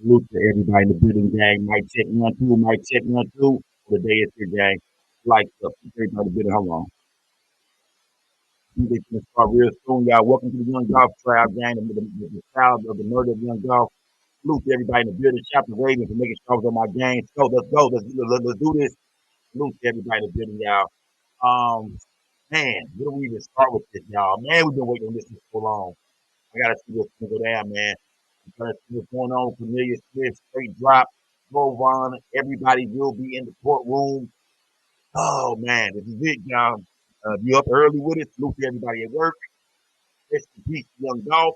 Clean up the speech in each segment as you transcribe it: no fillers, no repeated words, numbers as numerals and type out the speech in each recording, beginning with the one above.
Salute to everybody in the building, gang. Mic check 1 2, mic check 1 2. The day is here, gang. Lights up. Everybody in the building. Hold on. They gonna start real soon, y'all. Welcome to the Young Golf Trial, gang. The trial of the murder of Young Golf. Salute to everybody in the building. Shout to Raven for making sure I was on my game. So let's go. Let's do this. Salute to everybody in the building, y'all. Man, where do we even start with this, y'all? Man, we've been waiting on this for so long. I gotta see what's gonna go down, man. I'm trying to see what's going on. Cornelia Smith, straight drop. Rovon, everybody will be in the courtroom. Oh man, this is it, y'all. You up early with it? Salute to everybody at work. Rest in peace, young Dolph.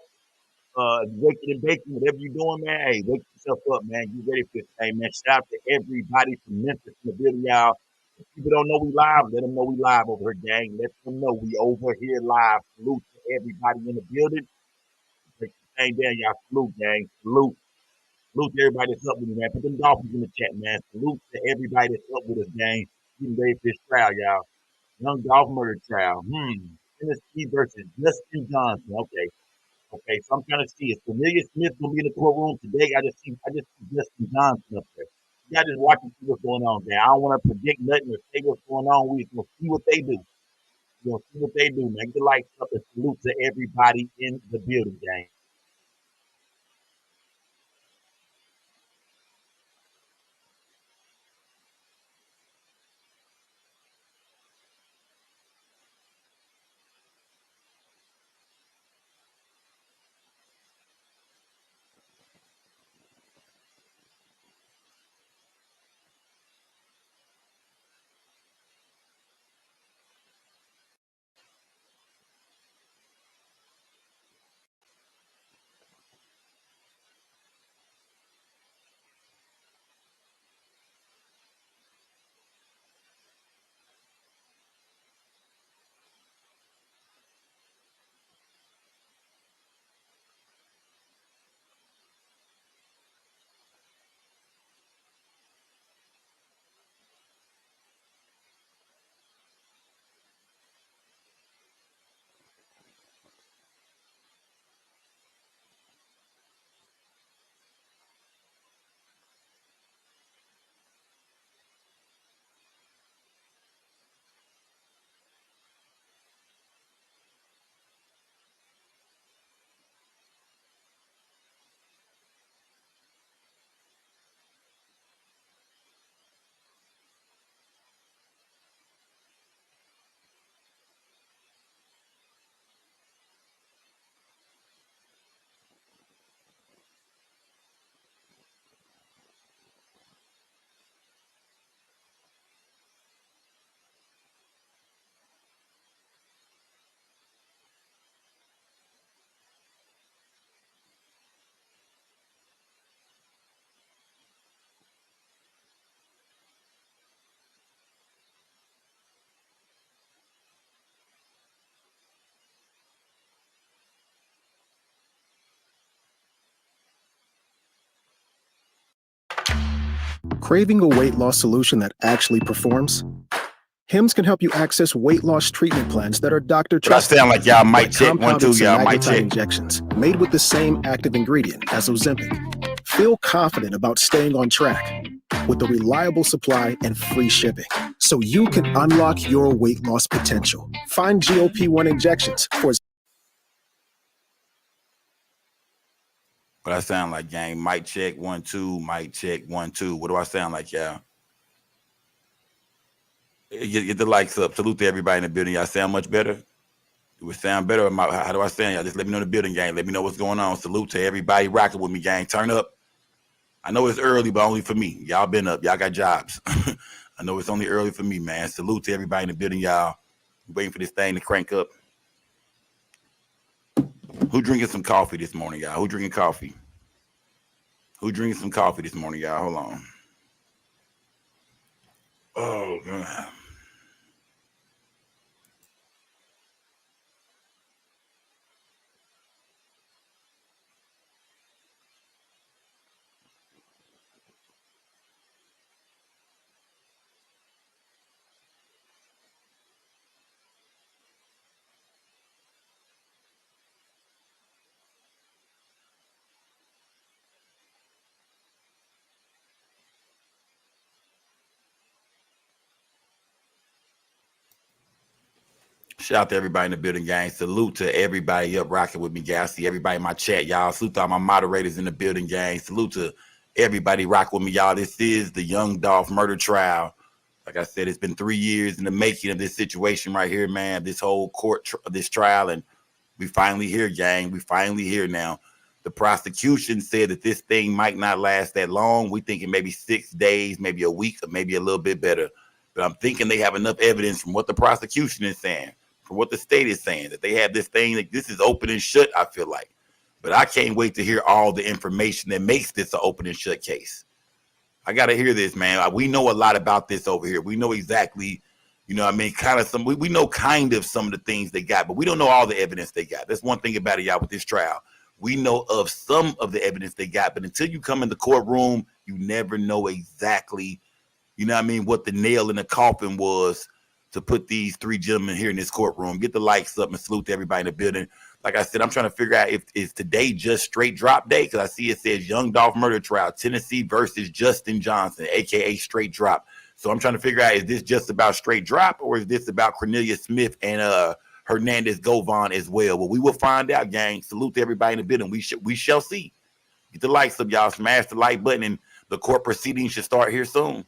Waking and baking, whatever you're doing, man. Hey, wake yourself up, man. You ready for this thing, man. Shout out to everybody from Memphis in the building, y'all. If people don't know we live, let them know we live over here, gang. Let them know we over here live. Salute to everybody in the building. Break the thing down, y'all. Salute, gang. Salute. Salute to everybody that's up with me, man. Put them Dolphins in the chat, man. Salute to everybody that's up with us, gang. Getting ready for this trial, y'all. Young Dolph murder trial. Tennessee versus Justin Johnson. Okay. Okay. So I'm trying to see. Is Cornelia Smith gonna be in the courtroom today? I just see Justin Johnson up there. Y'all just watch and see what's going on there. I don't want to predict nothing or say what's going on. We just gonna see what they do. We're gonna see what they do, man. Get the lights up and salute to everybody in the building, gang. Craving a weight loss solution that actually performs? Hims can help you access weight loss treatment plans that are doctor trusted. I sound like y'all mic check compounded 1 2, y'all mic semaglutide check. injections made with the same active ingredient as Ozempic. Feel confident about staying on track with a reliable supply and free shipping, so you can unlock your weight loss potential. Find GLP-1 injections for. What I sound like, gang? Mic check 1 2, mic check 1 2. What do I sound like, y'all? Get the likes up. Salute to everybody in the building. Y'all sound much better? Do it sound better? How do I sound? Y'all just let me know in the building, gang. Let me know what's going on. Salute to everybody rocking with me, gang. Turn up. I know it's early, but only for me. Y'all been up. Y'all got jobs. I know it's only early for me, man. Salute to everybody in the building, y'all. Waiting for this thing to crank up. Who drinking some coffee this morning, y'all? Who drinking coffee? Who drinking some coffee this morning, y'all? Hold on. Oh, God. Shout out to everybody in the building, gang. Salute to everybody up rocking with me, gang. I see everybody in my chat, y'all. Salute to all my moderators in the building, gang. Salute to everybody rocking with me, y'all. This is the Young Dolph murder trial. Like I said, it's been 3 years in the making of this situation right here, man. This whole this trial, and we finally here, gang. We finally here now. The prosecution said that this thing might not last that long. We thinking maybe 6 days, maybe a week, or maybe a little bit better. But I'm thinking they have enough evidence from what the prosecution is saying, from what the state is saying, that they have this thing, that this is open and shut, I feel like. But I can't wait to hear all the information that makes this an open and shut case. I got to hear this, man. We know a lot about this over here. We know exactly, you know what I mean, kind of we know kind of some of the things they got, but we don't know all the evidence they got. That's one thing about it, y'all, with this trial. We know of some of the evidence they got, but until you come in the courtroom, you never know exactly, you know what I mean, what the nail in the coffin was to put these three gentlemen here in this courtroom. Get the likes up and salute to everybody in the building. Like I said, I'm trying to figure out if is today just straight drop day, because I see it says Young Dolph murder trial, Tennessee versus Justin Johnson, aka straight drop. So I'm trying to figure out, is this just about straight drop, or is this about Cornelius Smith and Hernandez Govan as well? Well, we will find out, gang. Salute to everybody in the building. We shall see. Get the likes up, y'all. Smash the like button, and the court proceedings should start here soon.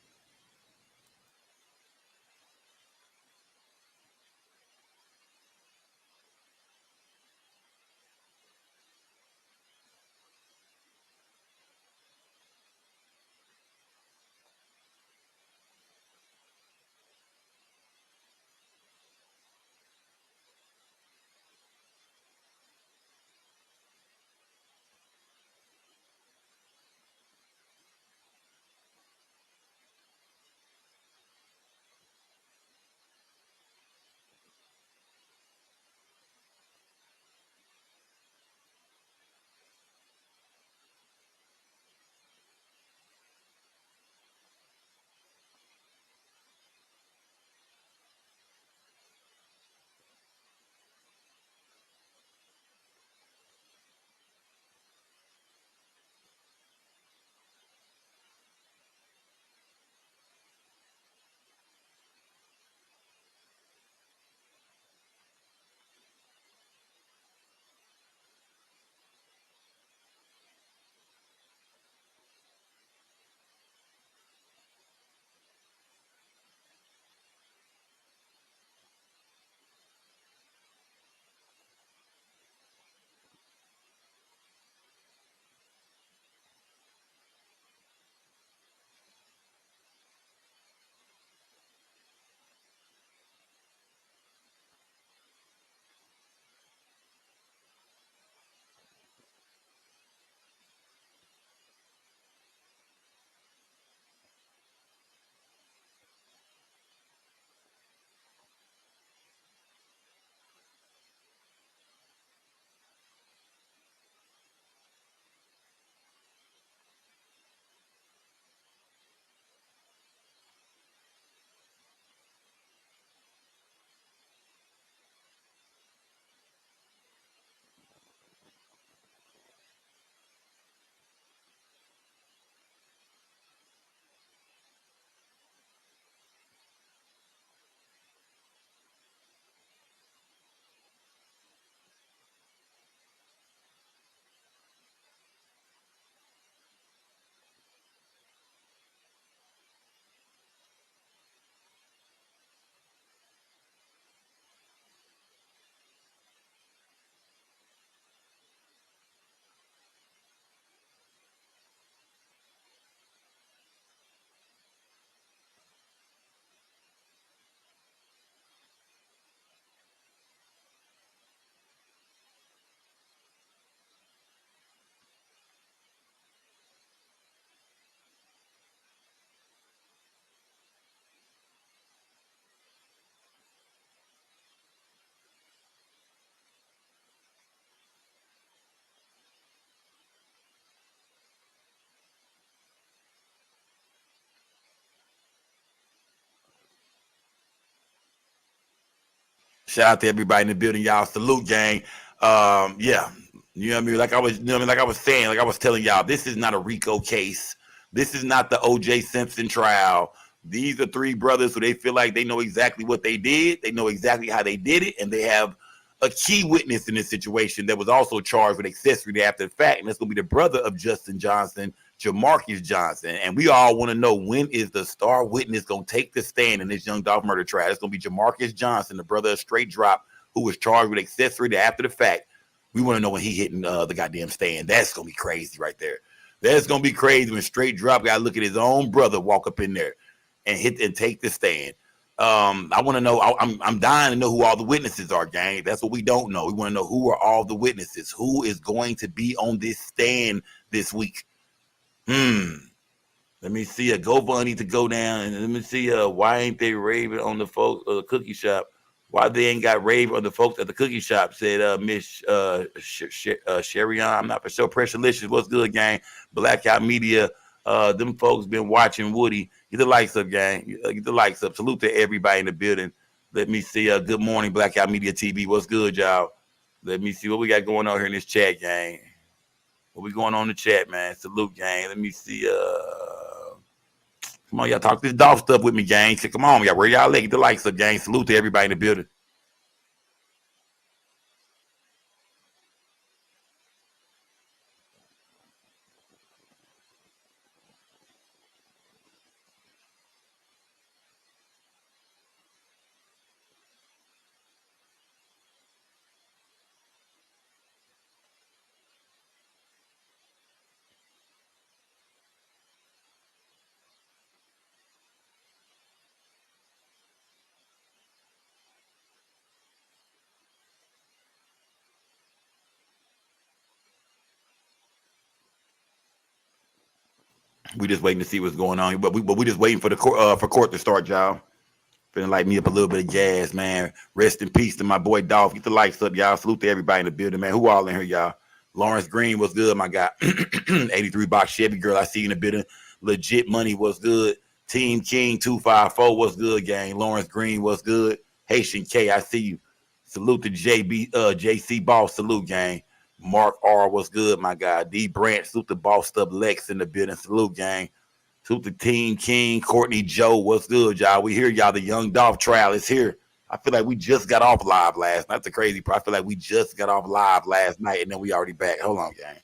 Shout out to everybody in the building, y'all. Salute, gang. Yeah, you know what I mean. Like I was, you know what I mean. Like I was saying, like I was telling y'all, this is not a RICO case. This is not the O.J. Simpson trial These are three brothers who they feel like they know exactly what they did. They know exactly how they did it. And they have a key witness in this situation that was also charged with accessory after the fact. And that's going to be the brother of Justin Johnson, Jamarcus Johnson. And we all want to know, when is the star witness going to take the stand in this Young Dolph murder trial? It's going to be Jamarcus Johnson, the brother of Straight Drop, who was charged with accessory after the fact. We want to know when he hitting the goddamn stand. That's going to be crazy right there. That's going to be crazy when Straight Drop got to look at his own brother walk up in there and hit and take the stand. I want to know. I'm dying to know who all the witnesses are, gang. That's what we don't know. We want to know who are all the witnesses. Who is going to be on this stand this week? Let me see. GoFundMe need to go down, and let me see. Why ain't they raving on the folks of the cookie shop? Why they ain't got rave on the folks at the cookie shop? Said Miss Sherian. I'm not for sure. Pressurelicious. What's good, gang? Blackout Media. Them folks been watching Woody. Get the likes up, gang. Get the likes up. Salute to everybody in the building. Let me see. Good morning, Blackout Media TV. What's good, y'all? Let me see what we got going on here in this chat, gang. What we going on in the chat, man? Salute, gang. Let me see. Come on, y'all talk this Dolph stuff with me, gang. So come on, y'all. Where y'all at? Get the likes up, gang. Salute to everybody in the building. We just waiting to see what's going on, but we just waiting for the court to start, y'all. Feeling like me up a little bit of gas, man. Rest in peace to my boy Dolph. Get the likes up, y'all. Salute to everybody in the building, man. Who all in here, y'all? Lawrence Green was good, my guy. 83 box Chevy girl, I see you in the building. Legit money was good. Team King 254 was good, gang. Lawrence Green was good. Haitian K, I see you. Salute to JC Boss. Salute, gang. Mark R was good, my guy. D Branch, salute to Bossed Up Lex in the building. Salute, gang. Salute to Team King, Courtney Joe. What's good, y'all? We hear y'all. The Young Dolph trial is here. I feel like we just got off live last night. That's the crazy part. I feel like we just got off live last night and then we already back. Hold on, gang.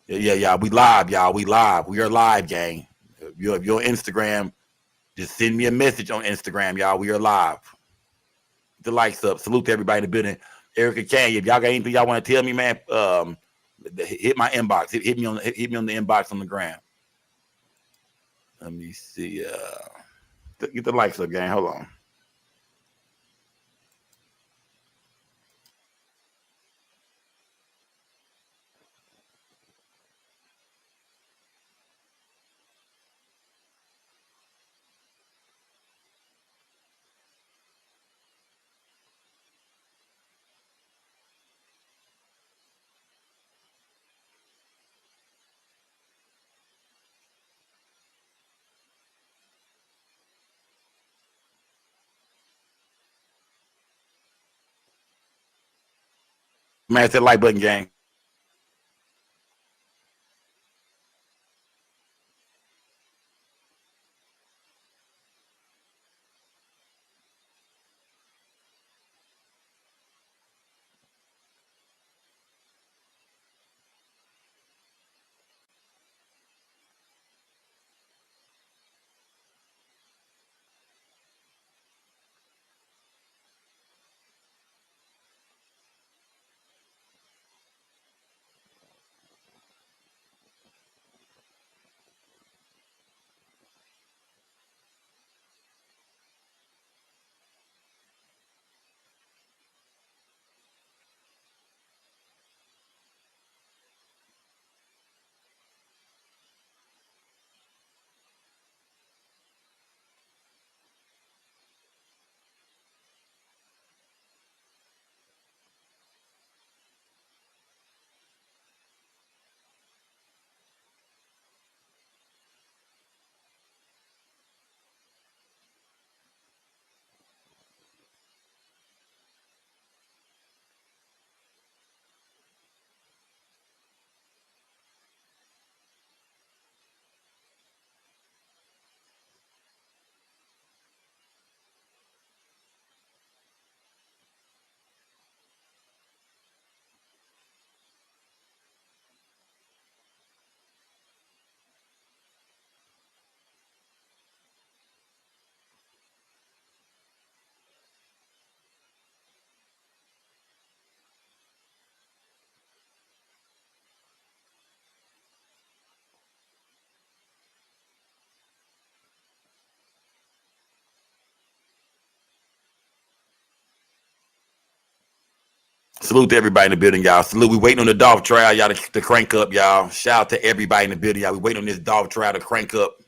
Yeah. We live, y'all. We live. We are live, gang. If you're on Instagram, just send me a message on Instagram, y'all. We are live. Get the likes up. Salute to everybody in the building. Erica Kane, if y'all got anything y'all want to tell me, man, hit my inbox. Hit me on the inbox on the gram. Let me see. Get the likes up, gang. Hold on. Smash that like button, gang. Salute to everybody in the building, y'all. Salute. We waiting on the Dolph trial, y'all, to crank up, y'all. Shout out to everybody in the building, y'all. We waiting on this Dolph trial to crank up.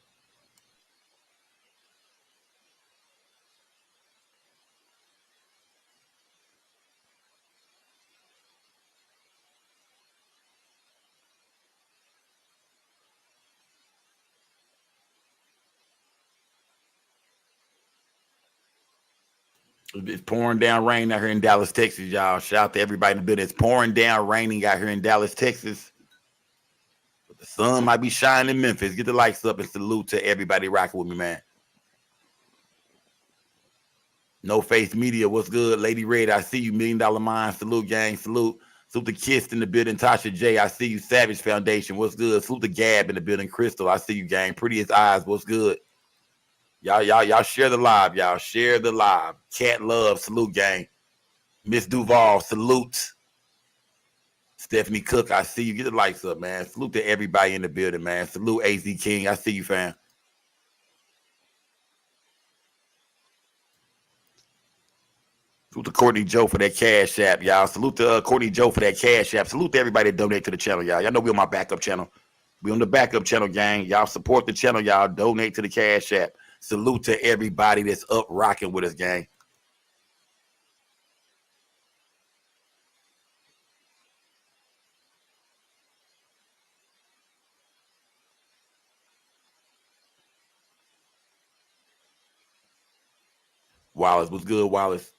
It's pouring down rain out here in Dallas, Texas, y'all. Shout out to everybody in the building. It's pouring down raining out here in Dallas, Texas. But the sun might be shining in Memphis. Get the lights up and salute to everybody rocking with me, man. No Face Media, what's good? Lady Red, I see you. $1 Million Mind, salute, gang, salute. Salute the Kist in the building. Tasha J, I see you. Savage Foundation, what's good? Salute the Gab in the building. Crystal, I see you, gang. Prettiest Eyes, what's good? Y'all share the live, y'all. Share the live. Cat Love, salute, gang. Miss Duval, salute. Stephanie Cook, I see you. Get the lights up, man. Salute to everybody in the building, man. Salute AZ King, I see you, fam. Salute to Courtney Joe for that cash app, y'all. Salute to Courtney Joe for that cash app. Salute to everybody that donate to the channel, y'all. Y'all know we on my backup channel. We on the backup channel, gang. Y'all support the channel, y'all. Donate to the cash app. Salute to everybody that's up rocking with us, gang. Wallace, what's good, Wallace?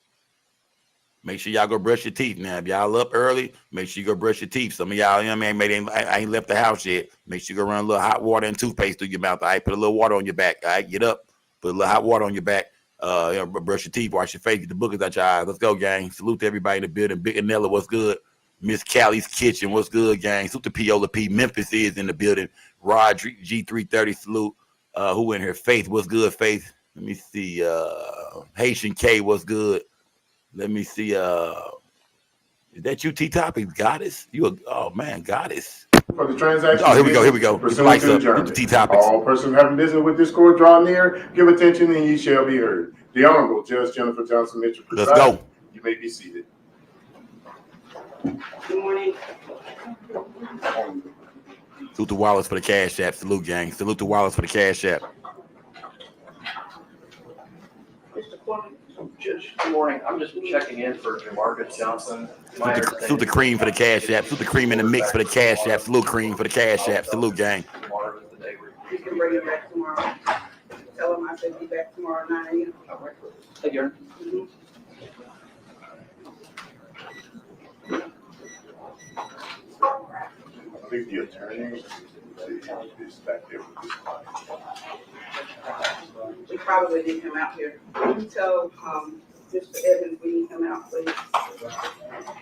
Make sure y'all go brush your teeth now. If y'all up early, make sure you go brush your teeth. Some of y'all, you know what I mean, maybe I ain't left the house yet. Make sure you go run a little hot water and toothpaste through your mouth. All right, put a little water on your back. All right, get up, put a little hot water on your back. Brush your teeth, wash your face, get the boogers out your eyes. Let's go, gang. Salute to everybody in the building. Big Anella, what's good? Miss Callie's Kitchen, what's good, gang? Salute to Piola P. Memphis is in the building. Rod G330, salute. Who in here? Faith, what's good, Faith? Let me see. Haitian K, what's good? Let me see. Is that you, T-Topics? Goddess? Oh, man, Goddess. For the transaction. Oh, here we go. Get the lights up. Get the T-Topics. All persons having business with this court draw near, give attention, and ye shall be heard. The Honorable Judge Jennifer Johnson Mitchell. Let's go. You may be seated. Good morning. Salute to Wallace for the cash app. Salute, gang. Salute to Wallace for the cash app. Mr. Foreman. Judge, good morning. I'm just checking in for Jamarcus Johnson. Salute the Cream for the cash app. Salute the Cream in the mix for the cash app. Salute Cream for the cash app. Salute, gang. You can bring it back tomorrow. Tell him I said be back tomorrow at 9 a.m. All right. Thank you. I think the attorney is back there with this client. We probably need him out here. Can you tell Mr. Evans we need him out, please?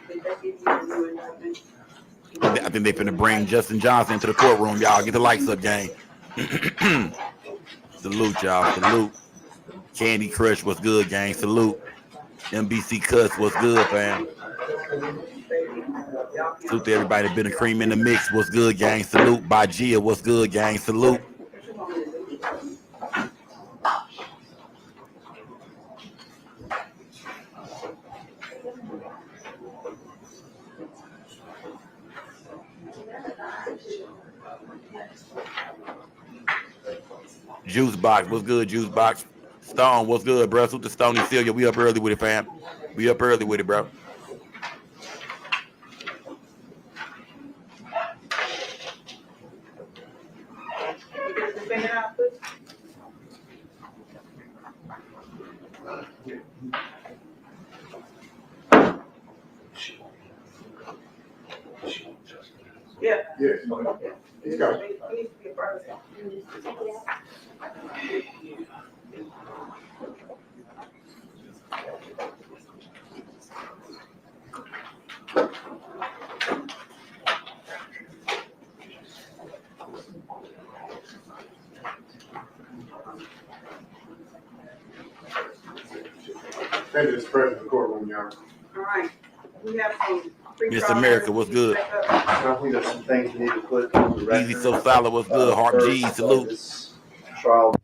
Did they give you a new indictment? I think they finna bring Justin Johnson into the courtroom, y'all. Get the lights up, gang. Salute, y'all. Salute. Candy Crush, what's good, gang? Salute. MBC Cuts, what's good, fam? Salute to everybody that been a Cream in the mix. What's good, gang? Salute. Bajia, what's good, gang? Salute. Juice Box, what's good, Juice Box? Stone, what's good, bro? Salute to Stony Celia. We up early with it, fam. We up early with it, bro. Yeah. Yes. He's got it. He needs to be a part of it. Thank you, Mr. President, the courtroom, y'all. All right. We have some. Miss America, what's good? I think there's some things you need to put on the record. Easy So Solid, what's good? Heart G, First, salute. this trial.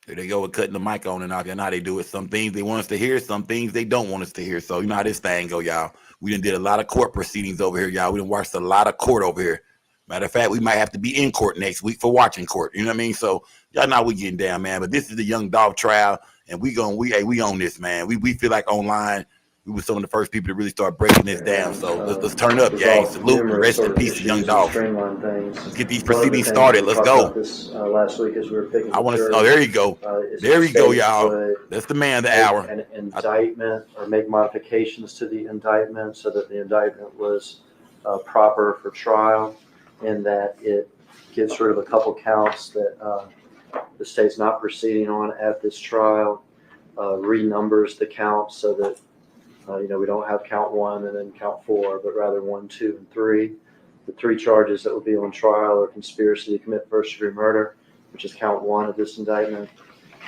There they go with cutting the mic on and off. You know how they do it. Some things they want us to hear, some things they don't want us to hear. So you know how this thing go, y'all. We done did a lot of court proceedings over here, y'all. We done watched a lot of court over here. Matter of fact, we might have to be in court next week for watching court. You know what I mean? So y'all know we getting down, man. But this is the young Dolph trial, and we on this, man. We feel like online we were some of the first people to really start breaking this down. So let's turn up, gang. Salute and rest in peace to young Dolph. Let's get these proceedings started. Let's go. This last week as we were picking I want to. the Oh, jury, there you go. There you go, y'all. That's the man of the hour. An indictment or make modifications to the indictment so that the indictment was proper for trial, and that it gives rid of a couple counts that the state's not proceeding on at this trial, renumbers the counts so that we don't have count 1 and then count 4, but rather 1, 2, and 3. The 3 charges that will be on trial are conspiracy to commit first-degree murder, which is count 1 of this indictment,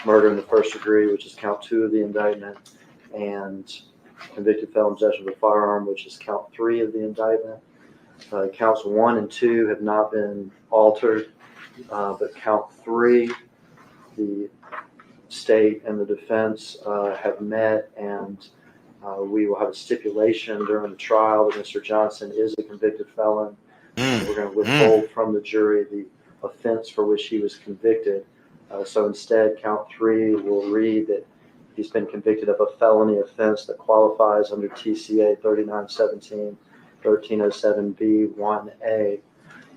murder in the first degree, which is count 2 of the indictment, and convicted felon possession of a firearm, which is count 3 of the indictment. Counts 1 and 2 have not been altered, but count 3, the state and the defense have met, and we will have a stipulation during the trial that Mr. Johnson is a convicted felon. We're going to withhold from the jury the offense for which he was convicted. So instead, count 3 will read that he's been convicted of a felony offense that qualifies under TCA 3917 1307B1A.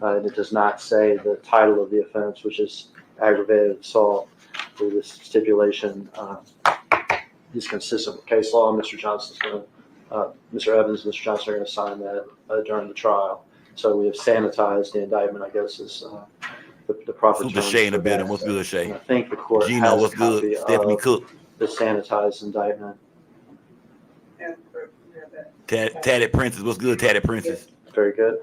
And it does not say the title of the offense, which is aggravated assault. Through this stipulation is consistent with case law. Mr. Evans and Mr. Johnson are going to sign that during the trial. So we have sanitized the indictment, I guess, is the proper term. What's Shay in the building? What's good, Shay? I think the court Gino, has what's a copy good? Stephanie of Cook. the sanitized indictment. Tatted Princess, what's good, Tatted Princess? Very good.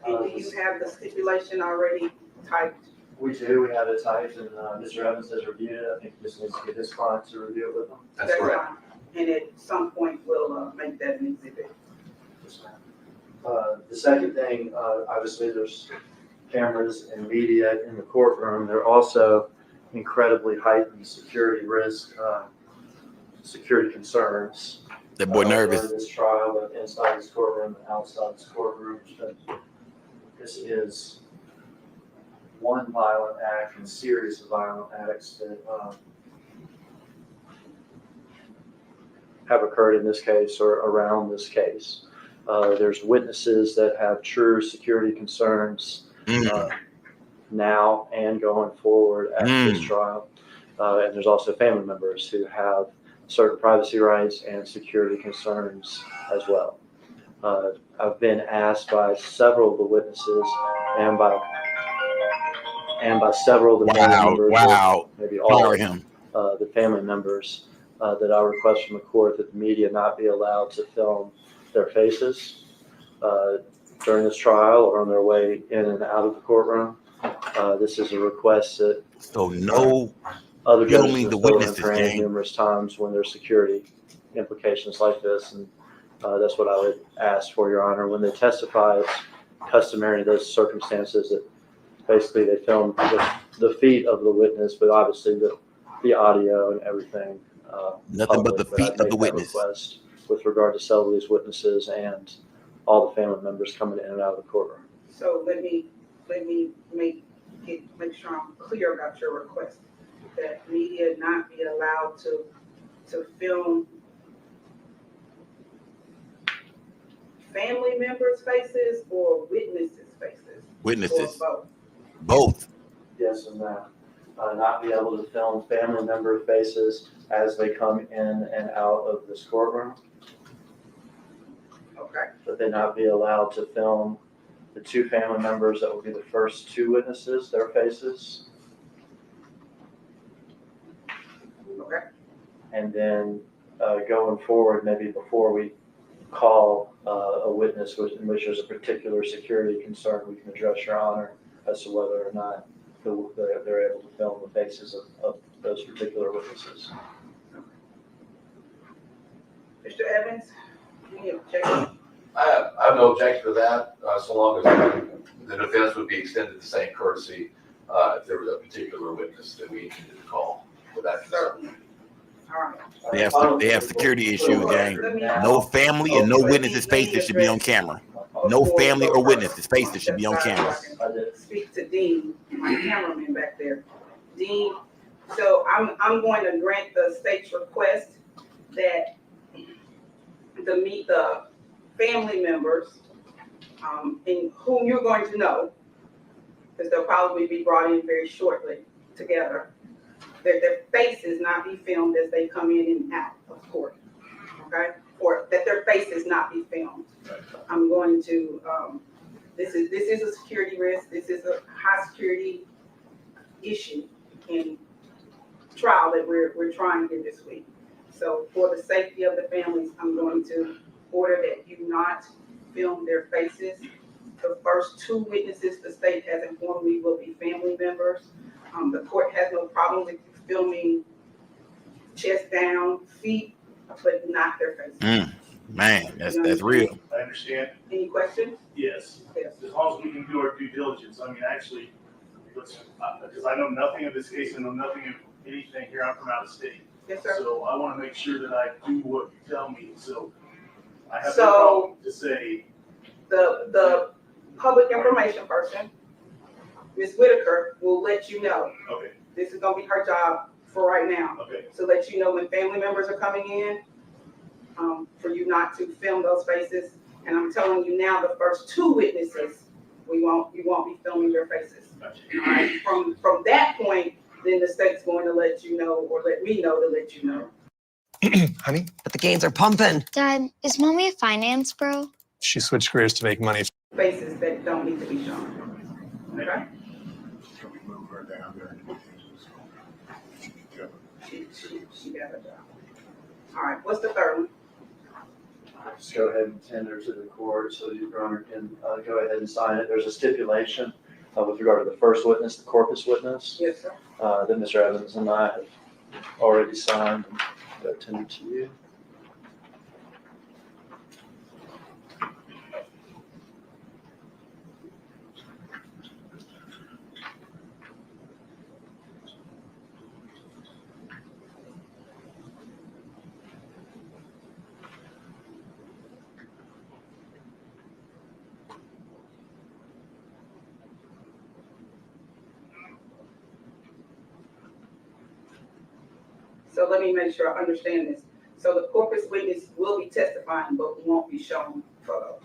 Do you have the stipulation already typed? We do. We have it typed, and Mr. Evans has reviewed it. I think he just needs to get his client to review it with him. That's correct. And at some point, we'll make that an exhibit. The second thing, obviously, there's cameras and media in the courtroom. There are also incredibly heightened security risk, security concerns. That boy nervous. During this trial, both inside this courtroom and outside this courtroom. This is one violent act and series of violent acts that have occurred in this case or around this case. There's witnesses that have true security concerns now and going forward after this trial. And there's also family members who have certain privacy rights and security concerns as well. I've been asked by several of the witnesses and by several of the family members, maybe all of the family members, that I request from the court that the media not be allowed to film their faces during this trial or on their way in and out of the courtroom. This is a request that other judges have granted numerous times when there's security implications like this, and that's what I would ask for, Your Honor. When they testify, it's customary in those circumstances that basically they film the feet of the witness, but obviously the audio and everything. Nothing but the feet of the witness. Request with regard to several of these witnesses and all the family members coming in and out of the courtroom. So let me make sure I'm clear about your request. That media not be allowed to film family members' faces or witnesses' faces? Witnesses. Or both? Both. Yes and no. Not be able to film family member faces as they come in and out of this courtroom. Okay. But they not be allowed to film the 2 family members that will be the first 2 witnesses, their faces. Okay. And then going forward, maybe before we call a witness in which there's a particular security concern, we can address Your Honor as to whether or not they're able to film the faces of those particular witnesses. Mr. Evans, any objection? I have no objection to that, so long as the defense would be extended the same courtesy if there was a particular witness that we needed to call. Would that be something? All right. They have security issues, gang. No family and no witnesses' faces should be on camera. No family or witnesses' faces should be on camera. Speak to Dean, my cameraman back there. Dean, so I'm going to grant the state's request that to meet the family members, in whom you're going to know, because they'll probably be brought in very shortly together. That their faces not be filmed as they come in and out of court, okay? Or that their faces not be filmed. I'm going to, this is a security risk. This is a high security issue in trial that we're trying to do this week. So for the safety of the families, I'm going to order that you not film their faces. The first two witnesses the state has informed me will be family members. The court has no problem with filming chest down, feet, but not their faces. Man, that's real. I understand. Any questions? Yes. Yes. As long as we can do our due diligence. I mean, actually, because I know nothing of this case, I know nothing of anything here. I'm from out of state. Yes, sir. So I want to make sure that I do what you tell me. So I have no problem to say. The public information person, Ms. Whitaker, will let you know. Okay. This is gonna be her job for right now. Okay. So let you know when family members are coming in, for you not to film those faces. And I'm telling you now, the first two witnesses, you won't be filming their faces. Gotcha. All right. From that point, then the state's going to let you know, or let me know to let you know. Honey? But the gains are pumping. Dad, is mommy a finance bro? She switched careers to make money. Faces that don't need to be shown. Okay? Can we move her down there? She got a job. All right, what's the third one? Just go ahead and tender to the court so your Honor can go ahead and sign it. There's a stipulation with regard to the first witness, the corpus witness, Yes, sir. that Mr. Evans and I have already signed and go tender to you. So let me make sure I understand this. So the corpus witness will be testifying, but won't be shown photos.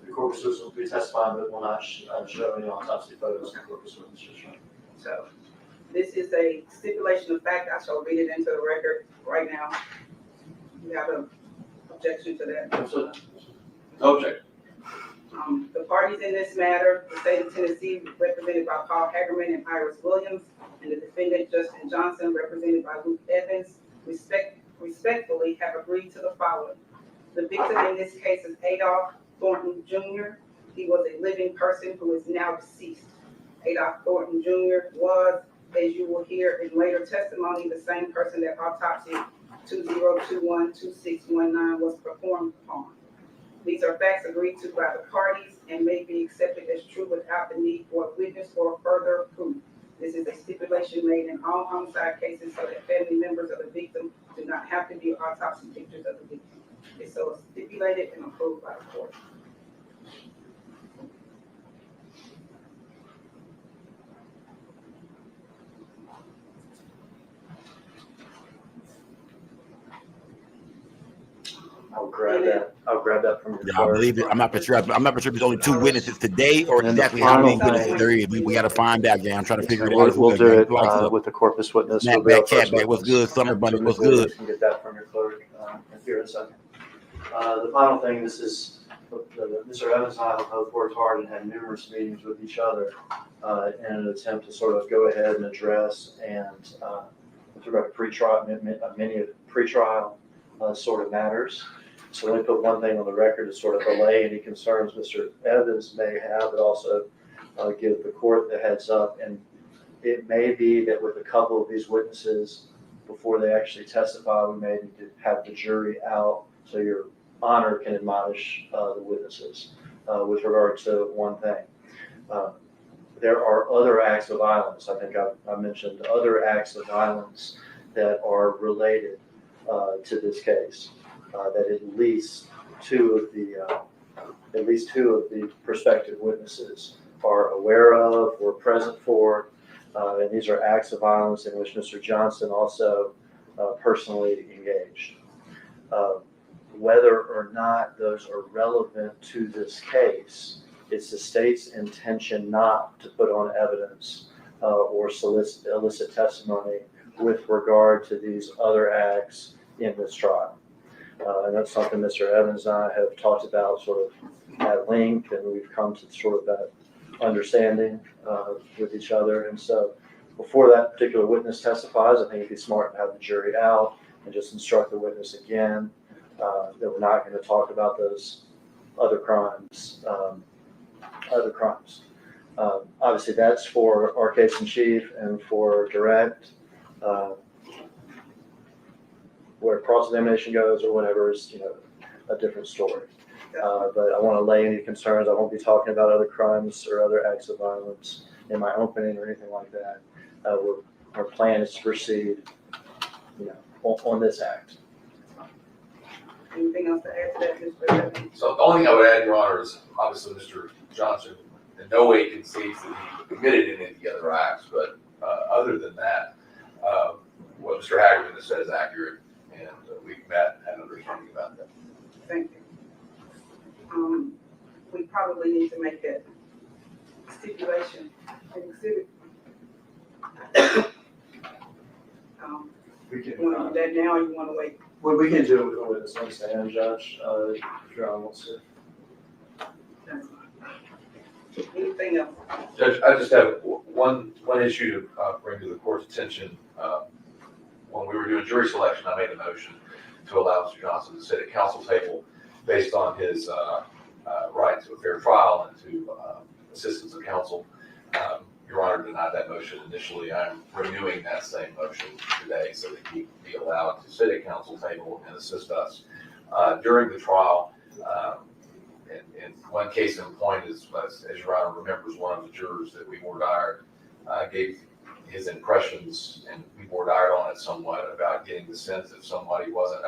The corpus witness will be testifying, but will not show any autopsy photos of the corpus witness. So this is a stipulation of fact. I shall read it into the record right now. You have an objection to that? Absolutely. Object. The parties in this matter, the state of Tennessee, represented by Paul Hagerman and Iris Williams, and the defendant Justin Johnson, represented by Luke Evans, respectfully have agreed to the following. The victim in this case is Adolph Thornton Jr. He was a living person who is now deceased. Adolph Thornton Jr. was, as you will hear in later testimony, the same person that autopsy 2021-2619 was performed upon. These are facts agreed to by the parties and may be accepted as true without the need for a witness or further proof. This is a stipulation made in all homicide cases so that family members of the victim do not have to view autopsy pictures of the victim. It's so stipulated and approved by the court. I'll grab that from your Yeah, I clerk. believe it. I'm not sure if there's only two witnesses today or And exactly the how many final witnesses there is. We got to find out, gang. I'm trying to figure it out. We'll do it with the corpus witness. Matt, We'll Cat, what's good? Summer Bunny, what's good? You can get that from your clerk here in a second. The final thing, this is, Mr. Evans and I have both worked hard and had numerous meetings with each other in an attempt to sort of go ahead and address and with regard to pre-trial, many of pre-trial sort of matters. So let me put one thing on the record to sort of allay any concerns Mr. Evans may have, but also give the court the heads up. And it may be that with a couple of these witnesses, before they actually testify, we may need to have the jury out so your honor can admonish the witnesses with regard to one thing. there are other acts of violence. I think I mentioned other acts of violence that are related to this case, that at least two of the prospective witnesses are aware of or present for, and these are acts of violence in which Mr. Johnson also personally engaged. Whether or not those are relevant to this case, it's the state's intention not to put on evidence or elicit testimony with regard to these other acts in this trial. And that's something Mr. Evans and I have talked about sort of at length, and we've come to sort of that understanding with each other. And so before that particular witness testifies, I think it'd be smart to have the jury out and just instruct the witness again that we're not going to talk about those other crimes. Obviously, that's for our case in chief, and for direct, where cross-examination goes or whatever is, a different story. But I want to lay any concerns. I won't be talking about other crimes or other acts of violence in my opening or anything like that. Our plan is to proceed, on this act. Anything else to add to that, Mr. Evans? So the only thing I would add, Your Honor, is obviously Mr. Johnson in no way concedes that he committed any of the other acts, but other than that, what Mr. Haggerty has said is accurate, and we've met and had an understanding about that. Thank you. We probably need to make that stipulation and exhibit. We can, you want to do that now, or you want to wait? Well, we can do it with a witness on stand, Judge, if Your Honor wants to. That's fine. Anything else? Judge, I just have one issue to bring to the court's attention. When we were doing jury selection, I made a motion to allow Mr. Johnson to sit at counsel table based on his right to a fair trial and to assistance of counsel. Your Honor denied that motion initially. I'm renewing that same motion today so that he be allowed to sit at counsel table and assist us during the trial. And one case in point is, as Your Honor remembers, one of the jurors that we voir dire gave his impressions, and we voir dire on it somewhat, about getting the sense that somebody wasn't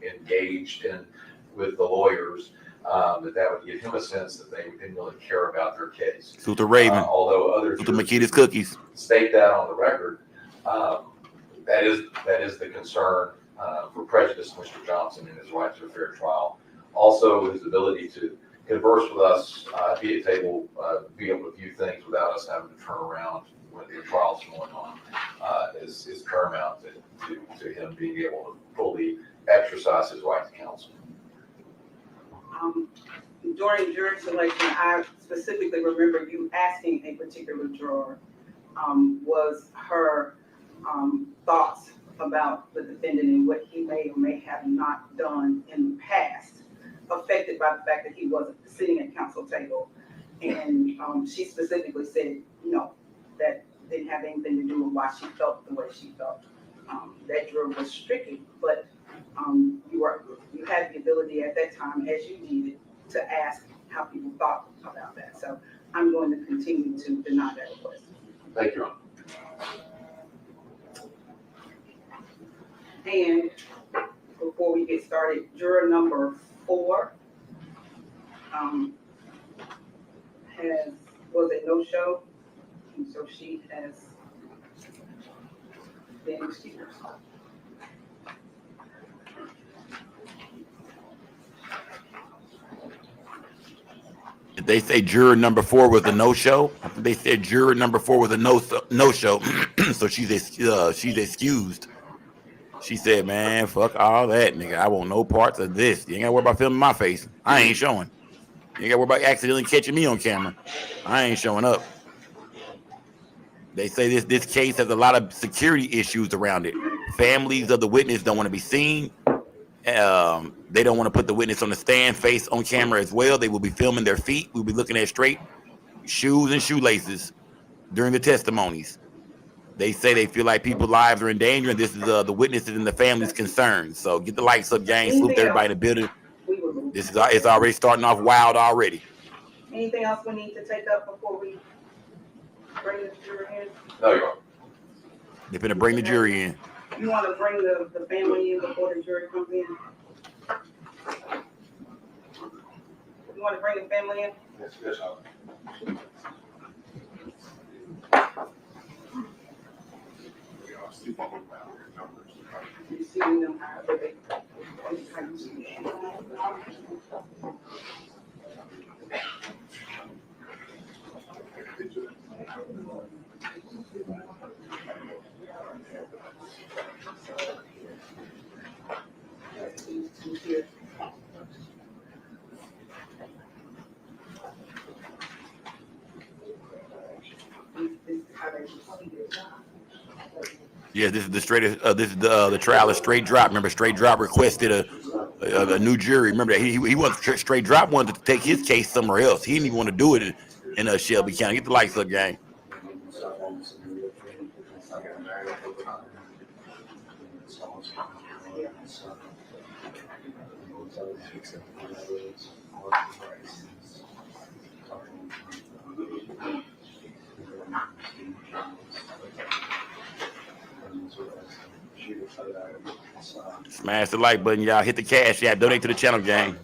engaged in with the lawyers, that would give him a sense that they didn't really care about their case. Luther Raven. Although other Luther Makita's cookies. State that on the record, that is the concern for prejudice of Mr. Johnson and his right to a fair trial. Also, his ability to converse with us via table, be able to view things without us having to turn around when the trial's going on, is paramount to him being able to fully exercise his right to counsel. During jury selection, I specifically remember you asking a particular juror, was her thoughts about the defendant and what he may or may have not done in the past affected by the fact that he wasn't sitting at counsel table. And she specifically said, no, that didn't have anything to do with why she felt the way she felt. That juror was stricken, but you had the ability at that time, as you needed, to ask how people thought about that. So I'm going to continue to deny that request. Thank you, Your Honor. And before we get started, juror number 4 was a no-show, and so she has been excused. Did they say juror number 4 was a no-show? They said juror number 4 was a no-show, so she's excused. She said, man, fuck all that, nigga. I want no parts of this. You ain't gotta worry about filming my face. I ain't showing. You ain't gotta worry about accidentally catching me on camera. I ain't showing up. They say this case has a lot of security issues around it. Families of the witness don't want to be seen. They don't want to put the witness on the stand, face on camera as well. They will be filming their feet. We'll be looking at straight shoes and shoelaces during the testimonies. They say they feel like people's lives are in danger, and this is the witnesses and the family's concerns. So get the lights up, gang. Salute everybody in the building. It's already starting off wild already. Anything else we need to take up before we Bring the jury in. No, Your Honor. They're gonna bring the jury in. You want to bring the family in before the jury comes in? You want to bring the family in? Yes, yes, Your Honor. You see them, how they. Yeah, this is the straightest. This is the trial is straight drop. Remember, straight drop requested a new jury. Remember that he wasn't straight drop wanted to take his case somewhere else. He didn't even want to do it in Shelby County. Get the lights up, gang. Smash the like button, y'all. Hit the cash, yeah. Donate to the channel, gang.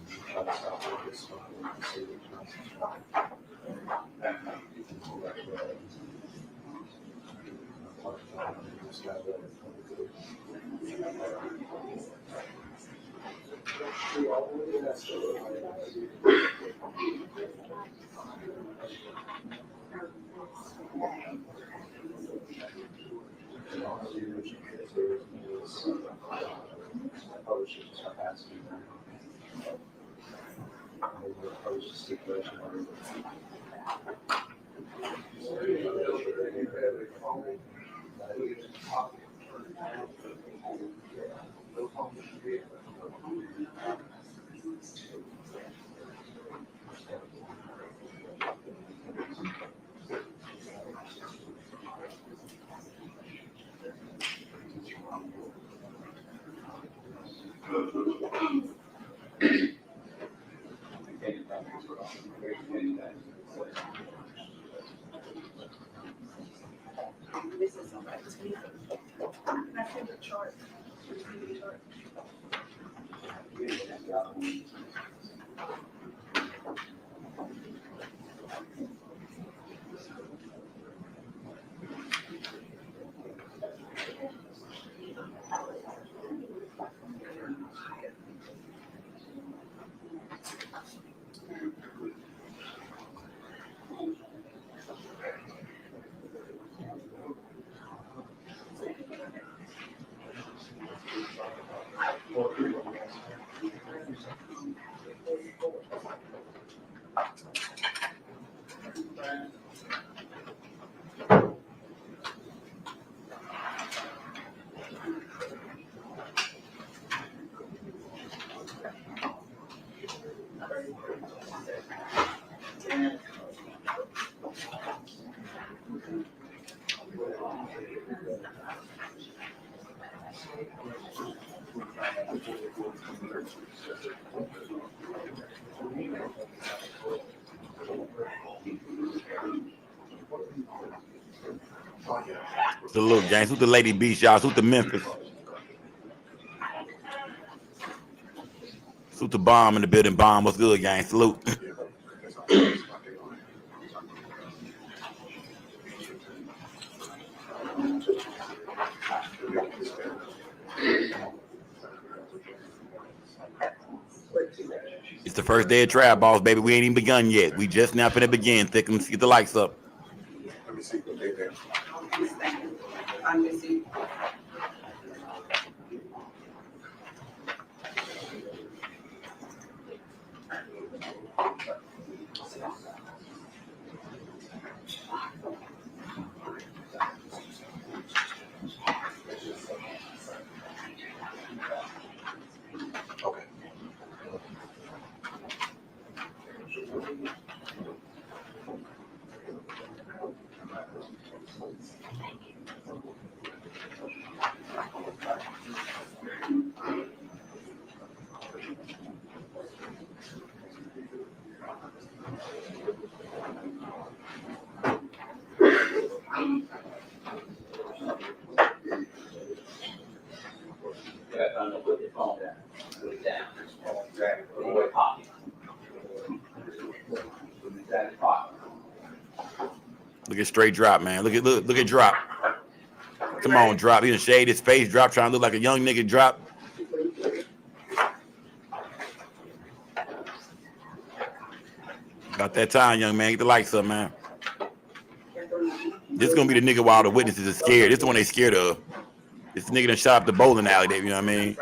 Salute, gang. Salute the Lady Beast, y'all. Salute the Memphis. Salute the Bomb in the building. Bomb, what's good, gang? Salute. It's the first day of trial, boss, baby. We ain't even begun yet. We just now finna begin. Thick, let's get the lights up. Look at straight drop, man. Look at drop. Come on, drop. He done shade his face. Drop trying to look like a young nigga. Drop. About that time, young man. Get the lights up, man. This is gonna be the nigga while the witnesses are scared. This is the one they scared of. This nigga done shot up the bowling alley, you know what I mean?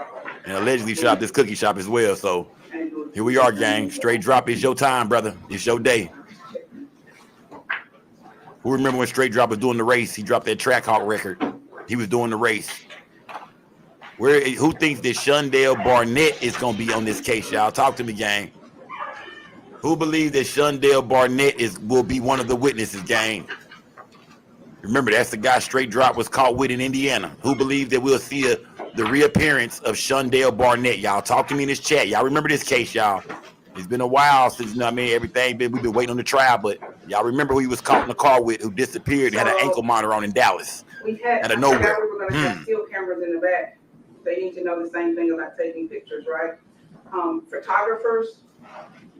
And allegedly shot up this cookie shop as well. So here we are, gang. Straight drop. It's your time, brother. It's your day. Who remember when Straight Drop was doing the race? He dropped that Track Hawk record. He was doing the race. Who thinks that Shundell Barnett is gonna be on this case, y'all? Talk to me, gang. Who believes that Shundell Barnett will be one of the witnesses, gang? Remember, that's the guy Straight Drop was caught with in Indiana. Who believes that we'll see the reappearance of Shundell Barnett? Y'all talk to me in this chat. Y'all remember this case, y'all? It's been a while since, you know what I mean, everything. We've been waiting on the trial, but y'all remember who he was caught in the car with, who disappeared and had an ankle monitor on in Dallas. We had, out of nowhere. We were going to have still cameras in the back. They need to know the same thing about taking pictures, right? Photographers,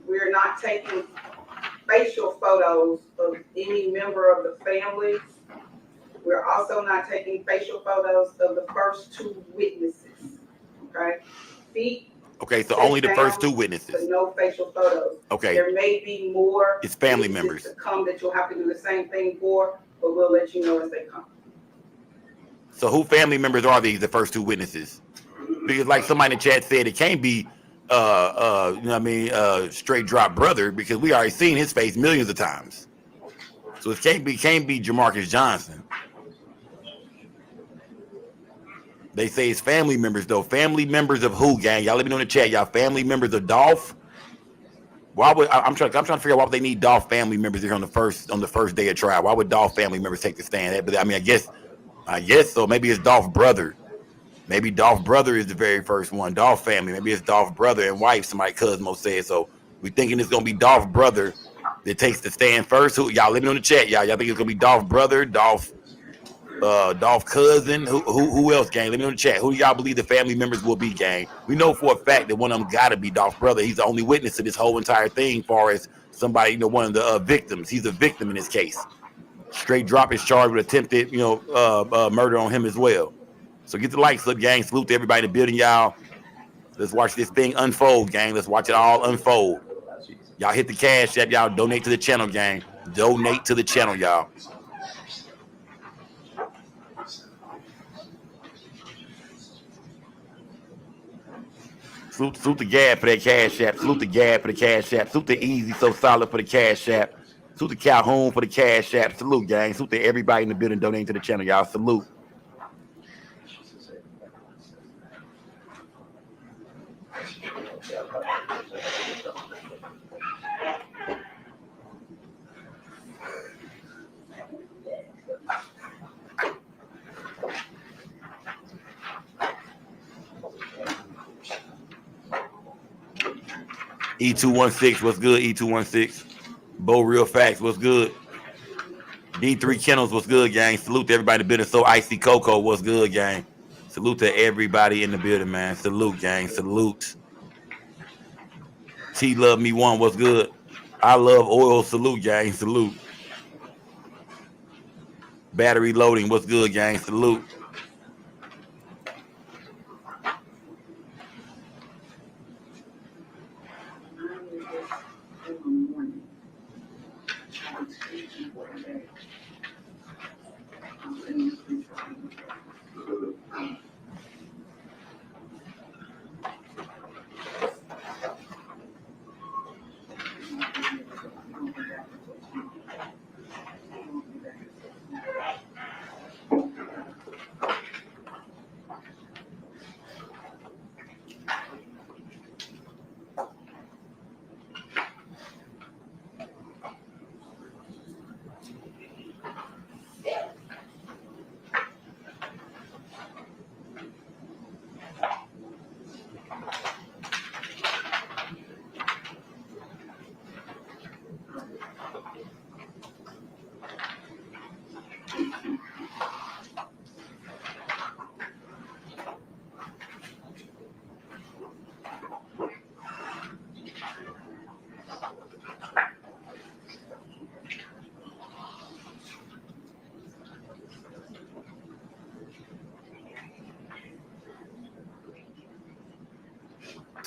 we're not taking facial photos of any member of the family. We're also not taking facial photos of the first two witnesses, okay? Feet. Okay, so only the first two witnesses. But no facial photos. Okay. There may be more. It's family members to come that you'll have to do the same thing for, but we'll let you know as they come. So who family members are these, the first two witnesses? Because like somebody in the chat said, it can't be, you know what I mean, Straight Drop brother, because we already seen his face millions of times. So it can't be Jamarcus Johnson. They say it's family members though. Family members of who, gang? Y'all let me know in the chat. Y'all family members of Dolph? Why would I'm trying to figure out why would they need Dolph family members here on the first day of trial? Why would Dolph family members take the stand? But I mean, I guess so. Maybe it's Dolph brother. Maybe Dolph brother is the very first one. Dolph family. Maybe it's Dolph brother and wife. Somebody Cosmo said so. We thinking it's gonna be Dolph brother that takes the stand first. Who y'all let me know in the chat? Y'all think it's gonna be Dolph brother, Dolph cousin? Who else, gang? Let me know in the chat. Who do y'all believe the family members will be, gang? We know for a fact that one of them gotta be Dolph brother. He's the only witness to this whole entire thing, far as somebody, you know, one of the victims. He's a victim in this case. Straight Drop is charged with attempted, you know, murder on him as well. So get the likes up, gang. Salute to everybody in the building, y'all. Let's watch this thing unfold, gang. Let's watch it all unfold. Y'all hit the cash app, y'all. Donate to the channel, gang. Donate to the channel, y'all. Salute the Gab for that cash app. Salute the Gab for the cash app. Salute the Easy So Solid for the cash app. Salute the Calhoun for the cash app. Salute, gang. Salute to everybody in the building donating to the channel, y'all. Salute. E216, what's good? E216. Bo Real Facts, what's good? D3 Kennels, what's good, gang? Salute to everybody in the building. So Icy Coco, what's good, gang? Salute to everybody in the building, man. Salute, gang. Salute. T Love Me One, what's good? I Love Oil, salute, gang. Salute. Battery Loading, what's good, gang? Salute.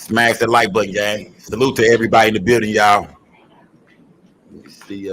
Smash that like button, gang. Salute to everybody in the building, y'all. Let me see.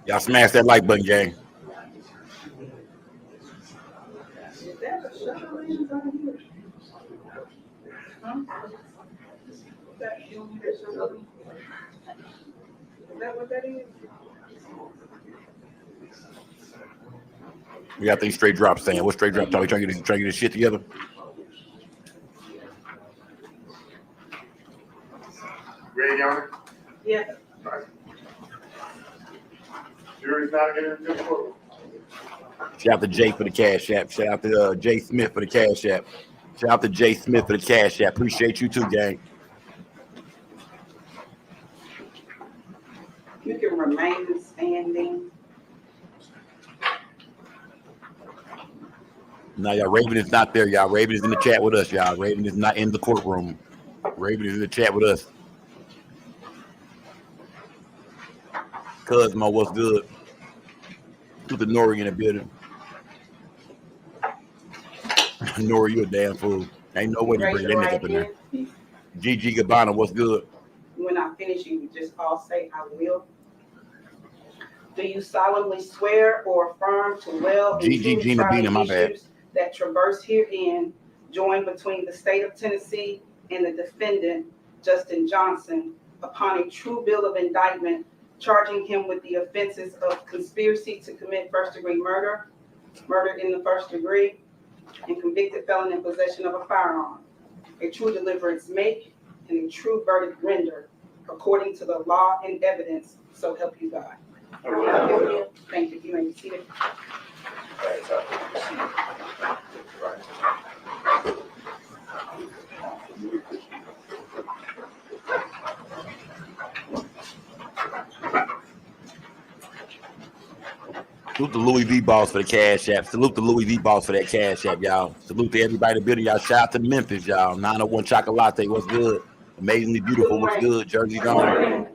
Y'all smash that like button, gang. Is that a shuttle lens on here? Huh? That, you don't need that shuttle lens? Is that what that is? We got these straight drops saying. What straight drop? Trying to get this shit together. Ready, Your Honor? Yes. Right. Jury's not getting into the courtroom. Shout out to Jay for the cash app. Shout out to Jay Smith for the cash app. Shout out to Jay Smith for the cash app. Appreciate you too, gang. You can remain standing. No, y'all, Raven is not there, y'all. Raven is in the chat with us, y'all. Raven is not in the courtroom. Raven is in the chat with us. Cuzmo, what's good? To the Nori in the building. Nori, you a damn fool. Ain't no way you bring that nigga up in there. GG Gabbana, what's good? When I finish, you just all say, I will. Do you solemnly swear or affirm to well and GG truly Gina try Beana, the my bad. issues that traverse herein, joined between the state of Tennessee and the defendant, Justin Johnson, upon a true bill of indictment, charging him with the offenses of conspiracy to commit first-degree murder, murder in the first degree, and convicted felon in possession of a firearm, a true deliverance make, and a true verdict render, according to the law and evidence, so help you God. Thank you. You may be seated. Salute the Louis V boss for the cash app. Salute the Louis V boss for that cash app, y'all. Salute to everybody in the building, y'all. Shout out to Memphis, y'all. 901 Chocolate, what's good? Amazingly beautiful, what's good? Jersey Dawn.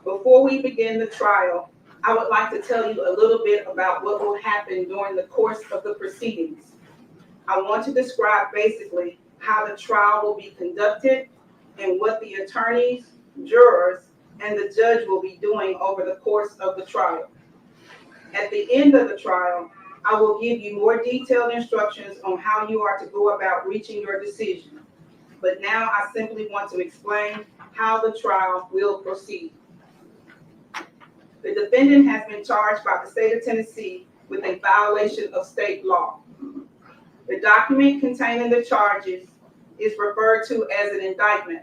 Before we begin the trial, I would like to tell you a little bit about what will happen during the course of the proceedings. I want to describe basically how the trial will be conducted and what the attorneys, jurors, and the judge will be doing over the course of the trial. At the end of the trial, I will give you more detailed instructions on how you are to go about reaching your decision. But now I simply want to explain how the trial will proceed. The defendant has been charged by the state of Tennessee with a violation of state law. The document containing the charges is referred to as an indictment.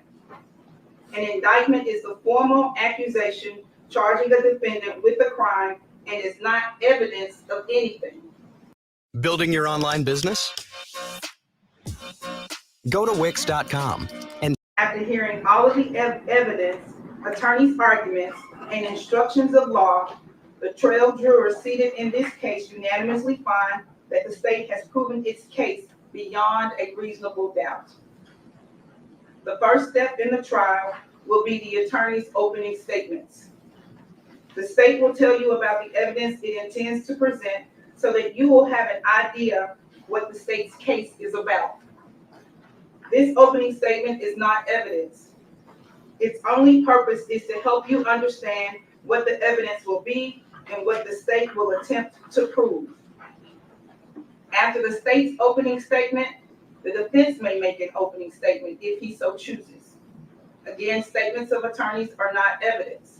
An indictment is the formal accusation charging the defendant with a crime and is not evidence of anything. Building your online business? Go to Wix.com and After hearing all of the evidence, attorney's arguments, and instructions of law, the 12 jurors seated in this case unanimously find that the state has proven its case beyond a reasonable doubt. The first step in the trial will be the attorney's opening statements. The state will tell you about the evidence it intends to present so that you will have an idea what the state's case is about. This opening statement is not evidence. Its only purpose is to help you understand what the evidence will be and what the state will attempt to prove. After the state's opening statement, the defense may make an opening statement if he so chooses. Again, statements of attorneys are not evidence.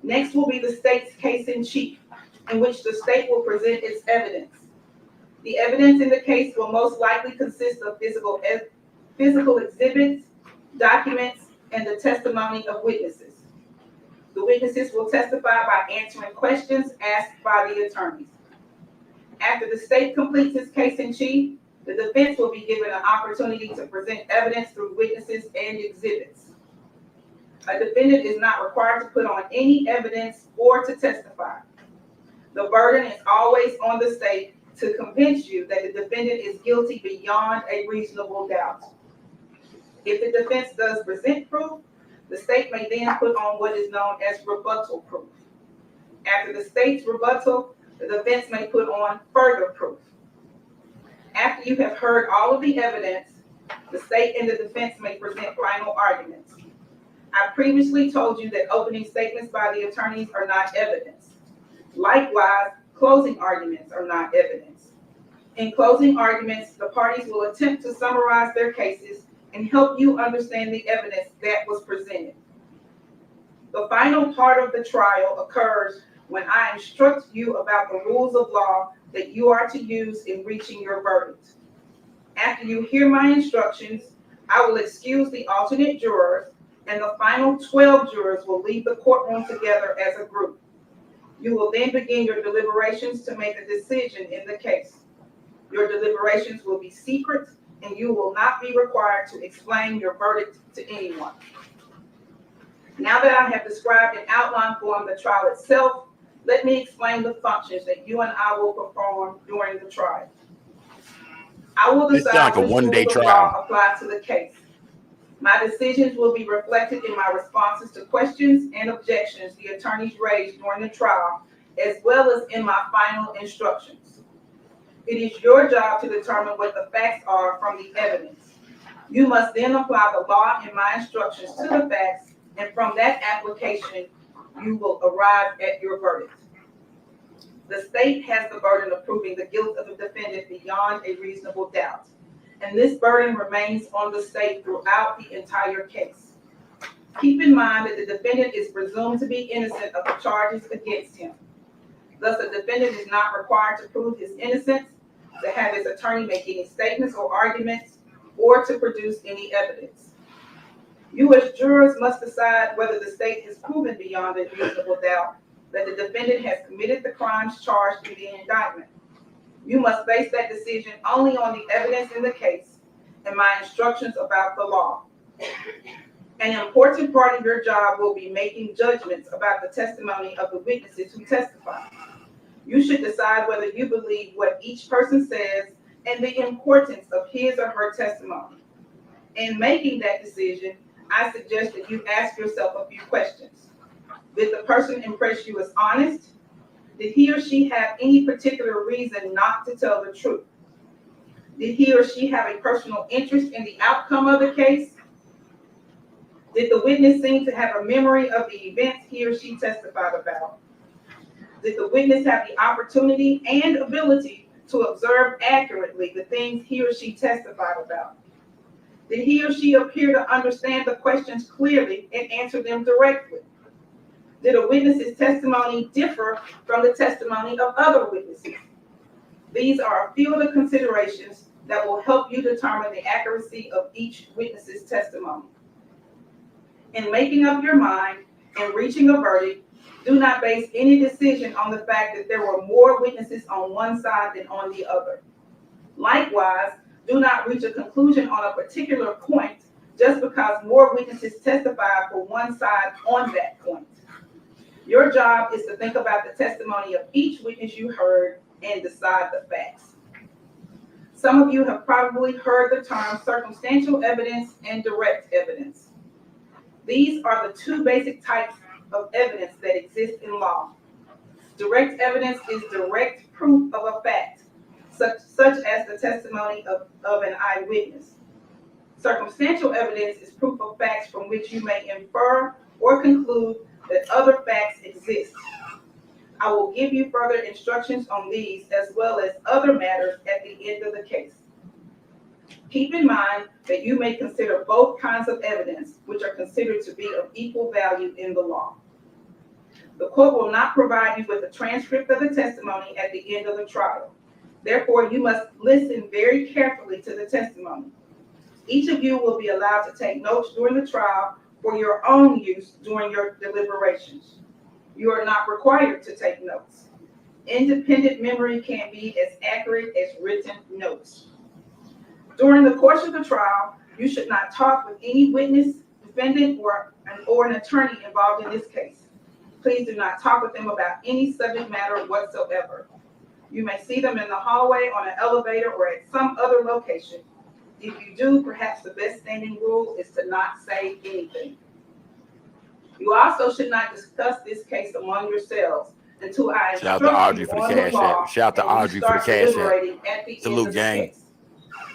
Next will be the state's case in chief, in which the state will present its evidence. The evidence in the case will most likely consist of physical exhibits, documents, and the testimony of witnesses. The witnesses will testify by answering questions asked by the attorneys. After the state completes its case in chief, the defense will be given an opportunity to present evidence through witnesses and exhibits. A defendant is not required to put on any evidence or to testify. The burden is always on the state to convince you that the defendant is guilty beyond a reasonable doubt. If the defense does present proof, the state may then put on what is known as rebuttal proof. After the state's rebuttal, the defense may put on further proof. After you have heard all of the evidence, the state and the defense may present final arguments. I previously told you that opening statements by the attorneys are not evidence. Likewise, closing arguments are not evidence. In closing arguments, the parties will attempt to summarize their cases and help you understand the evidence that was presented. The final part of the trial occurs when I instruct you about the rules of law that you are to use in reaching your verdict. After you hear my instructions, I will excuse the alternate jurors, and the final 12 jurors will leave the courtroom together as a group. You will then begin your deliberations to make a decision in the case. Your deliberations will be secret, and you will not be required to explain your verdict to anyone. Now that I have described in outline form the trial itself, let me explain the functions that you and I will perform during the trial. I will decide which rules of law apply to the case. My decisions will be reflected in my responses to questions and objections the attorneys raised during the trial, as well as in my final instructions. It is your job to determine what the facts are from the evidence. You must then apply the law in my instructions to the facts, and from that application, you will arrive at your verdict. The state has the burden of proving the guilt of the defendant beyond a reasonable doubt, and this burden remains on the state throughout the entire case. Keep in mind that the defendant is presumed to be innocent of the charges against him. Thus, the defendant is not required to prove his innocence, to have his attorney make any statements or arguments, or to produce any evidence. You as jurors must decide whether the state has proven beyond a reasonable doubt that the defendant has committed the crimes charged in the indictment. You must base that decision only on the evidence in the case and my instructions about the law. An important part of your job will be making judgments about the testimony of the witnesses who testify. You should decide whether you believe what each person says and the importance of his or her testimony. In making that decision, I suggest that you ask yourself a few questions. Did the person impress you as honest? Did he or she have any particular reason not to tell the truth? Did he or she have a personal interest in the outcome of the case? Did the witness seem to have a memory of the events he or she testified about? Did the witness have the opportunity and ability to observe accurately the things he or she testified about? Did he or she appear to understand the questions clearly and answer them directly? Did a witness's testimony differ from the testimony of other witnesses? These are a few of the considerations that will help you determine the accuracy of each witness's testimony. In making up your mind and reaching a verdict, do not base any decision on the fact that there were more witnesses on one side than on the other. Likewise, do not reach a conclusion on a particular point just because more witnesses testified for one side on that point. Your job is to think about the testimony of each witness you heard and decide the facts. Some of you have probably heard the term circumstantial evidence and direct evidence. These are the two basic types of evidence that exist in law. Direct evidence is direct proof of a fact, such as the testimony of an eyewitness. Circumstantial evidence is proof of facts from which you may infer or conclude that other facts exist. I will give you further instructions on these as well as other matters at the end of the case. Keep in mind that you may consider both kinds of evidence, which are considered to be of equal value in the law. The court will not provide you with a transcript of the testimony at the end of the trial. Therefore, you must listen very carefully to the testimony. Each of you will be allowed to take notes during the trial for your own use during your deliberations. You are not required to take notes. Independent memory can be as accurate as written notes. During the course of the trial, you should not talk with any witness, defendant, or an attorney involved in this case. Please do not talk with them about any subject matter whatsoever. You may see them in the hallway, on an elevator, or at some other location. If you do, perhaps the best standing rule is to not say anything. You also should not discuss this case among yourselves until I instruct you on the law and you start deliberating at the end of the case.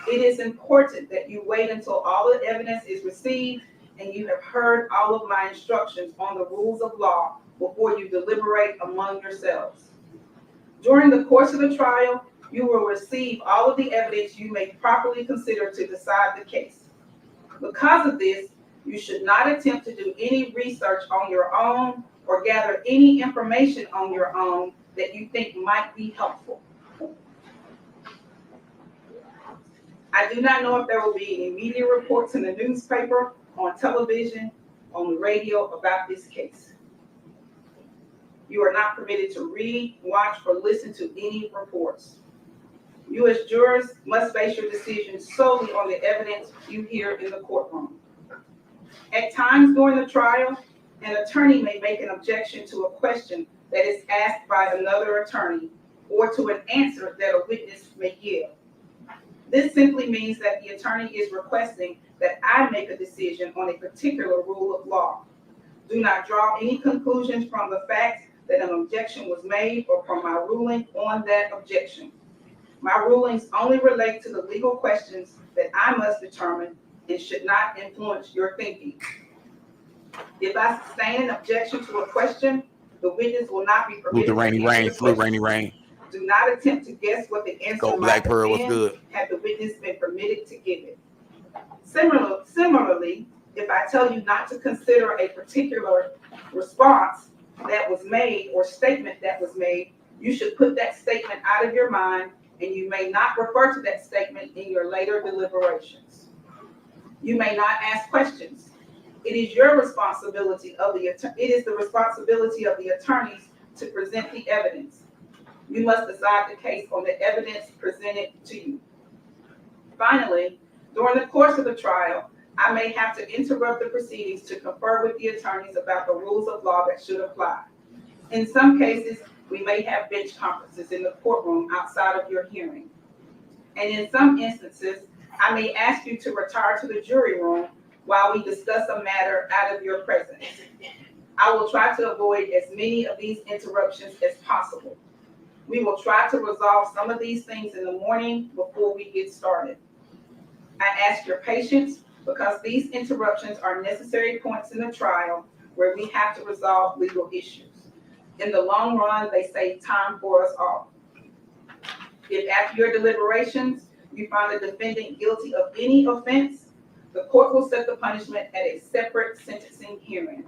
It is important that you wait until all the evidence is received and you have heard all of my instructions on the rules of law before you deliberate among yourselves. During the course of the trial, you will receive all of the evidence you may properly consider to decide the case. Because of this, you should not attempt to do any research on your own or gather any information on your own that you think might be helpful. I do not know if there will be any media reports in the newspaper, on television, on the radio about this case. You are not permitted to read, watch, or listen to any reports. You as jurors must base your decisions solely on the evidence you hear in the courtroom. At times during the trial, an attorney may make an objection to a question that is asked by another attorney or to an answer that a witness may give. This simply means that the attorney is requesting that I make a decision on a particular rule of law. Do not draw any conclusions from the fact that an objection was made or from my ruling on that objection. My rulings only relate to the legal questions that I must determine and should not influence your thinking. If I sustain an objection to a question, the witness will not be permitted to answer the question. Do not attempt to guess what the answer might have been had the witness been permitted to give it. Similarly, if I tell you not to consider a particular response that was made or statement that was made, you should put that statement out of your mind and you may not refer to that statement in your later deliberations. You may not ask questions. It is the responsibility of the attorneys to present the evidence. You must decide the case on the evidence presented to you. Finally, during the course of the trial, I may have to interrupt the proceedings to confer with the attorneys about the rules of law that should apply. In some cases, we may have bench conferences in the courtroom outside of your hearing. And in some instances, I may ask you to retire to the jury room while we discuss a matter out of your presence. I will try to avoid as many of these interruptions as possible. We will try to resolve some of these things in the morning before we get started. I ask your patience because these interruptions are necessary points in the trial where we have to resolve legal issues. In the long run, they save time for us all. If after your deliberations, you find the defendant guilty of any offense, the court will set the punishment at a separate sentencing hearing.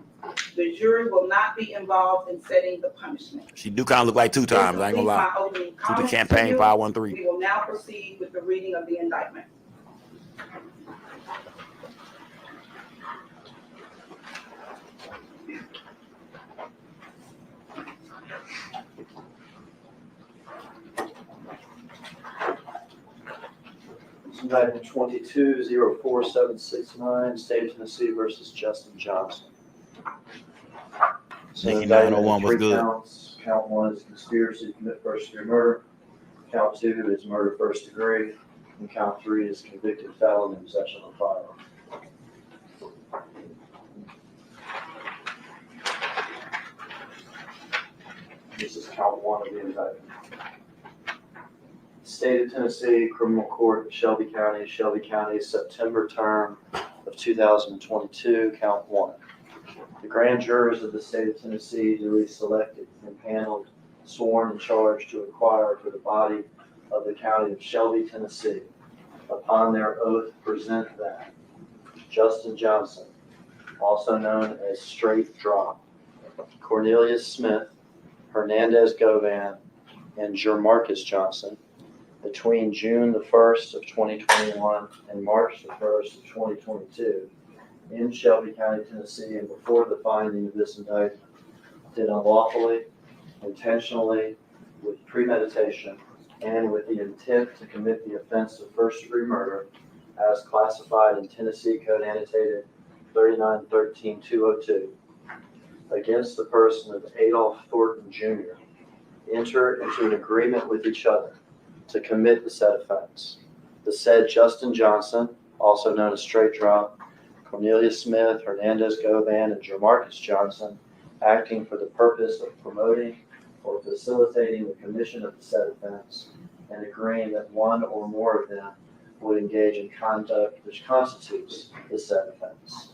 The jury will not be involved in setting the punishment. She do kind of look like two times. I ain't gonna lie. My opening To the comments campaign you. 513. We will now proceed with the reading of the indictment. Indictment 22-04769, State of Tennessee versus Justin Johnson. So Nikki indictment 901 was three good. counts. Count 1 is conspiracy to commit first-degree murder. Count 2 is murder first degree. And count 3 is convicted felon in possession of a firearm. This is count 1 of the indictment. State of Tennessee Criminal Court, Shelby County, September term of 2022, count 1. The grand jurors of the state of Tennessee duly selected, impaneled, sworn, and charged to inquire for the body of the county of Shelby, Tennessee, upon their oath present that Justin Johnson, also known as Straight Drop, Cornelius Smith, Hernandez Govan, and Jermarcus Johnson, between June the 1st of 2021 and March the 1st of 2022, in Shelby County, Tennessee, and before the finding of this indictment, did unlawfully, intentionally, with premeditation, and with the intent to commit the offense of first-degree murder, as classified in Tennessee Code Annotated 3913-202, against the person of Adolph Thornton Jr., enter into an agreement with each other to commit the said offense. The said Justin Johnson, also known as Straight Drop, Cornelius Smith, Hernandez Govan, and Jermarcus Johnson, acting for the purpose of promoting or facilitating the commission of the said offense, and agreeing that one or more of them would engage in conduct which constitutes the said offense.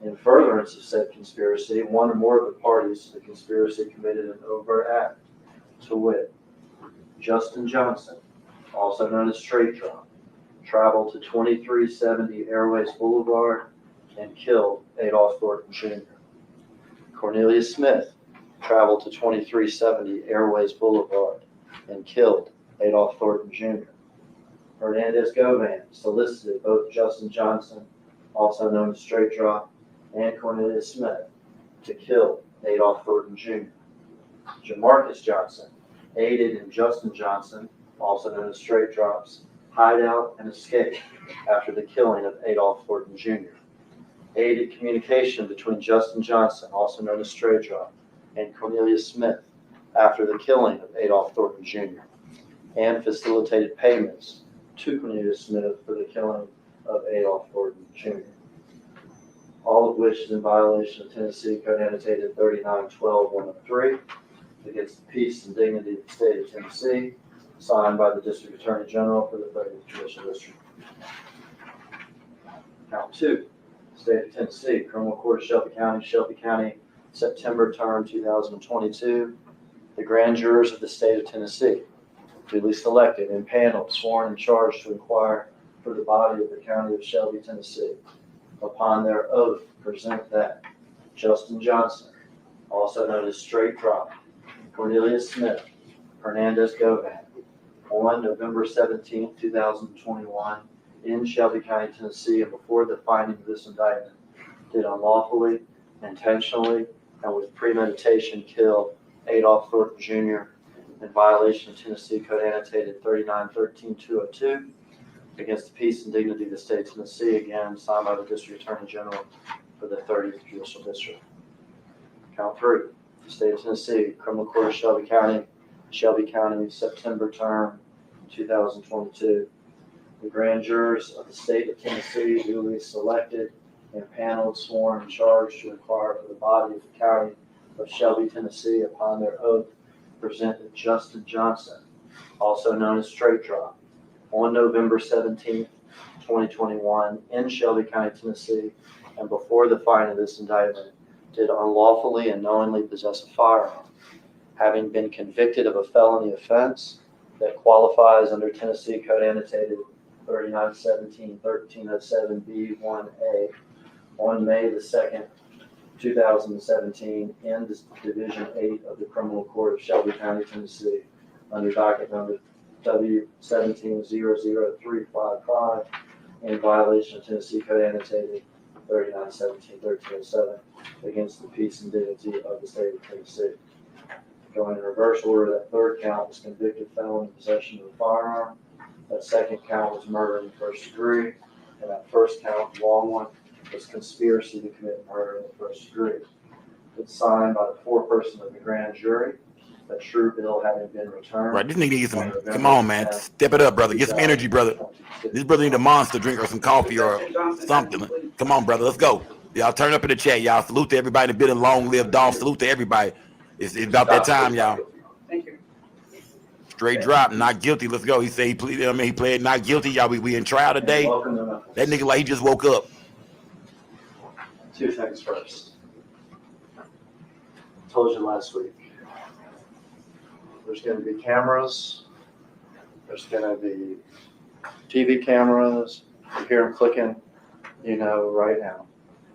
In furtherance of said conspiracy, one or more of the parties to the conspiracy committed an overt act, to wit, Justin Johnson, also known as Straight Drop, traveled to 2370 Airways Boulevard and killed Adolph Thornton Jr. Cornelius Smith traveled to 2370 Airways Boulevard and killed Adolph Thornton Jr. Hernandez Govan solicited both Justin Johnson, also known as Straight Drop, and Cornelius Smith to kill Adolph Thornton Jr. Jermarcus Johnson aided in Justin Johnson, also known as Straight Drop's, hideout and escape after the killing of Adolph Thornton Jr. Aided communication between Justin Johnson, also known as Straight Drop, and Cornelius Smith after the killing of Adolph Thornton Jr. and facilitated payments to Cornelius Smith for the killing of Adolph Thornton Jr. All of which is in violation of Tennessee Code Annotated 3912-103 against the peace and dignity of the state of Tennessee, signed by the District Attorney General for the 30th Judicial District. Count 2, State of Tennessee, Criminal Court, Shelby County, September term 2022. The grand jurors of the state of Tennessee, duly selected, impaneled, sworn, and charged to inquire for the body of the county of Shelby, Tennessee, upon their oath present that Justin Johnson, also known as Straight Drop, Cornelius Smith, Hernandez Govan, on November 17, 2021, in Shelby County, Tennessee, and before the finding of this indictment, did unlawfully, intentionally, and with premeditation kill Adolph Thornton Jr. in violation of Tennessee Code Annotated 3913-202 against the peace and dignity of the state of Tennessee, again signed by the District Attorney General for the 30th Judicial District. Count 3, State of Tennessee, Criminal Court of Shelby County, September term 2022. The grand jurors of the state of Tennessee duly selected, impaneled, sworn, and charged to inquire for the body of the county of Shelby, Tennessee, upon their oath presented Justin Johnson, also known as Straight Drop, on November 17, 2021, in Shelby County, Tennessee, and before the finding of this indictment, did unlawfully and knowingly possess a firearm having been convicted of a felony offense that qualifies under Tennessee Code Annotated 3917-1307B1A on May the 2nd, 2017, in Division 8 of the Criminal Court of Shelby County, Tennessee, under docket number W1700355, in violation of Tennessee Code Annotated 3917-1307 against the peace and dignity of the state of Tennessee. Going in reverse order, that third count was convicted felon in possession of a firearm. That second count was murder in the first degree. And that first count, long one, was conspiracy to commit murder in the first degree. It's signed by the foreperson of the grand jury, a true bill having been returned. Right, this nigga needs some. Come on, man, step it up, brother. Get some energy, brother. This brother need a Monster drink or some coffee or something. Come on, brother, let's go. Y'all turn up in the chat, y'all. Salute to everybody in the building. Long live Dolph. Salute to everybody. It's about that time, y'all. Thank you. Straight drop, not guilty. Let's go. He said he pleaded. I mean, he pled not guilty. Y'all, we in trial today. That nigga like he just woke up. Two things first. I told you last week. There's going to be cameras. There's going to be TV cameras. You hear them clicking, you know, right now.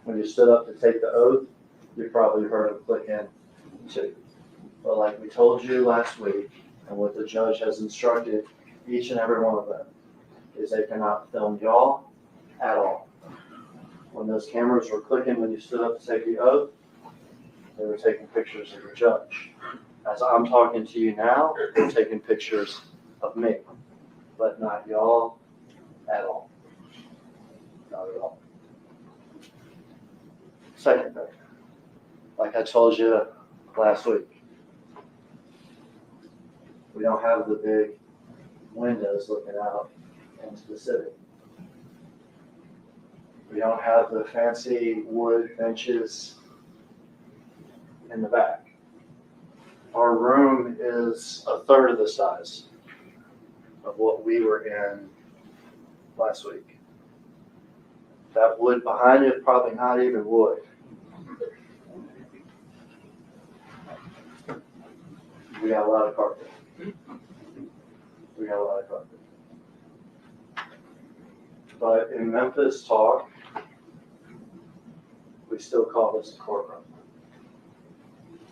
When you stood up to take the oath, you probably heard them clicking too. But like we told you last week, and what the judge has instructed each and every one of them, is they cannot film y'all at all. When those cameras were clicking when you stood up to take the oath, they were taking pictures of the judge. As I'm talking to you now, they're taking pictures of me, but not y'all at all. Not at all. Second thing, like I told you last week, we don't have the big windows looking out into the city. We don't have the fancy wood benches in the back. Our room is a third of the size of what we were in last week. That wood behind you is probably not even wood. We got a lot of carpet. We got a lot of carpet. But in Memphis talk, we still call this a courtroom.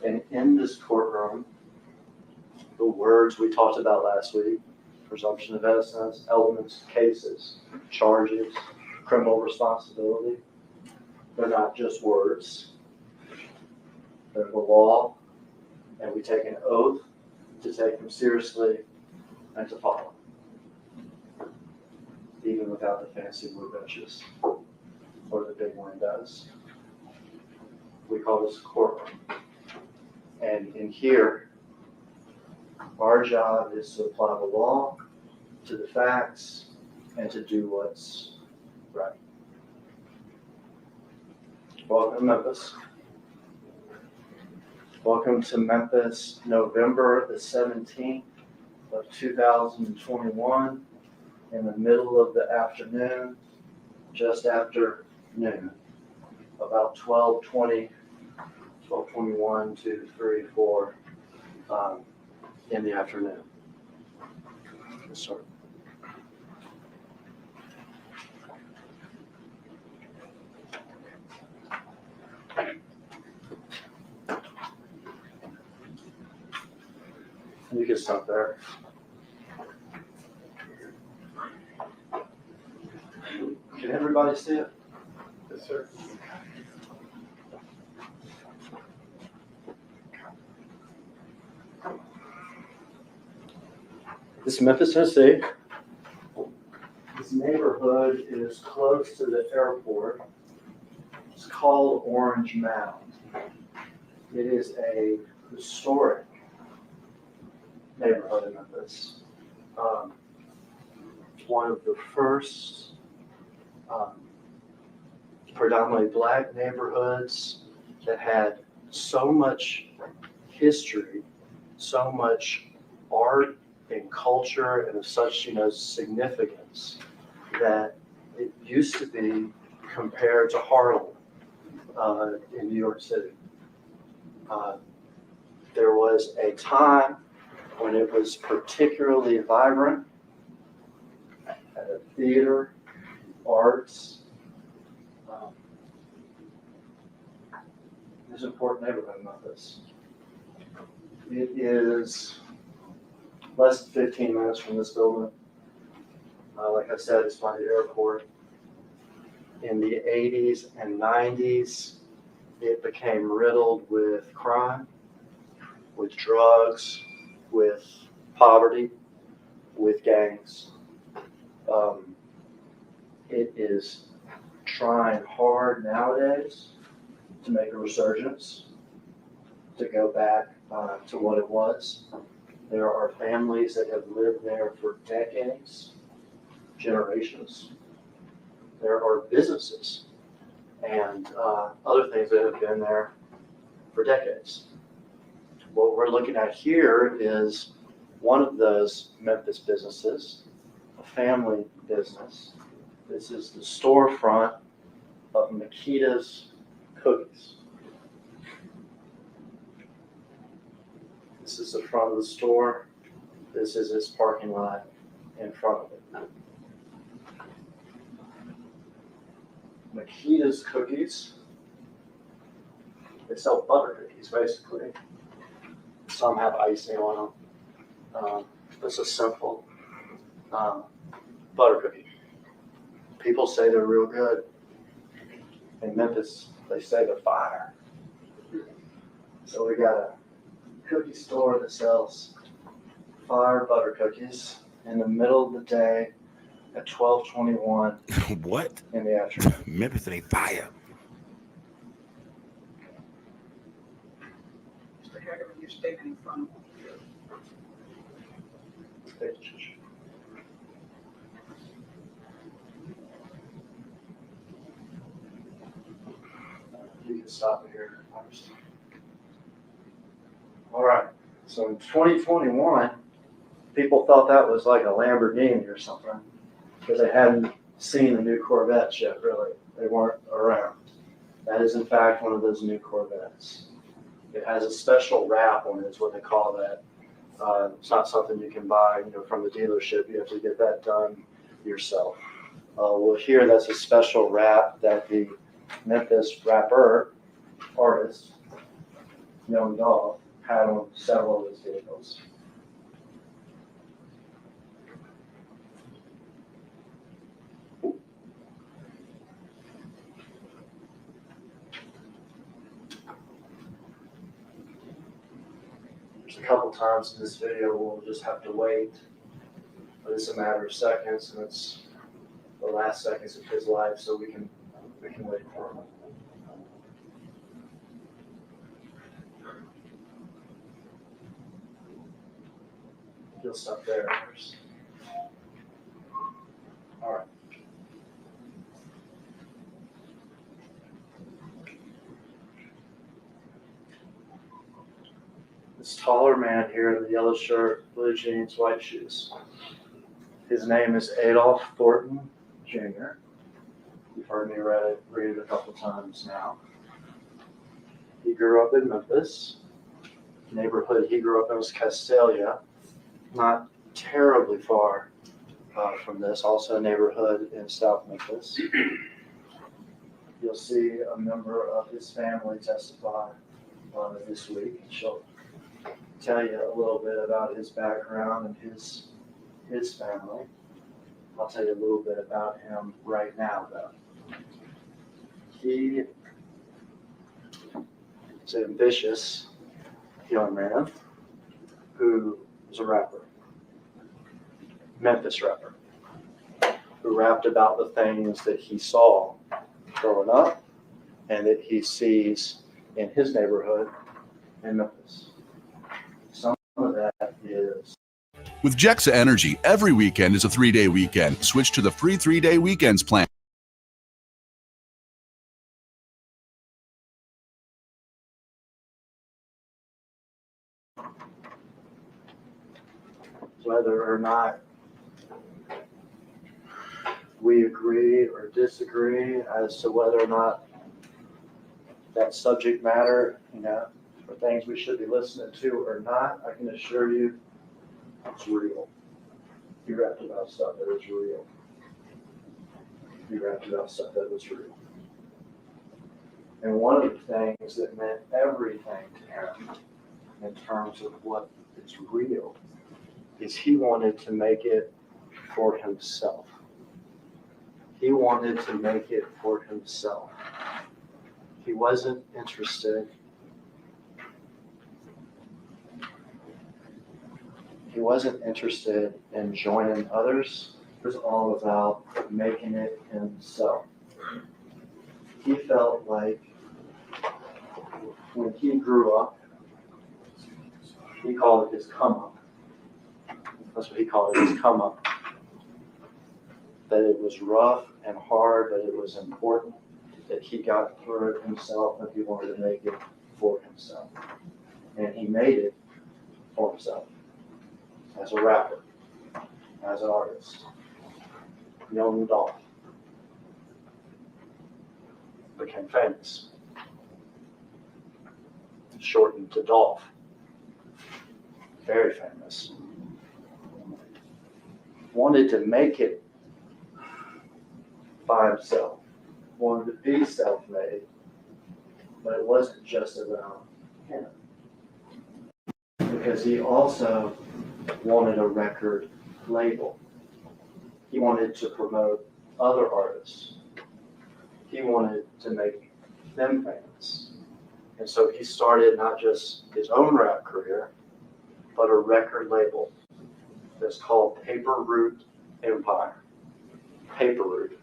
And in this courtroom, the words we talked about last week, presumption of innocence, elements, cases, charges, criminal responsibility, they're not just words. They're the law, and we take an oath to take them seriously and to follow, even without the fancy wood benches or the big windows. We call this a courtroom. And in here, our job is to apply the law to the facts and to do what's right. Welcome to Memphis. Welcome to Memphis, November the 17th of 2021, in the middle of the afternoon, just after noon, about 12:20, 12:21, 2, 3, 4 in the afternoon. Yes, sir. You can stop there. Can everybody see it? Yes, sir. This is Memphis, Tennessee. This neighborhood is close to the airport. It's called Orange Mound. It is a historic neighborhood in Memphis. One of the first predominantly black neighborhoods that had so much history, so much art and culture, and of such, significance, that it used to be compared to Harlem in New York City. There was a time when it was particularly vibrant at a theater, arts. It's an important neighborhood in Memphis. It is less than 15 minutes from this building. Like I said, it's by the airport. In the 80s and 90s, it became riddled with crime, with drugs, with poverty, with gangs. It is trying hard nowadays to make a resurgence, to go back to what it was. There are families that have lived there for decades, generations. There are businesses and other things that have been there for decades. What we're looking at here is one of those Memphis businesses, a family business. This is the storefront of Makita's Cookies. This is the front of the store. This is its parking lot in front of it. Makita's Cookies. They sell butter cookies, basically. Some have icing on them. This is simple butter cookie. People say they're real good. In Memphis, they say they're fire. So we got a cookie store that sells fire butter cookies in the middle of the day at 12:21 What? in the afternoon. Memphis ain't fire. Mr. Hager, you're standing in front of them. You can stop it here first. All right. So in 2021, people thought that was like a Lamborghini or something because they hadn't seen the new Corvettes yet, really. They weren't around. That is, in fact, one of those new Corvettes. It has a special wrap on it, is what they call that. It's not something you can buy, from the dealership. You have to get that done yourself. Well, here that's a special wrap that the Memphis rapper artist, Young Dolph, had on several of his vehicles. There's a couple times in this video we'll just have to wait, but it's a matter of seconds, and it's the last seconds of his life, so we can wait for him. You'll stop there first. All right. This taller man here in the yellow shirt, blue jeans, white shoes. His name is Adolph Thornton Jr. You've heard me read it a couple times now. He grew up in Memphis. The neighborhood he grew up in was Castalia, not terribly far from this, also a neighborhood in South Memphis. You'll see a member of his family testify this week. She'll tell you a little bit about his background and his family. I'll tell you a little bit about him right now, though. He is an ambitious young man who is a rapper, Memphis rapper, who rapped about the things that he saw growing up and that he sees in his neighborhood in Memphis. Some of that is. With Jexa Energy, every weekend is a 3-day weekend. Switch to the free 3-day weekends plan. Whether or not we agree or disagree as to whether or not that subject matter, or things we should be listening to or not, I can assure you it's real. He rapped about stuff that is real. He rapped about stuff that was real. And one of the things that meant everything to him in terms of what is real is he wanted to make it for himself. He wanted to make it for himself. He wasn't interested. He wasn't interested in joining others. It was all about making it himself. He felt like when he grew up, he called it his come up. That's what he called it, his come up. That it was rough and hard, but it was important, that he got through it himself and he wanted to make it for himself. And he made it for himself. As a rapper, as an artist. Young Dolph became famous. Shortened to Dolph. Very famous. Wanted to make it by himself. Wanted to be self-made. But it wasn't just about him. Because he also wanted a record label. He wanted to promote other artists. He wanted to make them famous. And so he started not just his own rap career, but a record label that's called Paper Route Empire. Paper Route.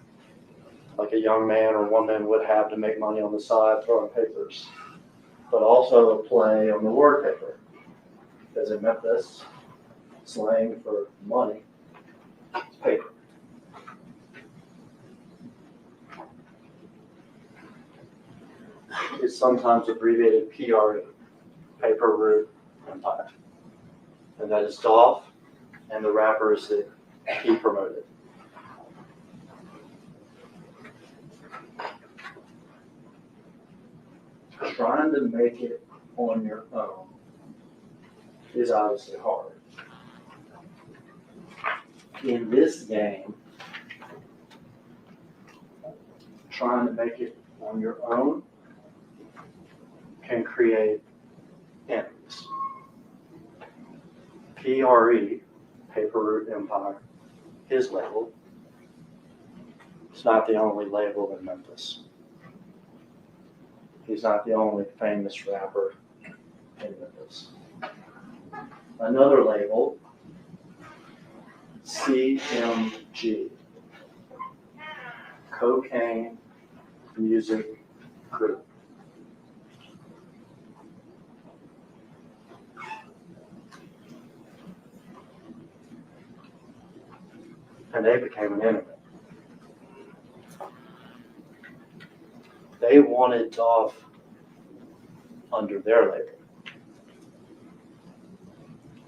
Like a young man or woman would have to make money on the side throwing papers. But also a play on the word paper. Because in Memphis, slang for money, it's paper. It's sometimes abbreviated PRE, Paper Route Empire. And that is Dolph and the rappers that he promoted. Trying to make it on your own is obviously hard. In this game, trying to make it on your own can create enemies. PRE, Paper Route Empire, his label, is not the only label in Memphis. He's not the only famous rapper in Memphis. Another label, CMG, Cocaine Music Group. And they became an enemy. They wanted Dolph under their label,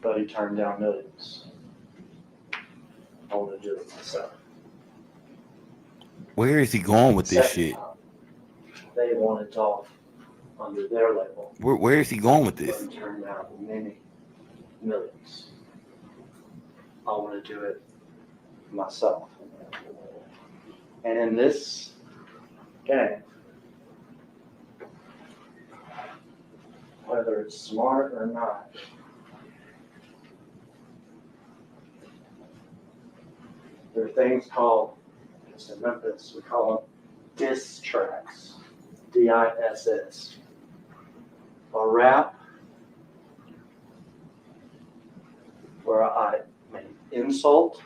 but he turned down millions. I want to do it myself. Where is he going with this Second shit? time, they wanted Dolph under their label. Where is he going with But this? he turned down many millions. I want to do it myself. And in this game, whether it's smart or not, there are things called, just in Memphis, we call them diss tracks, DISS. A rap where I may insult,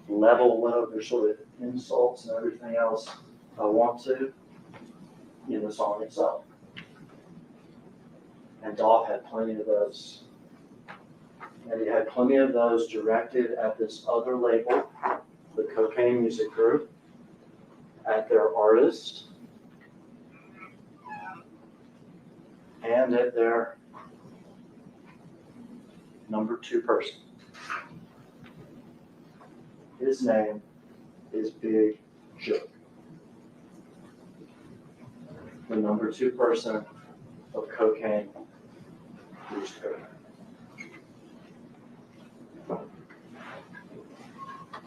level whatever sort of insults and everything else I want to in the song itself. And Dolph had plenty of those. And he had plenty of those directed at this other label, the Cocaine Music Group, at their artist, and at their number 2 person. His name is Big Joke. the number 2 person of cocaine used cocaine.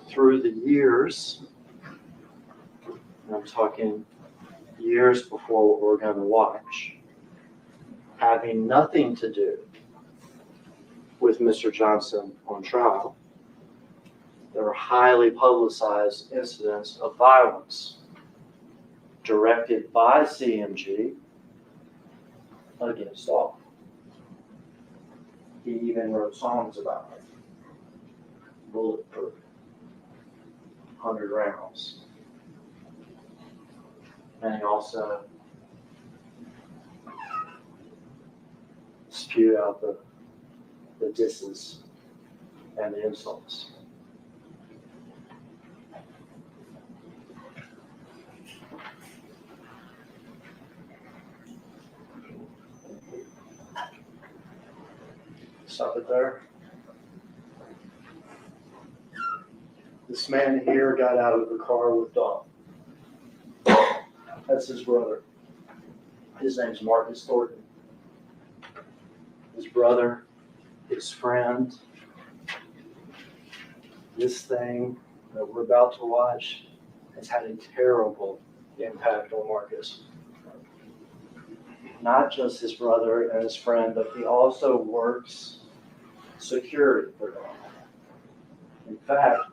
Through the years, and I'm talking years before what we're going to watch, having nothing to do with Mr. Johnson on trial, there were highly publicized incidents of violence directed by CMG against Dolph. He even wrote songs about it. Bulletproof, 100 rounds. And he also spewed out the disses and the insults. Stop it there. This man here got out of the car with Dolph. That's his brother. His name's Marcus Thornton. His brother, his friend. This thing that we're about to watch has had a terrible impact on Marcus. Not just his brother and his friend, but he also works security for them. In fact,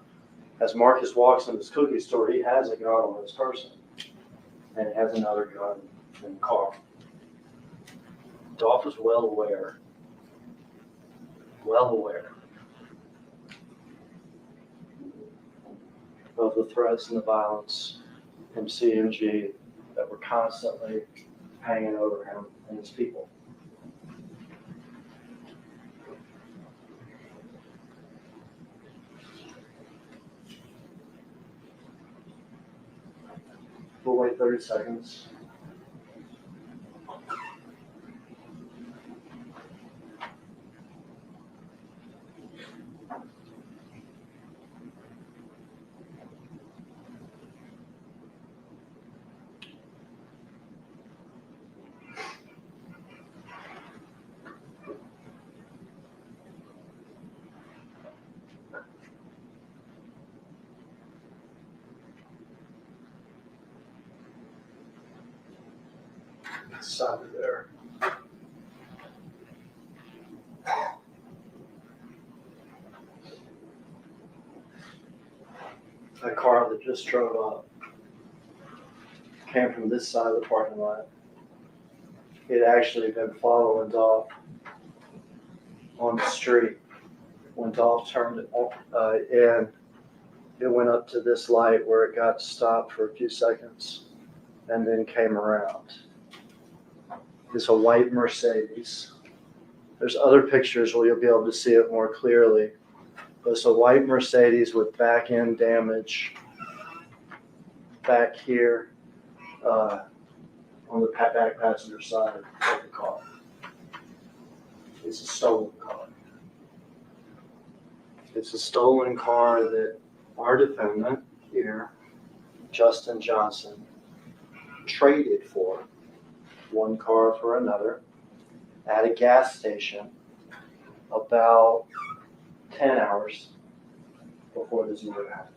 as Marcus walks in this cookie store, he has a gun on his person, and he has another gun in the car. Dolph is well aware of the threats and the violence from CMG that were constantly hanging over him and his people. We'll wait 30 seconds. Stop it there. That car that just drove up came from this side of the parking lot. It had actually been following Dolph on the street. When Dolph turned in, it went up to this light where it got stopped for a few seconds and then came around. It's a white Mercedes. There's other pictures where you'll be able to see it more clearly. But it's a white Mercedes with back end damage back here on the back passenger side of the car. It's a stolen car. It's a stolen car that our defendant here, Justin Johnson, traded for one car for another at a gas station about 10 hours before this murder happened.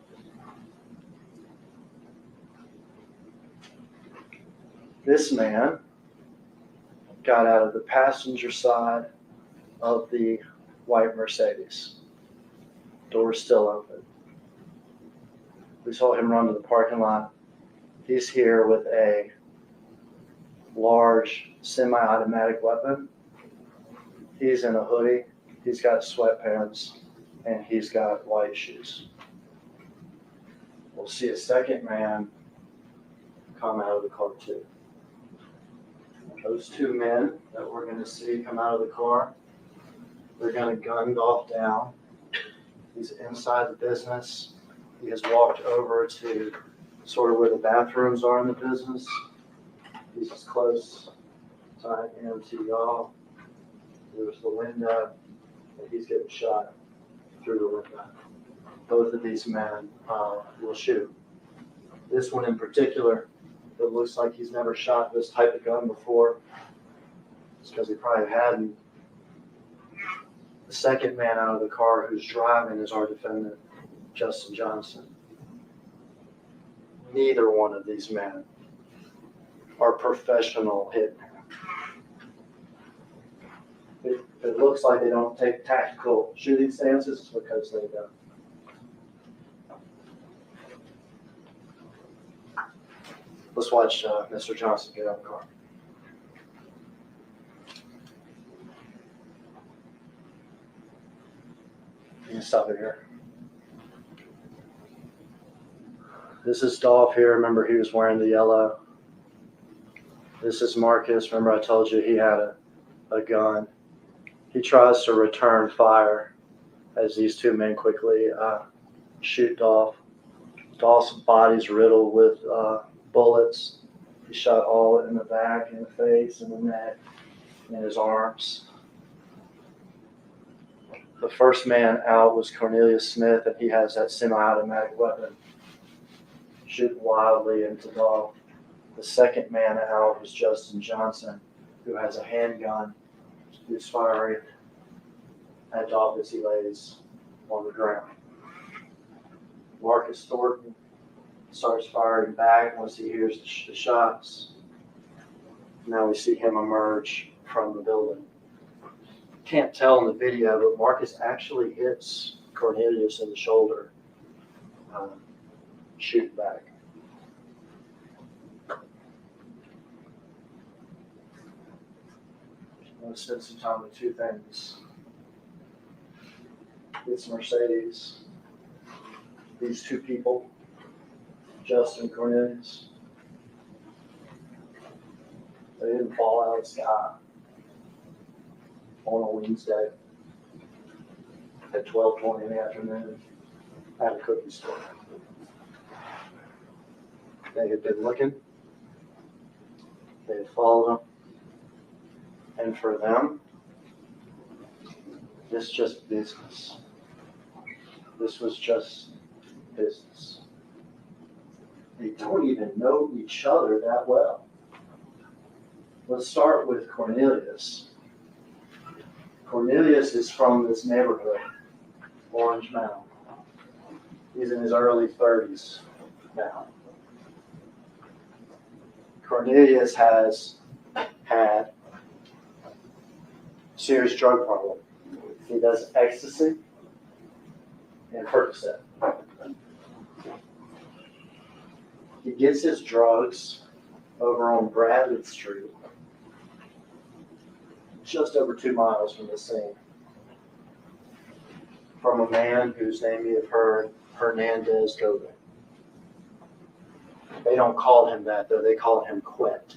This man got out of the passenger side of the white Mercedes. Door's still open. We saw him run to the parking lot. He's here with a large semi-automatic weapon. He's in a hoodie, he's got sweatpants, and he's got white shoes. We'll see a second man come out of the car too. Those two men that we're going to see come out of the car, they're going to gun Dolph down. He's inside the business. He has walked over to sort of where the bathrooms are in the business. He's as close as I am to y'all. There's the window, and he's getting shot through the window. Both of these men will shoot. This one in particular It looks like he's never shot this type of gun before. It's because he probably hadn't. The second man out of the car who's driving is our defendant, Justin Johnson. Neither one of these men are professional hitmen. If it looks like they don't take tactical shooting stances, it's because they don't. Let's watch Mr. Johnson get out of the car. You can stop it here. This is Dolph here. Remember, he was wearing the yellow. This is Marcus. Remember, I told you he had a gun. He tries to return fire as these two men quickly shoot Dolph. Dolph's body's riddled with bullets. He shot all in the back, in the face, in the neck, in his arms. The first man out was Cornelius Smith, and he has that semi-automatic weapon, shooting wildly into Dolph. The second man out was Justin Johnson, who has a handgun, who's firing at Dolph as he lays on the ground. Marcus Thornton starts firing back once he hears the shots. Now we see him emerge from the building. Can't tell in the video, but Marcus actually hits Cornelius in the shoulder, shooting back. I'm going to spend some time with two things. It's Mercedes. These two people, Justin and Cornelius, they didn't fall out of the sky on a Wednesday at 12:20 in the afternoon at a cookie store. They had been looking. They had followed them. And for them, this just business. This was just business. They don't even know each other that well. Let's start with Cornelius. Cornelius is from this neighborhood, Orange Mound. He's in his early 30s now. Cornelius has had serious drug problem. He does ecstasy and Percocet. He gets his drugs over on Bradley Street, just over 2 miles from the scene, from a man whose name you have heard, Hernandez Gobe. They don't call him that, though. They call him Quet.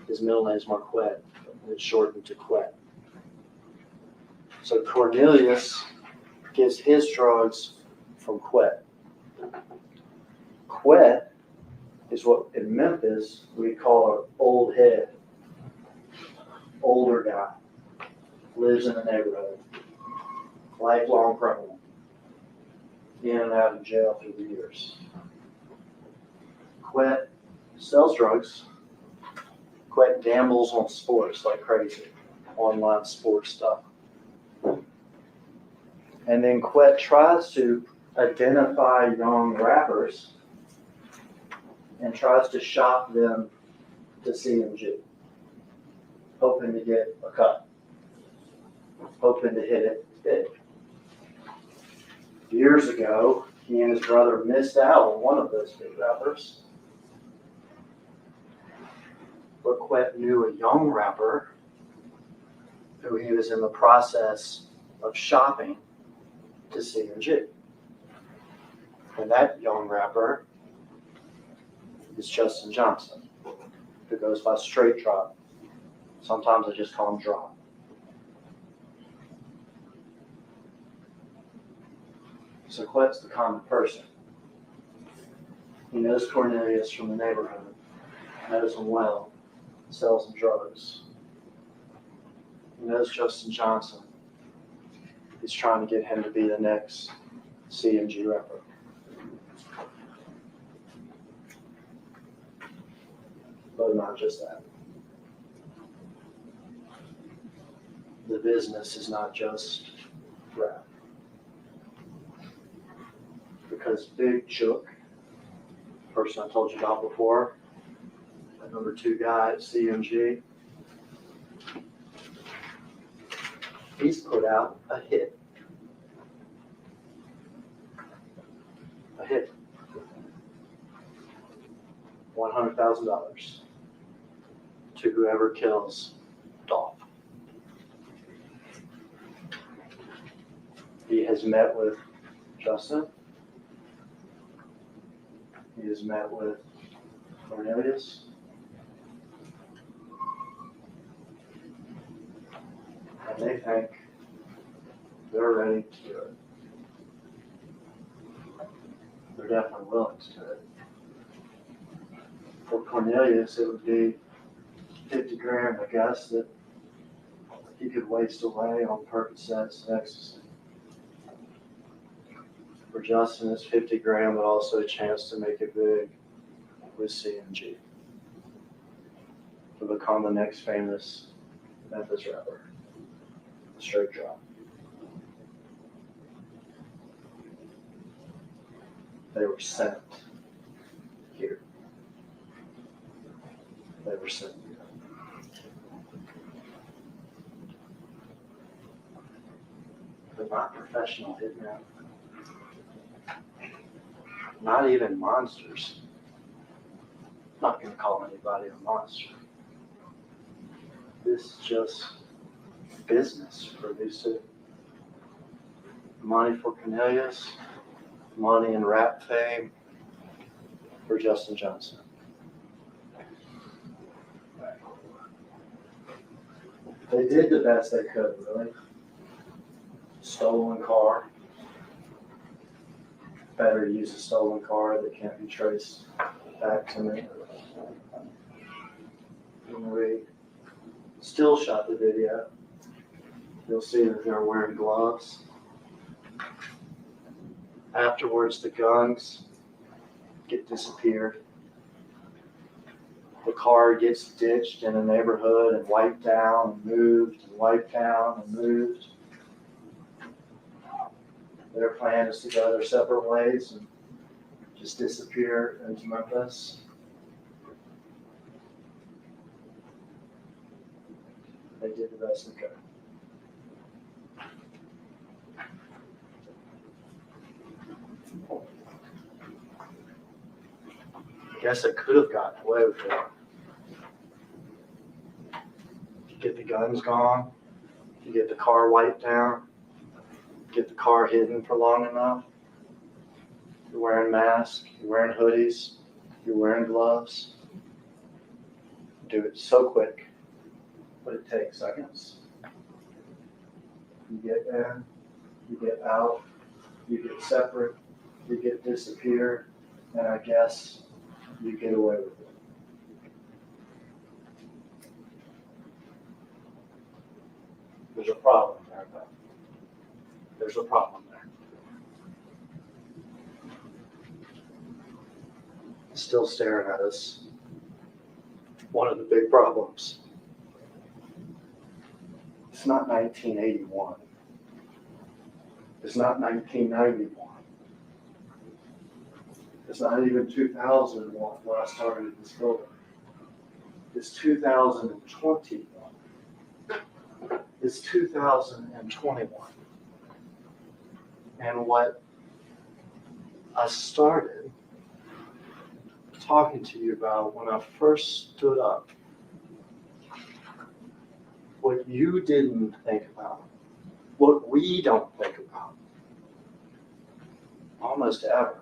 His middle name is Marquette, and it's shortened to Quet. So Cornelius gets his drugs from Quet. Quet is what in Memphis we call an old head, older guy, lives in the neighborhood, lifelong criminal, in and out of jail through the years. Quet sells drugs. Quet gambles on sports like crazy, online sports stuff. And then Quet tries to identify young rappers and tries to shop them to CMG, hoping to get a cut, hoping to hit it big. Years ago, he and his brother missed out on one of those big rappers. But Quet knew a young rapper who he was in the process of shopping to CMG. And that young rapper is Justin Johnson, who goes by Straight Drop. Sometimes I just call him Drop. So Quet's the common person. He knows Cornelius from the neighborhood, knows him well, sells him drugs. He knows Justin Johnson. He's trying to get him to be the next CMG rapper. but not just that. The business is not just rap. Because Big Chook, person I told you about before, the number 2 guy at CMG, he's put out a hit. A hit. $100,000 to whoever kills Dolph. He has met with Justin. He has met with Cornelius. And they think they're ready to do it. They're definitely willing to do it. For Cornelius, it would be 50 grand, I guess, that he could waste away on Percocets and ecstasy. For Justin, it's 50 grand, but also a chance to make it big with CMG. To become the next famous Memphis rapper. Straight drop. They were sent here. They were sent here. They're not professional hitmen. Not even monsters. I'm not going to call anybody a monster. This is just business for these two. Money for Cornelius, money and rap fame for Justin Johnson. They did the best they could, really. Stolen car. Better to use a stolen car that can't be traced back to me. When we still shot the video, you'll see that they're wearing gloves. Afterwards, the guns get disappeared. The car gets ditched in a neighborhood and wiped down and moved and wiped down and moved. Their plan is to go their separate ways and just disappear into Memphis. They did the best they could. I guess they could have gotten away with it. You get the guns gone, you get the car wiped down, get the car hidden for long enough. You're wearing masks, you're wearing hoodies, you're wearing gloves. Do it so quick, but it takes seconds. You get in, you get out, you get separate, you get disappeared, and I guess you get away with it. There's a problem there, though. There's a problem there. Still staring at us. One of the big problems. It's not 1981. It's not 1991. It's not even 2001 when I started this building. It's 2021. It's 2021. And what I started talking to you about when I first stood up, what you didn't think about, what we don't think about almost ever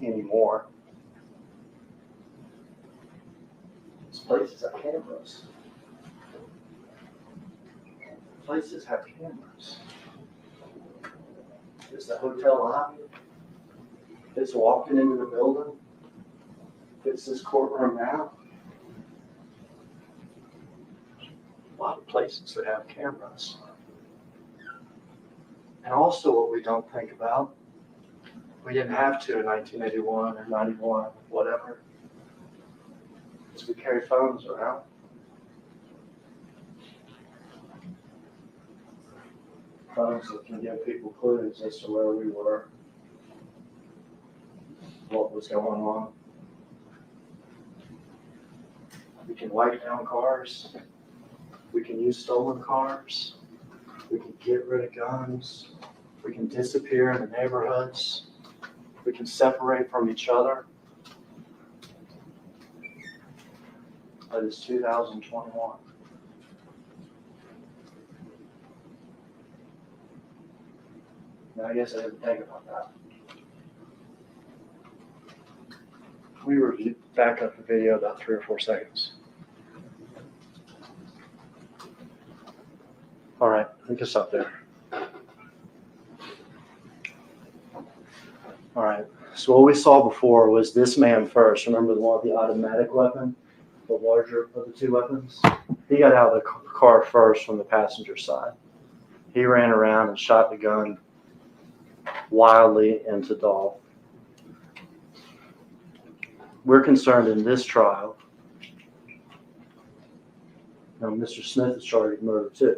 anymore. These places have cameras. Places have cameras. It's the hotel lobby. It's walking into the building. It's this courtroom now. A lot of places that have cameras. And also what we don't think about, we didn't have to in 1981 or 91, whatever. because we carry phones around. Phones that can give people clues as to where we were, what was going on. We can wipe down cars. We can use stolen cars. We can get rid of guns. We can disappear in the neighborhoods. We can separate from each other. That is 2021. Now, I guess I didn't think about that. We reviewed, back up the video about 3 or 4 seconds. All right, we can stop there. All right, so what we saw before was this man first. Remember the one with the automatic weapon, the larger of the 2 weapons? He got out of the car first from the passenger side. He ran around and shot the gun wildly into Dolph. We're concerned in this trial. Now, Mr. Smith is charged with murder too.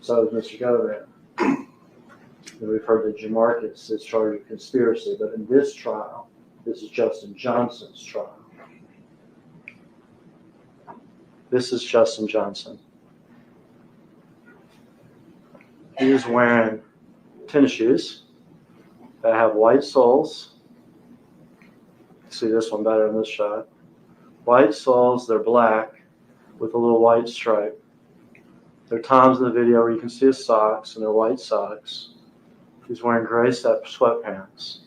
So is Mr. Govan. And we've heard that Jamarcus is charged with conspiracy, but in this trial, this is Justin Johnson's trial. This is Justin Johnson. He is wearing tennis shoes that have white soles. See this one better in this shot. White soles, they're black with a little white stripe. There are times in the video where you can see his socks, and they're white socks. He's wearing gray sweatpants.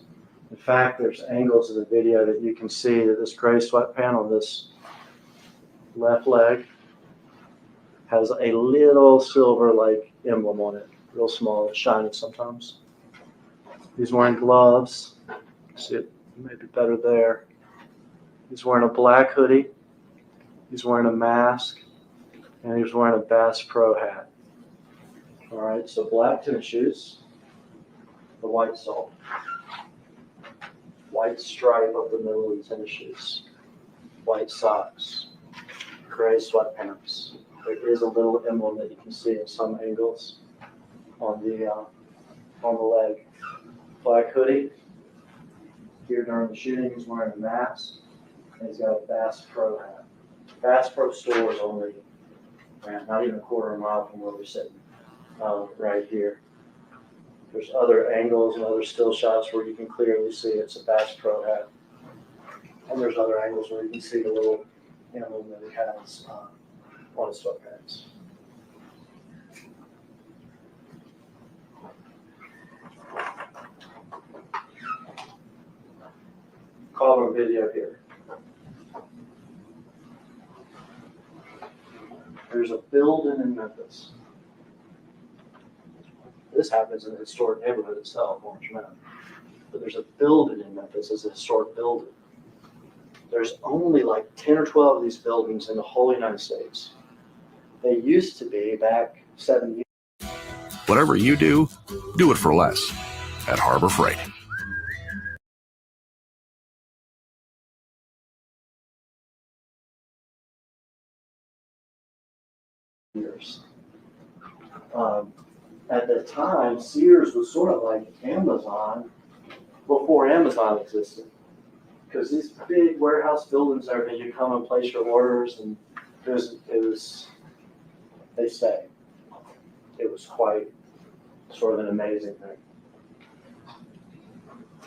In fact, there's angles of the video that you can see that this gray sweatpant on this left leg has a little silver-like emblem on it, real small, it's shiny sometimes. He's wearing gloves. See it maybe better there. He's wearing a black hoodie. He's wearing a mask. And he's wearing a Bass Pro hat. All right, so black tennis shoes, the white sole, white stripe up the middle of the tennis shoes, white socks, gray sweatpants. There is a little emblem that you can see in some angles on the leg. Black hoodie. Here during the shooting, he's wearing a mask, and he's got a Bass Pro hat. Bass Pro store is only not even a quarter of a mile from where we're sitting, right here. There's other angles and other still shots where you can clearly see it's a Bass Pro hat. And there's other angles where you can see the little emblem that he has on his sweatpants. Color video here. There's a building in Memphis. This happens in the historic neighborhood itself, Orange Mountain. But there's a building in Memphis, it's a historic building. There's only like 10 or 12 of these buildings in the whole United States. They used to be back 7 years. Whatever you do it for less at Harbor Freight. At the time, Sears was sort of like Amazon before Amazon existed. Because these big warehouse buildings, everything, you come and place your orders, and they stay. It was quite sort of an amazing thing.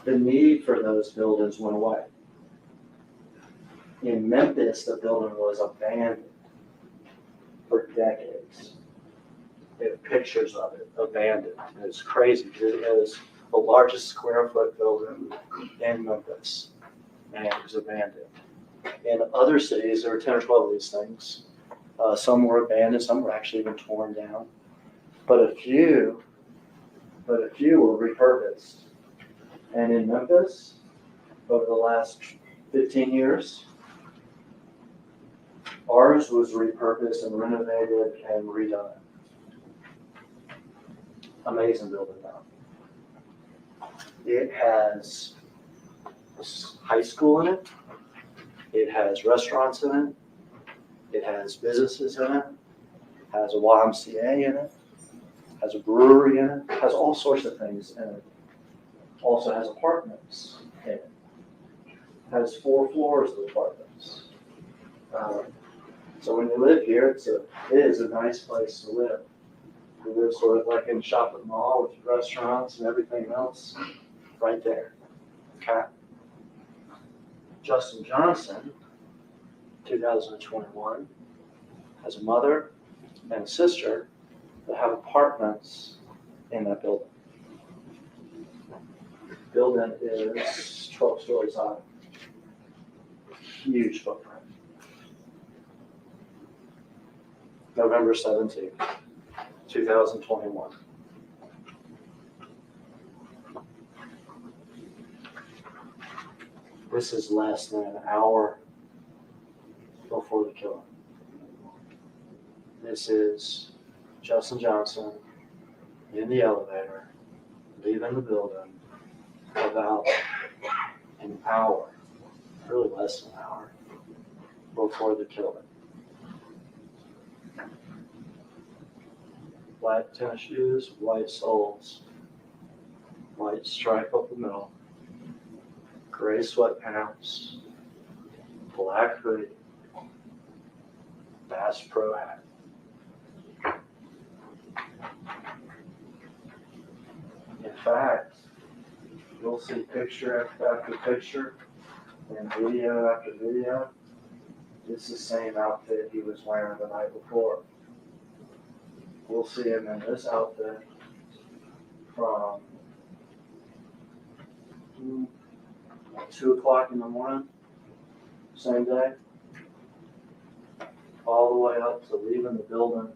The need for those buildings went away. In Memphis, the building was abandoned for decades. They have pictures of it, abandoned. It was crazy. It was the largest square foot building in Memphis, and it was abandoned. In other cities, there were 10 or 12 of these things. Some were abandoned, some were actually even torn down. But a few were repurposed. And in Memphis, over the last 15 years, ours was repurposed and renovated and redone. Amazing building now. It has high school in it. It has restaurants in it. It has businesses in it. Has a YMCA in it. Has a brewery in it. Has all sorts of things in it. Also has apartments in it. Has 4 floors of apartments. So when you live here, it is a nice place to live. We live sort of like in a shopping mall with restaurants and everything else right there. Okay. Justin Johnson, 2021, has a mother and a sister that have apartments in that building. The building is 12 stories high. Huge footprint. November 17th, 2021. This is less than an hour before the killing. This is Justin Johnson in the elevator, leaving the building about an hour, really less than an hour, before the killing. Black tennis shoes, white soles, white stripe up the middle, gray sweatpants, black hoodie, Bass Pro hat. In fact, you'll see picture after picture and video after video. It's the same outfit he was wearing the night before. We'll see him in this outfit from 2 o'clock in the morning, same day, all the way up to leaving the building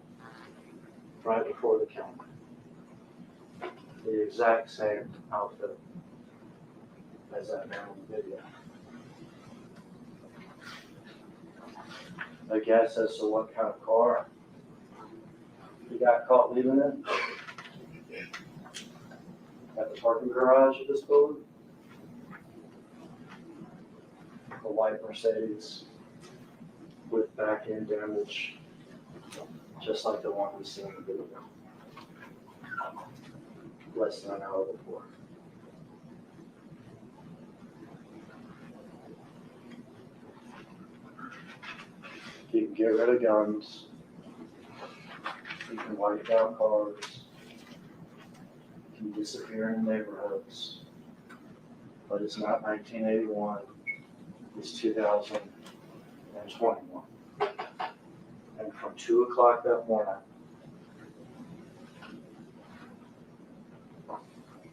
right before the killing. The exact same outfit as that man in the video. A guess as to what kind of car he got caught leaving it at the parking garage of this building. A white Mercedes with back end damage, just like the one we see in the video, less than an hour before. You can get rid of guns. You can wipe down cars. You can disappear in neighborhoods. But it's not 1981. It's 2021. And from 2 o'clock that morning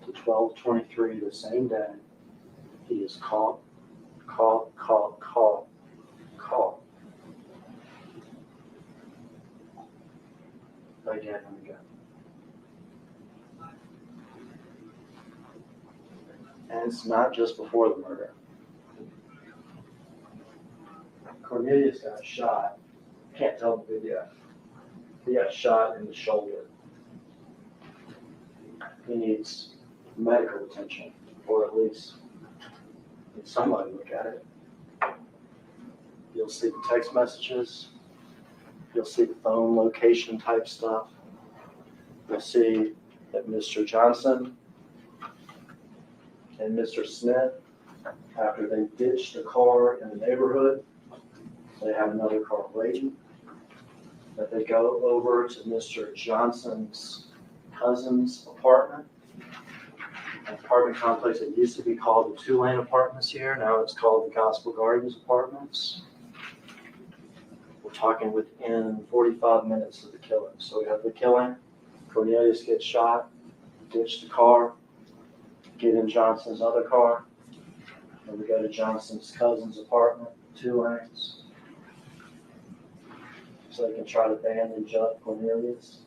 to 12:23 the same day, he is caught again and again. And it's not just before the murder. Cornelius got shot. Can't tell the video. He got shot in the shoulder. He needs medical attention, or at least somebody look at it. You'll see the text messages. You'll see the phone location type stuff. You'll see that Mr. Johnson and Mr. Smith, after they ditch the car in the neighborhood, they have another car waiting. That they go over to Mr. Johnson's cousin's apartment, an apartment complex that used to be called the 2-Lane Apartments here. Now it's called the Gospel Gardens Apartments. We're talking within 45 minutes of the killing. So we have the killing. Cornelius gets shot, ditch the car, get in Johnson's other car, and we go to Johnson's cousin's apartment, 2 lanes. So they can try to bandage up Cornelius.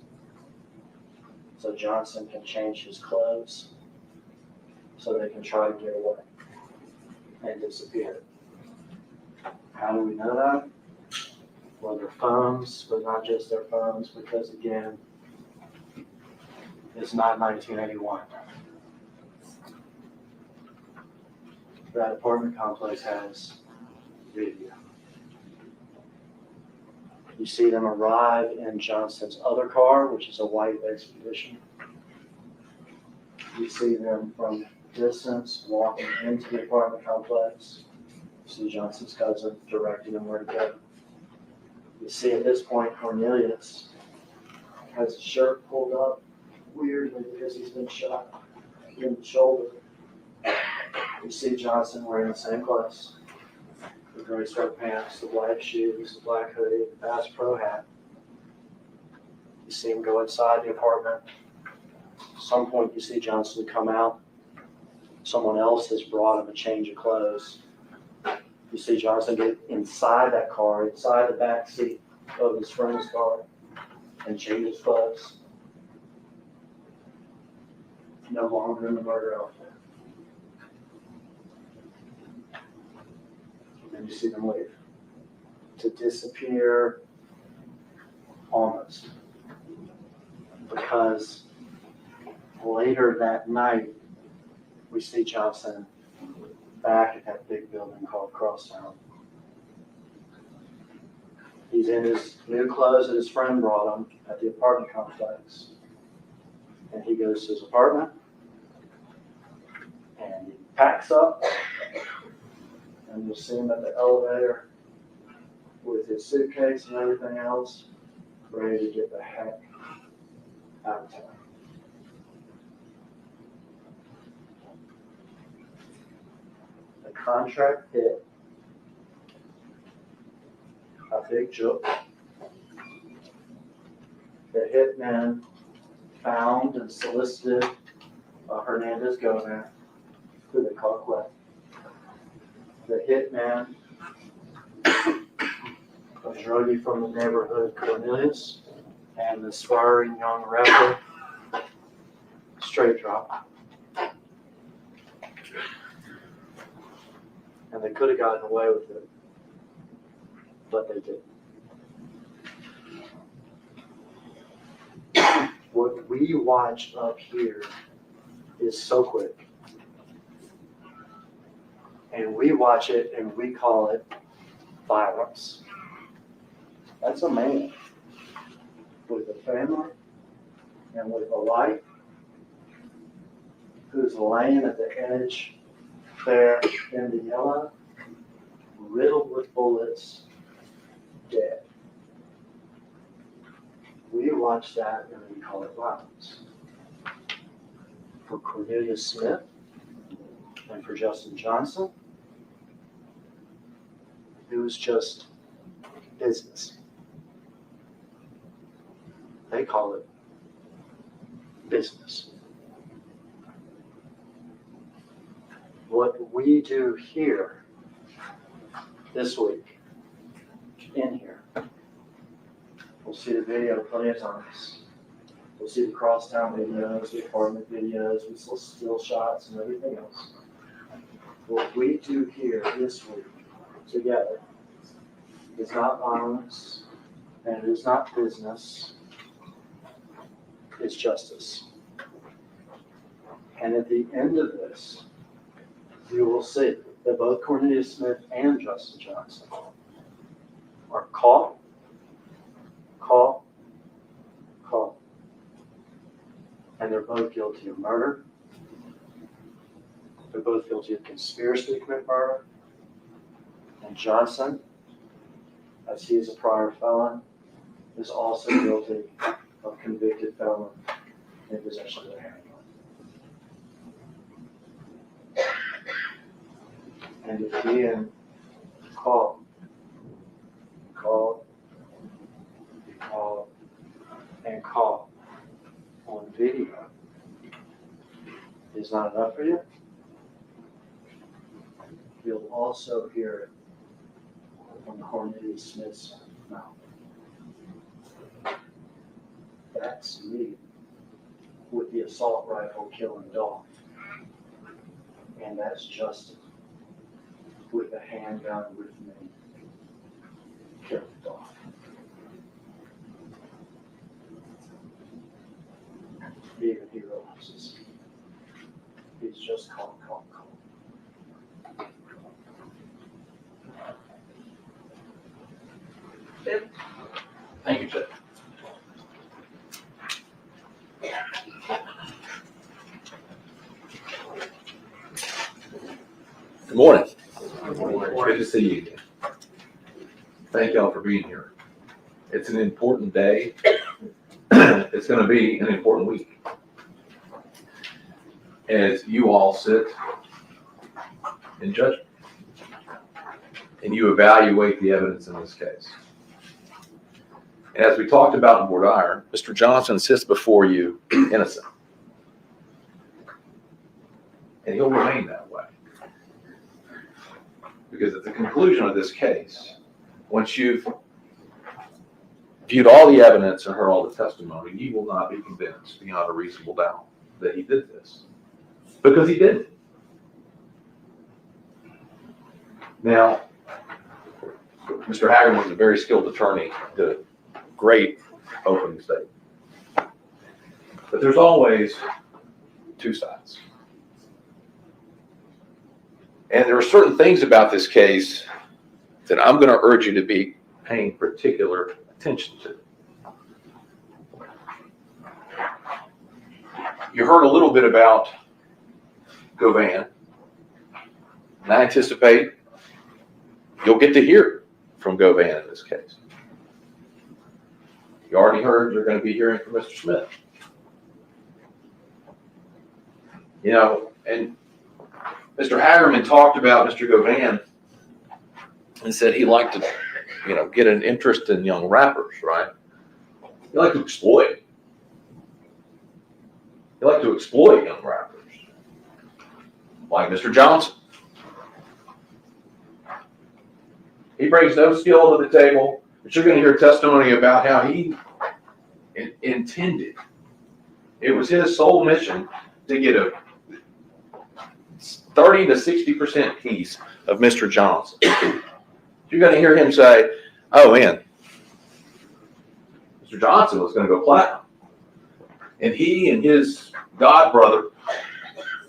So Johnson can change his clothes. So they can try to get away and disappear. How do we know that? Well, their phones, but not just their phones, because again, it's not 1981. That apartment complex has video. You see them arrive in Johnson's other car, which is a white Expedition. You see them from distance walking into the apartment complex. You see Johnson's cousin directing them where to go. You see at this point Cornelius has his shirt pulled up weirdly because he's been shot in the shoulder. You see Johnson wearing the same clothes, the gray sweatpants, the black shoes, the black hoodie, the Bass Pro hat. You see him go inside the apartment. At some point you see Johnson come out. Someone else has brought him a change of clothes. You see Johnson get inside that car, inside the back seat of his friend's car, and change his clothes. No longer in the murder outfit. And then you see them leave. To disappear almost. Because later that night, we see Johnson back at that big building called Crosstown. He's in his new clothes that his friend brought him at the apartment complex. And he goes to his apartment and he packs up, and you'll see him at the elevator with his suitcase and everything else, ready to get the heck out of town. The contract hit a big joke. The hitman found and solicited Hernandez Gomez, who they call Quet. The hitman, a druggie from the neighborhood, Cornelius, and the aspiring young rapper, Straight Drop. And they could have gotten away with it, but they didn't. What we watch up here is so quick. And we watch it and we call it violence. That's a man with a family and with a life who's laying at the edge there in the yellow, riddled with bullets, dead. We watch that and we call it violence. For Cornelius Smith and for Justin Johnson, it was just business. They call it business. What we do here this week, in here, we'll see the video plenty of times. We'll see the crosstown videos, the apartment videos, we still still shots and everything else. What we do here this week together is not violence and it is not business. It's justice. And at the end of this, you will see that both Cornelius Smith and Justin Johnson are caught. And they're both guilty of murder. They're both guilty of conspiracy to commit murder. And Johnson, as he is a prior felon, is also guilty of convicted felon in possession of a handgun. And if being caught on video is not enough for you, you'll also hear it from Cornelius Smith's mouth. That's me with the assault rifle killing Dolph. And that's Justin with a handgun with me killing Dolph. Even he realizes he's just caught. Good to see you again. Thank y'all for being here. It's an important day. It's going to be an important week as you all sit in judgment and you evaluate the evidence in this case. And as we talked about in voir dire, Mr. Johnson sits before you innocent. And he'll remain that way. Because at the conclusion of this case, once you've viewed all the evidence and heard all the testimony, you will not be convinced beyond a reasonable doubt that he did this. Because he didn't. Now, Mr. Haggard was a very skilled attorney, did a great opening statement. But there's always two sides. And there are certain things about this case that I'm going to urge you to be paying particular attention to. You heard a little bit about Govan, and I anticipate you'll get to hear from Govan in this case. You already heard you're going to be hearing from Mr. Smith. You know, and Mr. Hagerman talked about Mr. Govan and said he liked to, you know, get an interest in young rappers, right? He liked to exploit. He liked to exploit young rappers. Like Mr. Johnson. He brings no skill to the table, but you're going to hear testimony about how he intended. It was his sole mission to get a 30 to 60% piece of Mr. Johnson. You're going to hear him say, oh man, Mr. Johnson was going to go platinum. And he and his god brother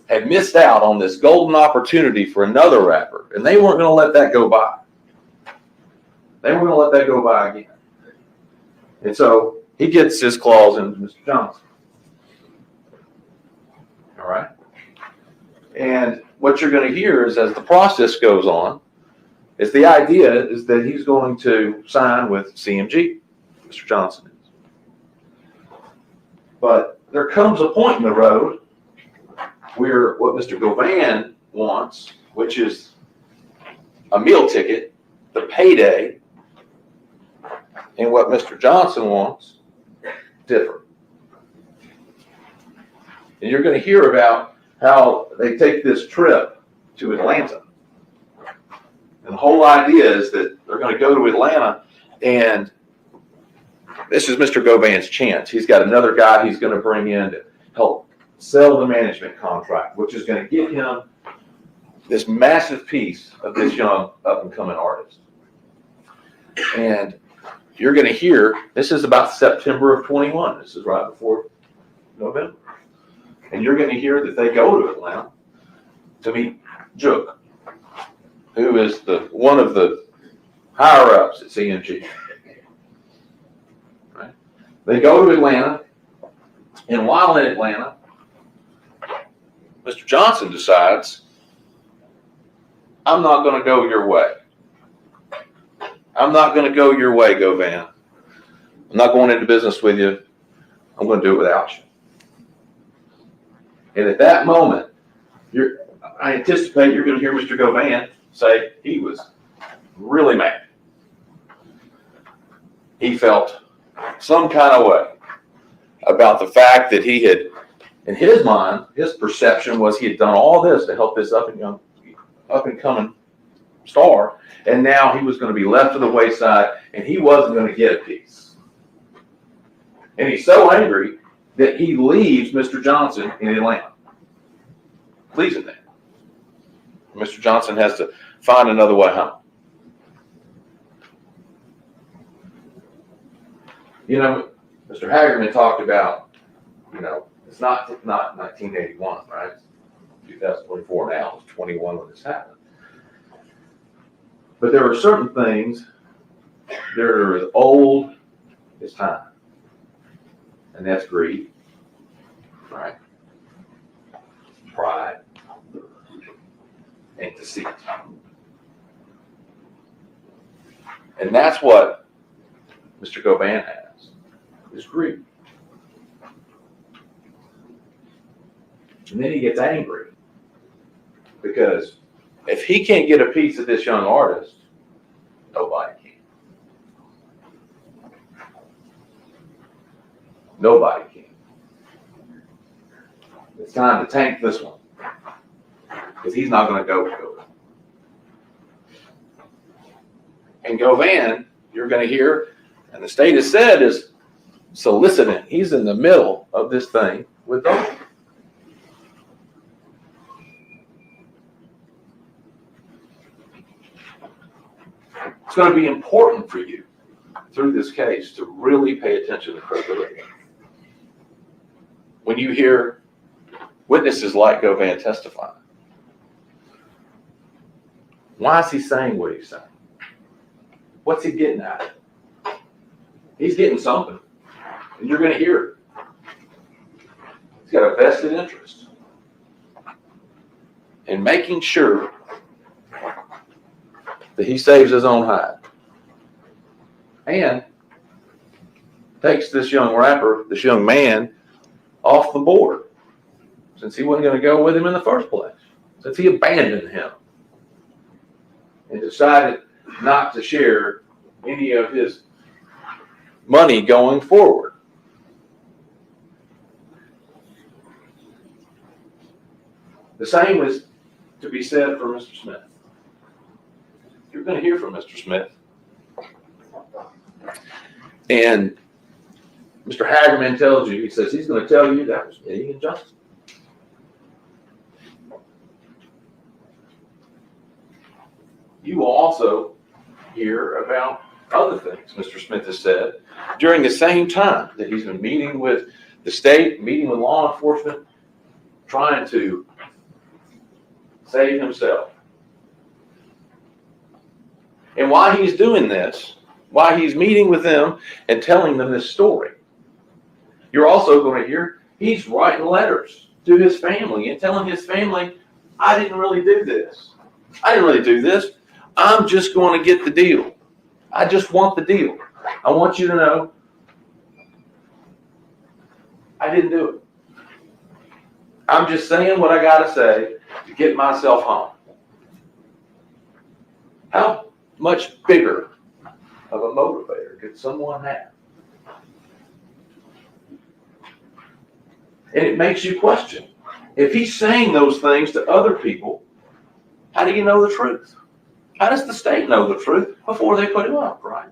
had missed out on this golden opportunity for another rapper, and they weren't going to let that go by. They weren't going to let that go by again. And so he gets his claws into Mr. Johnson. All right? And what you're going to hear is, as the process goes on, is the idea is that he's going to sign with CMG, Mr. Johnson is. But there comes a point in the road where what Mr. Govan wants, which is a meal ticket, the payday, and what Mr. Johnson wants, differ. And you're going to hear about how they take this trip to Atlanta. And the whole idea is that they're going to go to Atlanta, and this is Mr. Govan's chance. He's got another guy he's going to bring in to help sell the management contract, which is going to give him this massive piece of this young up-and-coming artist. And you're going to hear, this is about September of 21. This is right before November. And you're going to hear that they go to Atlanta to meet Jook, who is one of the higher-ups at CMG. Right? They go to Atlanta, and while in Atlanta, Mr. Johnson decides, I'm not going to go your way. I'm not going to go your way, Govan. I'm not going into business with you. I'm going to do it without you. And at that moment, I anticipate you're going to hear Mr. Govan say he was really mad. He felt some kind of way about the fact that he had, in his mind, his perception was he had done all this to help this up and coming star, and now he was going to be left to the wayside, and he wasn't going to get a piece. And he's so angry that he leaves Mr. Johnson in Atlanta. Leaves him there. Mr. Johnson has to find another way home. You know, Mr. Hagerman talked about, you know, it's not 1981, right? It's 2024 now. It's 21 when this happened. But there are certain things that are as old as time. And that's greed, right? Pride, and deceit. And that's what Mr. Govan has, is greed. And then he gets angry because if he can't get a piece of this young artist, nobody can. Nobody can. It's time to tank this one because he's not going to go with Govan. And Govan, you're going to hear, and the state has said, is soliciting. He's in the middle of this thing with Dolph. It's going to be important for you through this case to really pay attention to credibility. When you hear witnesses like Govan testify, why is he saying what he's saying? What's he getting at it? He's getting something, and you're going to hear it. He's got a vested interest in making sure that he saves his own hide and takes this young rapper, this young man, off the board, since he wasn't going to go with him in the first place, since he abandoned him and decided not to share any of his money going forward. The same is to be said for Mr. Smith. You're going to hear from Mr. Smith. And Mr. Hagerman tells you, he says he's going to tell you that was me and Justin. You will also hear about other things Mr. Smith has said during the same time that he's been meeting with the state, meeting with law enforcement, trying to save himself. And while he's doing this, while he's meeting with them and telling them this story, you're also going to hear he's writing letters to his family and telling his family, I didn't really do this. I didn't really do this. I'm just going to get the deal. I just want the deal. I want you to know I didn't do it. I'm just saying what I got to say to get myself home. How much bigger of a motivator could someone have? And it makes you question. If he's saying those things to other people, how do you know the truth? How does the state know the truth before they put him up, right?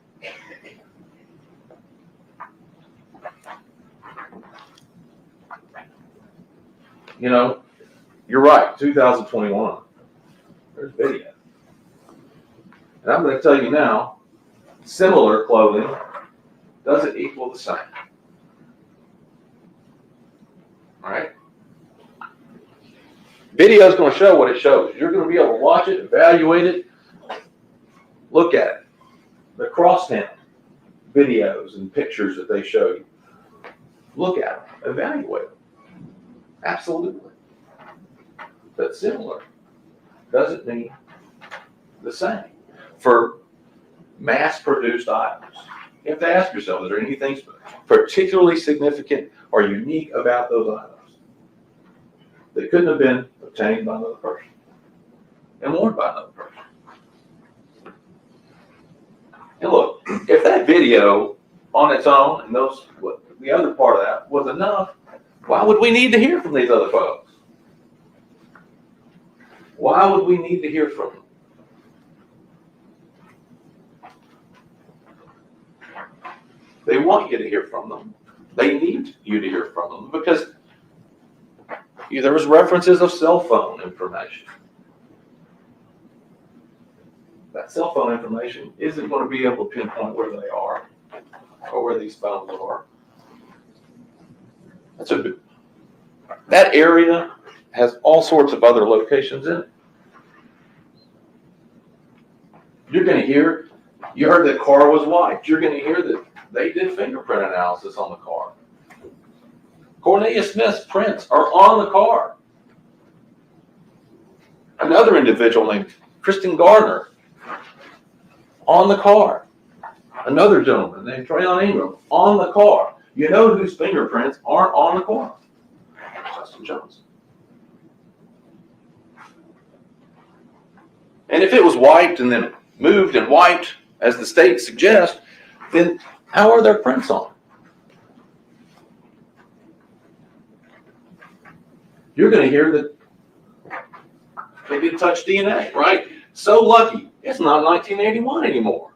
You know, you're right, 2021. There's video. And I'm going to tell you now, similar clothing doesn't equal the same. All right? Video is going to show what it shows. You're going to be able to watch it, evaluate it, look at it. The crosstown videos and pictures that they show you. Look at them, evaluate them. Absolutely. But similar doesn't mean the same. For mass-produced items, you have to ask yourself, is there anything particularly significant or unique about those items that couldn't have been obtained by another person and worn by another person? And look, if that video on its own and those, the other part of that was enough, why would we need to hear from these other folks? Why would we need to hear from them? They want you to hear from them. They need you to hear from them because there was references of cell phone information. That cell phone information isn't going to be able to pinpoint where they are or where these phones are. That area has all sorts of other locations in it. You're going to hear, you heard that car was white. You're going to hear that they did fingerprint analysis on the car. Cornelia Smith's prints are on the car. Another individual named Kristen Gardner on the car. another gentleman named Trayon Ingram on the car. You know whose fingerprints aren't on the car? Justin Johnson. And if it was wiped and then moved and wiped, as the state suggests, then how are their prints on? You're going to hear that they did touch DNA, right? So lucky, it's not 1981 anymore.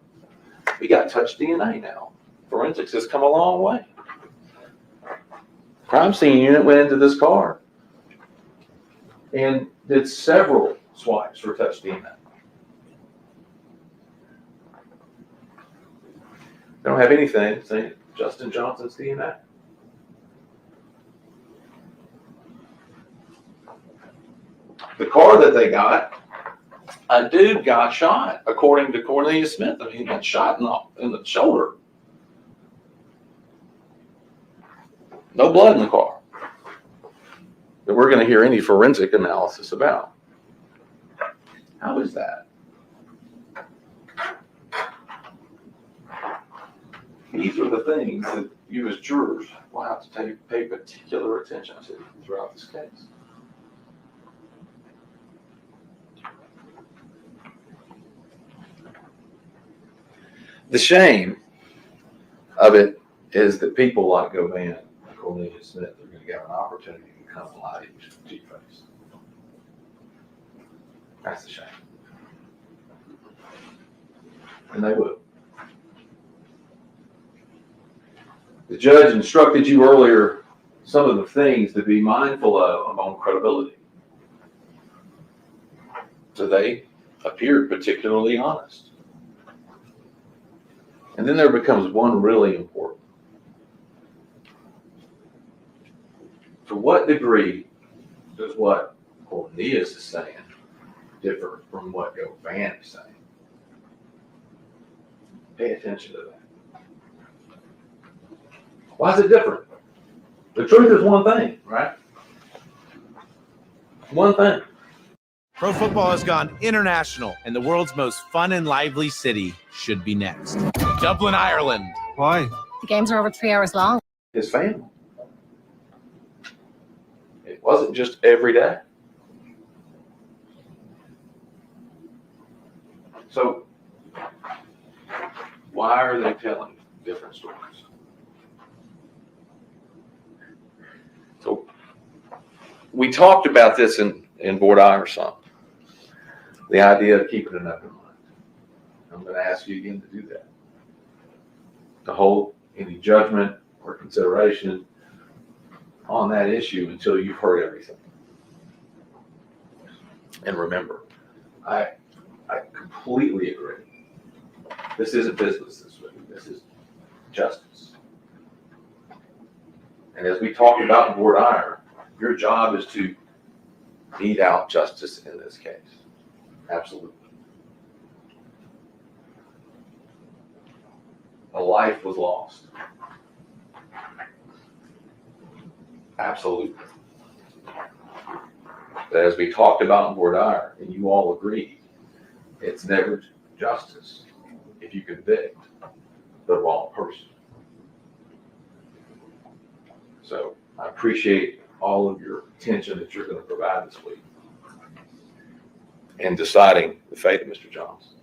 We got touch DNA now. Forensics has come a long way. Crime scene unit went into this car and did several swipes for touch DNA. They don't have anything saying Justin Johnson's DNA. The car that they got, a dude got shot, according to Cornelius Smith. I mean, he got shot in the shoulder. No blood in the car that we're going to hear any forensic analysis about. How is that? These are the things that you as jurors will have to pay particular attention to throughout this case. The shame of it is that people like Govan and Cornelius Smith are going to get an opportunity to come and lie to your face. That's the shame. And they will. The judge instructed you earlier some of the things to be mindful of on credibility. So they appeared particularly honest. And then there becomes one really important. To what degree does what Cornelius is saying differ from what Govan is saying? Pay attention to that. Why is it different? The truth is one thing, right? One thing. Pro football has gone international, and the world's most fun and lively city should be next. Dublin, Ireland. Why? The games are over 3 hours long. His family. It wasn't just every day. So, why are they telling different stories? So, we talked about this in Board Iverson. The idea of keeping an open mind. I'm going to ask you again to do that. To hold any judgment or consideration on that issue until you've heard everything. And remember, I completely agree. This isn't business this week. This is justice. And as we talked about in Board Iron, your job is to mete out justice in this case. Absolutely. A life was lost. Absolutely. But as we talked about in Board Iron, and you all agreed, it's never justice if you convict the wrong person. So I appreciate all of your attention that you're going to provide this week in deciding the fate of Mr. Johnson.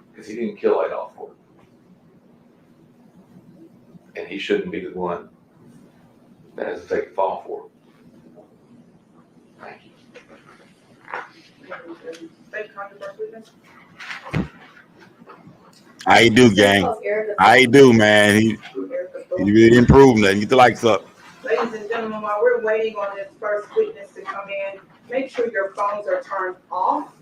Because he didn't kill Adolph Gordon. And he shouldn't be the one that has to take the fall for it. Thank you. How you do, gang? How you do, man? He really improved nothing. Get the lights up. Ladies and gentlemen, while we're waiting on this first witness to come in, make sure your phones are turned off.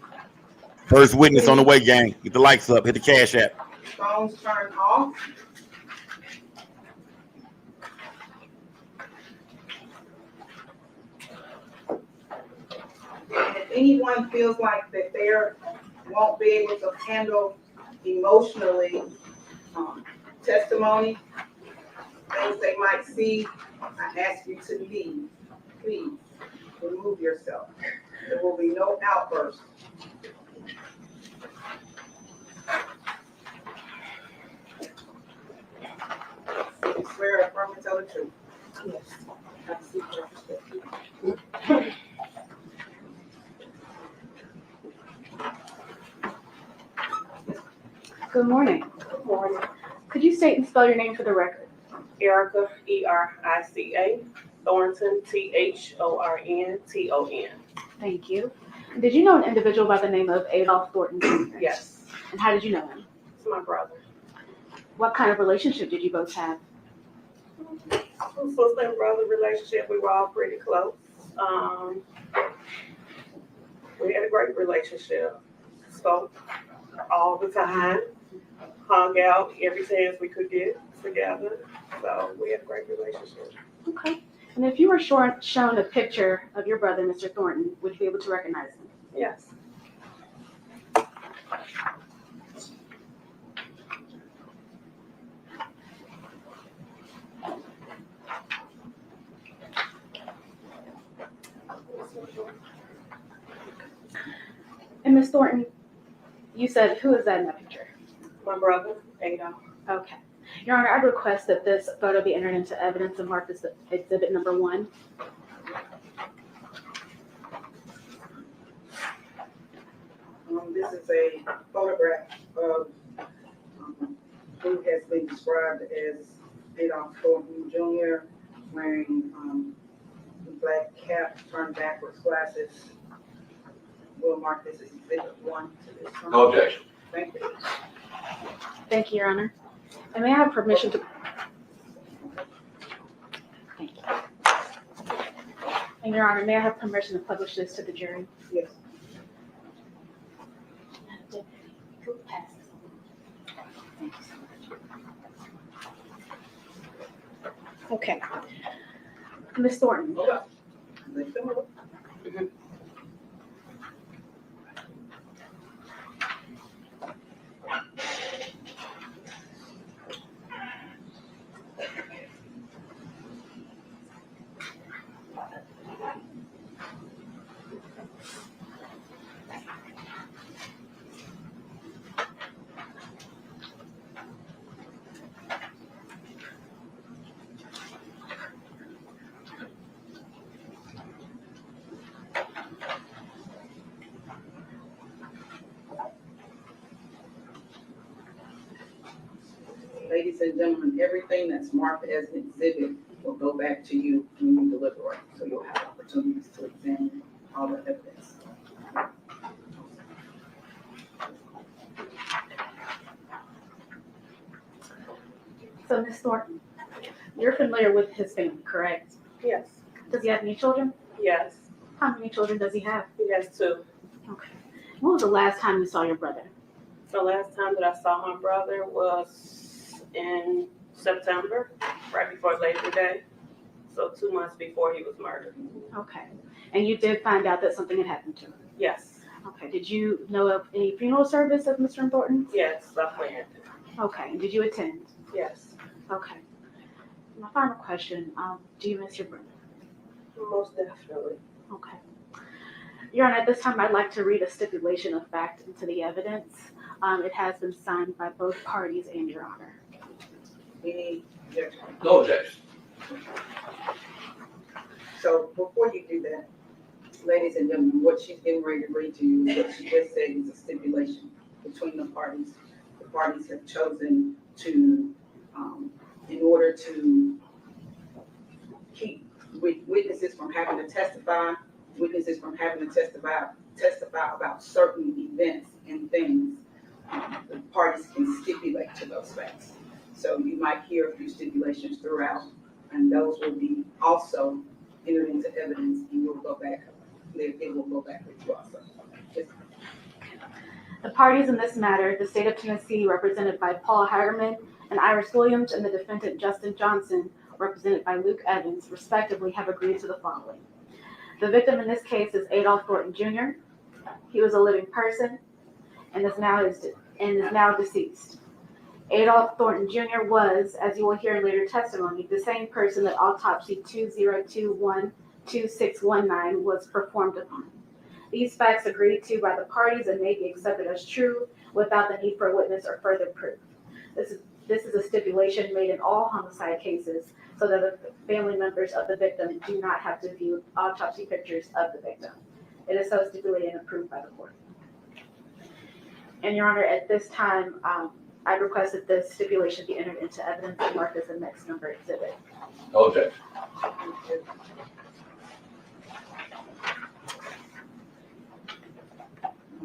First witness on the way, gang. Get the lights up. Hit the Cash App. Phones turned off. And if anyone feels like that they won't be able to handle emotionally testimony, things they might see, I ask you to leave. Please remove yourself. There will be no outburst. Good morning. Good morning. Could you state and spell your name for the record? Erica, Erica, Thornton, Thornton. Thank you. Did you know an individual by the name of Adolph Thornton Jr.? Yes. And how did you know him? It's my brother. What kind of relationship did you both have? Sister and brother relationship, we were all pretty close. We had a great relationship. Spoke all the time, hung out every chance we could get together. So we had a great relationship. Okay. And if you were shown a picture of your brother, Mr. Thornton, would you be able to recognize him? Yes. And Ms. Thornton, you said, who is that in that picture? My brother, Adolph. Okay. Your Honor, I'd request that this photo be entered into evidence and marked as exhibit number 1. This is a photograph of who has been described as Adolph Thornton Jr. wearing the black cap, turned backwards glasses. We'll mark this as exhibit 1 to this one. No objection. Thank you. Thank you, Your Honor. And may I have permission to... Thank you. And Your Honor, may I have permission to publish this to the jury? Yes. Thank you so much. Okay. Ms. Thornton. Mhm. Ladies and gentlemen, everything that's marked as an exhibit will go back to you when you deliberate. So you'll have opportunities to examine all the evidence. So, Ms. Thornton, you're familiar with his family, correct? Yes. Does he have any children? Yes. How many children does he have? He has 2. Okay. When was the last time you saw your brother? The last time that I saw my brother was in September, right before Labor Day. So 2 months before he was murdered. Okay. And you did find out that something had happened to him? Yes. Okay. Did you know of any funeral service of Mr. Thornton? Yes, I planned. Okay. And did you attend? Yes. Okay. My final question, do you miss your brother? Most definitely. Okay. Your Honor, at this time, I'd like to read a stipulation of fact into the evidence. It has been signed by both parties and Your Honor. Any objection? No objection. So before you do that, ladies and gentlemen, what she's getting ready to read to you is what she just said is a stipulation between the parties. The parties have chosen to, in order to keep witnesses from having to testify, witnesses from having to testify about certain events and things, the parties can stipulate to those facts. So you might hear a few stipulations throughout, and those will be also entered into evidence, and you'll go back. It will go back with you also. The parties in this matter, the state of Tennessee, represented by Paul Hagerman and Iris Williams, and the defendant Justin Johnson, represented by Luke Evans, respectively, have agreed to the following. The victim in this case is Adolph Thornton Jr. He was a living person and is now deceased. Adolph Thornton Jr. was, as you will hear in later testimony, the same person that autopsy 2021-2619 was performed upon. These facts agreed to by the parties and may be accepted as true without the need for a witness or further proof. This is a stipulation made in all homicide cases so that the family members of the victim do not have to view autopsy pictures of the victim. It is so stipulated and approved by the court. And Your Honor, at this time, I request that this stipulation be entered into evidence and marked as the next number exhibit. No objection.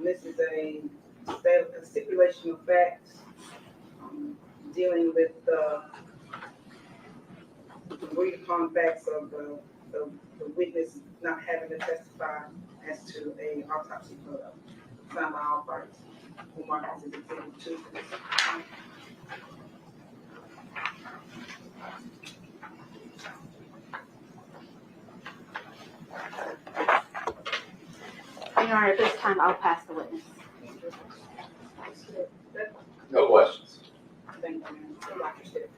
This is a stipulation of facts dealing with the agreed upon facts of the witness not having to testify as to a autopsy photo signed by all parties. Who mark as exhibit 2 for this. Your Honor, at this time, I'll pass the witness. No questions. Thank you, ma'am. Dr. Stitt.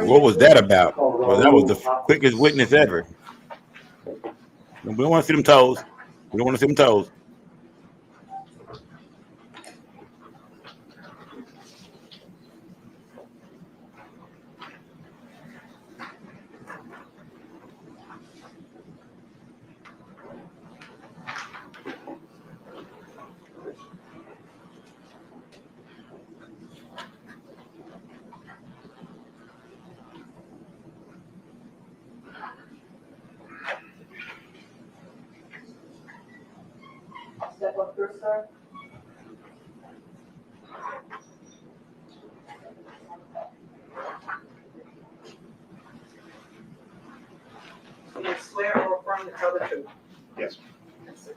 What was that about? Well, that was the quickest witness ever. We don't want to see them toes. We don't want to see them toes. Step up here, sir. Do you swear or affirm to tell the truth? Yes. Yes, sir.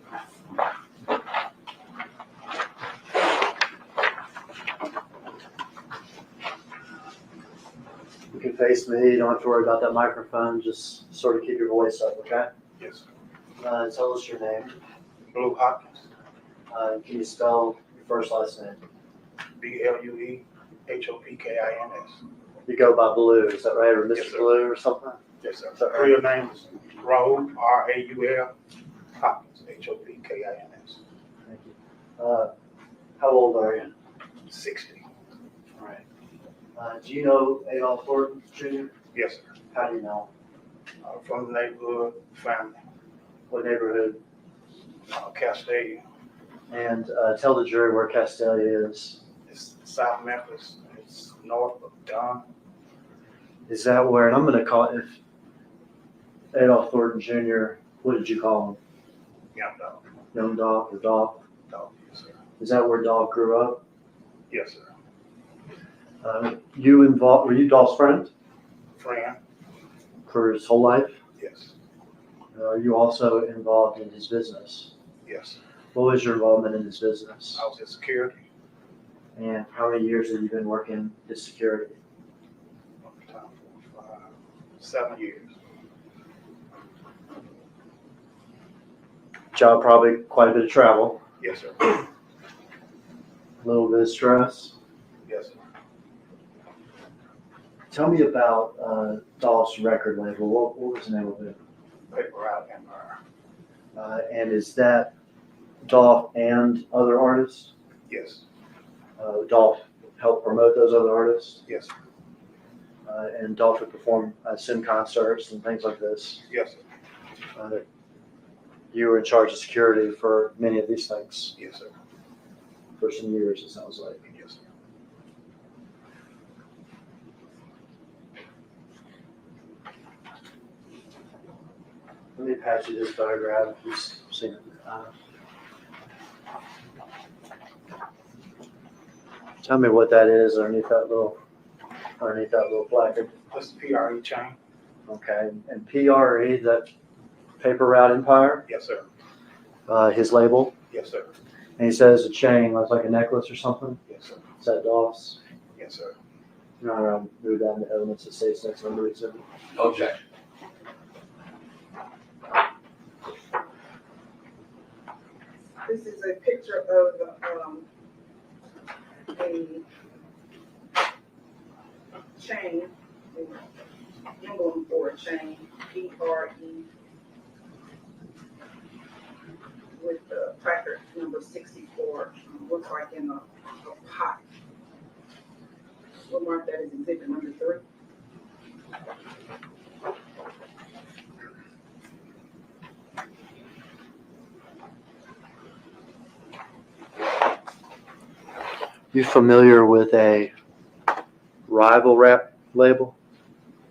You can face me, you don't have to worry about that microphone, just sort of keep your voice up, okay? Yes. Tell us your name. Blue Hopkins. Can you spell your first last name? BLUEHOPKINS. You go by Blue, is that right? Or Mr. Yes, sir. Blue or something? Yes, sir. Is that right? Real name is Raul, R-A-U-L, Hopkins, HOPKINS. Thank you. How old are you? 60. All right. Do you know Adolph Thornton Jr.? Yes, sir. How do you know From the neighborhood, family, him? What neighborhood? Castalia. And tell the jury where Castalia is. It's South Memphis. It's north of Dunn. Is that where, and I'm going to call it, if Adolph Thornton Jr., what did you call him? Young dog. Young Dolph or Dolph? Dog, yes, sir. Is that where Dolph grew up? Yes, sir. Were you Dolph's friend Friend? for his whole life? Yes. Are you also involved in his business? Yes. What was your involvement in his business? I was in security. And how many years have you been working his security? 7 years. Job probably quite a bit of travel, Yes, sir. a little bit of stress. Yes, sir. Tell me about Dolph's record label. What was the name of it? Paper Route Empire. And is that Dolph and other artists? Yes. Dolph helped promote those other artists? Yes, sir. And Dolph would perform sim concerts and things like this. Yes, sir. You were in charge of security for many of these things Yes, sir. for some years, it sounds like. Yes, sir. Let me pass you this photograph if you've seen it. Tell me what that is underneath that little placard. That's the PRE chain. Okay, and PRE, that Paper Route Empire, Yes, sir. his label, Yes, sir. and he says a chain looks like a necklace or something. Yes, sir. Is that Dolph's? Yes, sir. No, move down the elements that say next number exhibit. No objection. This is a picture of a chain, emblem for a chain, PRE, with the placard number 64, looks like in a pot. We'll mark that as exhibit number 3. You familiar with a rival rap label?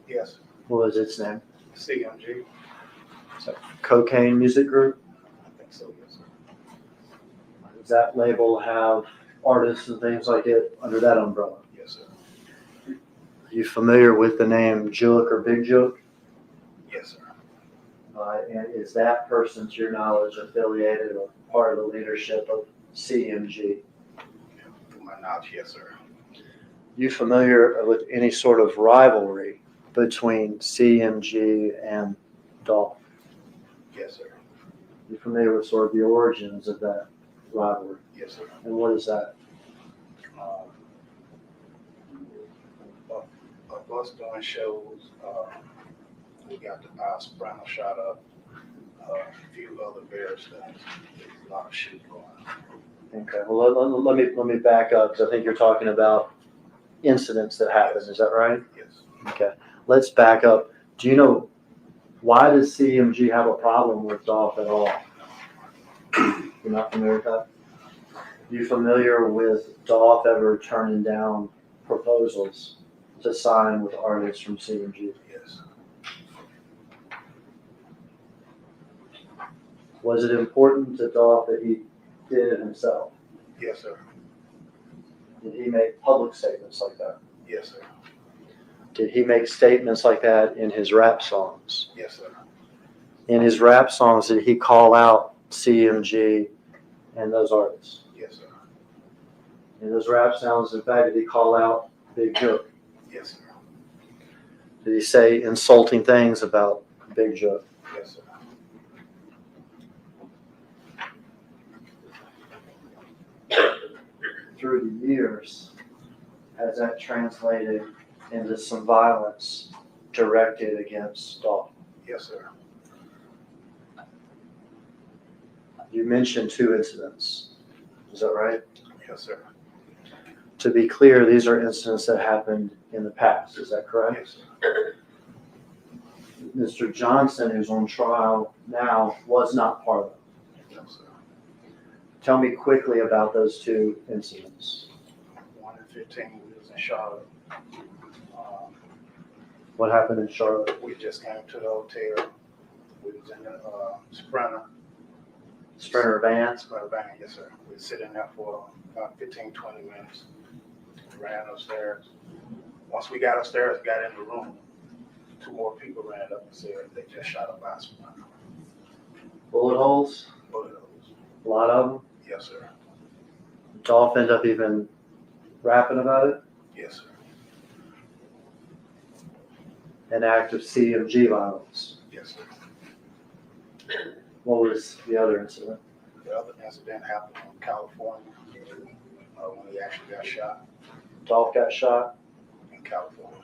Yes, What was its name? CMG. Cocaine Music Group? I think so, yes, sir. Does that label have artists and things like it under that umbrella? Yes, sir. Are you familiar with the name Jook or Big Jook? Yes, sir. And is that person, to your knowledge, affiliated or part of the leadership of CMG? To my knowledge, yes, sir. You familiar with any sort of rivalry between CMG and Dolph? Yes, sir. You familiar with sort of the origins of that rivalry? Yes, sir. And what is that? Of us doing shows, we got the soprano shot up, a few other various things. There's a lot of shit going on. Okay, well, let me back up, because I think you're talking about incidents that happened, is that right? Yes. Okay, let's back up. Do you know, why does CMG have a problem with Dolph at all? You're not familiar with that? Are you familiar with Dolph ever turning down proposals to sign with artists from CMG? Yes. Was it important to Dolph that he did it himself? Yes, sir. Did he make public statements like that? Yes, sir. Did he make statements like that in his rap songs? Yes, sir. In his rap songs, did he call out CMG and those artists? Yes, sir. In those rap songs, in fact, did he call out Big Jook? Yes, sir. Did he say insulting things about Big Jook? Yes, sir. Through the years, has that translated into some violence directed against Dolph? Yes, sir. You mentioned 2 incidents. Is that right? Yes, sir. To be clear, these are incidents that happened in the past. Is that correct? Yes, sir. Mr. Johnson, who's on trial now, was not part of it. No, sir. Tell me quickly about those 2 incidents. 1 and 15, we was in Charlotte. What happened in Charlotte? We just came to the hotel. We was in the Sprinter. Sprinter van? Sprinter van, yes, sir. We was sitting there for about 15, 20 minutes. We ran upstairs. Once we got upstairs, got in the room, 2 more people ran up and said they just shot up our Sprinter. Bullet holes? Bullet holes. A lot of them? Yes, sir. Dolph ended up even rapping about it? Yes, sir. An act of CMG violence. Yes, sir. What was the other incident? The other incident happened in California when he actually got shot Dolph got shot? in California.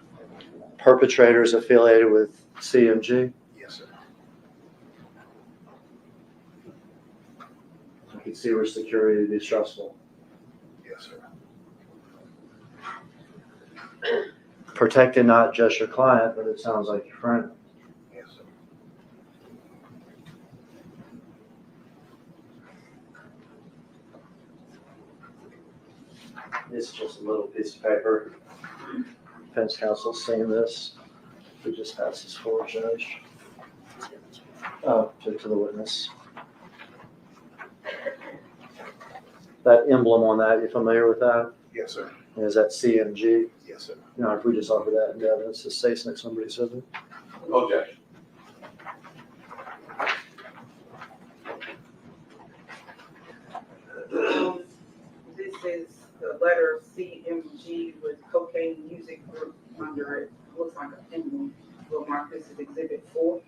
Perpetrators affiliated with CMG? Yes, sir. I can see where security would be stressful. Yes, sir. Protecting not just your client, but it sounds like your friend. Yes, sir. It's just a little piece of paper. Defense counsel's seen this. We just pass this forward, Judge. To the witness. That emblem on that, you familiar with that? Yes, sir. Is that CMG? Yes, sir. You know, if we just offer that in evidence, to say next somebody said it. Objection. This is the letter CMG with Cocaine Music Group under it. Looks like a emblem. We'll mark this as Exhibit 4.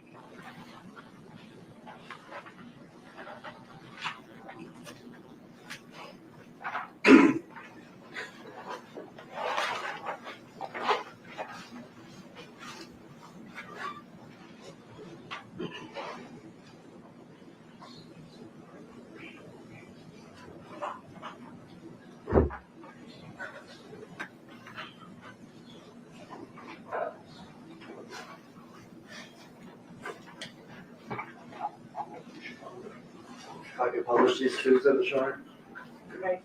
I could publish these 2 exhibits, Sharon? Okay.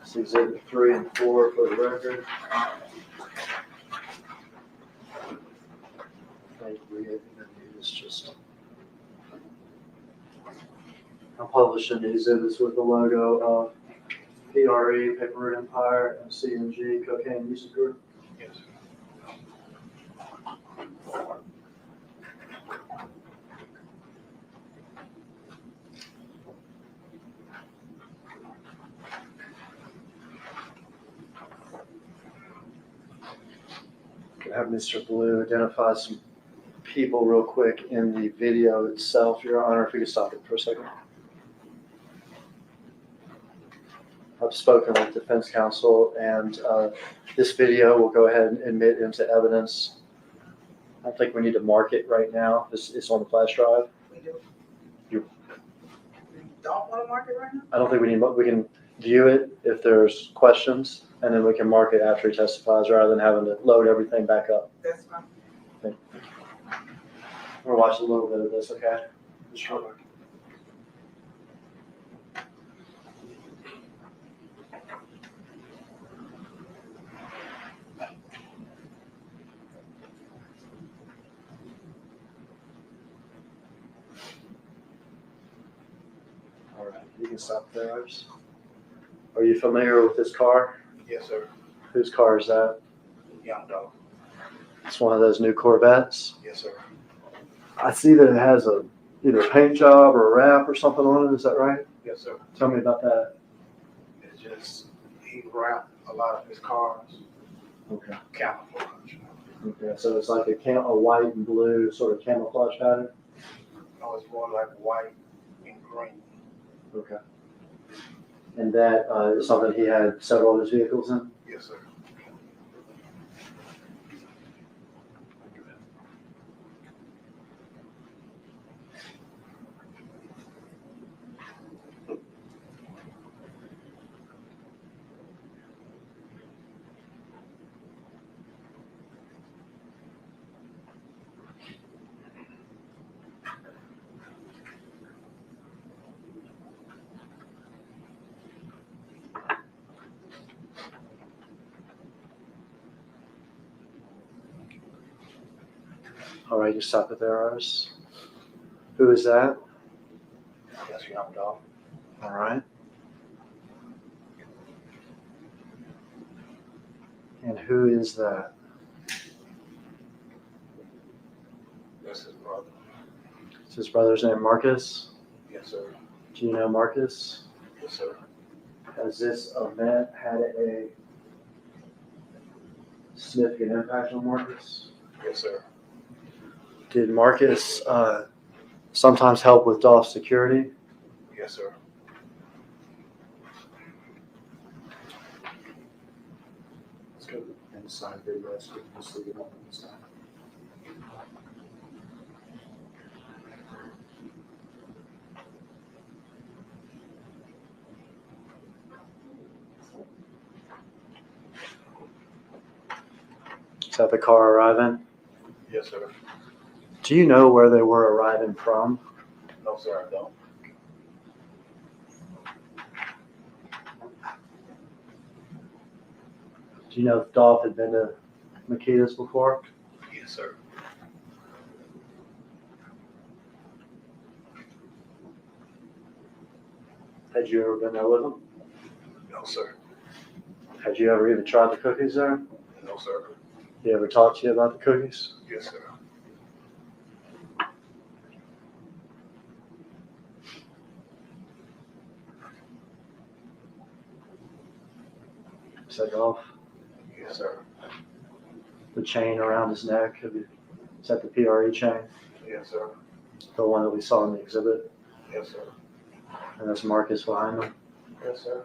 It's exhibit 3 and 4 for the record. It's just, I'm publishing the exhibits with the logo of PRE, Paper Route Empire, and CNG, Cocaine Music Group. Yes. Could have Mr. Blue identify some people real quick in the video itself, Your Honor, if we could stop it for a second. I've spoken with defense counsel, and this video will go ahead and admit into evidence. I don't think we need to mark it right now. It's on the flash drive. We do. You don't want to mark it right now? I don't think we need, we can view it if there's questions, and then we can mark it after he testifies rather than having to load everything back up. That's fine. Okay. We're watching a little bit of this, okay? Sure. All right, you can stop there, Ives. Are you familiar with this car? Yes, sir. Whose car is that? Young Dolph. It's one of those new Corvettes. Yes, sir. I see that it has a either a paint job or a wrap or something on it. Is that right? Yes, sir. Tell me about that. It's just, he wrapped a lot of his cars Okay. camouflage. Okay. So it's like a white and blue sort of camouflage pattern. No, it's more like white and green. Okay. And that is something he had several of his vehicles in? Yes, sir. All right, you stop it there, Iris. Who is that? That's Young Dolph. All right. And who is that? That's his brother. Is his brother's name Marcus? Yes, sir. Do you know Marcus? Yes, sir. Has this event had a significant impact on Marcus? Yes, sir. Did Marcus sometimes help with Dolph's security? Yes, sir. Let's go inside the rest. Let's leave it on inside. Is that the car arriving? Yes, sir. Do you know where they were arriving from? No, sir, I don't. Do you know if Dolph had been to Makita's before? Yes, sir. Had you ever been there with him? No, sir. Had you ever even tried the cookies there? No, sir. He ever talked to you about the cookies? Yes, sir. Is that Dolph? Yes, sir. The chain around his neck, is that the PRE chain? Yes, sir. The one that we saw in the exhibit? Yes, sir. And that's Marcus behind him? Yes, sir.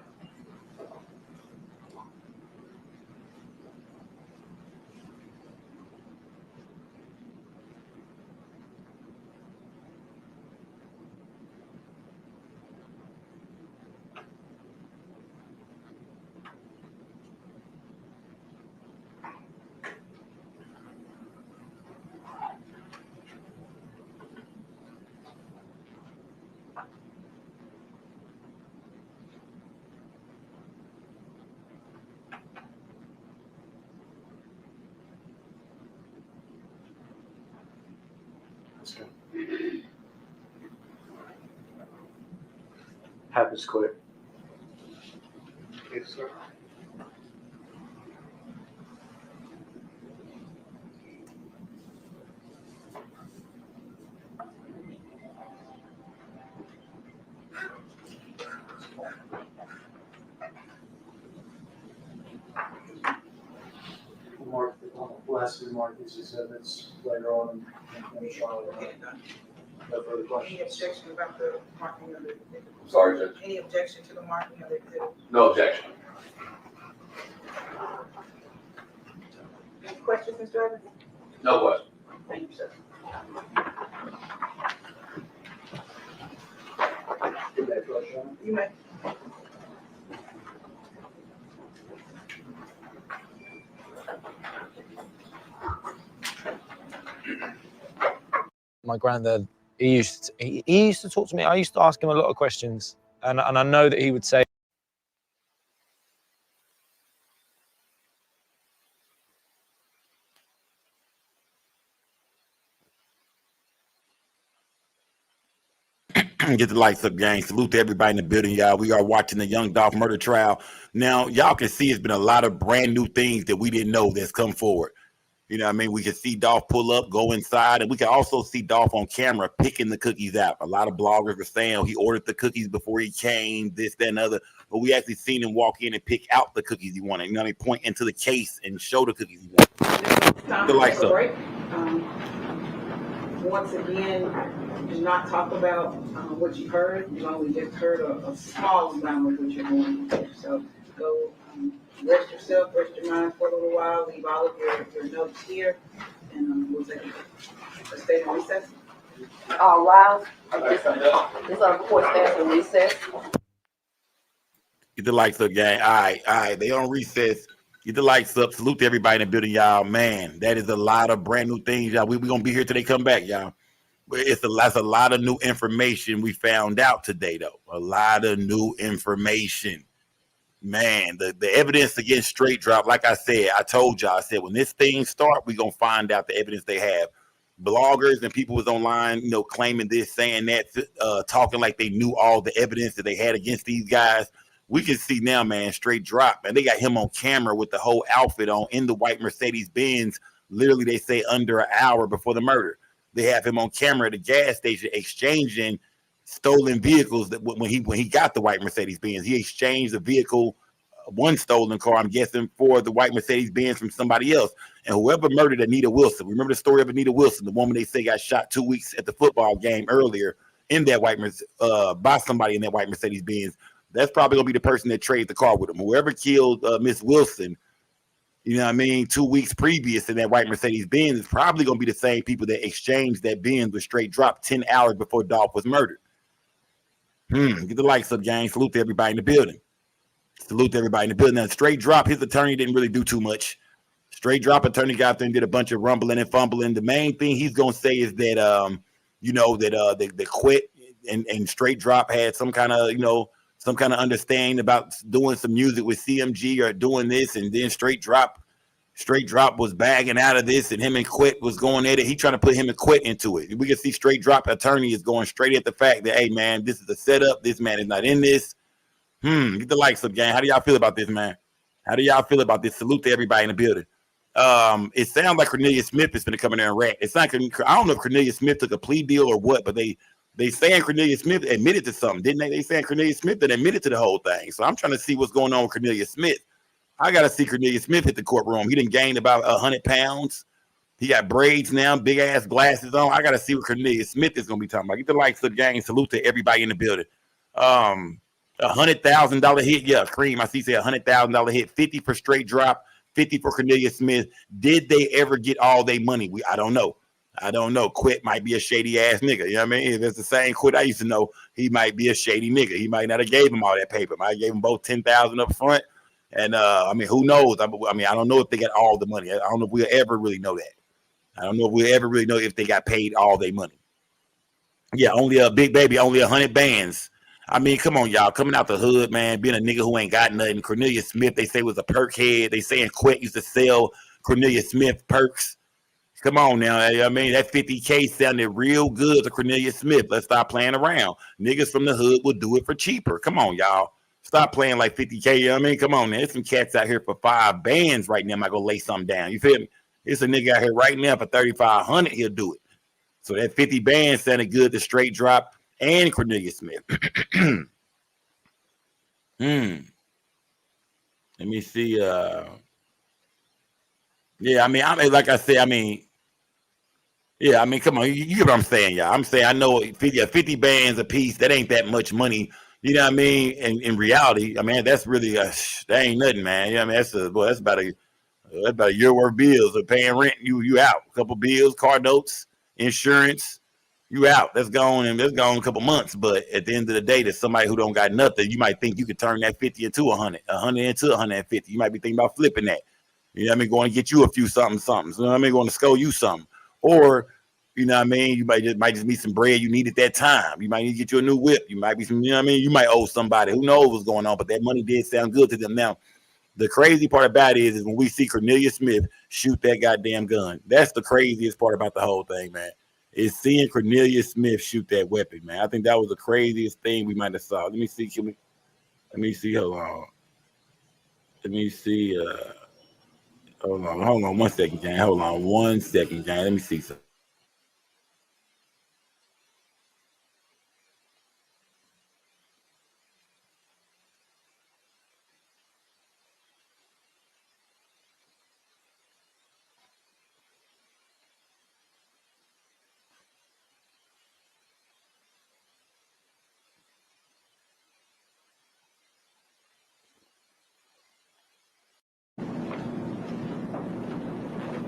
Happens quick. Yes, sir. Mark, last remark is exhibits later on in the trial. No further Any questions. objection about the marking of the exhibit? Sorry, Judge. Any objection to the marking of the exhibit? No objection. Any questions, Mr. Evans? No question. Thank you, sir. Good day, Flush, Your Honor. You may. My granddad, he used to talk to me. I used to ask him a lot of questions, and I know that he would say, Get the lights up, gang. Salute to everybody in the building, y'all. We are watching the young Dolph murder trial. Now, y'all can see it's been a lot of brand new things that we didn't know that's come forward. You know what I mean? We can see Dolph pull up, go inside, and we can also see Dolph on camera picking the cookies out. A lot of bloggers were saying he ordered the cookies before he came, this, that, and other. But we actually seen him walk in and pick out the cookies he wanted. You know what I mean? Point into the case and show the cookies he wanted. Time The to lights take a up. break. Once again, do not talk about what you heard. You only just heard a small amount of what you're going to do. So go rest yourself, rest your mind for a little while, leave all of your notes here, and we'll take a state of recess. All rise. This court stands in recess. Get the lights up, gang. All right. They on recess. Get the lights up. Salute to everybody in the building, y'all. Man, that is a lot of brand new things, y'all. We gonna be here till they come back, y'all. But that's a lot of new information we found out today, though. A lot of new information. Man, the evidence against Straight Drop, like I said, I told y'all, I said, when this thing start, we gonna find out the evidence they have. Bloggers and people was online, you know, claiming this, saying that, talking like they knew all the evidence that they had against these guys. We can see now, man, Straight Drop, and they got him on camera with the whole outfit on in the white Mercedes-Benz. Literally, they say under an hour before the murder. They have him on camera at the gas station exchanging stolen vehicles. That when he got the white Mercedes-Benz, he exchanged the vehicle, one stolen car, I'm guessing, for the white Mercedes-Benz from somebody else. And whoever murdered Anita Wilson, remember the story of Anita Wilson, the woman they say got shot 2 weeks at the football game earlier in that white by somebody in that white Mercedes-Benz. That's probably gonna be the person that traded the car with him. Whoever killed Miss Wilson, you know what I mean, 2 weeks previous in that white Mercedes-Benz is probably gonna be the same people that exchanged that Benz with Straight Drop 10 hours before Dolph was murdered. Get the lights up, gang. Salute to everybody in the building. Salute to everybody in the building. Now, Straight Drop, his attorney didn't really do too much. Straight Drop attorney got there and did a bunch of rumbling and fumbling. The main thing he's gonna say is that they quit and Straight Drop had some kind of understanding about doing some music with CMG or doing this, and then Straight Drop was bagging out of this, and him and Quit was going at it. He trying to put him and Quit into it. We can see Straight Drop attorney is going straight at the fact that, hey man, this is a setup. This man is not in this. Get the lights up, gang. How do y'all feel about this, man? How do y'all feel about this? Salute to everybody in the building. It sounds like Cornelius Smith is going to come in there and rat. It's not. I don't know if Cornelius Smith took a plea deal or what, but they saying Cornelius Smith admitted to something, didn't they? They saying Cornelius Smith that admitted to the whole thing. So I'm trying to see what's going on with Cornelius Smith. I got to see Cornelius Smith hit the courtroom. He done gained about 100 pounds. He got braids now, big ass glasses on. I got to see what Cornelius Smith is going to be talking about. Get the lights up, gang. Salute to everybody in the building. $100,000 hit. Yeah, Cream. I see say $100,000 hit. 50 for Straight Drop. 50 for Cornelius Smith. Did they ever get all their money? I don't know. Quit might be a shady ass nigga. You know what I mean? If it's the same Quit I used to know, he might be a shady nigga. He might not have gave him all that paper. Might have gave him both $10,000 up front. And who knows? I don't know if they got all the money. I don't know if we'll ever really know that. I don't know if we'll ever really know if they got paid all their money. Yeah, only a big baby, only 100 bands. I mean, come on, y'all. Coming out the hood, man, being a nigga who ain't got nothing. Cornelius Smith, they say, was a perk head. They saying Quit used to sell Cornelius Smith perks. Come on now. I mean, that 50K sounded real good to Cornelius Smith. Let's stop playing around. Niggas from the hood will do it for cheaper. Come on, y'all. Stop playing like 50K. You know what I mean? Come on, man. There's some cats out here for 5 bands right now. I go lay something down. You feel me? It's a nigga out here right now for 3,500. He'll do it. So that 50 band sounded good to Straight Drop and Cornelius Smith. Let me see. Yeah, I mean, like I said, I mean, yeah, I mean, come on, you get what I'm saying, y'all. I'm saying I know 50 bands a piece, that ain't that much money. You know what I mean? And in reality, I mean, that's really that ain't nothing, man. You know what I mean? That's about a year worth of bills of paying rent. You out. A couple bills, car notes, insurance, you out. That's gone a couple months. But at the end of the day, there's somebody who don't got nothing. You might think you could turn that 50 into 100, 100 into 150. You might be thinking about flipping that. You know what I mean? Going to get you a few something. You know what I mean? Going to score you something. Or, you know what I mean? You might just need some bread you need at that time. You might need to get you a new whip. You might be some, you know what I mean? You might owe somebody. Who knows what's going on? But that money did sound good to them. Now, the crazy part about it is when we see Cornelius Smith shoot that goddamn gun. That's the craziest part about the whole thing, man. Is seeing Cornelius Smith shoot that weapon, man. I think that was the craziest thing we might have saw. Let me see. Hold on. Let me see. Hold on 1 second, gang. Hold on 1 second, gang. Let me see something.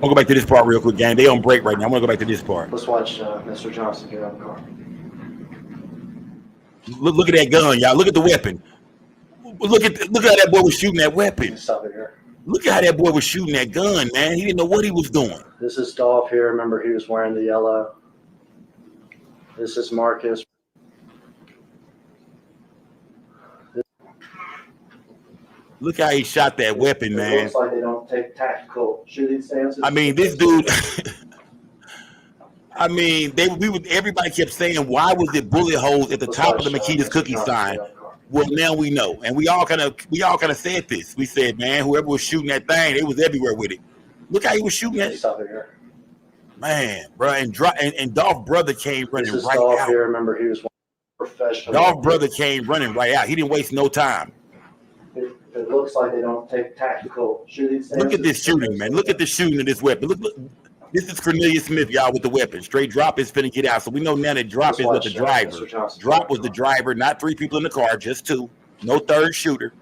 I'll go back to this part real quick, gang. They on break right now. I'm gonna go back to this part. Let's watch Mr. Johnson get out of the car. Look at that gun, y'all. Look at the weapon. Look how that boy was shooting that weapon. Stop it here. Look at how that boy was shooting that gun, man. He didn't know what he was doing. This is Dolph here. Remember, he was wearing the yellow. This is Marcus. Look how he shot that weapon, man. It looks like they don't take tactical shooting stances. I mean, this dude. I mean, everybody kept saying, why was it bullet holes at the top of the Makita's cookie sign? Well, now we know, and we all kind of said this. We said, man, whoever was shooting that thing, they was everywhere with it. Look how he was shooting that. Stop it here. Man, bro, and Dolph brother came running this is right Dolph out. Here. Remember, he was professional. Dolph brother came running right out. He didn't waste no time. It looks like they don't take tactical shooting stances. Look at this shooting, man. Look at the shooting of this weapon. Look. This is Cornelius Smith, y'all, with the weapon. Straight Drop is finna get out. So we know now that Drop is with the driver. Drop was the driver, not 3 people in the car, just 2. No third shooter.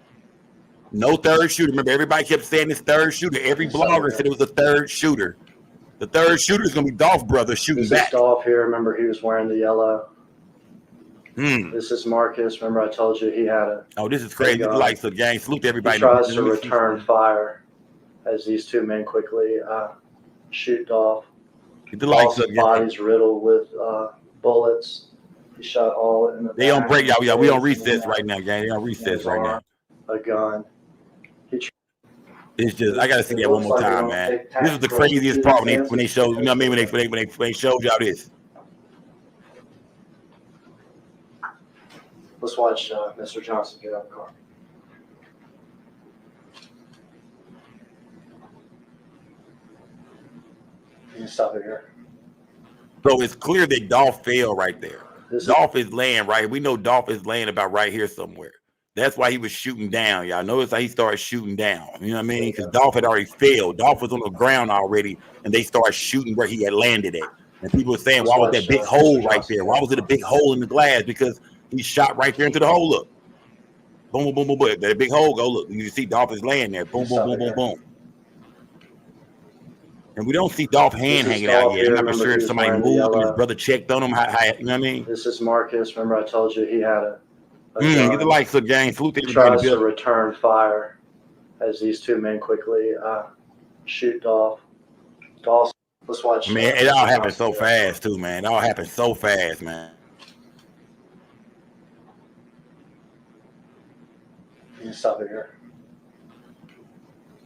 No third shooter. Remember, everybody kept saying this third shooter. Every blogger said it was a third shooter. The third shooter is going to be Dolph brother shooting back. This is Dolph here. Remember, he was wearing the yellow. This is Marcus. Remember, I told you he had a. Oh, this is crazy. Like the gang. Salute to everybody. He tries to return fire as these 2 men quickly shoot Dolph. Dolph's body's riddled with bullets. He shot all in the They back. on break, y'all. We on recess right now, gang. They on recess right now. A gun. It's just I gotta see that one more time, man. This is the craziest part when they showed, you know what I mean, when they showed y'all this. Let's watch Mr. Johnson get out of the car. You can stop it here. Bro, it's clear that Dolph fell right there. Dolph is laying right. We know Dolph is laying about right here somewhere. That's why he was shooting down. Y'all notice how he started shooting down. You know what I mean? Because Dolph had already failed. Dolph was on the ground already, and they started shooting where he had landed at. And people were saying, why was that big hole right there? Why was it a big hole in the glass? Because he shot right there into the hole. Look. Boom, boom, boom, boom, boom. That big hole, go look. You see Dolph is laying there. Boom, boom, boom, boom, boom. And we don't see Dolph hand hanging out yet. I'm not sure if somebody moved and his brother checked on him. You know what I mean? This is Marcus. Remember, I told you he had a get the likes of gang. Salute he tries to return fire as these 2 men quickly shoot Dolph. Let's watch. Man, it all happened so fast too, man. It all happened so fast, man. You can stop it here.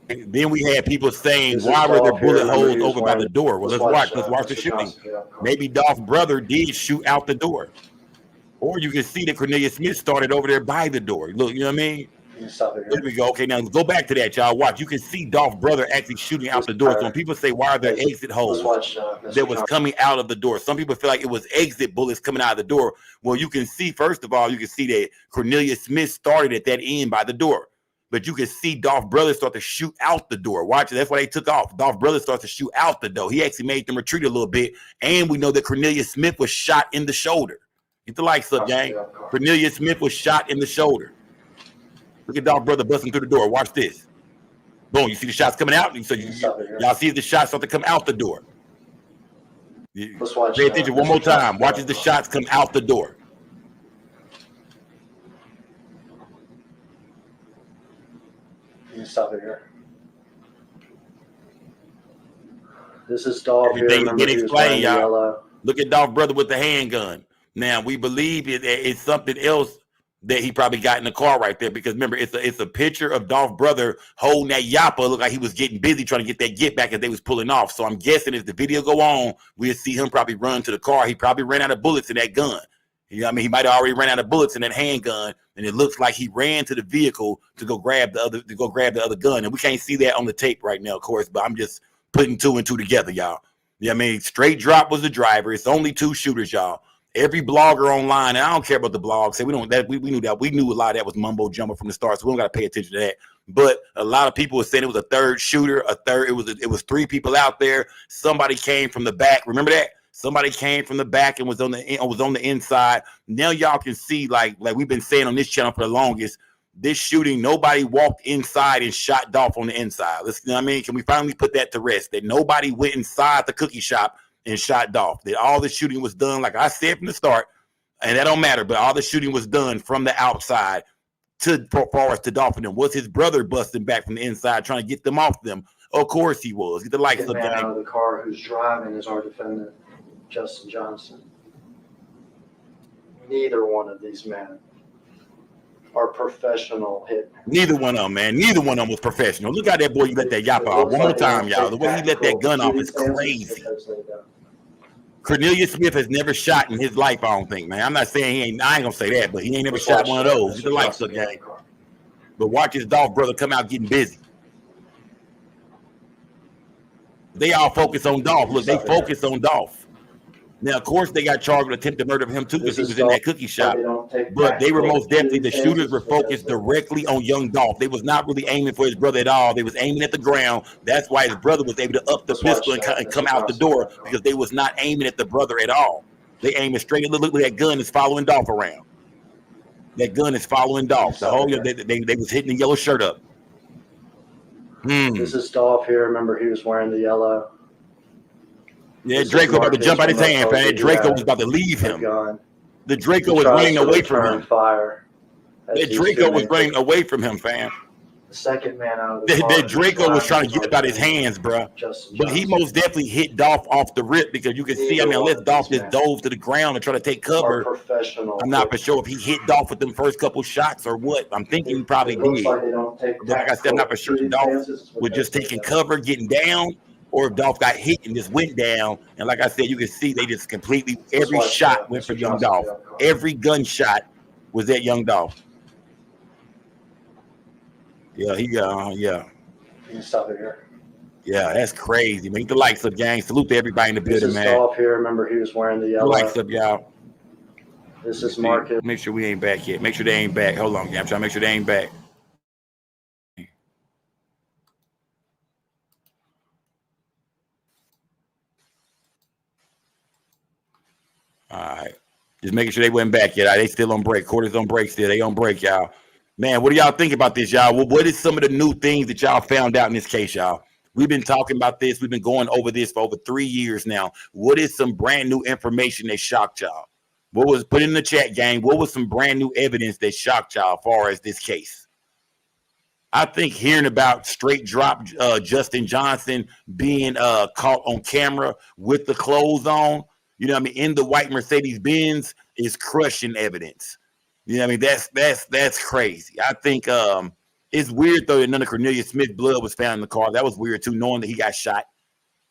Then we had people saying, This is why were there Dolph here. bullet Remember, holes he was over by wearing. the door? Well, let's watch the Mr. shooting. Johnson, yeah. Maybe Dolph's brother did shoot out the door. Or you can see that Cornelius Smith started over there by the door. Look, you know what I mean? There we go. Okay, now go back to that, y'all. Watch. You can see Dolph's brother actually shooting out the door. So when people say, why are there exit holes that was coming out of the door? Some people feel like it was exit bullets coming out of the door. Well, you can see, first of all, you can see that Cornelius Smith started at that end by the door. But you can see Dolph brother start to shoot out the door. Watch it. That's why they took off. Dolph brother starts to shoot out the door. He actually made them retreat a little bit. And we know that Cornelius Smith was shot in the shoulder. Get the lights up, gang. Cornelius Smith was shot in the shoulder. Look at Dolph brother busting through the door. Watch this. Boom. You see the shots coming out? So y'all see the shots start to come out the door. Let's watch. Pay attention one more time. Watch as the shots come out the door. You stop it here. This is Dolph here. Everything Remember, get he was wearing explained, the y'all. yellow. Look at Dolph brother with the handgun. Now we believe it's something else that he probably got in the car right there, because remember it's a picture of Dolph brother holding that yappa. Look like he was getting busy trying to get that get back as they was pulling off. So I'm guessing if the video go on, we'll see him probably run to the car. He probably ran out of bullets in that gun. You know what I mean? He might have already ran out of bullets in that handgun, and it looks like he ran to the vehicle to go grab the other gun. And we can't see that on the tape right now, of course, but I'm just putting two and two together, y'all. You know what I mean? Straight Drop was the driver. It's only two shooters, y'all. Every blogger online, and I don't care about the blogs. Say we knew that. We knew a lot of that was mumbo jumbo from the start, so we don't got to pay attention to that. But a lot of people were saying it was a third shooter. It was three people out there. Somebody came from the back. Remember that? Somebody came from the back and was on the inside. Now y'all can see, like we've been saying on this channel for the longest, this shooting, nobody walked inside and shot Dolph on the inside. You know what I mean? Can we finally put that to rest? That nobody went inside the cookie shop and shot Dolph. That all the shooting was done, like I said from the start, and that don't matter, but all the shooting was done from the outside to far as to Dolph and them. Was his brother busting back from the inside trying to get them off them? Of course he was. Get the lights up, man gang. out of the car who's driving is our defendant, Justin Johnson. Neither one of these men are professional hitmen. Neither one of them, man. Neither one of them was professional. Look how that boy, you let that yappa off. One more time, y'all. The way he let that gun off is crazy. Cornelius Smith has never shot in his life, I don't think, man. I'm not saying I ain't gonna say that, but he ain't never shot one of those. Get the lights up, gang. But watch his Dolph brother come out getting busy. They all focus on Dolph. Look, they focus on Dolph. Now, of course, they got charged with attempted murder of him too, because he was in that cookie shop. But they were most definitely, the shooters were focused directly on young Dolph. They was not really aiming for his brother at all. They was aiming at the ground. That's why his brother was able to up the pistol and come out the door, because they was not aiming at the brother at all. They aiming straight at, look, that gun is following Dolph around. That gun is following Dolph. The whole, they was hitting the yellow shirt up. This is Dolph here. Remember, he was wearing the yellow. Yeah, Draco about to jump out his hand, man. Draco was about to leave him. The Draco was running away from him. That Draco was running away from him, fam. The second man out of the car. That Draco was trying to get up out his hands, bro. But he most definitely hit Dolph off the rip, because you can see, I mean, unless Dolph just dove to the ground and try to take cover, I'm not for sure if he hit Dolph with them first couple shots or what. I'm thinking he probably did. But like I said, I'm not for sure if Dolph was just taking cover, getting down, or if Dolph got hit and just went down. And like I said, you can see they just completely, every shot went for young Dolph. Every gunshot was at young Dolph. Yeah, yeah. You stop it here. Yeah, that's crazy, man. Get the lights up, gang. Salute to everybody in the building, man. This is Dolph here. Remember, he was wearing the yellow. Lights up, y'all. This is Marcus. Make sure we ain't back yet. Make sure they ain't back. Hold on, gang. I'm trying to make sure they ain't back. All right. Just making sure they wasn't back yet. They still on break. Quarters on break still. They on break, y'all. Man, what do y'all think about this, y'all? What is some of the new things that y'all found out in this case, y'all? We've been talking about this. We've been going over this for over 3 years now. What is some brand new information that shocked y'all? What was put in the chat, gang? What was some brand new evidence that shocked y'all as far as this case? I think hearing about Straight Drop Justin Johnson being caught on camera with the clothes on, you know what I mean, in the white Mercedes Benz is crushing evidence. You know what I mean? That's crazy. I think It's weird though that none of Cornelius Smith's blood was found in the car. That was weird too, knowing that he got shot.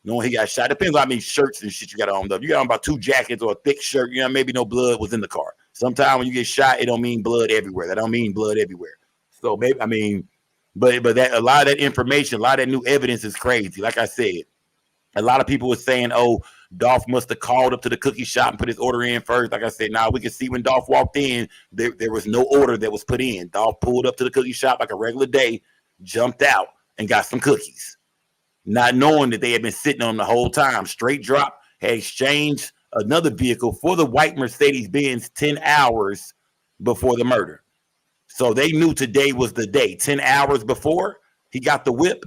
Depends on how many shirts and shit you got on though. If you got on about 2 jackets or a thick shirt, maybe no blood was in the car. Sometimes when you get shot, it don't mean blood everywhere. That don't mean blood everywhere. So maybe but that a lot of that information, a lot of that new evidence is crazy. Like I said, a lot of people were saying, "Oh, Dolph must have called up to the cookie shop and put his order in first." Like I said, we can see when Dolph walked in, there was no order that was put in. Dolph pulled up to the cookie shop like a regular day, jumped out, and got some cookies, not knowing that they had been sitting on the whole time. Straight Drop had exchanged another vehicle for the white Mercedes-Benz 10 hours before the murder. So they knew today was the day. 10 hours before he got the whip.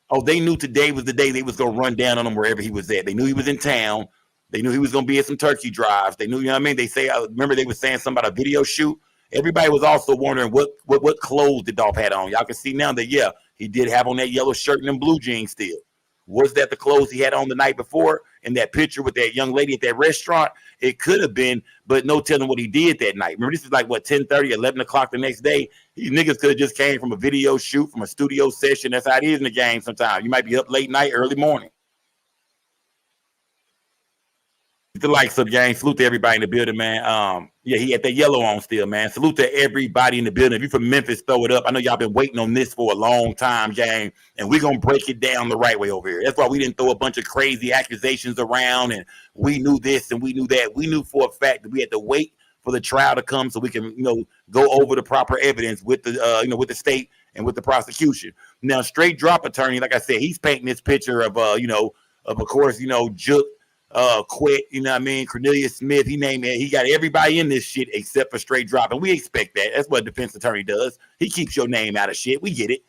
Oh, they knew today was the day they was going to run down on him wherever he was at. They knew he was in town. They knew he was going to be at some turkey drives. They knew, you know what I mean? They say, I remember they were saying something about a video shoot. Everybody was also wondering what clothes did Dolph had on. Y'all can see now that, yeah, he did have on that yellow shirt and them blue jeans still. Was that the clothes he had on the night before? In that picture with that young lady at that restaurant? It could have been, but no telling what he did that night. Remember, this is like, 10:30, 11 o'clock the next day? These niggas could have just came from a video shoot, from a studio session. That's how it is in the game sometimes. You might be up late night, early morning. The likes of the gang. Salute to everybody in the building, man. Yeah, he had that yellow on still, man. Salute to everybody in the building. If you're from Memphis, throw it up. I know y'all been waiting on this for a long time, gang, and we're gonna break it down the right way over here. That's why we didn't throw a bunch of crazy accusations around, and we knew this and we knew that. We knew for a fact that we had to wait for the trial to come so we can, go over the proper evidence with the, with the state and with the prosecution. Now, Straight Drop attorney, like I said, he's painting this picture of, of course, Juke. Quit, Cornelius Smith, he got everybody in this shit except for Straight Drop, and we expect that. That's what a defense attorney does. He keeps your name out of shit. We get it,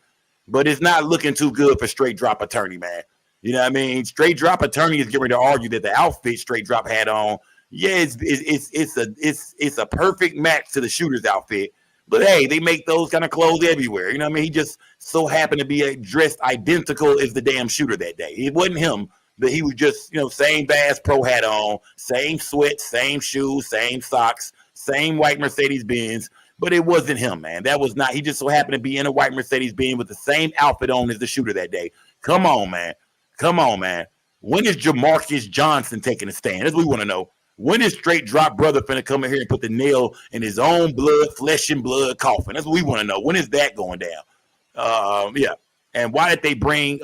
but it's not looking too good for Straight Drop attorney, man. You know what I mean? Straight Drop attorney is getting ready to argue that the outfit Straight Drop had on, yeah, it's a perfect match to the shooter's outfit. But hey, they make those kind of clothes everywhere. You know what I mean? He just so happened to be dressed identical as the damn shooter that day. It wasn't him. But he was just, same Bass Pro hat on, same sweats, same shoes, same socks, same white Mercedes-Benz. But it wasn't him, man. That was not. He just so happened to be in a white Mercedes-Benz with the same outfit on as the shooter that day. Come on, man. Come on, man. When is Jamarcus Johnson taking a stand? That's what we want to know. When is Straight Drop brother finna come in here and put the nail in his own blood, flesh and blood coffin? That's what we want to know. When is that going down? Yeah. And why did they bring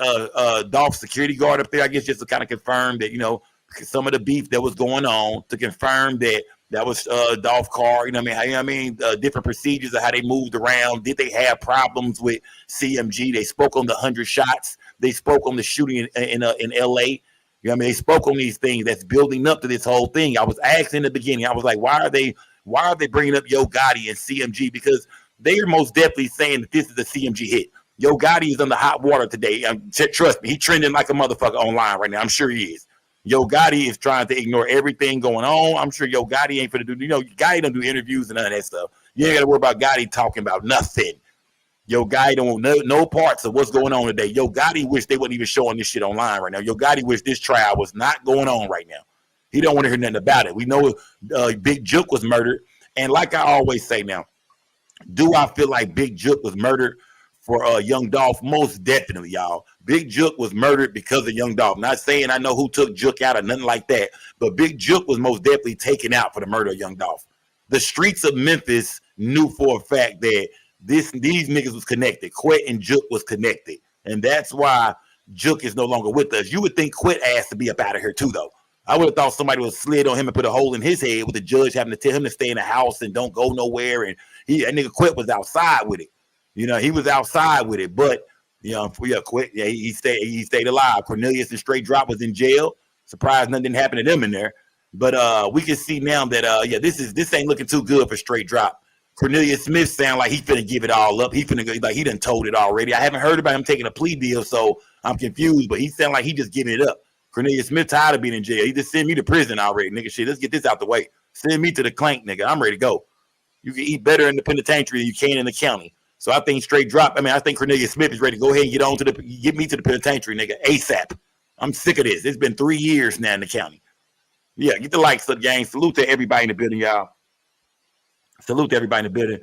Dolph's security guard up there? I guess just to kind of confirm that, some of the beef that was going on, to confirm that was Dolph Carr. Different procedures of how they moved around. Did they have problems with CMG? They spoke on the 100 shots. They spoke on the shooting in LA. They spoke on these things that's building up to this whole thing. I was asked in the beginning, I was like, why are they bringing up Yo Gotti and CMG? Because they are most definitely saying that this is a CMG hit. Yo Gotti is under hot water today. Trust me, he's trending like a motherfucker online right now. I'm sure he is. Yo Gotti is trying to ignore everything going on. I'm sure Yo Gotti ain't finna do, Gotti don't do interviews and none of that stuff. You ain't got to worry about Gotti talking about nothing. Yo Gotti don't want no parts of what's going on today. Yo Gotti wish they wasn't even showing this shit online right now. Yo Gotti wish this trial was not going on right now. He don't want to hear nothing about it. We know Big Juke was murdered. And like I always say now, do I feel like Big Juke was murdered for Young Dolph? Most definitely, y'all. Big Juke was murdered because of Young Dolph. Not saying I know who took Juke out or nothing like that, but Big Juke was most definitely taken out for the murder of Young Dolph. The streets of Memphis knew for a fact that these niggas was connected. Quet and Juke was connected, and that's why Juke is no longer with us. You would think Quet asked to be up out of here too, though. I would have thought somebody would slid on him and put a hole in his head with the judge having to tell him to stay in the house and don't go nowhere. And that nigga Quet was outside with it. He was outside with it, but Quit. Yeah, he stayed alive. Cornelius and Straight Drop was in jail. Surprised nothing didn't happen to them in there. But we can see now that this ain't looking too good for Straight Drop. Cornelius Smith sound like he finna give it all up. He finna go, like he done told it already. I haven't heard about him taking a plea deal, so I'm confused. But he sound like he just giving it up. Cornelius Smith tired of being in jail. He just send me to prison already, nigga. Shit, let's get this out the way. Send me to the clank, nigga. I'm ready to go. You can eat better in the penitentiary than you can in the county. So I think Straight Drop. I think Cornelius Smith is ready to go ahead and get me to the penitentiary, nigga, ASAP. I'm sick of this. It's been 3 years now in the county. Yeah, get the likes up, gang. Salute to everybody in the building, y'all. Salute to everybody in the building.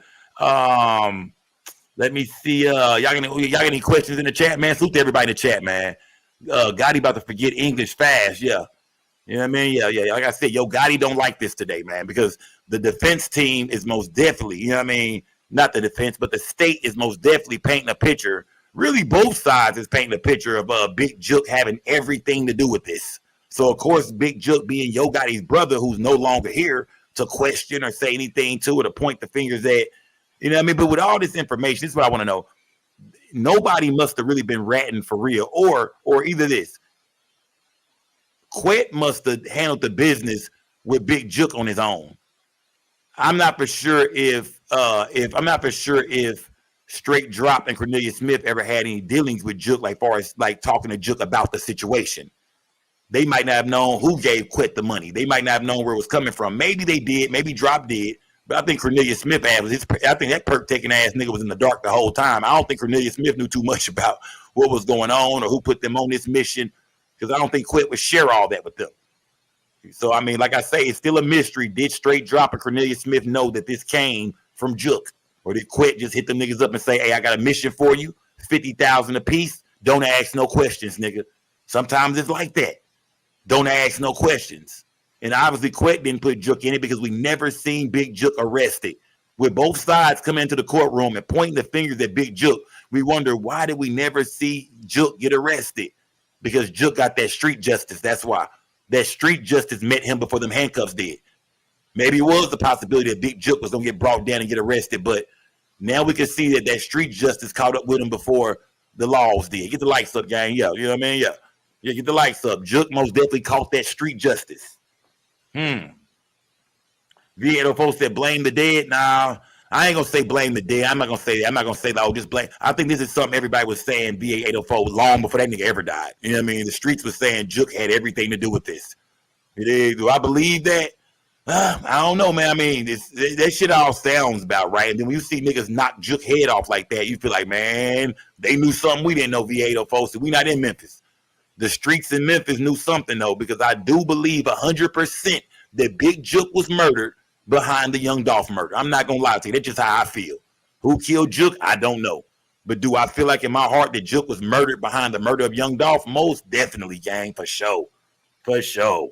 Let me see. Y'all got any questions in the chat, man? Salute to everybody in the chat, man. Gotti about to forget English fast. Yeah. You know what I mean? Yeah. Like I said, Gotti don't like this today, man, because the defense team is most definitely, you know what I mean? Not the defense, but the state is most definitely painting a picture. Really, both sides is painting a picture of Big Jook having everything to do with this. So, of course, Big Jook being Yo Gotti's brother, who's no longer here to question or say anything to or to point the fingers at, you know what I mean? But with all this information, this is what I want to know. Nobody must have really been ratting for real, or either this. Quet must have handled the business with Big Jook on his own. I'm not for sure if Straight Drop and Cornelius Smith ever had any dealings with Jook, like far as like talking to Jook about the situation. They might not have known who gave Quet the money. They might not have known where it was coming from. Maybe they did. Maybe Drop did. But I think Cornelius Smith I think that perk taking ass nigga was in the dark the whole time. I don't think Cornelius Smith knew too much about what was going on or who put them on this mission, because I don't think Quet would share all that with them. So, I mean, like I say, it's still a mystery. Did Straight Drop and Cornelius Smith know that this came from Jook? Or did Quet just hit them niggas up and say, hey, I got a mission for you, $50,000 a piece. Don't ask no questions, nigga. Sometimes it's like that. Don't ask no questions. And obviously, Quet didn't put Jook in it because we never seen Big Jook arrested. With both sides coming into the courtroom and pointing the fingers at Big Jook, we wonder, why did we never see Jook get arrested? Because Jook got that street justice. That's why. That street justice met him before them handcuffs did. Maybe it was the possibility that Big Jook was going to get brought down and get arrested, but now we can see that street justice caught up with him before the laws did. Get the lights up, gang. Yeah, you know what I mean? Yeah, get the lights up. Jook most definitely caught that street justice. V804 said blame the dead. Nah, I ain't gonna say blame the dead. I'm not gonna say that. I'm not gonna say that. Just blame. I think this is something everybody was saying V804 long before that nigga ever died. You know what I mean? The streets was saying Jook had everything to do with this. Do I believe that? I don't know, man. I mean, that shit all sounds about right. And then when you see niggas knock Jook head off like that, you feel like, man, they knew something we didn't know. V804. So we not in Memphis. The streets in Memphis knew something though, because I do believe 100% that Big Jook was murdered behind the Young Dolph murder. I'm not gonna lie to you. That's just how I feel. Who killed Jook? I don't know. But do I feel like in my heart that Jook was murdered behind the murder of Young Dolph? Most definitely, gang, for sure. For sure.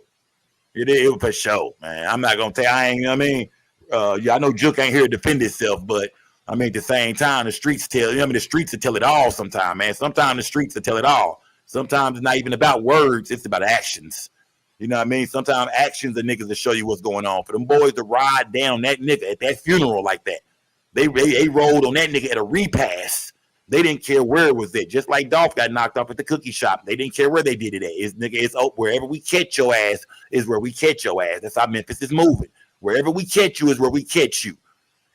It is for sure, man. I'm not gonna tell you, I mean, I know Jook ain't here to defend himself, but I mean, at the same time, the streets tell, the streets will tell it all sometimes, man. Sometimes the streets will tell it all. Sometimes it's not even about words, it's about actions. You know what I mean? Sometimes actions of niggas to show you what's going on. For them boys to ride down that nigga at that funeral like that, they rolled on that nigga at a repast. They didn't care where it was at. Just like Dolph got knocked off at the cookie shop. They didn't care where they did it at. It's wherever we catch your ass is where we catch your ass. That's how Memphis is moving. Wherever we catch you is where we catch you.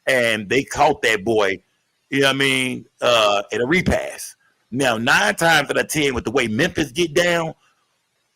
And they caught that boy, you know what I mean, at a repass. Now, 9 times out of 10, with the way Memphis get down,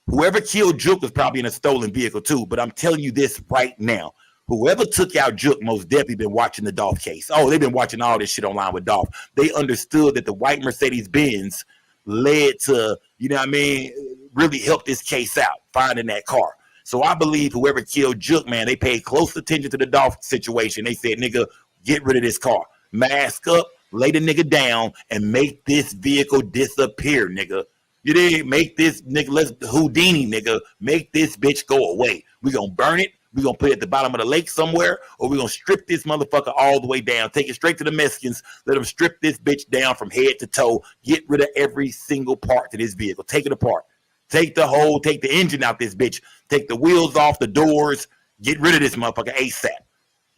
whoever killed Jook was probably in a stolen vehicle too. But I'm telling you this right now. Whoever took out Jook most definitely been watching the Dolph case. Oh, they've been watching all this shit online with Dolph. They understood that the white Mercedes-Benz led to, you know what I mean, really helped this case out, finding that car. So I believe whoever killed Jook, man, they paid close attention to the Dolph situation. They said, nigga, get rid of this car. Mask up, lay the nigga down, and make this vehicle disappear, nigga. You didn't make this nigga, let's Houdini, nigga, make this bitch go away. We gonna burn it. We're going to put it at the bottom of the lake somewhere, or we're going to strip this motherfucker all the way down, take it straight to the Mexicans, let them strip this bitch down from head to toe, get rid of every single part to this vehicle, take it apart, take the engine out this bitch, take the wheels off, the doors, get rid of this motherfucker ASAP,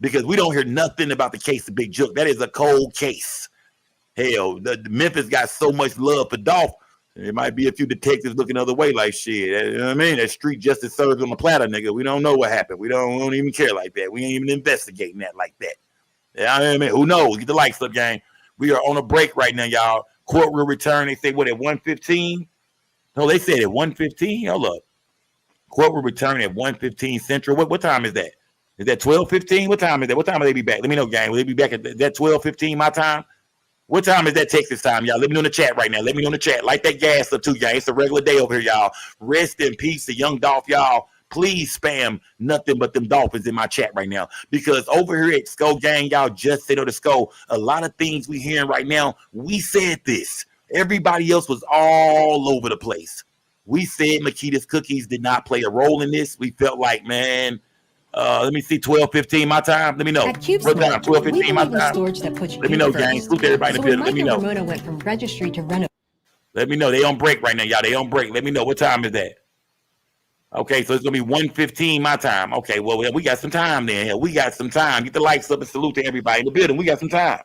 because we don't hear nothing about the case of Big Jook. That is a cold case. Hell, the Memphis got so much love for Dolph. There might be a few detectives looking the other way like shit. You know what I mean? That street justice serves on the platter, nigga. We don't know what happened. We don't even care like that. We ain't even investigating that like that. Yeah, I mean, who knows? Get the lights up, gang. We are on a break right now, y'all. Court will return. They say, what, at 1:15? No, they said at 1:15? Hold up. Court will return at 1:15 Central. What time is that? Is that 12:15? What time is that? What time will they be back? Let me know, gang. Will they be back at that 12:15 my time? What time is that Texas time, y'all? Let me know in the chat right now. Let me know in the chat. Light that gas up too, y'all. It's a regular day over here, y'all. Rest in peace to Young Dolph, y'all. please spam nothing but them Dolphins in my chat right now. Because over here at Skull Gang, y'all just said on the Skull, a lot of things we hearing right now, we said this. Everybody else was all over the place. We said Makita's cookies did not play a role in this. We felt like, man, let me see, 12:15 my time. Let me know. At Cube What time? Storage, we 12:15 my believe in time. storage that puts Let me you know, gang. first. Salute everybody in So the when building. Let me Mike and know. Ramona went from registry to renovation. Let me know. They on break right now, y'all. They on break. Let me know. What time is that? Okay, so it's gonna be 1:15 my time. Okay, well, we got some time then. We got some time. Get the lights up and salute to everybody in the building. We got some time.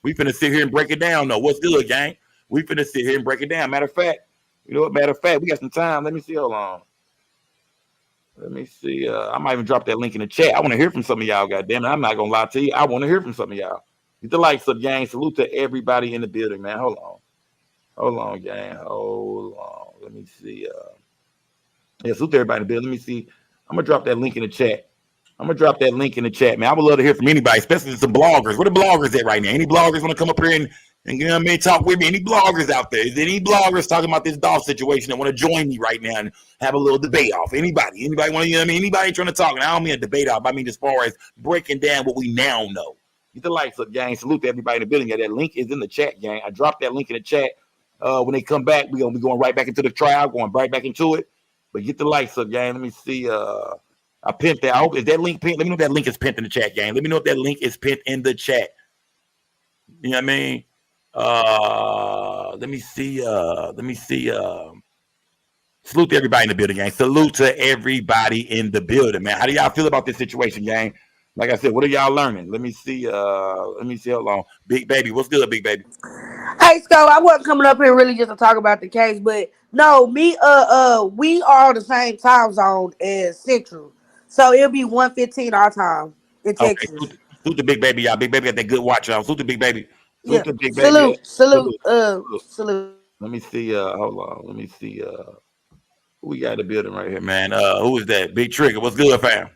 We finna sit here and break it down, though. What's good, gang? We finna sit here and break it down. Matter of fact, you know what? Matter of fact, we got some time. Let me see. Hold on. Let me see. I might even drop that link in the chat. I want to hear from some of y'all. Goddamn it, I'm not gonna lie to you. I want to hear from some of y'all. Get the lights up, gang. Salute to everybody in the building, man. Hold on, gang. Hold on. Let me see. Yeah, salute to everybody in the building. Let me see. I'm gonna drop that link in the chat. Man. I would love to hear from anybody, especially some bloggers. Where the bloggers at right now? Any bloggers want to come up here and you know what I mean, talk with me? Any bloggers out there? Is there any bloggers talking about this Dolph situation that want to join me right now and have a little debate off? Anybody want to, you know what I mean? Anybody trying to talk? And I don't mean a debate off. I mean as far as breaking down what we now know. Get the lights up, gang. Salute to everybody in the building. Yeah, that link is in the chat, gang. I dropped that link in the chat. When they come back, we're gonna be going right back into the trial, going right back into it. But get the lights up, gang. Let me see. I pinned that. I hope is that link pinned. Let me know if that link is pinned in the chat, gang. Let me know if that link is pinned in the chat. You know what I mean? Let me see. Salute to everybody in the building, gang. Salute to everybody in the building, man. How do y'all feel about this situation, gang? Like I said, what are y'all learning? Let me see. Hold on. Big Baby. What's good, Big Baby? Hey, Sco, I wasn't coming up here really just to talk about the case, but no, we are on the same time zone as Central. So it'll be 1:15 our time in Texas. Okay, salute to Big Baby, y'all. Big Baby got that good watch, y'all. Salute to Big Baby. Yeah. Salute to Big Baby. Salute. Let me see. Hold on. Let me see. Who we got in the building right here, man? Who is that? Big Trigger. What's good, fam?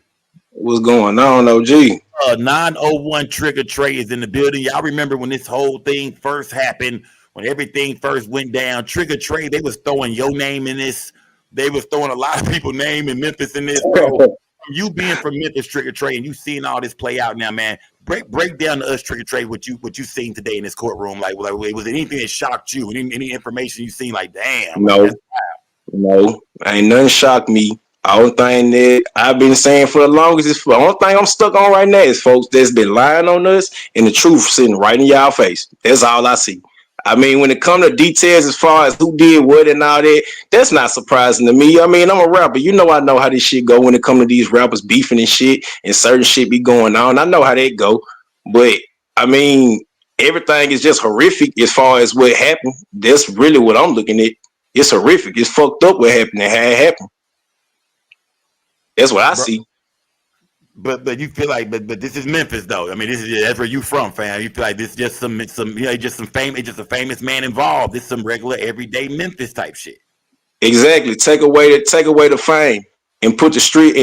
What's going on, OG? 901 Trigger Trey is in the building. Y'all remember when this whole thing first happened, when everything first went down? Trigger Trey, they was throwing your name in this. They was throwing a lot of people's name in Memphis in this, bro. You being from Memphis, Trigger Trey, and you seeing all this play out now, man. Break down to us, Trigger Trey, what you seen today in this courtroom. Like was it anything that shocked you? Any information you seen? Like, damn. No, ain't nothing shocked me. Only thing that I've been saying for the longest is the only thing I'm stuck on right now is folks that's been lying on us and the truth sitting right in y'all face. That's all I see. I mean, when it comes to details as far as who did what and all that, that's not surprising to me. I mean, I'm a rapper. I know how this shit go when it comes to these rappers beefing and shit and certain shit be going on. I know how that go. But, I mean, everything is just horrific as far as what happened. That's really what I'm looking at. It's horrific. It's fucked up what happened and how it happened. That's what I see. But you feel like but this is Memphis though. I mean, that's where you from, fam. You feel like this is just some just a famous man involved. This is some regular everyday Memphis type shit. Exactly. Take away the fame and put the street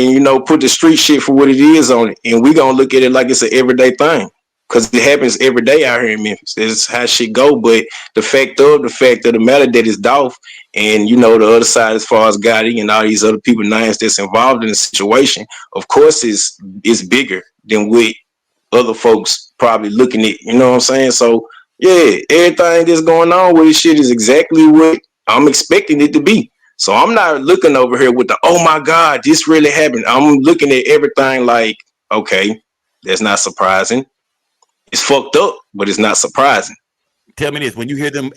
put the street shit for what it is on it. And we gonna look at it like it's an everyday thing. Cause it happens every day out here in Memphis. That's how shit go. But the fact of the matter that is Dolph and the other side as far as Gotti and all these other people names that's involved in the situation, of course is bigger than what other folks probably looking at. You know what I'm saying? So yeah, everything that's going on with this shit is exactly what I'm expecting it to be. So I'm not looking over here with the oh my God, this really happened. I'm looking at everything like, okay, that's not surprising. It's fucked up, but it's not surprising. Tell me this: when you hear them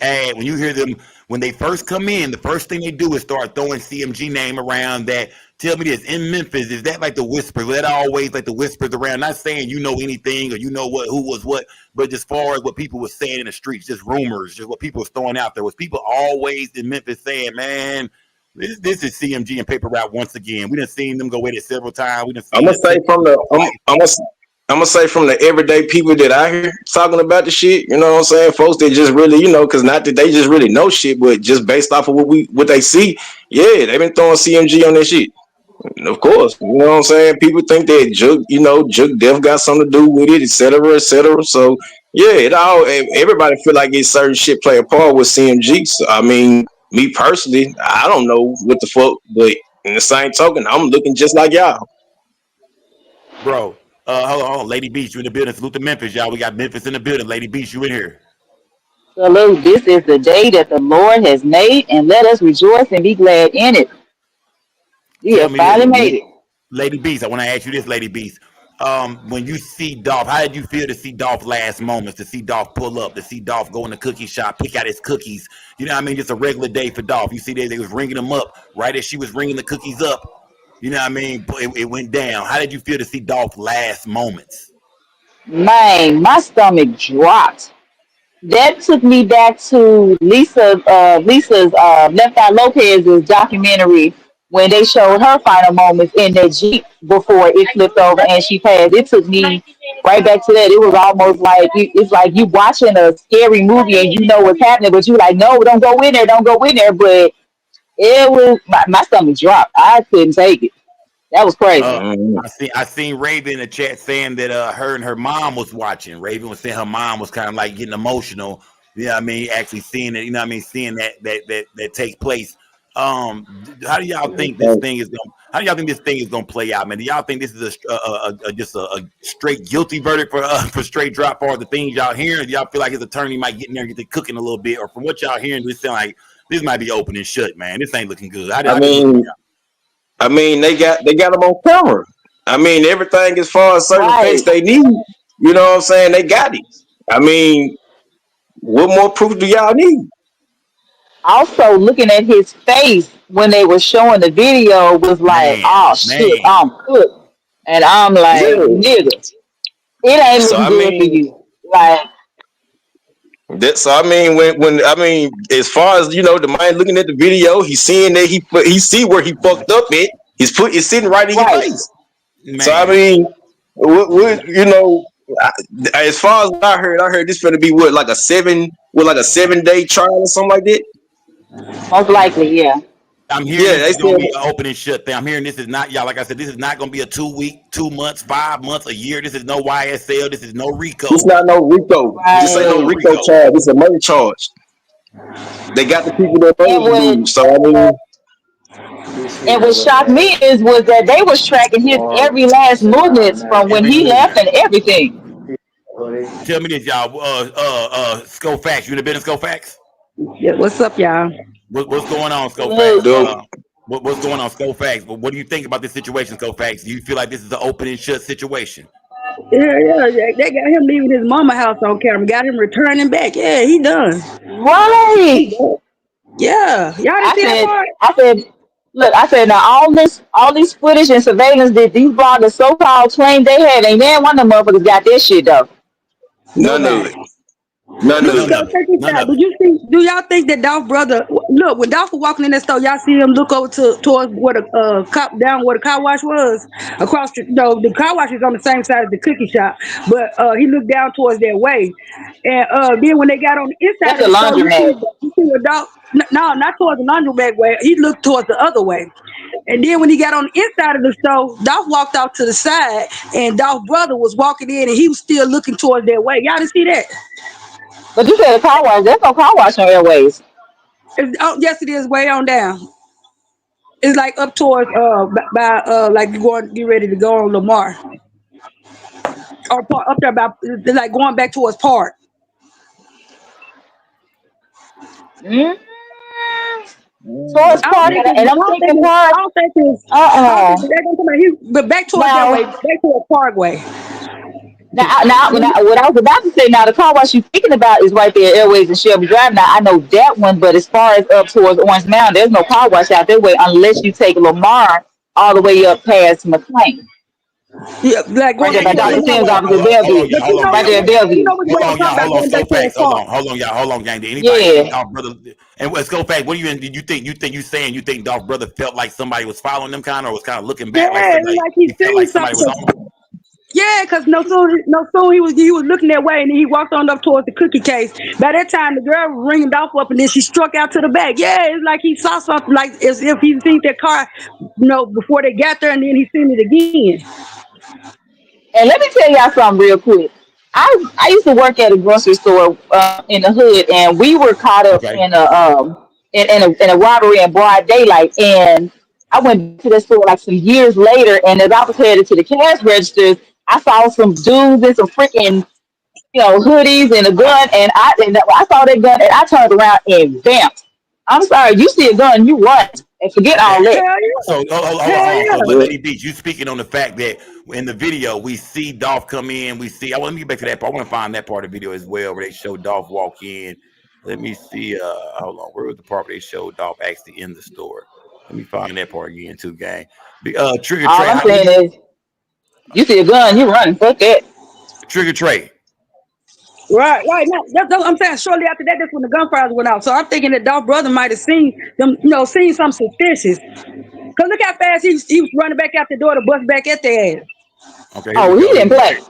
when they first come in, the first thing they do is start throwing CMG name around. That tell me this: in Memphis, is that like the whisper? Is that always like the whispers around? Not saying anything or who was what, but as far as what people were saying in the streets, just rumors, just what people was throwing out there. Was people always in Memphis saying, "Man, this is CMG and Paper Route once again"? We done seen them go at it several times. We done seen I'm gonna say from the everyday people that I hear talking about the shit, you know what I'm saying? Folks that just really, because not that they just really know shit, but just based off of what they see, yeah, they've been throwing CMG on that shit. And of course, you know what I'm saying? People think that Jug Def got something to do with it, et cetera, et cetera. So yeah, everybody feel like it's certain shit play a part with CMG. So I mean, me personally, I don't know what the fuck, but In the same token, I'm looking just like y'all. Bro, hold on. Lady Beast, you in the building. Salute to Memphis, y'all. We got Memphis in the building. Lady Beast, you in here. Salute, this is the day that the Lord has made, and let us rejoice and be glad in it. We Tell have me this, finally made it. Lady Beast. I want to ask you this, Lady Beast. When you see Dolph, how did you feel to see Dolph last moments, to see Dolph pull up, to see Dolph go in the cookie shop, pick out his cookies? You know what I mean? Just a regular day for Dolph. You see they was ringing him up right as she was ringing the cookies up. You know what I mean? It went down. How did you feel to see Dolph last moments? Man, my stomach dropped. That took me back to Lisa's Left Eye Lopez's documentary when they showed her final moments in that Jeep before it flipped over and she passed. It took me right back to that. It was almost like it's like you watching a scary movie and you know what's happening, but you like, no, don't go in there, don't go in there. But it was my stomach dropped. I couldn't take it. That was crazy. I seen Raven in the chat saying that her and her mom was watching. Raven was saying her mom was kind of like getting emotional. You know what I mean? Actually seeing it, you know what I mean? Seeing that take place. How do y'all think this thing is going? How do y'all think this thing is going to play out, man? Do y'all think this is just a straight guilty verdict for straight drop, or the things y'all hearing? Do y'all feel like his attorney might get in there and get the cooking a little bit, or from what y'all hearing, this sound like this might be open and shut, man? This ain't looking good. I mean, they got them on camera. I mean, everything as far as certain things they need. You know what I'm saying? They got it. I mean, what more proof do y'all need? Also, looking at his face when they were showing the video was like, oh shit, I'm cooked. And I'm like, nigga, it ain't So looking I good for mean, you. Like, so I mean, when I mean, as far as you know, the man looking at the video, he's seeing that he see where he fucked up at. His foot is sitting right in your face. Man. So I mean, what you know, as far as what I heard this going to be like a 7-day trial or something like that. Most likely, yeah. I'm hearing this is going to be an open and shut thing. I'm hearing this is not, y'all, like I said, this is not going to be a 2 week, 2 months, 5 months, a year. This is no YSL. This is no RICO. It's not no RICO. This ain't no RICO charge. This is a murder charge. They got the people that murdered. So I mean. And what shocked me was that they was tracking his every last movements from when he left and everything. Tell me this, y'all. Scofax, you in the business, Scofax? Yeah, what's up, y'all? What's going on, Scofax? What's going on, Scofax? What do you think about this situation, Scofax? Do you feel like this is an open and shut situation? Yeah, they got him leaving his mama house on camera, got him returning back. Yeah, he done. Right. Yeah, y'all didn't see that part? I said, now all this footage and surveillance that these bloggers so-called claim they had, ain't man one of them motherfuckers got that shit though. None of it. None of it. Do y'all think that Dolph brother look when Dolph was walking in that store, y'all see him look over towards where the cop down where the car wash was across the car wash is on the same side as the cookie shop, but he looked down towards that way, and then when they got on the inside That's of the store, you see where Dolph no, not towards the laundromat way. He looked towards the other way. And then when he got on the inside of the store, Dolph walked out to the side, and Dolph's brother was walking in, and he was still looking towards that way. Y'all didn't see that? But you said a car wash. There's no car wash on Airways. Yes, it is way on down. It's like up towards by like get ready to go on Lamar, or up there by like going back towards Park. Towards Park, and I'm thinking Park. I don't think they're gonna come out. But back towards that way, back towards Parkway. Now, what I was about to say, now the car wash you're thinking about is right there, Airways and Shelby Drive. Now I know that one, but as far as up towards Orange Mountain, there's no car wash out that way unless you take Lamar all the way up past McLean. Yeah, like right there by Dr. Tim's office at Bellevue. Right there at Bellevue. Hold on, y'all. Hold on, gang. Did anybody think Dolph brother? And let's go back. What do you think? You think Dolph brother felt like somebody was following them, kind of, or was kind of looking back like he felt like somebody was on him? Yeah, because no soon he was looking that way, and then he walked on up towards the cookie case. By that time, the girl was ringing Dolph up, and then she struck out to the back. Yeah, it's like he saw something, like as if he seen that car, before they got there, and then he seen it again. And let me tell y'all something real quick. I used to work at a grocery store in the hood, and we were caught up in a robbery in broad daylight, and I went to the store like some years later, and as I was headed to the cash registers, I saw some dudes in some freaking, hoodies and a gun, and I saw that gun, and I turned around and vamped. I'm sorry, you see a gun, you run and forget all Okay. that. So hold on. So, but Lady Beach, you speaking on the fact that in the video we see Dolph come in. We see. Let me get back to that part. I want to find that part of the video as well, where they show Dolph walk in. Let me see. Hold on. Where was the part where they showed Dolph actually in the store? Let me find that part again, too, gang. Trigger All Trey. I'm saying is, you see a gun, you run. Fuck that. Trigger Trey. Right. Now, that's what I'm saying. Shortly after that, that's when the gunfires went off. So I'm thinking that Dolph's brother might have seen them, seen something suspicious. Cause look how fast he was running back out the door to bust back at their ass. Okay. Oh, he didn't play.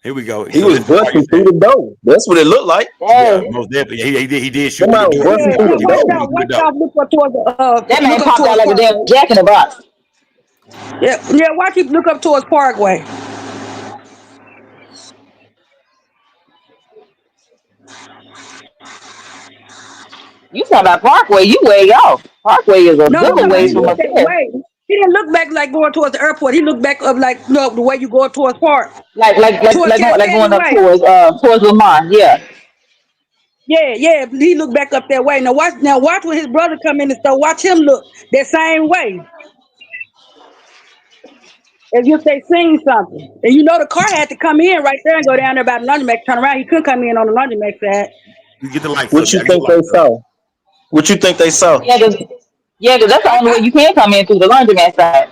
Here we go. He So was busting through the door. That's what it looked like. Yeah, most definitely. He did shoot through the door. Busting through the door. Watch out, look up towards that man popped out like a damn Jack in the Box. Yeah. Watch him look up towards Parkway. You talking about Parkway? You way off. Parkway is a good ways from up there. He didn't look back like going towards the airport. He looked back up like the way you go towards Park. Like going up towards Lamar. Yeah. Yeah. He looked back up that way. Now watch when his brother come in the store. Watch him look that same way. As if they seen something. And the car had to come in right there and go down there by the laundromat, turn around. He couldn't come in on the laundromat side. You get the lights. What you think they saw? What you think they saw? Yeah, because that's the only way you can come in through the laundromat side.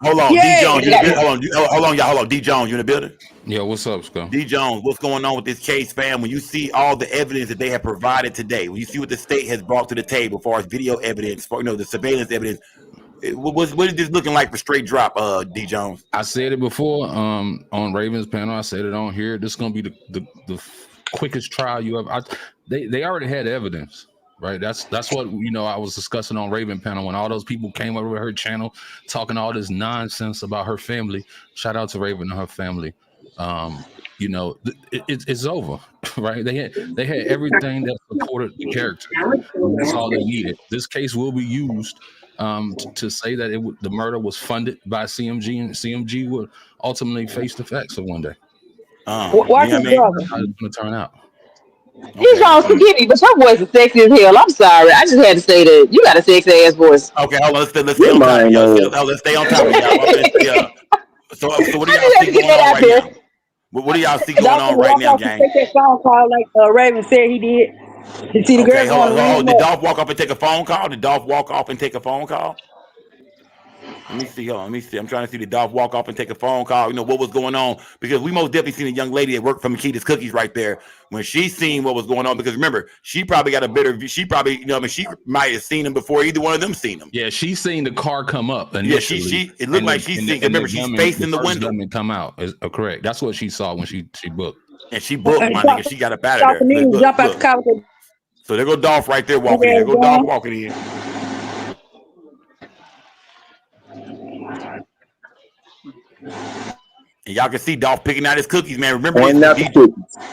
Hold on, D Jones. Hold on, y'all. Hold on, D Jones. You in the building? Yeah, what's up, Scott? D Jones, what's going on with this case, fam? When you see all the evidence that they have provided today, when you see what the state has brought to the table as far as video evidence, the surveillance evidence, what is this looking like for straight drop, D Jones? I said it before on Ravens panel. I said it on here. This is gonna be the quickest trial you ever. They already had evidence. Right, that's what I was discussing on Raven panel when all those people came over to her channel talking all this nonsense about her family. Shout out to Raven and her family. It's over, right? They had everything that supported the character. That's all they needed. This case will be used to say that the murder was funded by CMG, and CMG would ultimately face the facts of one day. Watch his brother. How it's going to turn out. These Jones, forgive me, but your voice is sexy as hell. I'm sorry. I just had to say that. You got a sexy ass voice. Okay, hold on. Let's stay on top of y'all. Let's stay on top of y'all. So what do y'all see going on right now? What do y'all see going on right now, gang? Take that phone call like Raven said he did. You see the girl hold on. Did Dolph walk up and take a phone call? Let me see. I'm trying to see the Dolph walk off and take a phone call. What was going on? Because we most definitely seen a young lady that worked for Makita's Cookies right there when she seen what was going on. Because remember, she probably got a better view. She probably, she might have seen him before either one of them seen him. Yeah, she seen the car come up. Yeah, it looked like she seen. Remember, she's facing the window. Come out. Correct. That's what she saw when she booked. And she booked, my nigga. She got up out of there. Look. So there go Dolph right there walking in. There go Dolph walking in. And y'all can see Dolph picking out his cookies, man. Remember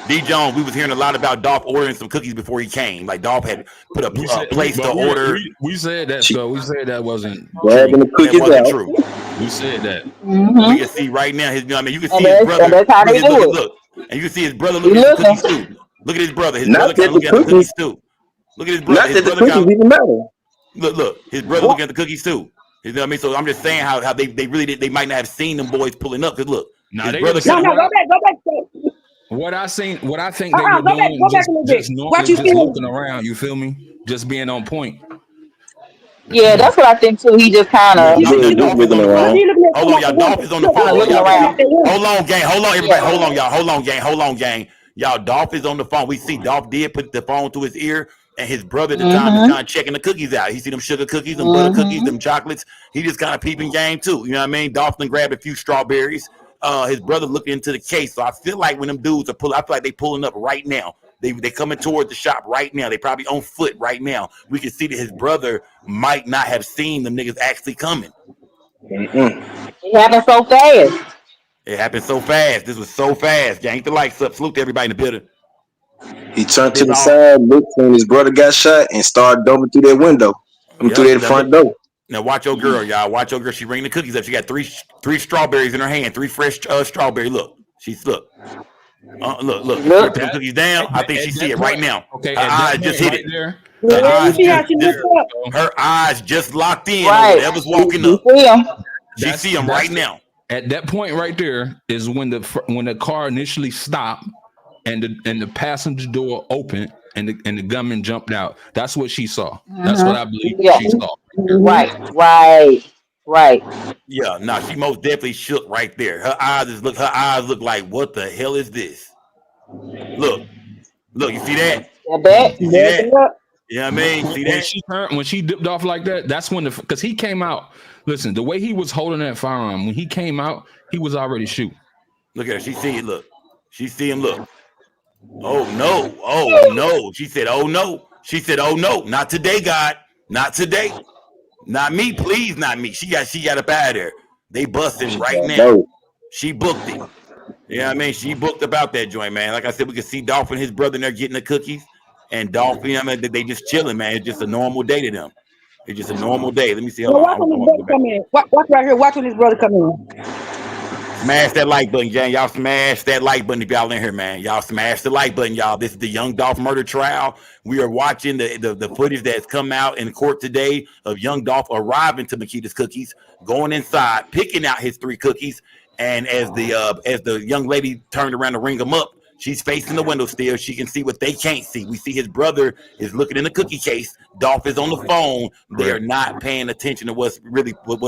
D Jones, we was hearing a lot about Dolph ordering some cookies before he came. Like Dolph had put a place to order. We said that, so we said that wasn't true. We said that. We can see right now you can see his brother. Look. And you can see his brother looking at the cookies too. Look at his brother. His brother kind of looking at the cookies too. Look at his brother. Not that the cookies even matter. Look. His brother looking at the cookies too. You know what I mean? So I'm just saying how they really did. They might not have seen them boys pulling up. Cause look, his brother. Go back. What I think they were doing, just looking around. You feel me? Just being on point. Yeah, that's what I think too. He just kind of. Hold on, y'all. Dolph is on the phone. Hold on, gang. Hold on, everybody. Hold on, y'all. Hold on, gang. Y'all, Dolph is on the phone. We see Dolph did put the phone to his ear. And his brother at the time is kind of checking the cookies out. He see them sugar cookies, them butter cookies, them chocolates. He just kind of peeping game too. You know what I mean? Dolph grabbed a few strawberries. His brother looked into the case. So I feel like when them dudes are pulling, I feel like they pulling up right now. They coming toward the shop right now. They probably on foot right now. We can see that his brother might not have seen them niggas actually coming. It happened so fast. This was so fast. Yank the lights up. Salute to everybody in the building. He turned to the side, looked when his brother got shot, and started dumping through that window. Through that front door. Now watch your girl, y'all. Watch your girl. She bringing the cookies up. She got three strawberries in her hand. 3 fresh strawberry. Look. Look. Look. You see her put them cookies down? I think she see it right now. Okay, her eyes just hit right it. there. Her eyes just locked in on whatever's walking up. She see him right now. At that point right there is when the car initially stopped and the passenger door opened and the gunman jumped out. That's what she saw. That's what I believe she saw. Right. Yeah, no, she most definitely shook right there. Her eyes look like, what the hell is this? Look, you see that? You see that? Yeah, I mean, see that? When she dipped off like that, that's when because he came out. Listen, the way he was holding that firearm, when he came out, he was already shooting. Look at her. She see it. Look. She see him. Look. Oh no. She said, oh no. She said, oh no. Not today, God. Not today. Not me, please, not me. She got up out of there. They busting right now. She booked it. Yeah, I mean, she booked about that joint, man. Like I said, we could see Dolph and his brother in there getting the cookies, and Dolph, you know, I mean, they just chilling, man. It's just a normal day to them. It's just a normal day. Let me see. Watch when his brother come in. Watch right here. Watch when his brother come in. Smash that like button, gang. Y'all smash that like button if y'all in here, man. Y'all smash the like button, y'all. This is the Young Dolph murder trial. We are watching the footage that's come out in court today of Young Dolph arriving to Makita's Cookies, going inside, picking out his 3 cookies, and as the young lady turned around to ring them up, she's facing the window still. She can see what they can't see. We see his brother is looking in the cookie case. Dolph is on the phone. They are not paying attention to what's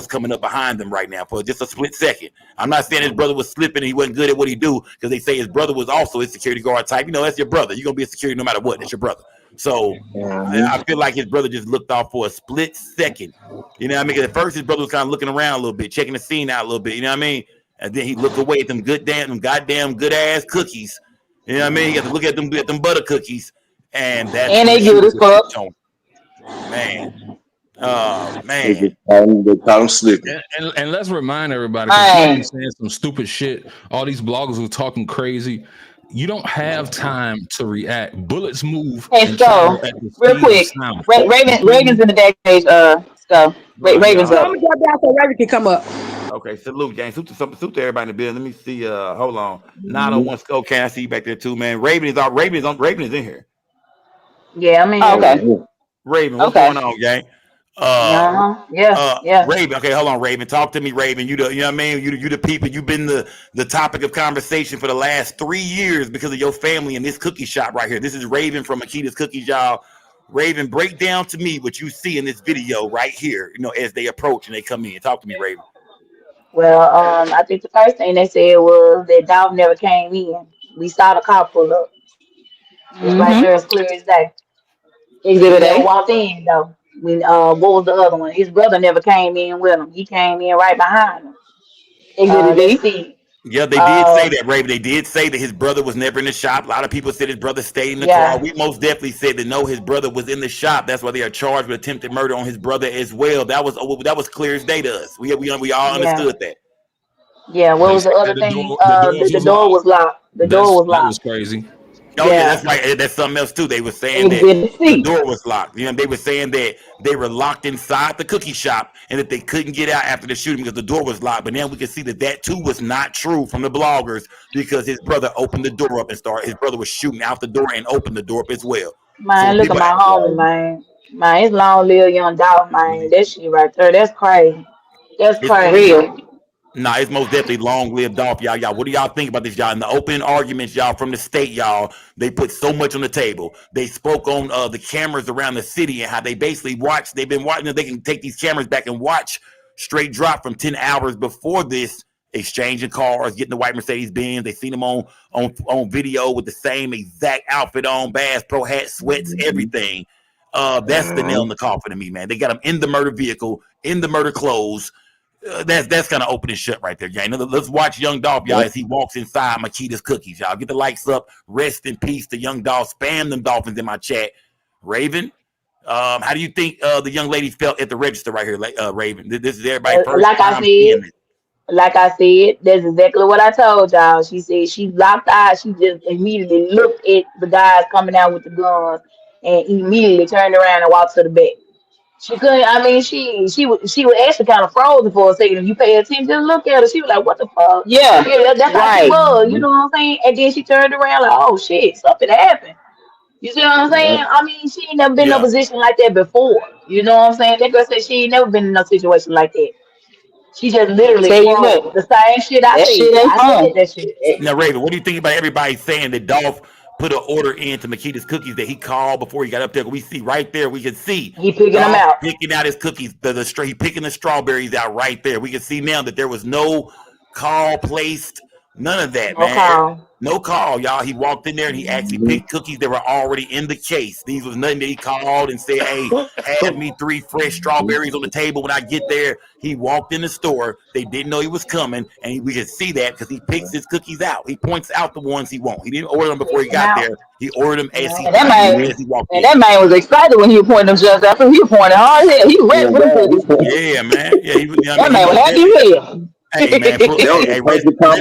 coming up behind them right now for just a split second. I'm not saying his brother was slipping and he wasn't good at what he do, because they say his brother was also a security guard type. You know, that's your brother. You're going to be a security no matter what. That's your brother. So I feel like his brother just looked off for a split second. You know what I mean? At first, his brother was kind of looking around a little bit, checking the scene out a little bit. You know what I mean? And then he looked away at them goddamn good ass cookies. You know what I mean? You got to look at them butter cookies, and that's they good as fuck. Man. Oh man. They call him slipping. And let's remind everybody, because saying some stupid shit. All these bloggers were talking crazy. You don't have time to react. Bullets move. Hey, so real quick, Raven's in the back page. So Raven's up. I'm gonna drop down so Raven can come up. Okay, salute, gang. Salute to everybody in the building. Let me see. Hold on. 901 Skull. Can I see you back there too, man? Raven is in here. Yeah, I mean, okay. Raven, what's going on, gang? Yeah. Raven, okay, hold on, Raven. Talk to me, Raven. You know what I mean? You the people. You've been the topic of conversation for the last 3 years because of your family in this cookie shop right here. This is Raven from Makita's Cookies, y'all. Raven, break down to me what you see in this video right here. You know, as they approach and they come in. Talk to me, Raven. Well, I think the first thing they said was that Dolph never came in. We saw the car pull up. It's right there as clear as day. He never walked in though. What was the other one? His brother never came in with him. He came in right behind him. Let's see. Yeah, they did say that, Raven. They did say that his brother was never in the shop. A lot of people said his brother stayed in the car. We most definitely said that no, his brother was in the shop. That's why they are charged with attempted murder on his brother as well. That was clear as day to us. We all understood that. Yeah, what was the other thing? The door was locked. The door was locked. That was crazy. Oh yeah, that's right. That's something else too. They were saying that the door was locked. You know, they were saying that they were locked inside the cookie shop and that they couldn't get out after the shooting because the door was locked. But now we can see that too was not true from the bloggers, because his brother opened the door up and started. His brother was shooting out the door and opened the door up as well. Man, look at my homie, man. Man, it's long live Young Dolph, man. That shit right there, that's crazy. That's crazy. Nah, it's most definitely long live Dolph, y'all. What do y'all think about this, y'all? In the opening arguments, y'all, from the state, y'all, they put so much on the table. They spoke on the cameras around the city and how they basically watched. They've been watching. They can take these cameras back and watch straight drop from 10 hours before this, exchanging cars, getting the white Mercedes Benz. They seen them on video with the same exact outfit on, Bass Pro hat, sweats, everything. That's the nail in the coffin to me, man. They got him in the murder vehicle, in the murder clothes. That's kind of open and shut right there, gang. Let's watch Young Dolph, y'all, as he walks inside Makita's Cookies, y'all. Get the likes up. Rest in peace to Young Dolph. Spam them Dolphins in my chat. Raven, how do you think the young lady felt at the register right here, Raven? This is everybody first time seeing it. Like I said, that's exactly what I told y'all. She said she locked eyes. She just immediately looked at the guys coming out with the guns and immediately turned around and walked to the back. She couldn't. I mean, she was actually kind of frozen for a second. If you pay attention, just look at her. She was like, "What the fuck?" Yeah, That's how she right. was. You know what I'm saying? And then she turned around like, "Oh shit, something happened." You see what I'm saying? I mean, she ain't never been in a Yeah. position like that before. You know what I'm saying? That girl said she ain't never been in a situation like that. She just literally Tell you froze. what, The same shit I that said. shit ain't I said fun. that shit. Now, Raven, what do you think about everybody saying that Dolph put an order into Makita's cookies that he called before he got up there? We see right there. We can see He picking them Dolph out. picking out his cookies. He picking the strawberries out right there. We can see now that there was no call placed, none of that, No man. call. No call, y'all. He walked in there and he actually picked cookies that were already in the case. These was nothing that he called and said, "Hey, have me 3 fresh strawberries on the table when I get there." He walked in the store. They didn't know he was coming, and we could see that because he picks his cookies out. He points out the ones he wants. He didn't order them before he Pick them got out. there. He ordered them as he And that walked and in. that man was excited when he was pointing them shots out. He was pointing hard as hell. He was ready for them cookies. Yeah, man. Yeah, he was. You know what I That mean, he man was most happy definitely. as hell. Hey, man. Hey, rest in peace.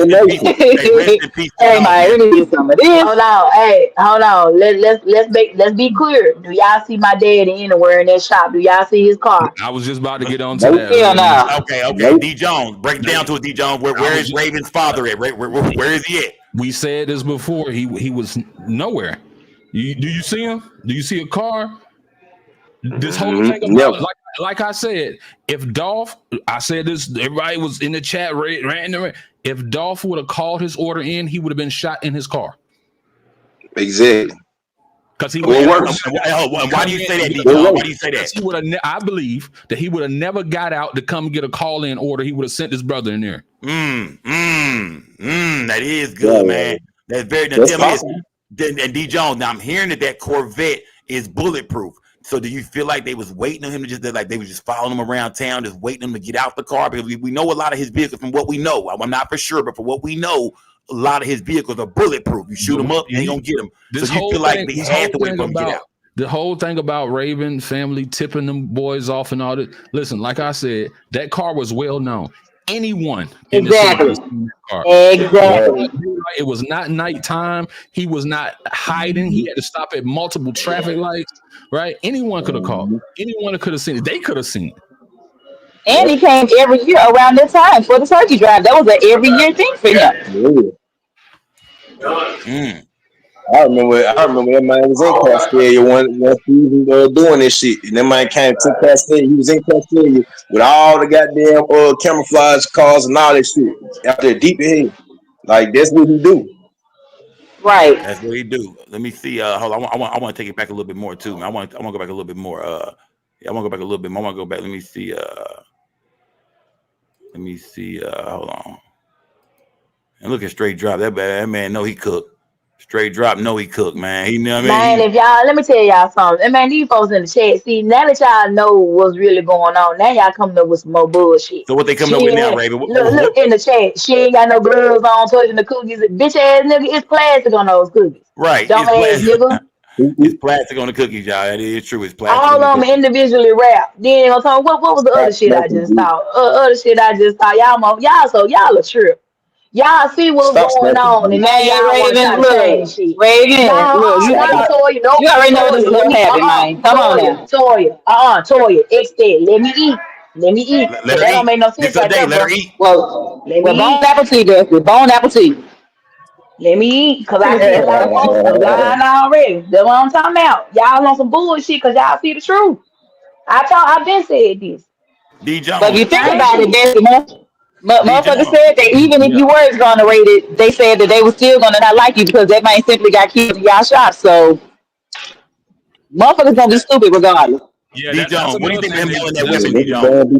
Hey, rest in peace to Hey Dolph, man, man. let me get some of this. Hold on, hey, hold on. Let's be clear. Do y'all see my daddy anywhere in that shop? Do y'all see his car? I was just about to get on to that, Hell Raven. no. Okay. D. Jones, break it down to it, D. Jones. Where is Raven's father at? Where is he at? We said this before. He was nowhere. Do you see him? Do you see a car? This whole thing about like I said, if Dolph, I said this, everybody was in the chat, if Dolph would have called his order in, he would have been shot in his car. Exactly. Because he What would. works? Why do you say that, D. John? Why do you say that? He would have. I believe that he would have never got out to come get a call in order. He would have sent his brother in there. That is good, man. That's very. Now, tell me this, and D. Jones. Now I'm hearing that Corvette is bulletproof. So do you feel like they was waiting on him to just like they was just following him around town, just waiting him to get out the car? Because we know a lot of his vehicles from what we know. I'm not for sure, but for what we know, a lot of his vehicles are bulletproof. You shoot them up, you ain't gonna get them. So do you feel like they had to wait for him to get out? The whole thing about Raven family tipping them boys off and all that. Listen, like I said, that car was well known. Anyone in the city was in that car. Exactly. It was not nighttime. He was not hiding. He had to stop at multiple traffic lights. Right? Anyone could have called. Anyone could have seen it. They could have seen it. And he came every year around this time for the turkey drive. That was an every year thing for him. I remember that man was in Castelia one season doing this shit. And that man came to Castelia. He was in Castelia with all the goddamn camouflage cars and all that shit out there deep ahead. Like that's what he do. Right. That's what he do. Let me see. Hold on. I want to take it back a little bit more too. Man. I want to go back a little bit more. I want to go back a little bit more. I want to go back. Let me see. Hold on. And look at Straight Drop. That man know he cooked. Straight Drop know he cooked, man. He know what I mean. Man, if y'all, let me tell y'all something. And man, these folks in the chat, see, now that y'all know what's really going on, now y'all coming up with some more bullshit. So what they coming up with now, Raven? Look in the chat. She ain't got no gloves on, touching the cookies. Bitch ass nigga, it's plastic on those cookies. Right. Dumb ass nigga. It's plastic on the cookies, y'all. That is true. It's plastic. All of them individually wrapped. Then they gonna talk, what was the other shit I just thought? Other shit I just thought. Y'all a trip. Y'all see what's going on, and now y'all want to try to change shit. Raven, look, you already know this is gonna happen, man. Come on now. Toya, X that. Let me eat. Let her That eat. don't make no sense right there, Let bro. her eat. Well, bone apple tea, girl. With bone apple tea. Let me eat, cause I see a lot of folks lying already. That's what I'm talking about. Y'all on some bullshit, cause y'all see the truth. I've been said this. D. Jones. But if you think about it, that's the most. But motherfuckers said that even if you were exonerated, they said that they were still gonna not like you because that man simply got killed in y'all shot. So motherfuckers gonna be stupid regardless. Yeah, D. Jones, what do you think about him handling that weapon, D. Jones?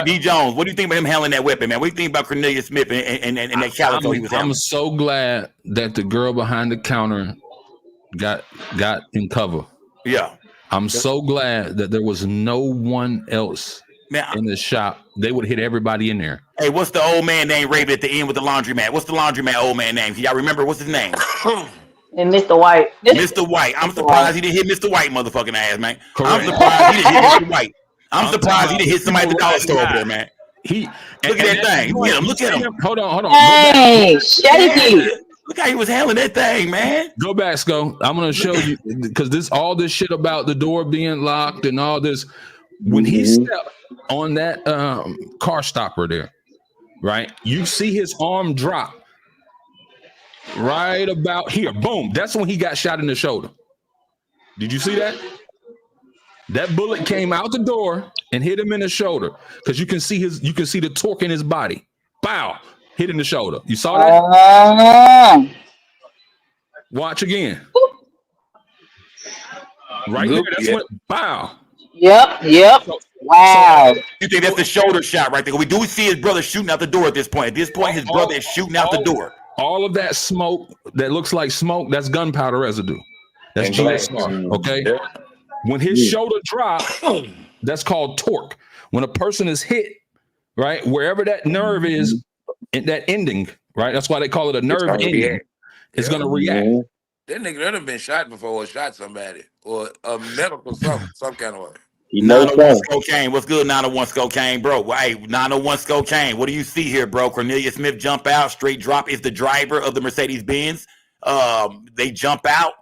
D. Jones, what do you think about him handling that weapon, man? What do you think about Cornelius Smith and that calico he was handling? I'm so glad that the girl behind the counter got in cover. Yeah. I'm so glad that there was no one else in the shop. They would hit everybody in there. Hey, what's the old man named Raven at the end with the laundromat? What's the laundromat old man name? Can y'all remember? What's his name? And Mr. White. Mr. White. I'm surprised he didn't hit Mr. White, motherfucking ass, man. I'm surprised he didn't hit Mr. White. I'm surprised he didn't hit somebody at the dollar store over there, man. Look at that thing. Look at him. Hold on. Hey, shaky. Look how he was handling that thing, man. Go back, Sko. I'm gonna show you because all this shit about the door being locked and all this. When he stepped on that car stopper there, right? You see his arm drop right about here. Boom. That's when he got shot in the shoulder. Did you see that? That bullet came out the door and hit him in the shoulder because you can see the torque in his body. Bow, hit in the shoulder. You saw that? Watch again. Right there. That's what. Bow. Yep. Wow. You think that's the shoulder shot right there? We do see his brother shooting out the door at this point. At this point, his brother is shooting out the door. All of that smoke that looks like smoke, that's gunpowder residue. That's GSR. Okay. When his shoulder dropped, that's called torque. When a person is hit, right, wherever that nerve is, that ending, right? That's why they call it a nerve ending. It's going to react. That nigga done been shot before or shot somebody or a medical something, some kind of way. 901 Cocaine. What's good, 901 Cocaine, bro? Hey, 901 Cocaine. What do you see here, bro? Cornelius Smith jump out, straight drop. Is the driver of the Mercedes Benz. They jump out.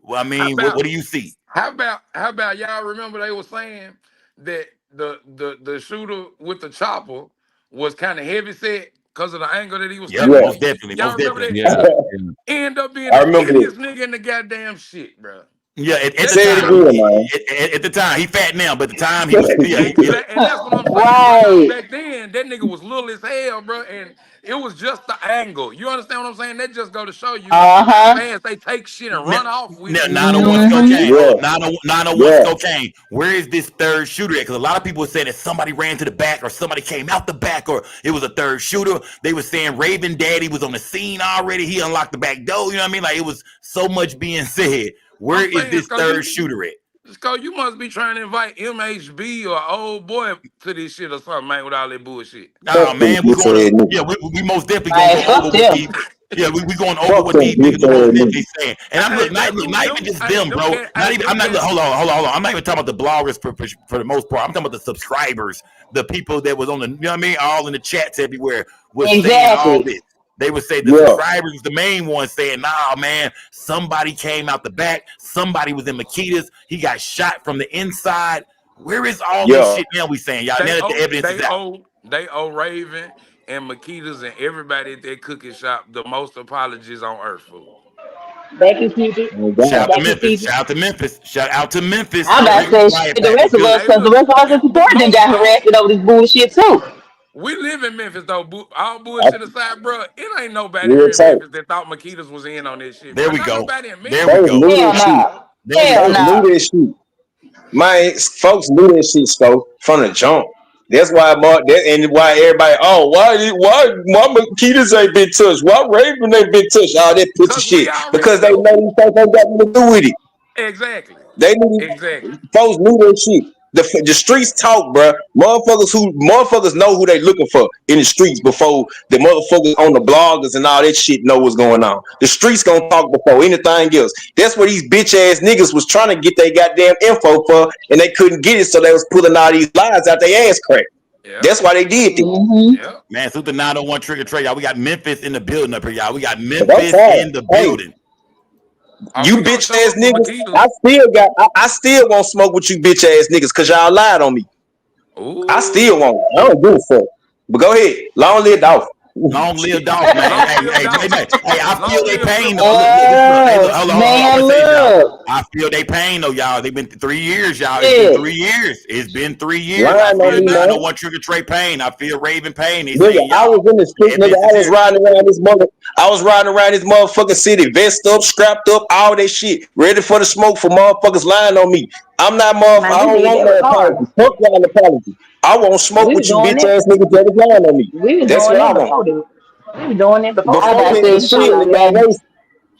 Well, I mean, what do you see? How about y'all remember they were saying that the shooter with the chopper was kind of heavy set because of the angle that he was taking? Most definitely. Y'all Most remember definitely. that? End up being the biggest nigga in the goddamn shit, bro. Yeah, at the time, he fat now, but at the time he was. And that's what I'm saying. Back then, that nigga was little as hell, bro, and it was just the angle. You understand what I'm saying? That just go to show you how fast they take shit and run off with it. 901 Cocaine. 901 Cocaine. Where is this third shooter at? Because a lot of people were saying that somebody ran to the back or somebody came out the back or it was a third shooter. They were saying Raven Daddy was on the scene already. He unlocked the back door. You know what I mean? Like it was so much being said. Where is this third shooter at? Sco, you must be trying to invite MHB or old boy to this shit or something, man, with all that bullshit. Nah, man, we most definitely going to go over with these. Yeah, we going over what these niggas saying. And I'm not even just them, bro. I'm not. Hold on. I'm not even talking about the bloggers for the most part. I'm talking about the subscribers, the people that was on the, you know what I mean, all in the chats everywhere was saying all this. They would say the subscribers, the main ones saying, nah, man, somebody came out the back. Somebody was in Makita's. He got shot from the inside. Where is all this shit now we saying? Y'all, now that the evidence is out. They owe Raven and Makita's and everybody at that cookie shop the most apologies on earth, fool. Thank you, PG. Shout out to Memphis. I'm about to say shit, the rest of us, because the rest of us in support them got harassed over this bullshit too. We live in Memphis though. All bullshit aside, bro. It ain't nobody here in Memphis that thought Makita's was in on this shit. There we go. There we go. Hell knew that shit. My folks knew that shit, Sco, from the jump. That's why and why everybody, why Makita's ain't been touched? Why Raven ain't been touched? All that pussy shit. Because they know these folks ain't got nothing to do with it. Exactly. They knew folks knew that shit. The streets talk, bro. Motherfuckers know who they looking for in the streets before the motherfuckers on the bloggers and all that shit know what's going on. The streets gonna talk before anything else. That's what these bitch ass niggas was trying to get their goddamn info for, and they couldn't get it, so they was pulling all these lies out their ass crack. Yeah. That's why they did it. Yeah. Man, salute the 901 Trigger Trade, y'all. We got Memphis in the building up here, y'all. We got Memphis in the building. You bitch ass niggas, I still won't smoke with you bitch ass niggas because y'all lied on me. Ooh. I still won't. I don't give a fuck. But go ahead. Long live Dolph. Long live Dolph, man. Hey, I feel they pain. I feel they pain though, y'all. They've been 3 years, y'all. It's been 3 years. I feel 901 Trigger Trade pain. I feel Raven pain. Nigga, I was in the street, nigga. I was riding around this motherfucking city, vest up, strapped up, all that shit, ready for the smoke for motherfuckers lying on me. I'm not motherfucker. I don't want no apology. Fuck y'all apology. I won't smoke with you bitch ass niggas that was lying on me. That's what I want. We were doing it before.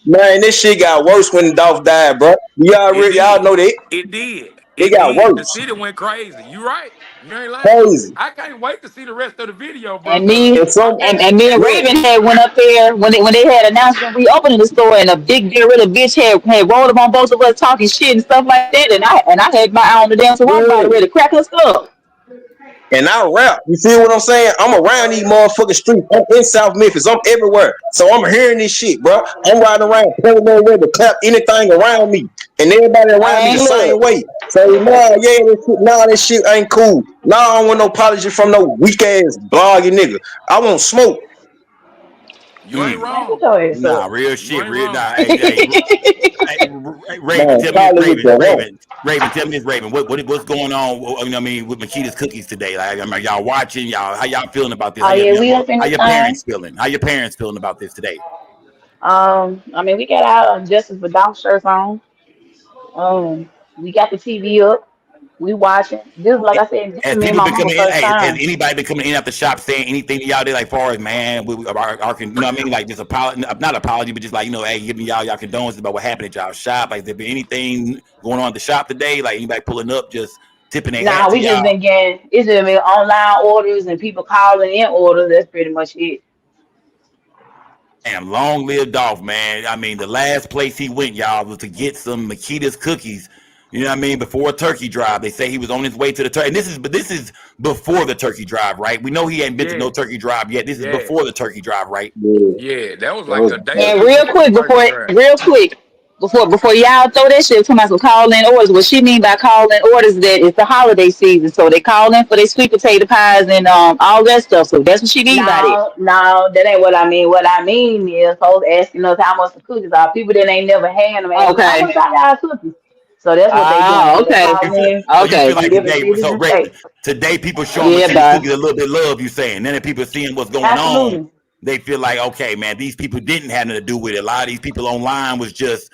Man, this shit got worse when Dolph died, bro. Y'all know that? It did. It got worse. The city went crazy. You right. You ain't lying. Crazy. I can't wait to see the rest of the video, bro. And me and Raven had went up there when they had announced reopening the store, and a big gorilla bitch had rolled up on both of us talking shit and stuff like that, and I had my eye on the damn surround body ready to crack her skull. and I rap. You feel what I'm saying? I'm around these motherfucking streets. I'm in South Memphis. I'm everywhere. So I'm hearing this shit, bro. I'm riding around, pulling nowhere to clap anything around me, and everybody around me the Man, same look. way. So this shit ain't cool. Nah, I don't want no apology from no weak ass bloggy nigga. I want smoke. You ain't Man, get wrong. your ass Nah, up. real You shit. ain't Real wrong. nah. Hey, Raven, Man, tell me this, call it what you want. Raven, tell me this, Raven. What's going on? You know what I mean, with Makita's cookies today? Like, I mean, y'all watching? Y'all, how y'all feeling about this? Oh yeah, we up in How the your thing. parents feeling? How your parents feeling about this today? I mean, we got our Justice for Dolph shirts on. We got the TV up. We watching. This, like I said, this is Has me and people my been mama coming in? first Hey, has time. anybody been coming in at the shop saying anything to y'all? They like, far as man, you know what I mean, like just not apology, but just like hey, giving y'all condolences about what happened at y'all shop. Like, there been anything going on at the shop today? Like anybody pulling up, just tipping their hat Nah, to we just y'all? been getting it's just been online orders and people calling in orders. That's pretty much it. Damn, long live Dolph, man. I mean, the last place he went, y'all, was to get some Makita's cookies. You know what I mean? Before a turkey drive, they say he was on his way to the turkey. And this is before the turkey drive, right? We know he ain't been to no Yeah, turkey drive yet. This is yeah, before the turkey drive, right? yeah. That was That like was a day or And two real before the quick, turkey drive. before y'all throw that shit, talking about some call in orders. What she mean by call in orders is that it's the holiday season, so they call in for their sweet potato pies and all that stuff. So that's what she mean by that. No, that ain't what I mean. What I mean is folks asking us how much the cookies are. People that ain't never had them, asking, how Okay. much are y'all cookies? So that's what they doing. Ah, So they okay. You calling feel, in so you feel Okay. from like different today, cities so and Ray, states. today people showing Yeah, Makita's bye. cookies a little bit love, you saying. Then if people seeing what's going on, Absolutely. they feel like, okay, man, these people didn't have nothing to do with it. A lot of these people online was just,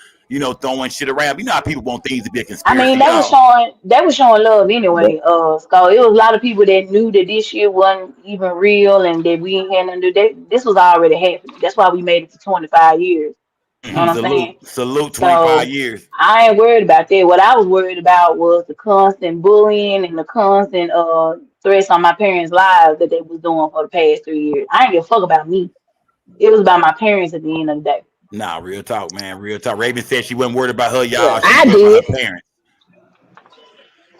throwing shit around. You know how people want things to be a I mean, conspiracy, y'all. they was showing love anyway. So it was a lot of people that knew that this shit wasn't even real and that we ain't had nothing to do. This was already happening. That's why we made it to 25 years. You know what I'm saying? Salute 25 So years. I ain't worried about that. What I was worried about was the constant bullying and the constant threats on my parents' lives that they was doing for the past 3 years. I ain't give a fuck about me. It was about my parents at the end of the day. Nah, real talk, man. Real talk. Raven said she wasn't worried about her, Yeah, y'all. She was I worried about did. her parents.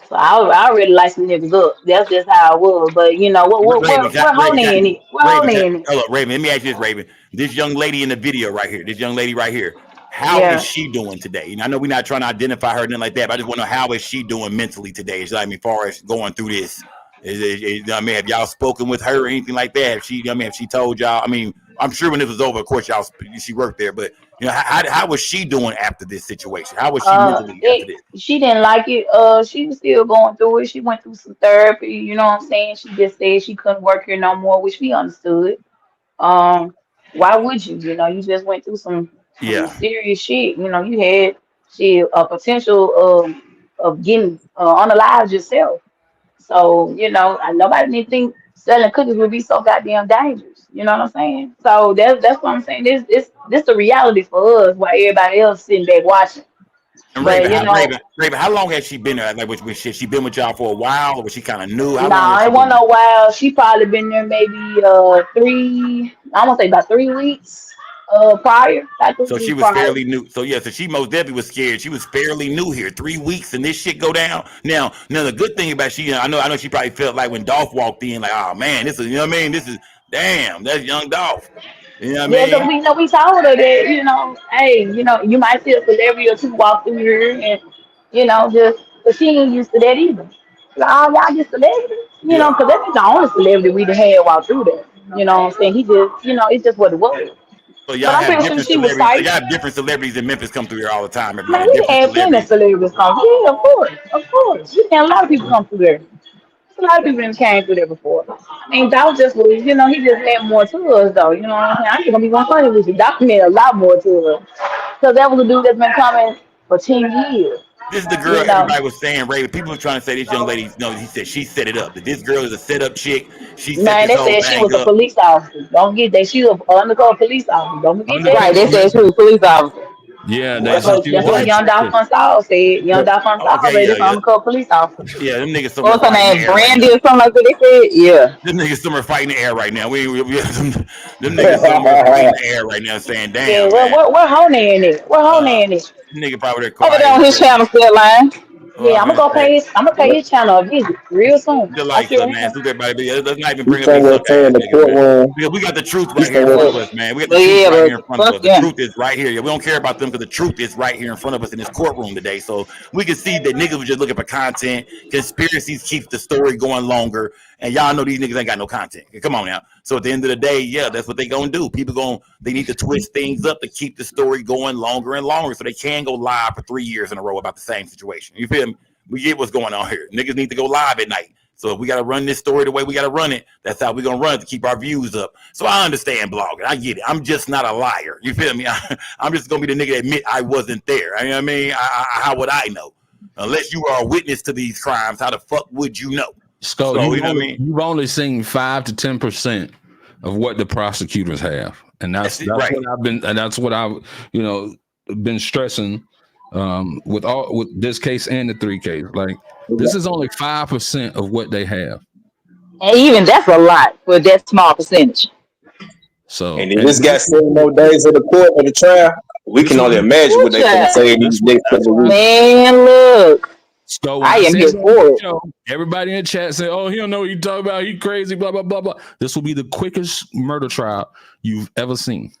So I already like some niggas up. That's just how it was. But you know Raven, what whole in it? What whole in it? hold up, Raven. Let me ask you this, Raven. This young lady in the video right here, this young lady right here, how is Yeah. she doing today? And I know we're not trying to identify her, nothing like that, but I just want to know how is she doing mentally today? It's like, I mean, as far as going through this, I mean, have y'all spoken with her or anything like that? Have she told y'all? I mean, I'm sure when this was over, of course, she worked there, but how was she doing after this situation? How was she mentally after this? She didn't like it. She was still going through it. She went through some therapy. You know what I'm saying? She just said she couldn't work here no more, which we understood. Um, why would you? You know, you just went through some Yeah. serious shit. You know, you had a potential of getting unalived yourself. So, nobody didn't think selling cookies would be so goddamn dangerous. You know what I'm saying? So that's what I'm saying. This the reality for us while everybody else sitting back watching. And But Raven, how long has she been there? Like, was she been with y'all for a while, or was she kind of new? How long has nah, she it been wasn't there? no while. She probably been there maybe I want to say about 3 weeks prior. About three So she weeks was prior. fairly new. So yeah, so she most definitely was scared. She was fairly new here. 3 weeks and this shit go down. Now the good thing about she, I know she probably felt like when Dolph walked in, like, oh man, this is, you know what I mean? This is, damn, that's young Dolph. You know what I Yeah, because mean? we told her that, hey, you might see a celebrity or two walk through here and, but she ain't used to that either. Like, oh, y'all just celebrities? Yeah. Because that's the only celebrity we done had walk through there. You know what I'm saying? He just, it's just what it was. So y'all But I'm have pretty sure different she was celebrities. So safe. y'all have different celebrities in Memphis come through here all the time every Man, year. we Different had plenty of celebrities. celebrities come. Yeah, of course. Of course. We had a lot of people come through there. A lot of people that came through there before. I mean, Dow just was, he just meant more to us, though. You know what I'm saying? I'm just gonna be 100 with you. Dow meant a lot more to us. Because that was a dude that's been coming for 10 years. This is the girl You know? everybody was saying, Ray. People were trying to say this young lady, no, he said she set it up. That this girl is a setup chick. She set Man, this they whole said she thing was a up. police officer. Don't get that. She was an undercover police officer. Don't forget that. Right. Undercover They said she was Memphis. a police officer. Yeah, they That's said what, she was that's in what the Young Dolph trenches. Saul said. Young Dolph Saul Okay, said yeah, this yeah. undercover police officer. Yeah, them niggas somewhere What was her fighting the name? air right Brandy now. or something like that they said? Yeah. Them niggas somewhere fighting the air right now. Them niggas somewhere fighting the air right now saying, Yeah, damn, man. where Honey in it? Where Honey in it? Nigga probably there Over there quiet on as his shit. channel still lying. Yeah, I'm gonna go pay his. I'm gonna pay his channel a visit real soon. The I lights sure up, man. am. Salute everybody. Let's not even He's bring up these somewhere suck saying ass the niggas, man. courtroom. Because we got the truth He's right here in front somewhere. of us, man. We got the But truth yeah, right here in but front of us. fuck The them. truth is right here. Yeah, we don't care about them because the truth is right here in front of us in this courtroom today. So we can see that niggas was just looking for content. Conspiracies keep the story going longer. And y'all know these niggas ain't got no content. Come on now. So at the end of the day, yeah, that's what they gonna do. They need to twist things up to keep the story going longer and longer so they can go live for 3 years in a row about the same situation. You feel me? We get what's going on here. Niggas need to go live at night. So if we got to run this story the way we got to run it, that's how we're going to run it to keep our views up. So I understand blogging. I get it. I'm just not a liar. You feel me? I'm just going to be the nigga that admit I wasn't there. You know what I mean? How would I know? Unless you are a witness to these crimes, how the fuck would you know? So you know what I mean? You've only seen 5 to 10% of what the prosecutors have, and that's right. what I've been, and that's what I've been stressing with this case and the 3 case. Like this is only 5% of what they have. And even that's a lot for that small percentage. So And if this got 7 more days of the court of the trial, we can only imagine what they can say in these next couple of weeks. Man, look. So when I am said here that on for the it. show, everybody in the chat said, "Oh, he don't know what he talking about. He crazy." Blah blah blah blah. This will be the quickest murder trial you've ever seen.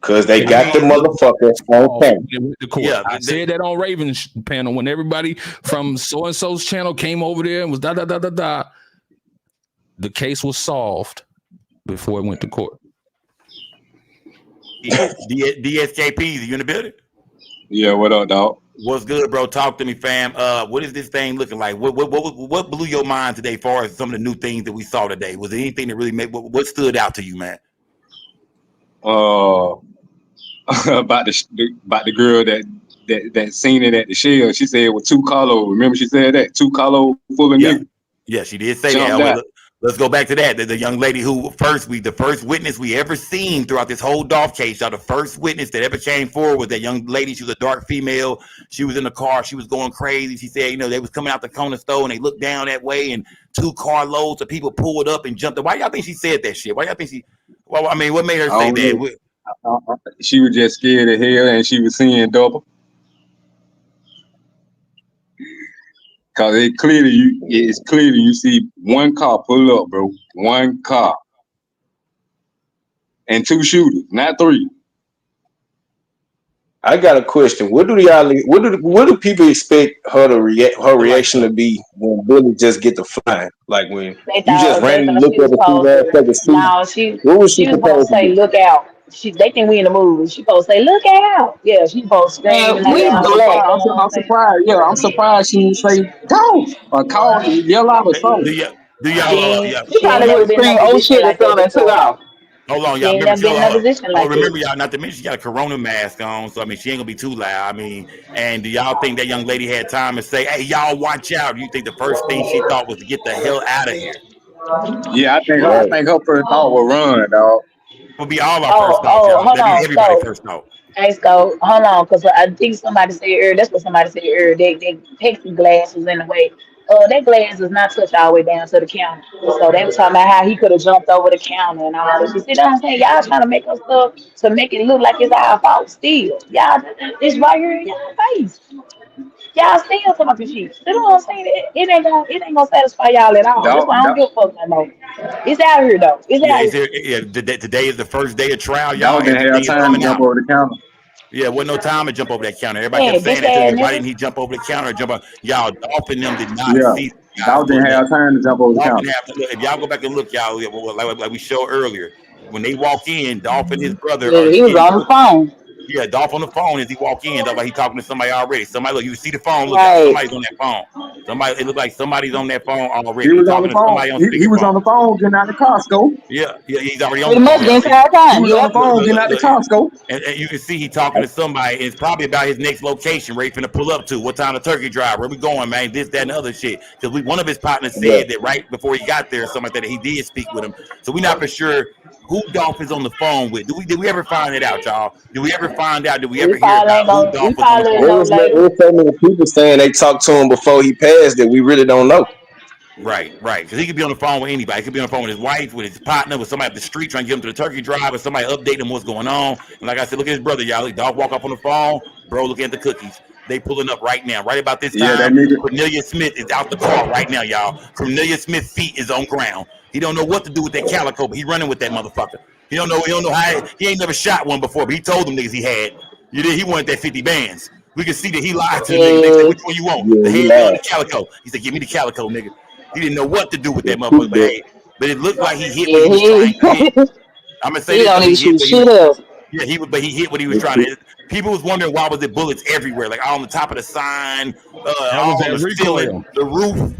Cause they got the motherfucker on camera. Yeah, I said that on Ravens panel when everybody from so and so's channel came over there and was da da da da da. The case was solved before it went to court. DSJP, you in the building? Yeah, what up, dog? What's good, bro? Talk to me, fam. What is this thing looking like? What blew your mind today, as far as some of the new things that we saw today? Was there anything that really made what stood out to you, man? About the girl that seen it at the Shell. She said it was 2 carloads. Remember she said that 2 carloads full of niggas. Yeah, she did say that. Let's go back to that. The young lady who the first witness we ever seen throughout this whole Dolph case. The first witness that ever came forward was that young lady. She was a dark female. She was in the car. She was going crazy. She said, they was coming out the corner store and they looked down that way and 2 carloads of people pulled up and jumped. Why y'all think she said that shit? Why y'all think she? Well, I mean, what made her say that? She was just scared of hell and she was seeing double. Cause it's clearly you see 1 car pull up, bro. 1 car. And 2 shooters, not 3. I got a question. What do people expect her reaction to be when Billy just get to flying? Like when you just randomly look at the female. No, she What was was supposed to supposed to say, do? "Look out!" They think we in the movie. She supposed to say, "Look out!" Yeah, she supposed to scream and Yeah, down I'm black. You know surprised. what I'm I'm saying? surprised. Yeah, I'm surprised she didn't say go or call, yell out or something. Do y'all? She probably would have screamed, "Oh shit!" or something and took off. Hold on, She y'all. ain't Remember, never been in a position like remember, this. y'all. Not to mention, she got a corona mask on, so I mean, she ain't gonna be too loud. I mean, and do y'all think that young lady had time to say, "Hey, y'all, watch out"? Do you think the first thing she thought was to get the hell out of here? Yeah, I think her first thought was run, dog. Would be all our first thoughts, y'all. Hold That'd be on, everybody's first thought. Hey, so hold on, because I think somebody said earlier. That's what somebody said earlier. They Pepsi glass was in the way. That glass was not touched all the way down to the counter. So they were talking about how he could have jumped over the counter and all this. You see what I'm saying? Y'all trying to make us stuff to make it look like it's our fault still. Y'all, it's right here in y'all face. Y'all still talking about the shit. You know what I'm saying? It ain't gonna satisfy y'all at all. That's why I don't give a fuck no more. It's out here though. It's Yeah, out is here. there, yeah. Today is the first day of trial, y'all. Dog didn't have Everything is time to coming jump out. over the counter. Yeah, wasn't no time to jump over that counter. Everybody Yeah, kept saying bitch that to ass him. Why nigga. didn't he jump over the counter? Jump up, y'all. Dolph and them did not Yeah, see guys dog didn't pulling up. have time to jump over the Dolph counter. didn't have to look. If y'all go back and look, y'all, like we showed earlier, when they walk in, Dolph and his brother are He was getting on the phone. Yeah, Dolph on the phone as he walk in. Like he talking to somebody already. Somebody look, you see the phone. Look, y'all. Right. Somebody's on that phone. It looked like somebody's on that phone He already. He was on talking the to phone. somebody on He was on speakerphone. the phone getting out of Costco. Yeah, he's already on Pretty the much phone. the Y'all see? entire He time. was on the Yep. phone getting out of Costco. And you can see he talking to somebody. And it's probably about his next location where he finna pull up to. What time the turkey drive? Where we going, man? This, that, and the other shit. Because one of his partners Yeah. said that right before he got there, something like that, he did speak with him. So we're not for sure who Dolph is on the phone with. Did we ever find it out, y'all? Did we ever find out? Did we ever hear about who We Dolph was on the probably phone know with? It later. was so many people saying they talked to him before he passed that we really don't know. Right. Because he could be on the phone with anybody. He could be on the phone with his wife, with his partner, with somebody at the street trying to get him to the turkey drive, or somebody update him what's going on. And like I said, look at his brother, y'all. Dolph walk up on the phone, bro, looking at the cookies. They pulling up right now. Right about this Yeah, that time, nigga. Cornelia Smith is out the car right now, y'all. Cornelia Smith's feet is on ground. He don't know what to do with that calico, but he running with that motherfucker. He don't know how. He ain't never shot one before, but he told them niggas he had. He wanted that 50 bands. We can see that he lied to the niggas. They said, which one you want? Yeah, The he heavy or lied. the calico? He said, give me the calico, nigga. He didn't know what to do with that motherfucker, but it looked like he hit what Yeah, he was trying to hit. he I'm gonna say he this don't though, even he hit shoot what he shit was. up. Yeah, but he hit what he was trying to. People was wondering why was there bullets everywhere, like on the top of the sign, That was all on that the ceiling, recoil. the roof.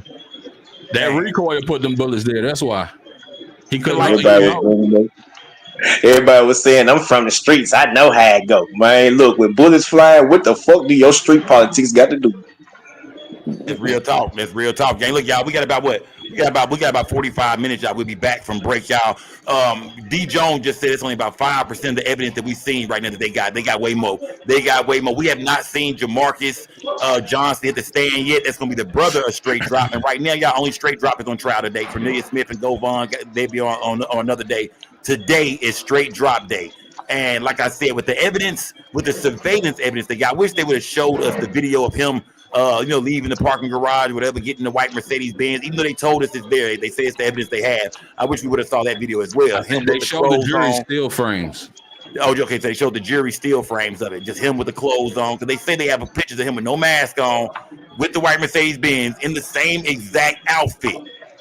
That Man, recoil put them bullets there. That's why he the couldn't lights really. are Everybody You good. know, was everybody was saying, I'm from the streets. I know how it go. Man, look, with bullets flying, what the fuck do your street politics got to do? That's real talk. That's real talk, gang. Look, y'all, we got about what? We got about 45 minutes, y'all. We'll be back from break, y'all. D Jones just said it's only about 5% of the evidence that we've seen right now that they got. They got way more. They got way more. We have not seen Jamarcus Johnson hit the stand yet. That's gonna be the brother of Straight Drop. And right now, y'all, only Straight Drop is on trial today. Cornelia Smith and Govon, they be on another day. Today is Straight Drop day. And like I said, with the evidence, with the surveillance evidence they got, I wish they would have showed us the video of him leaving the parking garage, whatever, getting the white Mercedes Benz. Even though they told us it's there, they say it's the evidence they have. I wish we would have saw that video as well. I Him think with they the showed the clothes jury on. still frames. Oh, okay. So they showed the jury still frames of it, just him with the clothes on. Because they say they have pictures of him with no mask on, with the white Mercedes Benz in the same exact outfit.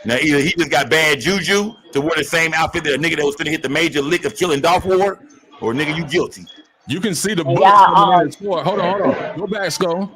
Now, either he just got bad juju to wear the same outfit that a nigga that was gonna hit the major lick of killing Dolph wore, or nigga, you guilty. You can see the And bullets coming in y'all, his foot. Hold on. Go back, Skull.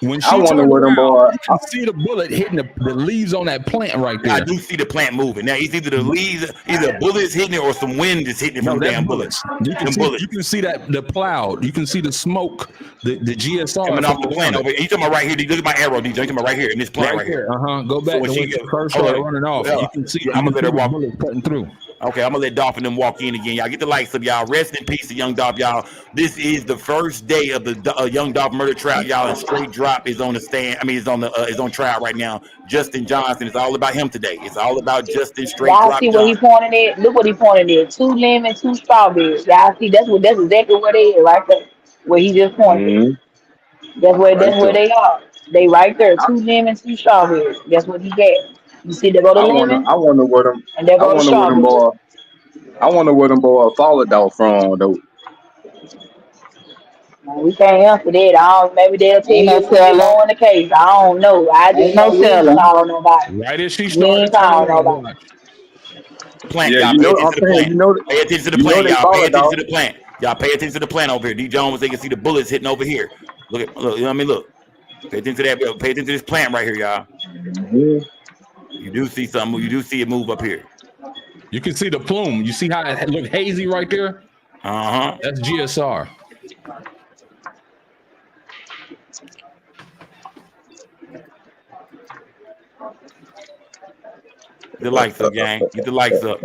When I she wonder turned what them around, boy. you can see the bullet hitting the leaves on that plant right I there. do see the plant moving. Now it's either the leaves, either bullets hitting it or some wind is hitting it No, from that's damn bullets. bullets. You can Them see. bullets You can see that the cloud. You can see the smoke. The GSR coming from off the plant around it. over here. You talking about right here? Look at my arrow, DJ. You talking about right here in this plant Right right here. there. Go So back when to she when get, she first hold started on, running off. yeah, You can see. yeah, You I'm can gonna let see her the walk. bullets cutting through. Okay, I'm gonna let Dolph and them walk in again. Y'all get the lights up, y'all. Rest in peace to Young Dolph, y'all. This is the first day of the Young Dolph murder trial, y'all. And Straight Drop is on the stand. I mean, is on trial right now. Justin Johnson. It's all about him today. It's all about Justin Straight y'all Drop see what he Johnson. pointed at? Look what he pointed at. 2 lemons, 2 strawberries. Y'all see that's exactly what they is right there. Where he just pointed. Mm-hmm. Right That's where there. they are. They right there. 2 lemons, 2 strawberries. That's what he got. You see there go the lemon I wonder where them. and there I go the wonder where them strawberry. boy. I wonder where them boy followed out from though. Now, we can't answer that. Maybe they'll tell Ain't you no when we get telling. more in the case. I don't know. I just Ain't know no we ain't telling. calling nobody. Right as she We ain't started turning calling out, nobody. watch. Plant, Yeah, y'all. you Pay know. attention I'm to the saying, plant. Pay attention to the you know plant, they y'all. Pay followed attention to out. the plant. Y'all pay attention to the plant over here. D Jones, they can see the bullets hitting over here. Look, you know what I mean? Look. Pay attention to that. Pay attention to this plant right here, y'all. Mm-hmm. You do see something. You do see it move up here. You can see the plume. You see how it look hazy right there? Uh-huh. That's GSR. Get the lights up, gang. Get the lights up.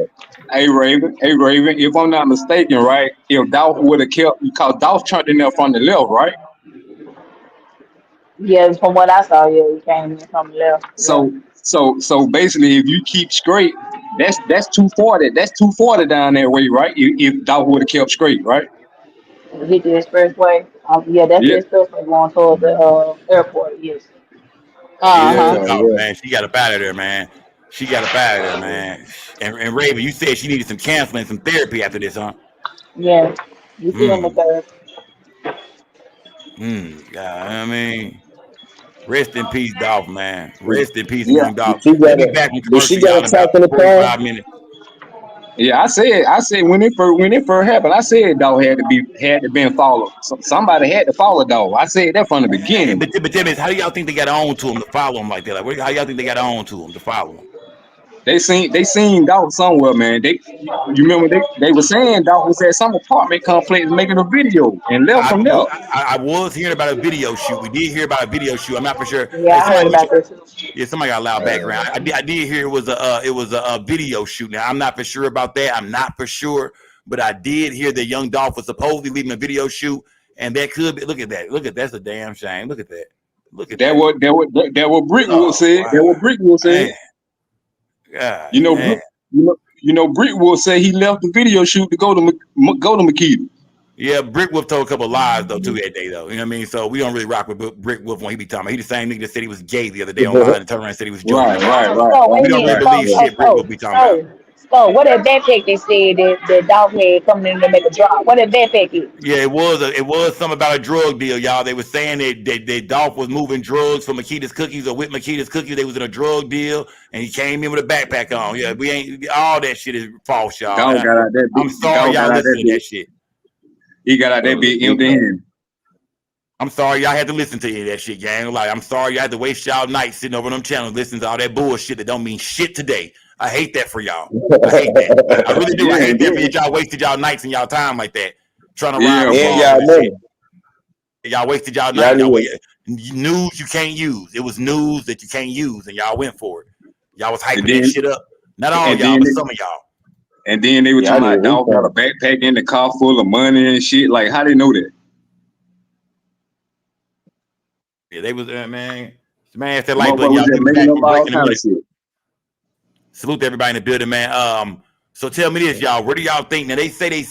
Hey Raven, if I'm not mistaken, right? If Dolph would have kept, because Dolph turned in there from the left, right? Yeah, from what I saw, yeah, we came in from the left. Yeah. So basically, if you keep straight, that's 240. That's 240 down that way, right? If Dolph would have kept straight, right? Hit the expressway. Yeah, that's the Yeah. expressway going towards the airport. Yes. Hey, Yeah. Dolph, man. She got up out of there, man. She got up out of there, man. And Raven, you said she needed some counseling, some therapy after this, huh? Yeah. You see him Hmm. with the Yeah, I mean, rest in peace, Dolph, man. Rest in peace, Yeah. young Dolph. She We'll got be a. back from Did she commercial, got y'all, a in track about in the car? 45 minutes. Yeah, I said when it first happened, I said Dolph had to been followed. So somebody had to follow Dolph. I said that from the beginning. But tell me, how do y'all think they got on to him to follow him like that? Like, how y'all think they got on to him to follow him? They seen Dolph somewhere, man. You remember they were saying Dolph was at some apartment complex making a video and left from there. I was hearing about a video shoot. We did hear about a video shoot. I'm not for sure. yeah, Hey, I heard somebody, about that too. yeah, somebody got a loud background. I did hear it was a video shoot. Now I'm not for sure about that. I'm not for sure, but I did hear that young Dolph was supposedly leaving a video shoot, and that could be. Look at that. Look at that's a damn shame. Look at that. Look at that. That what Brickwood said. Wow. That what Brickwood said. Man. God, You know, man. Brickwood said he left the video shoot to go to Makita. Yeah, Brick Wolf told a couple of lies though too that day though. You know what I mean? So we don't really rock with Brick Wolf when he be talking about. He the same nigga that said he was gay the other day online and turned around and said he was joking. So wait We a don't really minute. believe shit Brick Wolf be talking about. So what that backpack they said that Dolph had coming in to make a drop? What that backpack is? Yeah, it was something about a drug deal, y'all. They were saying that Dolph was moving drugs from Makita's Cookies or with Makita's Cookies. They was in a drug deal, and he came in with a backpack on. Yeah, we ain't all that shit is false, y'all. Dog got out that. I'm sorry y'all listen to that shit. He got out that big empty hand. I'm sorry y'all had to listen to any of that shit, gang. Like, I'm sorry y'all had to waste y'all night sitting over on them channels listening to all that bullshit that don't mean shit today. I hate that for y'all. I hate that. I really do. I hate that for y'all wasted y'all nights and y'all time like that. Trying to ride on shit. Y'all wasted y'all night. News you can't use. It was news that you can't use, and y'all went for it. Y'all was hyping that shit up. Not all y'all, but some of y'all. And then they were talking about Dolph got a backpack in the car full of money and shit. Like, how they know that? Yeah, they was man. Smash that like button. Y'all salute to everybody in the building, man. So tell me this, y'all. Where do y'all think? Now they say they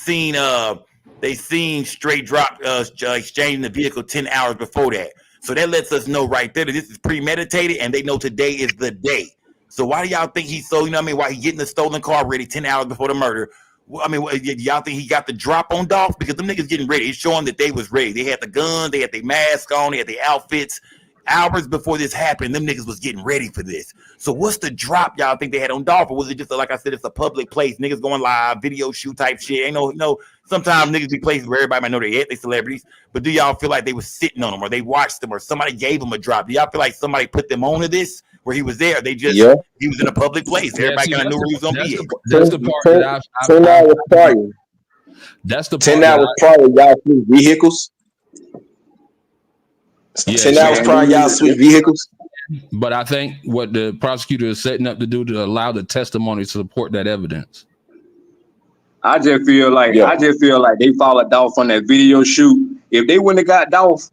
seen Straight Drop exchanging the vehicle 10 hours before that. So that lets us know right there that this is premeditated, and they know today is the day. So why do y'all think he's so? You know what I mean? Why he getting the stolen car ready 10 hours before the murder? Well, I mean, y'all think he got the drop on Dolph? Because them niggas getting ready. It's showing that they was ready. They had the guns, they had their mask on, they had their outfits. Hours before this happened, them niggas was getting ready for this. So what's the drop y'all think they had on Dolph? Or was it just like I said, it's a public place, niggas going live, video shoot type shit? Ain't no. Sometimes niggas be places where everybody might know they celebrities. But do y'all feel like they was sitting on them, or they watched them, or somebody gave them a drop? Do y'all feel like somebody put them onto this where he was there? They just he was in a public place. Everybody kind of knew where he was gonna be. That's the part that 10 hours prior. That's the 10 hours prior. Y'all switch vehicles. 10 hours prior, y'all switch vehicles. But I think what the prosecutor is setting up to do to allow the testimony to support that evidence. I just feel like they followed Dolph on that video shoot. If they wouldn't have got Dolph,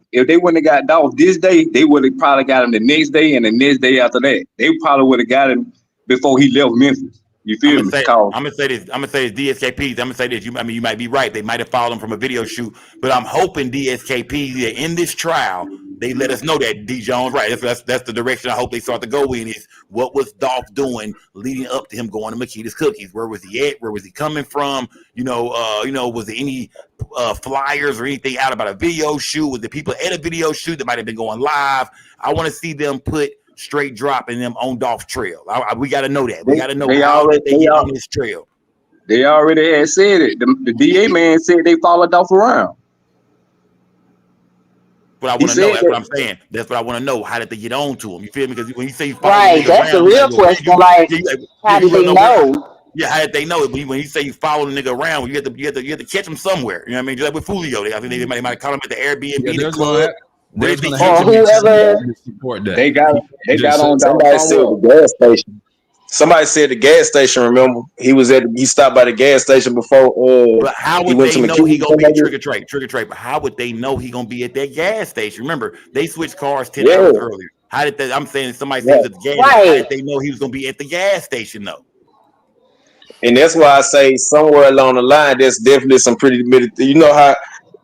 this day, they would have probably got him the next day and the next day after that. They probably would have got him before he left Memphis. You feel me? I'm gonna say this DSKPs. I'm gonna say this. You might be right. They might have followed him from a video shoot, but I'm hoping DSKPs that in this trial they let us know that D Jones right. That's the direction I hope they start to go in. Is what was Dolph doing leading up to him going to Makita's Cookies? Where was he at? Where was he coming from? Was there any flyers or anything out about a video shoot? Was the people at a video shoot that might have been going live? I want to see them put Straight Drop and them on Dolph trail. We got to know that. We got to know how they get on this trail. They already had said it. The DA man said they followed Dolph around. But I want to know. That's what I'm saying. That's what I want to know. How did they get on to him? You feel me? Because when you say you follow Right, that's the real question. Like, how did they know? Yeah, how did they know? When you say you follow the nigga around, you have to catch him somewhere. You know what I mean? Just like with Fulio, I think they might have caught him at the Airbnb, the club. Or whoever. They got on. Somebody said the gas station. Somebody said the gas station. Remember, he stopped by the gas station before. But how would they know he gonna be trigger trade? But how would they know he gonna be at that gas station? Remember, they switched cars 10 hours earlier. How did they? I'm saying somebody said at the gas. How did they know he was gonna be at the gas station though? And that's why I say somewhere along the line, there's definitely some pretty. You know how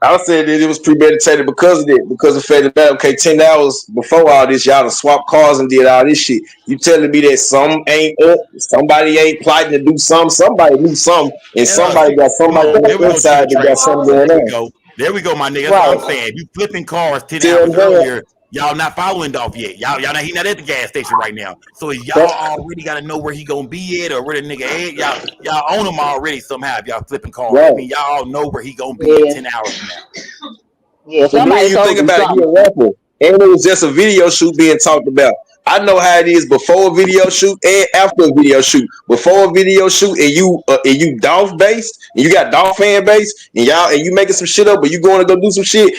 I said that it was premeditated because of it, because of the fact that, okay, 10 hours before all this, y'all done swapped cars and did all this shit. You telling me that somebody ain't plotting to do somebody knew something, and somebody got somebody inside that got something going on. There we go, my nigga. That's what I'm saying. You flipping cars 10 hours earlier. Y'all not following Dolph yet. He not at the gas station right now. So y'all already got to know where he gonna be at or where the nigga at. Y'all own him already somehow. If y'all flipping cars, I mean, y'all all know where he gonna be in 10 hours from now. Yeah, so then you think about it, he a rapper, and it was just a video shoot being talked about. I know how it is before a video shoot and after a video shoot. Before a video shoot, and you Dolph based, and you got Dolph fan base, and you making some shit up, but you going to go do some shit.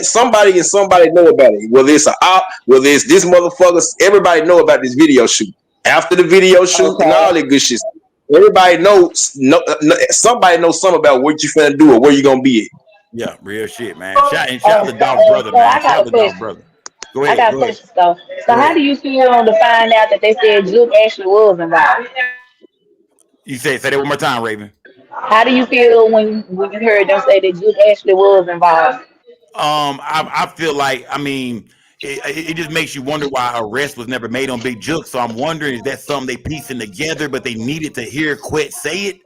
Somebody know about it. Whether it's an op, whether it's this motherfucker, everybody know about this video shoot. After the video shoot and all that good shit, everybody knows. Somebody knows something about what you finna do or where you gonna be at. Yeah, real shit, man. Shout out to Dolph brother, man. Shout out to Dolph brother. Go ahead, I got a question though. So how do you feel to find out that they said Juke actually was involved? You say that one more time, Raven. How do you feel when you heard them say that Duke actually was involved? I feel like, I mean, it just makes you wonder why arrest was never made on Big Jook. So I'm wondering, is that something they piecing together, but they needed to hear Quet say it?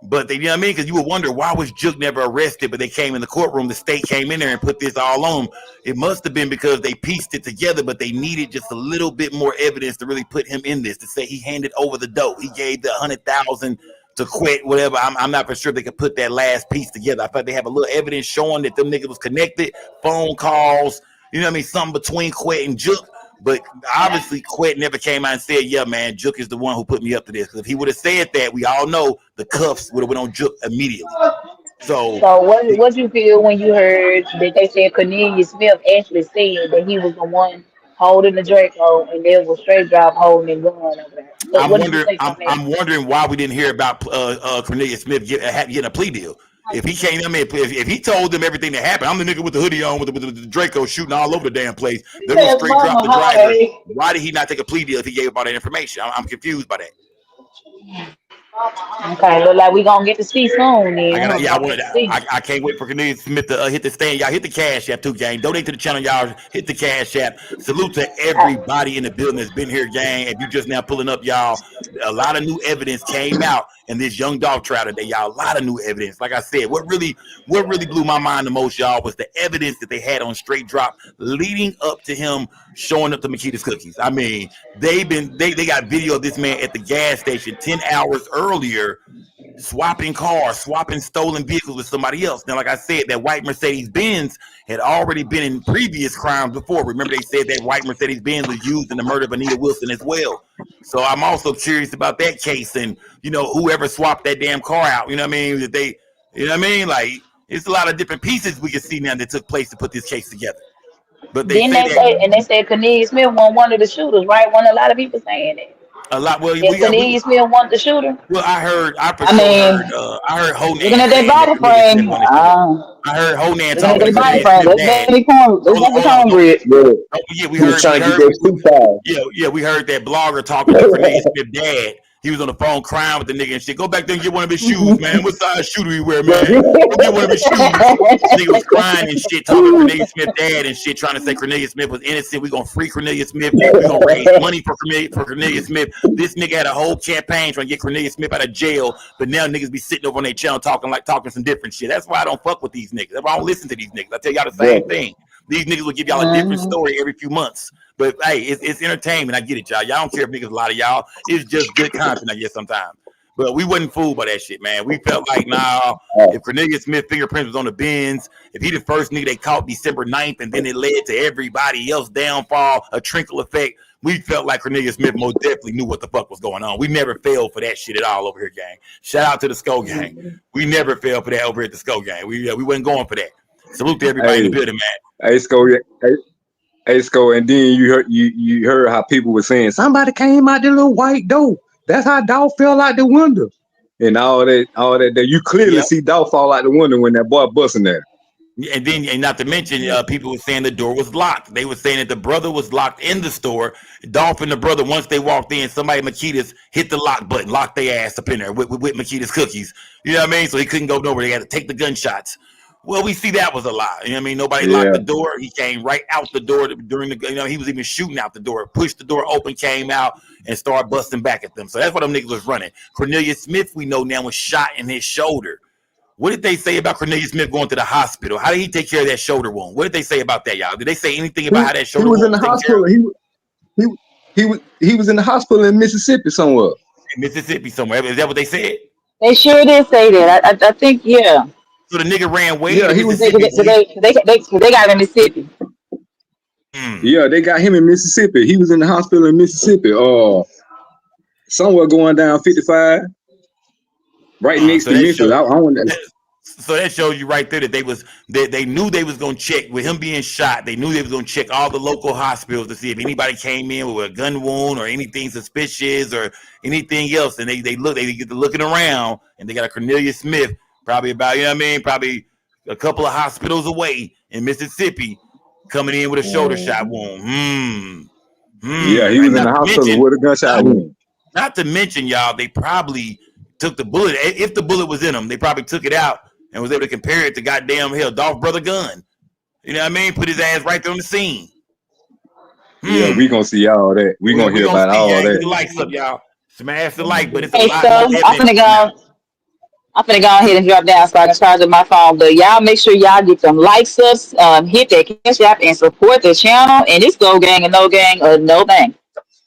But they, you know what I mean? Because you would wonder, why was Jook never arrested, but they came in the courtroom, the state came in there and put this all on him. It must have been because they pieced it together, but they needed just a little bit more evidence to really put him in this, to say he handed over the dope. He gave the 100,000 to Quet, whatever. I'm not for sure they could put that last piece together. I thought they have a little evidence showing that them niggas was connected, phone calls, you know what I mean? Something between Quet and Jook. But obviously, Quet never came out and said, yeah, man, Jook is the one who put me up to this. Because if he would have said that, we all know the cuffs would have went on Jook immediately. So So what you feel when you heard that they said Cornelius Smith actually said that he was the one holding the Draco and there was straight drop holding the gun over there? What did you think on that? I'm wondering why we didn't hear about Cornelius Smith getting a plea deal. If he came, I mean, if he told them everything that happened, I'm the nigga with the hoodie on with the Draco shooting all over the damn place. They will straight drop the driver. Why did he not take a plea deal if he gave up all that information? I'm confused by that. Okay, look like we gonna get to see soon. Then I can't wait for Cornelius Smith to hit the stand. Y'all hit the Cash App too, gang. Donate to the channel, y'all. Hit the Cash App. Salute to everybody in the building that's been here, gang. If you just now pulling up, y'all, a lot of new evidence came out in this young Dolph trial today, y'all. A lot of new evidence. Like I said, what really blew my mind the most, y'all, was the evidence that they had on Straight Drop leading up to him showing up to Makita's Cookies. I mean, they got video of this man at the gas station 10 hours earlier, swapping cars, swapping stolen vehicles with somebody else. Now, like I said, that white Mercedes-Benz had already been in previous crimes before. Remember, they said that white Mercedes-Benz was used in the murder of Anita Wilson as well. So I'm also curious about that case and, you know, whoever swapped that damn car out, you know what I mean? That they, you know what I mean? Like, it's a lot of different pieces we can see now that took place to put this case together. But they said Cornelius Smith was one of the shooters, right? One a lot of people saying that. A lot. Well, Cornelius Smith wasn't the shooter. Well, I heard Honan looking at that body frame. I heard Honan talking to Cornelius Smith dad. We heard that blogger talking to Cornelius Smith dad. He was on the phone crying with the nigga and shit. Go back there and get one of his shoes, man. What size shoe do he wear, man? Go get one of his shoes. Nigga was crying and shit, talking to Cornelius Smith dad and shit, trying to say Cornelius Smith was innocent. We gonna free Cornelius Smith. We gonna raise money for Cornelius Smith. This nigga had a whole campaign trying to get Cornelius Smith out of jail, but now niggas be sitting over on their channel talking some different shit. That's why I don't fuck with these niggas. That's why I don't listen to these niggas. I tell y'all the same thing. These niggas will give y'all a different story every few months. But hey, it's entertainment. I get it, y'all. Y'all don't care if niggas lie to y'all. It's just good content, I guess, sometimes. But we wasn't fooled by that shit, man. We felt like, nah, if Cornelius Smith fingerprints was on the Benz, if he the first nigga they caught December 9th, and then it led to everybody else downfall, a trickle effect, we felt like Cornelius Smith most definitely knew what the fuck was going on. We never fell for that shit at all over here, gang. Shout out to the Skull Gang. We never fell for that over at the Skull Gang. We wasn't going for that. Salute to everybody in the building, man. Hey, Skull. Hey, Skull, and then you heard how people were saying somebody came out the little white door. That's how Dolph fell out the window, and all that. You clearly see Dolph fall out the window when that boy busting there. And then, and not to mention, people were saying the door was locked. They were saying that the brother was locked in the store. Dolph and the brother, once they walked in, somebody Makita's hit the lock button, locked their ass up in there with Makita's Cookies. You know what I mean? So he couldn't go nowhere. They had to take the gunshots. Well, we see that was a lie. You know what I mean? Nobody locked the door. He came right out the door during the, he was even shooting out the door, pushed the door open, came out, and started busting back at them. So that's what them niggas was running. Cornelius Smith, we know now, was shot in his shoulder. What did they say about Cornelius Smith going to the hospital? How did he take care of that shoulder wound? What did they say about that, y'all? Did they say anything about how that shoulder wound? He was in the hospital. He was in the hospital in Mississippi somewhere. In Mississippi somewhere. Is that what they said? They sure did say that. I think, yeah. So the nigga ran away. Yeah, he was. They got him in Mississippi. Yeah, they got him in Mississippi. He was in the hospital in Mississippi. Somewhere going down 55, right next to Memphis. So that shows you right there that they knew they was gonna check with him being shot. They knew they was gonna check all the local hospitals to see if anybody came in with a gun wound or anything suspicious or anything else. And they get to looking around, and they got a Cornelius Smith. Probably about, you know what I mean? Probably a couple of hospitals away in Mississippi coming in with a shoulder shot wound. Yeah, he was in the hospital with a gunshot wound. Not to mention, y'all, they probably took the bullet. If the bullet was in him, they probably took it out and was able to compare it to goddamn Dolph brother gun. You know what I mean? Put his ass right there on the scene. Yeah, we gonna see all that. We gonna hear about see, all Get that. the lights up, y'all. Smash the like, but it's a Hey, lot so more evidence. I'm finna go ahead and drop down so I can charge up my phone. But y'all make sure y'all get them likes up, hit that cash app and support the channel. And it's Go Gang and No Gang or No Bang.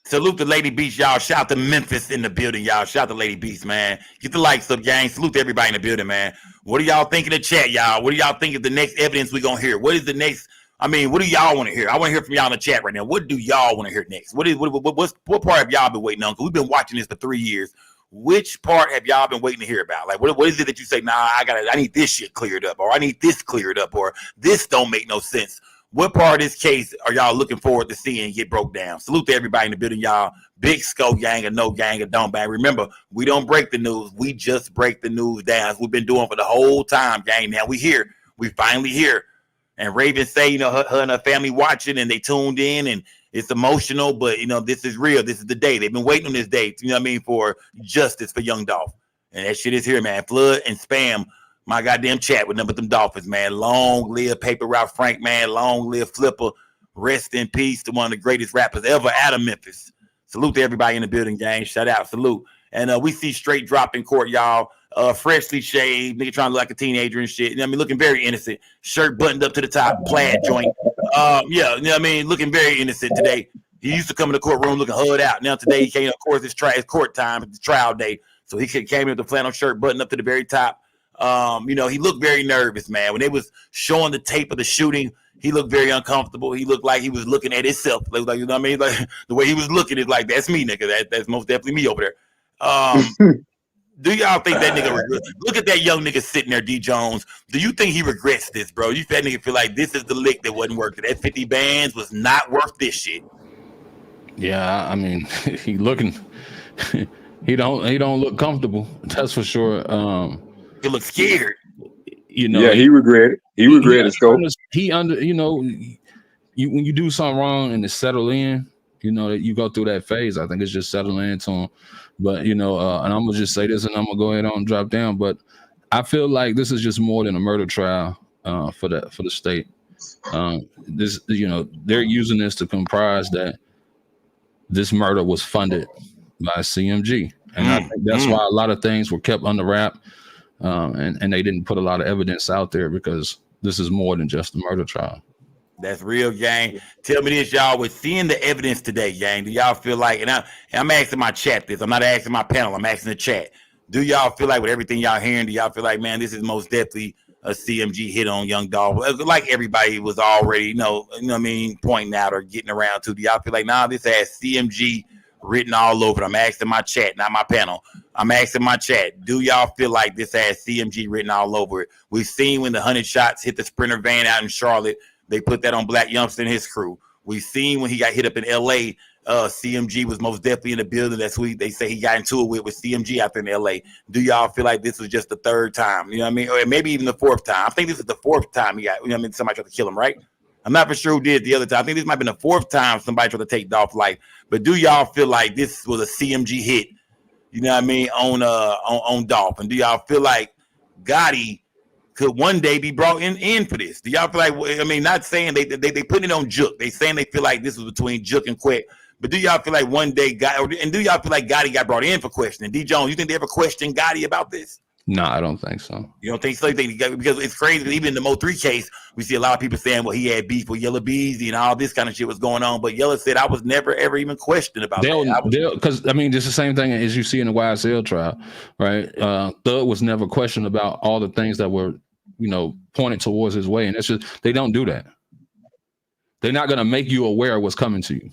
Salute the Lady Beast, y'all. Shout out to Memphis in the building, y'all. Shout out to Lady Beast, man. Get the likes up, gang. Salute to everybody in the building, man. What do y'all think in the chat, y'all? What do y'all think of the next evidence we gonna hear? What is the next? I mean, what do y'all want to hear? I want to hear from y'all in the chat right now. What do y'all want to hear next? What part have y'all been waiting on? Because we've been watching this for 3 years. Which part have y'all been waiting to hear about? Like, what is it that you say, nah, I need this shit cleared up, or I need this cleared up, or this don't make no sense? What part of this case are y'all looking forward to seeing get broke down? Salute to everybody in the building, y'all. Big Scope gang or No Gang or Don't Bang. Remember, we don't break the news. We just break the news down. As we've been doing for the whole time, gang. Now we here. We finally here. And Raven say, her and her family watching and they tuned in and it's emotional, but, this is real. This is the day. They've been waiting on this day, for justice for young Dolph. And that shit is here, man. Flood and spam my goddamn chat with them Dolphins, man. Long live Paper Route Frank, man. Long live Flipper. Rest in peace to one of the greatest rappers ever out of Memphis. Salute to everybody in the building, gang. Shout out, salute. And we see Straight Drop in court, y'all. Freshly shaved, nigga trying to look like a teenager and shit. Looking very innocent. Shirt buttoned up to the top, plaid joint. Looking very innocent today. He used to come in the courtroom looking hood out. Now today he came, of course, it's court time, it's trial day. So he came in with the flannel shirt buttoned up to the very top. He looked very nervous, man. When they was showing the tape of the shooting, he looked very uncomfortable. He looked like he was looking at himself. Like, you know what I mean? Like the way he was looking is like, that's me, nigga. That's most definitely me over there. Do y'all think that nigga regrets? Look at that young nigga sitting there, D Jones. Do you think he regrets this, bro? You that nigga feel like this is the lick that wasn't worth it. That 50 bands was not worth this shit. Yeah, I mean, he looking. He don't look comfortable. That's for sure. He looks scared. Yeah, he regretted. He regretted. When you do something wrong and it's settled in, that you go through that phase. I think it's just settling into him. But and I'm gonna just say this, and I'm gonna go ahead on and drop down. But I feel like this is just more than a murder trial for the state. This, they're using this to comprise that this murder was funded by CMG, and I think that's why a lot of things were kept under wrap, and they didn't put a lot of evidence out there because this is more than just a murder trial. That's real, gang. Tell me this, y'all. We're seeing the evidence today, gang. Do y'all feel like, and I'm asking my chat this. I'm not asking my panel. I'm asking the chat. Do y'all feel like with everything y'all hearing, do y'all feel like, man, this is most definitely a CMG hit on young Dolph? Like everybody was already, pointing out or getting around to. Do y'all feel like, nah, this has CMG written all over it? I'm asking my chat, not my panel. I'm asking my chat. Do y'all feel like this has CMG written all over it? We've seen when the 100 shots hit the Sprinter van out in Charlotte. They put that on Black Youngster and his crew. We've seen when he got hit up in L.A., CMG was most definitely in the building. That's who they say he got into it with CMG out there in L.A. Do y'all feel like this was just the third time? You know what I mean? Or maybe even the fourth time. I think this is the fourth time he got, somebody tried to kill him, right? I'm not for sure who did the other time. I think this might have been the fourth time somebody tried to take Dolph's life. But do y'all feel like this was a CMG hit, on Dolph? And do y'all feel like Gotti could one day be brought in for this? Do y'all feel like, not saying they put it on Jook. They saying they feel like this was between Jook and Quick. But do y'all feel like one day and do y'all feel like Gotti got brought in for questioning? D Jones, you think they ever questioned Gotti about this? No, I don't think so. You don't think so? Because it's crazy. Even in the Mo3 case, we see a lot of people saying, well, he had beef with Yella Beezy and all this kind of shit was going on. But Yella said, I was never, ever even questioned about that. Because, it's the same thing as you see in the YSL trial, right? Thug was never questioned about all the things that were, pointed towards his way. And it's just, they don't do that. They're not going to make you aware of what's coming to you.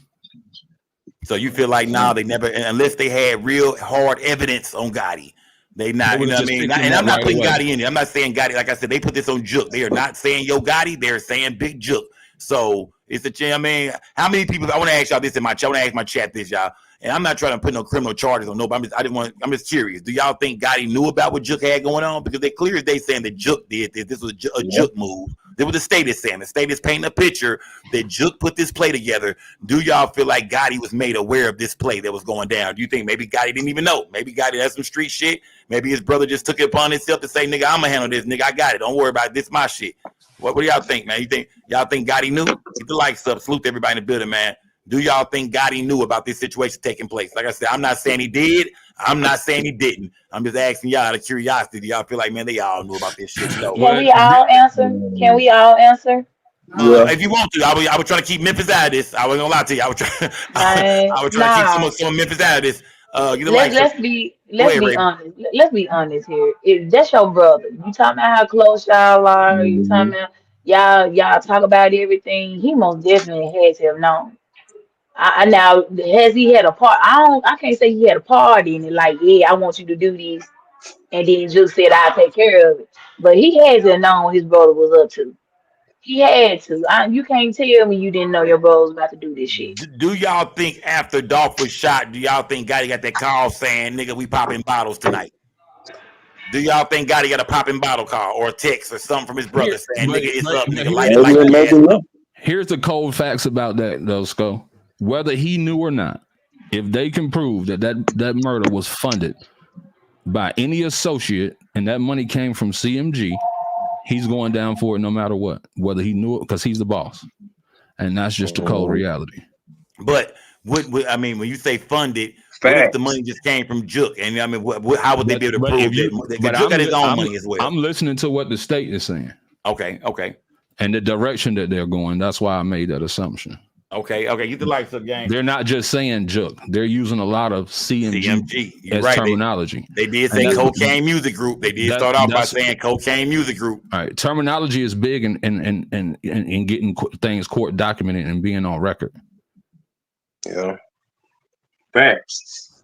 So you feel like, they never, unless they had real hard evidence on Gotti. They not, you know what I mean? And I'm not putting Gotti in there. I'm not saying Gotti. Like I said, they put this on Jook. They are not saying Yo Gotti. They're saying Big Jook. So it's how many people? I want to ask y'all this in my chat. I want to ask my chat this, y'all. and I'm not trying to put no criminal charges on nobody. I'm just curious. Do y'all think Gotti knew about what Jook had going on? Because they clear as day saying that Jook did this. This was a Jook move. This was the state is saying. The state is painting a picture that Jook put this play together. Do y'all feel like Gotti was made aware of this play that was going down? Do you think maybe Gotti didn't even know? Maybe Gotti had some street shit. Maybe his brother just took it upon himself to say, nigga, I'm gonna handle this. Nigga, I got it. Don't worry about it. This my shit. What do y'all think, man? Y'all think Gotti knew? Get the likes up. Salute everybody in the building, man. Do y'all think Gotti knew about this situation taking place? Like I said, I'm not saying he did. I'm not saying he didn't. I'm just asking y'all out of curiosity. Do y'all feel like, man, they all knew about this shit? No. Can we all answer? Can we all answer? If you want to, I would try to keep Memphis out of this. I wasn't gonna lie to you. I would try to keep some of Memphis out of this. Let's be honest. Let's be honest here. If that's your brother, you talking about how close y'all are. You talking about y'all talk about everything. He most definitely had to have known. I now has he had a part? I can't say he had a part in it. Like, yeah, I want you to do this, and then just said I'll take care of it. But he had to have known what his brother was up to. He had to. You can't tell me you didn't know your brother was about to do this shit. Do y'all think after Dolph was shot, do y'all think Gotti got that call saying, nigga, we popping bottles tonight? Do y'all think Gotti got a popping bottle call or a text or something from his brother saying, nigga, it's up, nigga, light it up? Here's the cold facts about that, though, Sco. Whether he knew or not, if they can prove that murder was funded by any associate and that money came from CMG, he's going down for it no matter what, whether he knew it, because he's the boss. And that's just the cold reality. But I mean, when you say funded, what if the money just came from Jook? And I mean, how would they be able to prove that? But Jook got his own money as well. I'm listening to what the state is saying. Okay. And the direction that they're going. That's why I made that assumption. Okay. Get the likes up, gang. They're not just saying Jook. They're using a lot of CMG as terminology. They did say Cocaine Music Group. They did start off by saying Cocaine Music Group. All right. Terminology is big in getting things court documented and being on record. Yeah. Facts.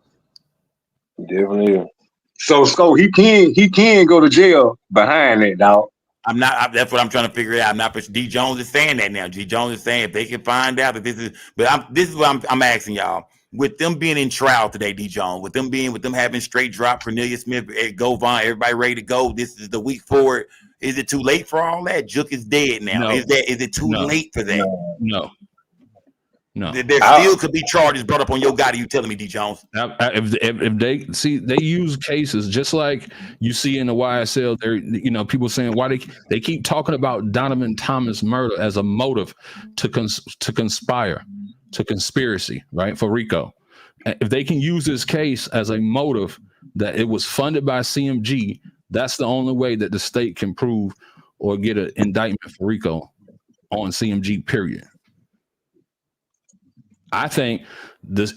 Definitely. So he can go to jail behind that, dog. That's what I'm trying to figure out. I'm not. D Jones is saying that now. D Jones is saying if they can find out that this is. But this is what I'm asking y'all. With them being in trial today, D Jones, with them having straight drop, Cornelius Smith, Govon, everybody ready to go. This is the week forward. Is it too late for all that? Jook is dead now. No. Is it too late for that? No. There still could be charges brought up on your Gotti. You telling me, D Jones? If they see, they use cases just like you see in the YSL. There, people saying why they keep talking about Donovan Thomas murder as a motive to conspire, to conspiracy, right, for RICO. If they can use this case as a motive that it was funded by CMG, that's the only way that the state can prove or get an indictment for RICO on CMG. Period. I think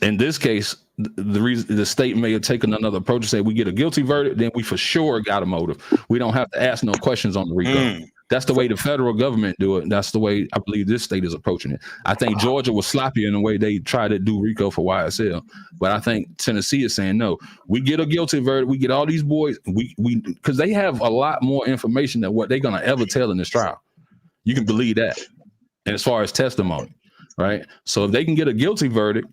in this case, the reason the state may have taken another approach to say we get a guilty verdict, then we for sure got a motive. We don't have to ask no questions on the RICO. That's the way the federal government do it. That's the way I believe this state is approaching it. I think Georgia was sloppy in the way they tried to do RICO for YSL, but I think Tennessee is saying no. We get a guilty verdict. We get all these boys. We because they have a lot more information than what they're gonna ever tell in this trial. You can believe that. And as far as testimony. Right. So if they can get a guilty verdict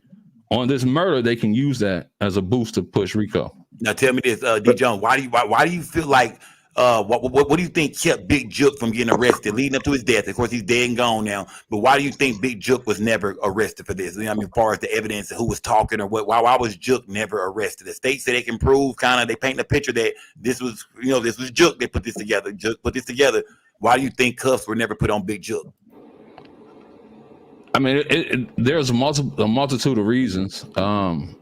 on this murder, they can use that as a boost to push RICO. Now tell me this, D Jones, why do you feel like what do you think kept Big Jook from getting arrested leading up to his death? Of course, he's dead and gone now. But why do you think Big Jook was never arrested for this? I mean, as far as the evidence of who was talking or what, why was Jook never arrested? The state said they can prove they paint a picture that this was Jook that put this together. Jook put this together. Why do you think cuffs were never put on Big Jook? I mean, there's a multitude of reasons. The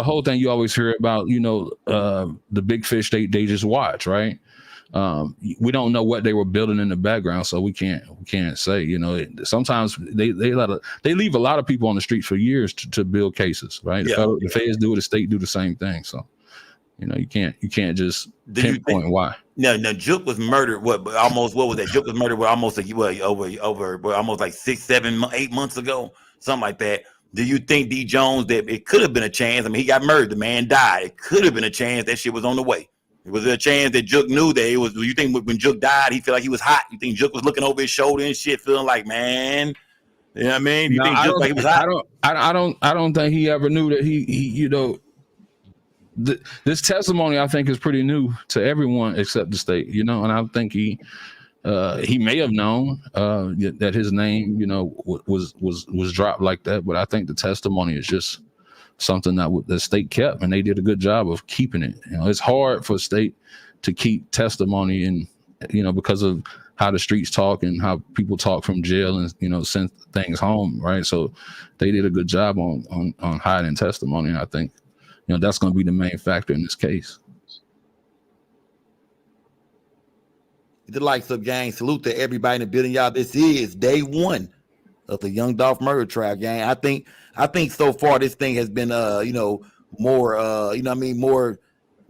whole thing you always hear about, the big fish they just watch, right? We don't know what they were building in the background, so we can't say. Sometimes they leave a lot of people on the street for years to build cases, right? The feds do it, the state do the same thing. So you can't just pinpoint why. No, Jook was murdered. What was that? Jook was murdered almost almost like 6, 7, 8 months ago, something like that. Do you think, D Jones, that it could have been a chance? I mean, he got murdered. The man died. It could have been a chance that shit was on the way. Was there a chance that Jook knew that it was? Do you think when Jook died, he felt like he was hot? You think Jook was looking over his shoulder and shit, feeling like, man, You know what I mean? You No, think I just don't. like it was hot? I don't think he ever knew that he this testimony I think is pretty new to everyone except the state. And I think he may have known that his name was dropped like that, but I think the testimony is just something that the state kept, and they did a good job of keeping it. It's hard for state to keep testimony, and because of how the streets talk and how people talk from jail, and send things home, right? So they did a good job on hiding testimony, and I think that's going to be the main factor in this case. The likes of gang, salute to everybody in the building, y'all. This is day one of the Young Dolph murder trial, gang. I think so far this thing has been more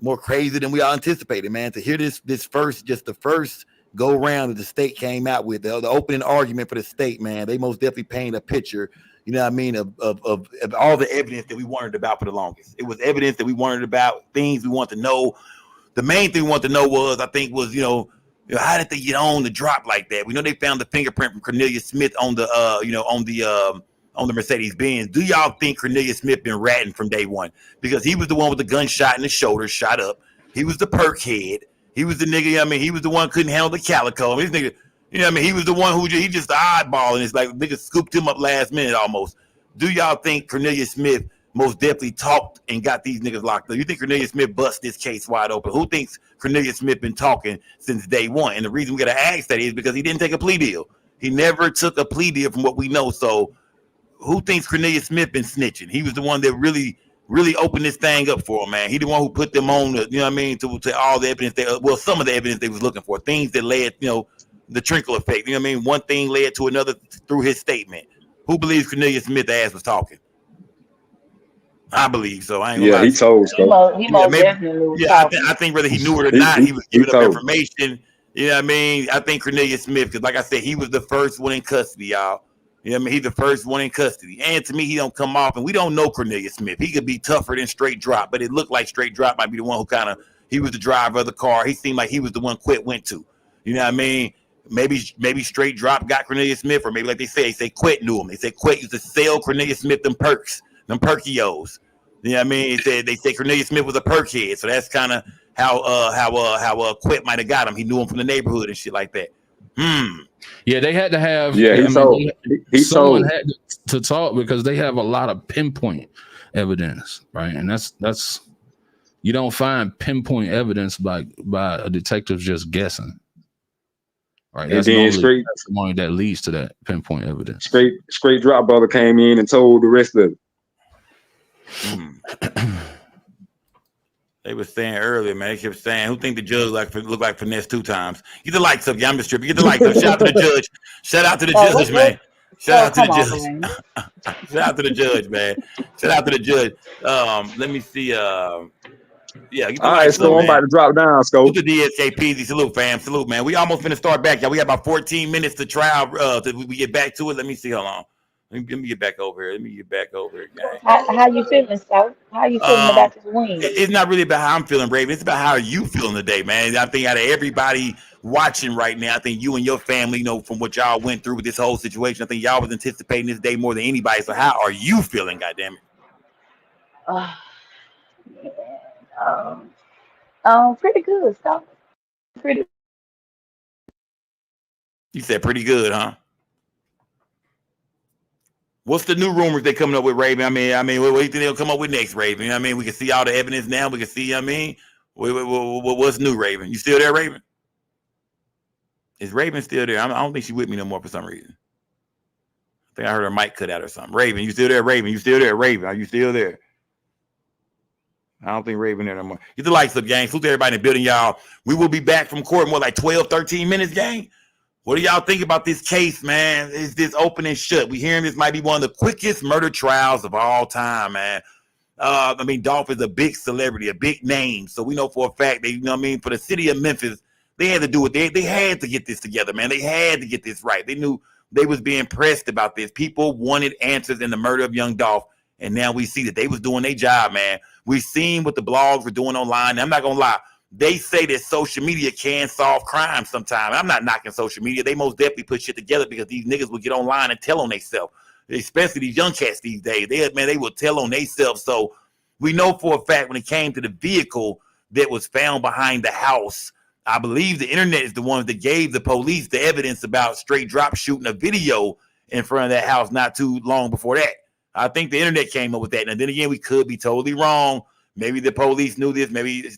more crazy than we all anticipated, man. To hear the first go round that the state came out with, the opening argument for the state, man, they most definitely paint a picture, of all the evidence that we wondered about for the longest. It was evidence that we wondered about, things we want to know. The main thing we want to know was, how did they get on the drop like that? We know they found the fingerprint from Cornelius Smith on the on the Mercedes Benz. Do y'all think Cornelius Smith been ratting from day one? Because he was the one with the gunshot in the shoulder, shot up. He was the perk head. He was the nigga. He was the one couldn't handle the calico. This nigga, he was the one who he just the oddball, and it's like nigga scooped him up last minute almost. Do y'all think Cornelius Smith most definitely talked and got these niggas locked up? You think Cornelius Smith bust this case wide open? Who thinks Cornelius Smith been talking since day one? And the reason we gotta ask that is because he didn't take a plea deal. He never took a plea deal from what we know. So who thinks Cornelius Smith been snitching? He was the one that really opened this thing up for him, man. He the one who put them on the, to all the evidence some of the evidence they was looking for, things that led, the trickle effect. One thing led to another through his statement. Who believes Cornelius Smith's ass was talking? I believe so. I ain't gonna lie. He told so. He most definitely was talking. I think whether he knew it or not, he was giving up information. I think Cornelius Smith, because like I said, he was the first one in custody, y'all. He's the first one in custody. And to me, he don't come off, and we don't know Cornelius Smith. He could be tougher than Straight Drop, but it looked like Straight Drop might be the one who he was the driver of the car. He seemed like he was the one Quit went to. You know what I mean? Maybe Straight Drop got Cornelius Smith, or maybe like they say Quit knew him. They say Quit used to sell Cornelius Smith them perks, them Perkios. You know what I mean? They say Cornelius Smith was a perk head, so that's kind of how Quit might have got him. He knew him from the neighborhood and shit like that. Yeah, they had to have. Someone had to talk because they have a lot of pinpoint evidence, right? And that's you don't find pinpoint evidence by a detective just guessing, right? That's normally testimony that leads to that pinpoint evidence. Straight Drop brother came in and told the rest of it. They were saying earlier, man. They kept saying, "Who think the judge look like finesse 2 times?" Get the likes up, y'all. Get the likes up. Shout out to the judge. Shout out to the judge, man. Shout out to the judge. Shout out to the judge, man. Shout out to the judge. Let me see. Yeah. Get the all right, so I'm about to drop down, Scope. The DSKPZ. Salute, fam. Salute, man. We almost finna start back, y'all. We got about 14 minutes to trial. Till we get back to it. Let me see. Hold on. Let me get back over here. Gang. How you feeling, Scott? How you feeling about this win? It's not really about how I'm feeling, Raven. It's about how you feeling today, man. I think out of everybody watching right now, I think you and your family, from what y'all went through with this whole situation, I think y'all was anticipating this day more than anybody. So how are you feeling, goddammit? Pretty good, Scott. Pretty. You said pretty good, huh? What's the new rumors they coming up with, Raven? I mean, what do you think they'll come up with next, Raven? You know what I mean? We can see all the evidence now. We can see, what's new, Raven? You still there, Raven? Is Raven still there? I don't think she's with me no more for some reason. I think I heard her mic cut out or something. Raven, you still there, Raven? You still there, Raven? Are you still there? I don't think Raven there no more. Get the lights up, gang. Salute to everybody in the building, y'all. We will be back from court in 12, 13 minutes, gang. What do y'all think about this case, man? Is this open and shut? We hearing this might be one of the quickest murder trials of all time, man. Dolph is a big celebrity, a big name. So we know for a fact that, for the city of Memphis, they had to do it. They had to get this together, man. They had to get this right. They knew they was being pressed about this. People wanted answers in the murder of young Dolph. And now we see that they was doing their job, man. We seen what the blogs were doing online. I'm not going to lie. they say that social media can solve crime sometimes. I'm not knocking social media. They most definitely put shit together because these niggas will get online and tell on themselves, especially these young cats these days. They will tell on themselves. So we know for a fact when it came to the vehicle that was found behind the house, I believe the internet is the ones that gave the police the evidence about Straight Drop shooting a video in front of that house not too long before that. I think the internet came up with that. And then again, we could be totally wrong. Maybe the police knew this. Maybe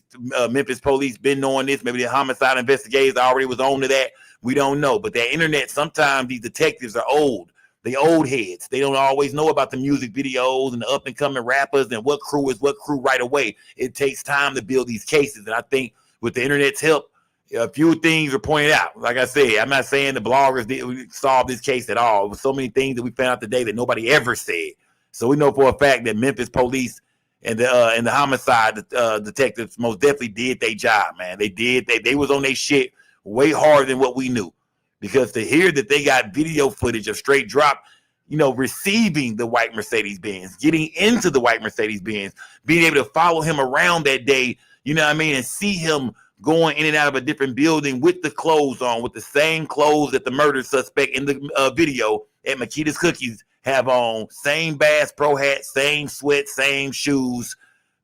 Memphis police been knowing this. Maybe the homicide investigators already was on to that. We don't know. But that internet, sometimes these detectives are old. They old heads. They don't always know about the music videos and the up and coming rappers and what crew is what crew right away. It takes time to build these cases. And I think with the internet's help, a few things are pointed out. Like I said, I'm not saying the bloggers did solve this case at all. There were so many things that we found out today that nobody ever said. So we know for a fact that Memphis police and the homicide detectives most definitely did their job, man. They did. They was on their shit way harder than what we knew. Because to hear that they got video footage of Straight Drop, receiving the white Mercedes-Benz, getting into the white Mercedes-Benz, being able to follow him around that day, and see him going in and out of a different building with the clothes on, with the same clothes that the murder suspect in the video at Makita's Cookies have on, same Bass Pro hat, same sweat, same shoes.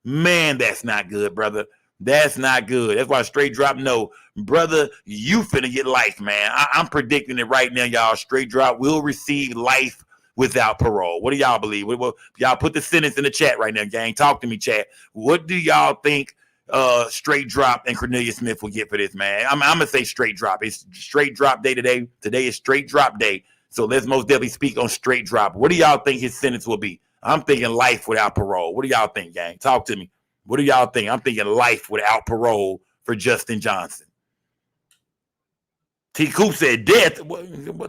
Man, that's not good, brother. That's not good. That's why Straight Drop brother, you finna get life, man. I'm predicting it right now, y'all. Straight Drop will receive life without parole. What do y'all believe? Y'all put the sentence in the chat right now, gang. Talk to me, chat. What do y'all think Straight Drop and Cornelia Smith will get for this, man? I'm gonna say Straight Drop. It's Straight Drop day today. Today is Straight Drop day. So let's most definitely speak on Straight Drop. What do y'all think his sentence will be? I'm thinking life without parole. What do y'all think, gang? Talk to me. What do y'all think? I'm thinking life without parole for Justin Johnson. T. Coop said death.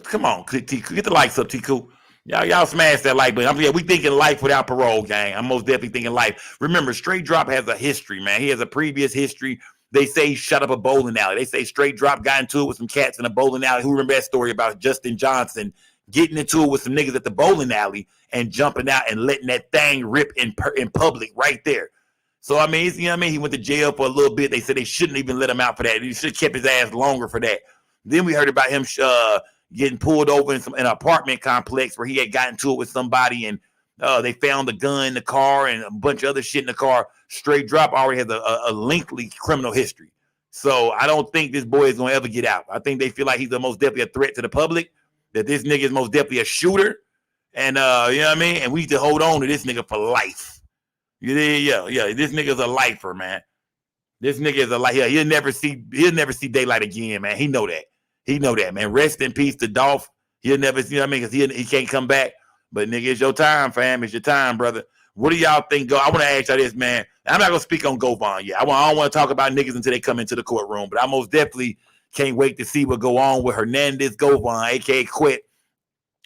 Come on, T. Coop. Get the likes up, T. Coop. Y'all smash that like button. We thinking life without parole, gang. I'm most definitely thinking life. Remember, Straight Drop has a history, man. He has a previous history. They say he shut up a bowling alley. They say Straight Drop got into it with some cats in a bowling alley. Who remember that story about Justin Johnson getting into it with some niggas at the bowling alley and jumping out and letting that thing rip in public right there? So, he went to jail for a little bit. They said they shouldn't even let him out for that. He should have kept his ass longer for that. Then we heard about him getting pulled over in an apartment complex where he had gotten to it with somebody, and they found a gun in the car and a bunch of other shit in the car. Straight Drop already has a lengthy criminal history. So I don't think this boy is going to ever get out. I think they feel like he's the most definitely a threat to the public, that this nigga is most definitely a shooter. And, And we need to hold on to this nigga for life. Yeah. This nigga's a lifer, man. This nigga is a lifer. He'll never see daylight again, man. He know that, man. Rest in peace to Dolph. He'll never see, because he can't come back. But nigga, it's your time, fam. It's your time, brother. What do y'all think? I want to ask y'all this, man. I'm not gonna speak on Govon yet. I don't want to talk about niggas until they come into the courtroom. But I most definitely can't wait to see what go on with Hernandez Govon, aka Quit.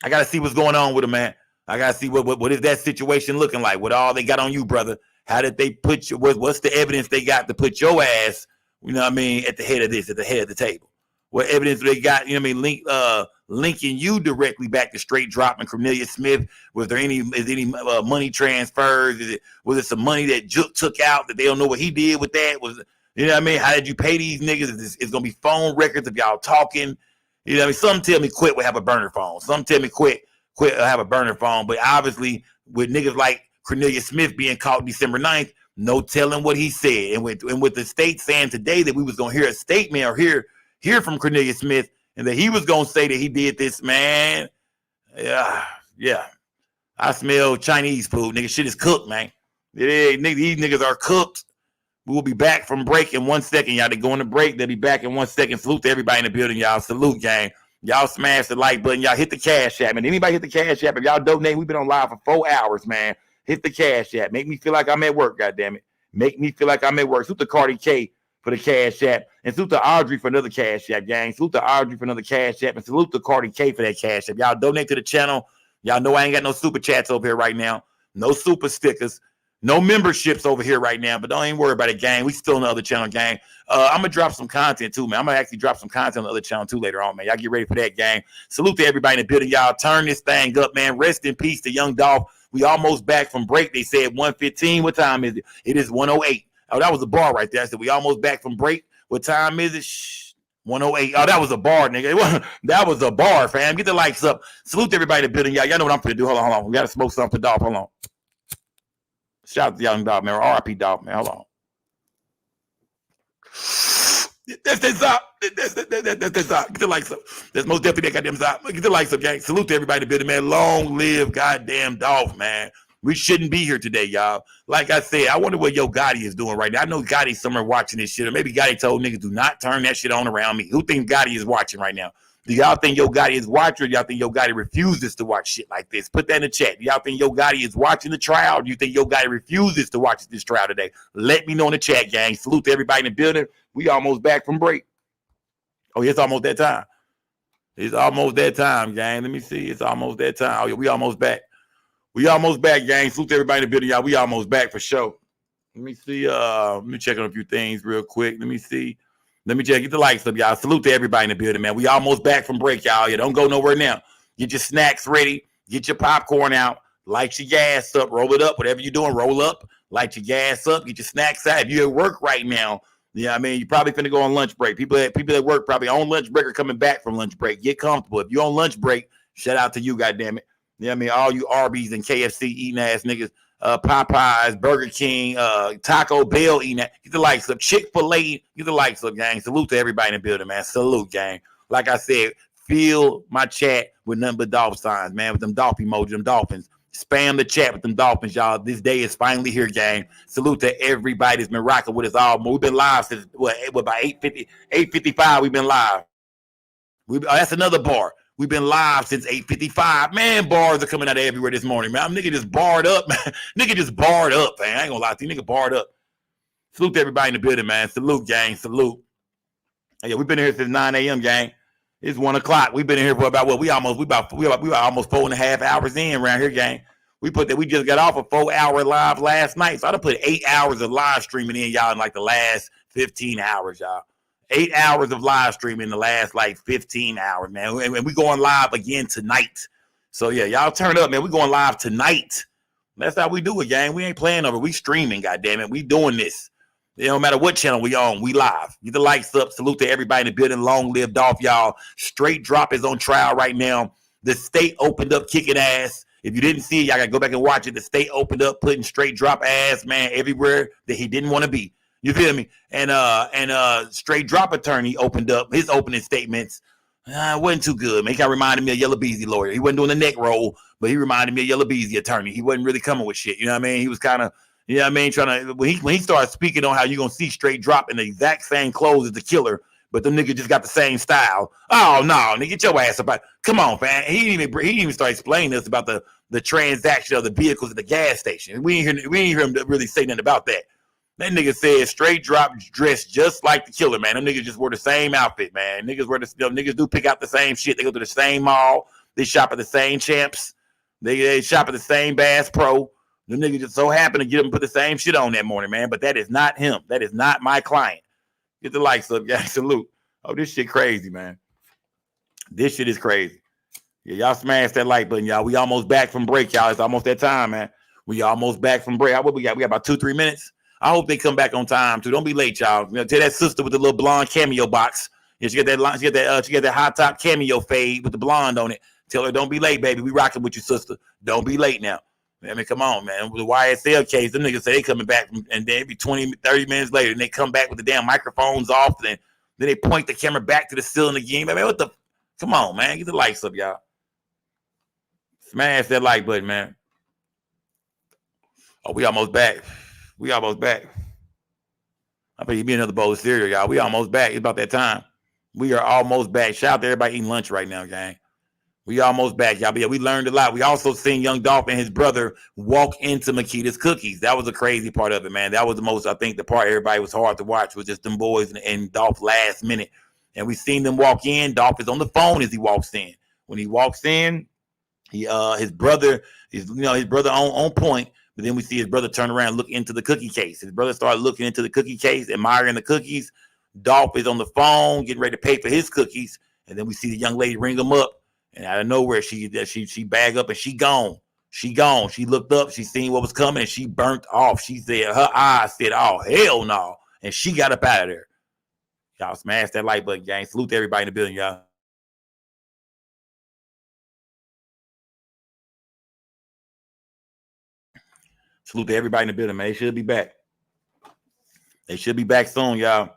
I gotta see what's going on with him, man. I gotta see what is that situation looking like? What all they got on you, brother? How did they put you? What's the evidence they got to put your ass? At the head of this, at the head of the table. What evidence do they got? Linking you directly back to Straight Drop and Cornelia Smith. Was there any money transfers? Was it some money that Juke took out that they don't know what he did with that? How did you pay these niggas? It's gonna be phone records of y'all talking. Some tell me Quit will have a burner phone. Some tell me Quit will have a burner phone. But obviously, with niggas like Cornelia Smith being caught December 9th, no telling what he said. And with the state saying today that we was gonna hear a statement or hear from Cornelia Smith, and that he was gonna say that he did this, man. Yeah. I smell Chinese food, nigga. Shit is cooked, man. These niggas are cooked. We will be back from break in 1 second, y'all. They going to break. They'll be back in 1 second. Salute to everybody in the building, y'all. Salute, gang. Y'all smash the like button. Y'all hit the cash app, man. Anybody hit the cash app? If y'all donate, we've been on live for 4 hours, man. Hit the cash app. Make me feel like I'm at work, goddammit. Make me feel like I'm at work. Salute to Cardi K for the cash app. And salute to Audrey for another cash app, gang. Salute to Audrey for another cash app. And salute to Cardi K for that cash app. Y'all donate to the channel. Y'all know I ain't got no super chats over here right now. No super stickers. No memberships over here right now, but don't even worry about it, gang. We still on the other channel, gang. I'm going to drop some content, too, man. I'm going to actually drop some content on the other channel, too, later on, man. Y'all get ready for that, gang. Salute to everybody in the building. Y'all turn this thing up, man. Rest in peace to young Dolph. We almost back from break. They said 1:15. What time is it? It is 1:08. Oh, that was a bar right there. I said, we almost back from break. What time is it? Shh, 108. Oh, that was a bar, nigga. That was a bar, fam. Get the lights up. Salute to everybody in the building. Y'all know what I'm finna do. Hold on. We got to smoke something for Dolph. Hold on. Shout out to young Dolph, man. RIP Dolph, man. Hold on. That's up. That's up. Get the lights up. That's most definitely that goddamn up. Get the lights up, gang. Salute to everybody in the building, man. Long live goddamn Dolph, man. We shouldn't be here today, y'all. Like I said, I wonder what Yo Gotti is doing right now. I know Gotti's somewhere watching this shit, or maybe Gotti told niggas do not turn that shit on around me. Who think Gotti is watching right now? Do y'all think Yo Gotti is watching, or do y'all think Yo Gotti refuses to watch shit like this? Put that in the chat. Do y'all think Yo Gotti is watching the trial, or do you think Yo Gotti refuses to watch this trial today? Let me know in the chat, gang. Salute to everybody in the building. We almost back from break. Oh, it's almost that time. It's almost that time, gang. Let me see. It's almost that time. Oh, yeah, we almost back. We almost back, gang. Salute to everybody in the building, y'all. We almost back for sure. Let me see. Let me check on a few things real quick. Let me see. Let me check. Get the lights up, y'all. Salute to everybody in the building, man. We almost back from break, y'all. Yeah, don't go nowhere now. Get your snacks ready. Get your popcorn out. Light your gas up. Roll it up. Whatever you're doing, roll up. Light your gas up. Get your snacks out. If you're at work right now, yeah, I mean, you're probably finna go on lunch break. People at work probably on lunch break or coming back from lunch break. Get comfortable. If you're on lunch break, shout out to you, goddammit. Yeah, I mean, all you Arby's and KFC eating ass niggas, Popeyes, Burger King, Taco Bell eating that. Get the lights up. Chick-fil-A, get the lights up, gang. Salute to everybody in the building, man. Salute, gang. Like I said, fill my chat with nothing but Dolph signs, man, with them Dolph emojis, them dolphins. Spam the chat with them dolphins, y'all. This day is finally here, gang. Salute to everybody that's been rocking with us all. We've been live since, about 8:50, 8:55, we've been live. That's another bar. We've been live since 8:55. Man, bars are coming out of everywhere this morning, man. Nigga just barred up, man. Nigga just barred up, man. I ain't gonna lie to you. Nigga barred up. Salute to everybody in the building, man. Salute, gang. Salute. Yeah, we've been here since 9 a.m., gang. It's 1 o'clock. We've been in here for about what? We almost 4.5 hours in around here, gang. We just got off a 4-hour live last night. So I done put 8 hours of live streaming in, y'all, in like the last 15 hours, y'all. 8 hours of live streaming in the last like 15 hours, man. And we going live again tonight. So yeah, y'all turn up, man. We going live tonight. That's how we do it, gang. We ain't playing over. We streaming, goddammit. We doing this. It don't matter what channel we on, we live. Get the lights up. Salute to everybody in the building. Long live Dolph, y'all. Straight Drop is on trial right now. The state opened up kicking ass. If you didn't see it, y'all gotta go back and watch it. The state opened up putting Straight Drop ass, man, everywhere that he didn't want to be. You feel me? And Straight Drop attorney opened up his opening statements. Wasn't too good, man. He kind of reminded me of Yellow Beezy lawyer. He wasn't doing the neck roll, but he reminded me of Yellow Beezy attorney. He wasn't really coming with shit. You know what I mean? He was kind of, you know what I mean, trying to, when he started speaking on how you're going to see Straight Drop in the exact same clothes as the killer, but them niggas just got the same style. Oh, no, nigga, get your ass up. Come on, man. He didn't even start explaining to us about the transaction of the vehicles at the gas station. We ain't hear him really say nothing about that. That nigga said Straight Drop dressed just like the killer, man. Them niggas just wore the same outfit, man. Niggas do pick out the same shit. They go to the same mall. They shop at the same Champs. They shop at the same Bass Pro. The nigga just so happened to get him put the same shit on that morning, man. But that is not him. That is not my client. Get the lights up, guys. Salute. Oh, this shit crazy, man. This shit is crazy. Yeah, y'all smash that like button, y'all. We almost back from break, y'all. It's almost that time, man. We almost back from break. What we got? We got about 2-3 minutes. I hope they come back on time too. Don't be late, y'all. You know, tell that sister with the little blonde cameo box. Yeah, she got that hot top cameo fade with the blonde on it. Tell her don't be late, baby. We rocking with you, sister. Don't be late now. I mean, come on, man. With the YSL case, them niggas say they coming back, and then it be 20, 30 minutes later, and they come back with the damn microphones off, and then they point the camera back to the ceiling again. Man, what the? Come on, man. Get the lights up, y'all. Smash that like button, man. Oh, we almost back. We almost back. I bet you be another bowl of cereal, y'all. We almost back. It's about that time. We are almost back. Shout out to everybody eating lunch right now, gang. We almost back, y'all. But yeah, we learned a lot. We also seen young Dolph and his brother walk into Makita's Cookies. That was a crazy part of it, man. That was the most, I think, the part everybody was hard to watch was just them boys and Dolph last minute. And we seen them walk in. Dolph is on the phone as he walks in. When he walks in, his brother is, his brother on point. But then we see his brother turn around and look into the cookie case. His brother started looking into the cookie case, admiring the cookies. Dolph is on the phone, getting ready to pay for his cookies. And then we see the young lady ring him up. And out of nowhere, she bag up and she gone. She gone. She looked up. She seen what was coming, and she burnt off. She said, her eyes said, oh, hell no. And she got up out of there. Y'all smash that like button, gang. Salute to everybody in the building, y'all. Salute to everybody in the building, man. They should be back. They should be back soon, y'all.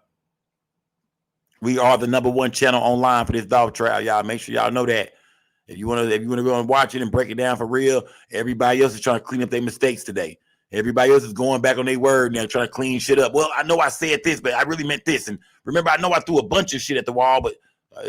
We are the #1 channel online for this Dolph trial, y'all. Make sure y'all know that. If you wanna go and watch it and break it down for real, everybody else is trying to clean up their mistakes today. Everybody else is going back on their word now, trying to clean shit up. Well, I know I said this, but I really meant this. And remember, I know I threw a bunch of shit at the wall, but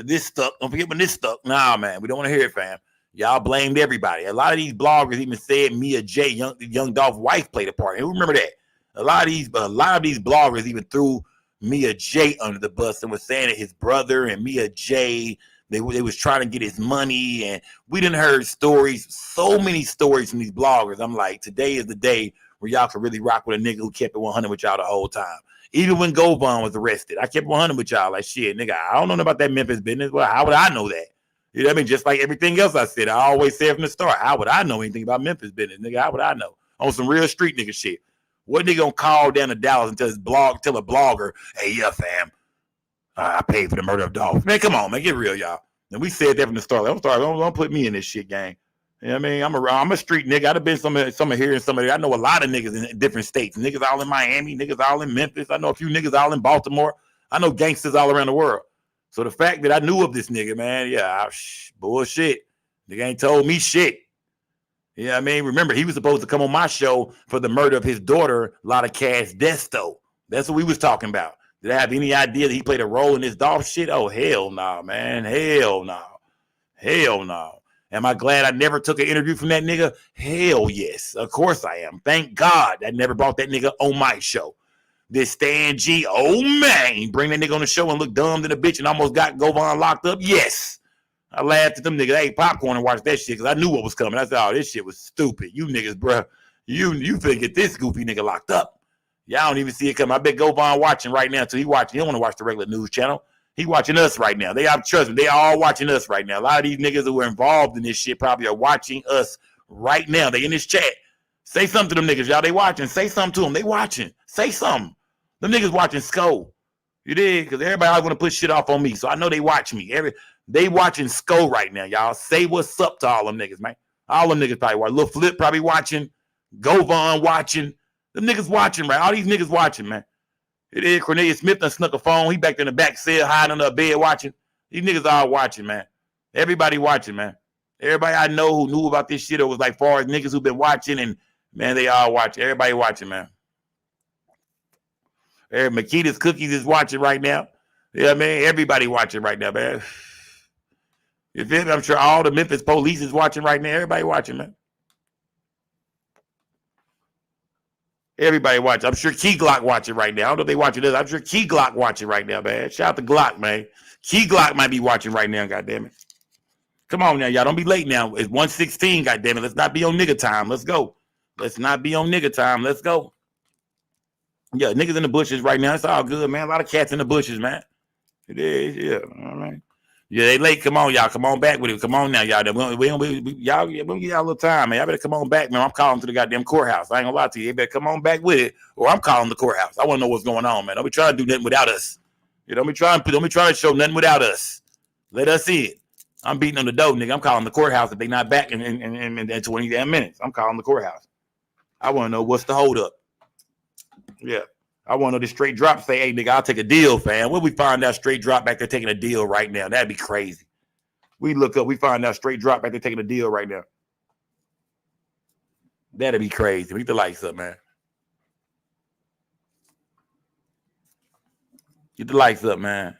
this stuck. Don't forget when this stuck. Nah, man, we don't want to hear it, fam. Y'all blamed everybody. A lot of these bloggers even said Mia J, young Dolph's wife, played a part. And remember that. A lot of these bloggers even threw Mia J under the bus and was saying that his brother and Mia J, they was trying to get his money. And we done heard stories, so many stories from these bloggers. I'm like, today is the day where y'all can really rock with a nigga who kept it 100 with y'all the whole time. Even when Govan was arrested, I kept 100 with y'all. Like, shit, nigga, I don't know about that Memphis business. Well, how would I know that? You know what I mean? Just like everything else I said, I always said from the start, how would I know anything about Memphis business? Nigga, how would I know? On some real street nigga shit. What nigga gonna call down to Dallas and tell a blogger, hey, yeah, fam, I paid for the murder of Dolph. Man, come on, man, get real, y'all. And we said that from the start. Don't put me in this shit, gang. You know what I mean? I'm a street nigga. I'd have been some of here and some of there. I know a lot of niggas in different states. Niggas all in Miami, niggas all in Memphis. I know a few niggas all in Baltimore. I know gangsters all around the world. So the fact that I knew of this nigga, man, yeah, bullshit. Nigga ain't told me shit. You know what I mean? Remember, he was supposed to come on my show for the murder of his daughter, Lotta Cash Desto. That's what we was talking about. Did I have any idea that he played a role in this Dolph shit? Oh, hell no, man. Hell no. Hell no. Am I glad I never took an interview from that nigga? Hell yes. Of course I am. Thank God I never brought that nigga on my show. This Stan G, oh man, bring that nigga on the show and look dumb to the bitch and almost got Govan locked up? Yes. I laughed at them niggas. I ate popcorn and watched that shit because I knew what was coming. I said, oh, this shit was stupid. You niggas, bro, you finna get this goofy nigga locked up. Y'all don't even see it coming. I bet Govan watching right now. So he watching. He don't want to watch the regular news channel. He watching us right now. Trust me, they all watching us right now. A lot of these niggas who are involved in this shit probably are watching us right now. They in this chat. Say something to them niggas, y'all. They watching. Say something to them. They watching. Say something. Them niggas watching SCO. You did? Because everybody always want to put shit off on me. So I know they watch me. They watching SCO right now, y'all. Say what's up to all them niggas, man. All them niggas probably watching. Lil Flip probably watching. Govan watching. Them niggas watching, right? All these niggas watching, man. It is. Cornelius Smith done snuck a phone. He back in the back cell, hiding under a bed watching. These niggas all watching, man. Everybody watching, man. Everybody I know who knew about this shit or was like far as niggas who been watching, and man, they all watching. Everybody watching, man. Makita's Cookies is watching right now. You know what I mean? Everybody watching right now, man. You feel me? I'm sure all the Memphis police is watching right now. Everybody watching, man. Everybody watching. I'm sure Key Glock watching right now. I don't know if they watching this. I'm sure Key Glock watching right now, man. Shout out to Glock, man. Key Glock might be watching right now, goddammit. Come on now, y'all. Don't be late now. It's 1:16, goddammit. Let's not be on nigga time. Let's go. Let's not be on nigga time. Let's go. Yeah, niggas in the bushes right now. It's all good, man. A lot of cats in the bushes, man. It is, yeah. All right. Yeah, they late. Come on, y'all. Come on back with it. Come on now, y'all. Y'all give y'all a little time, man. Y'all better come on back, man. I'm calling to the goddamn courthouse. I ain't gonna lie to you. You better come on back with it, or I'm calling the courthouse. I want to know what's going on, man. Don't be trying to do nothing without us. You don't be trying to show nothing without us. Let us in. I'm beating on the door, nigga. I'm calling the courthouse if they not back in 20 damn minutes. I'm calling the courthouse. I want to know what's the hold up. Yeah. I want to know the straight drop say, hey, nigga, I'll take a deal, fam. When we find out straight drop back there taking a deal right now, that'd be crazy. We look up, we find out straight drop back there taking a deal right now. That'd be crazy. Get the lights up, man. Get the lights up, man.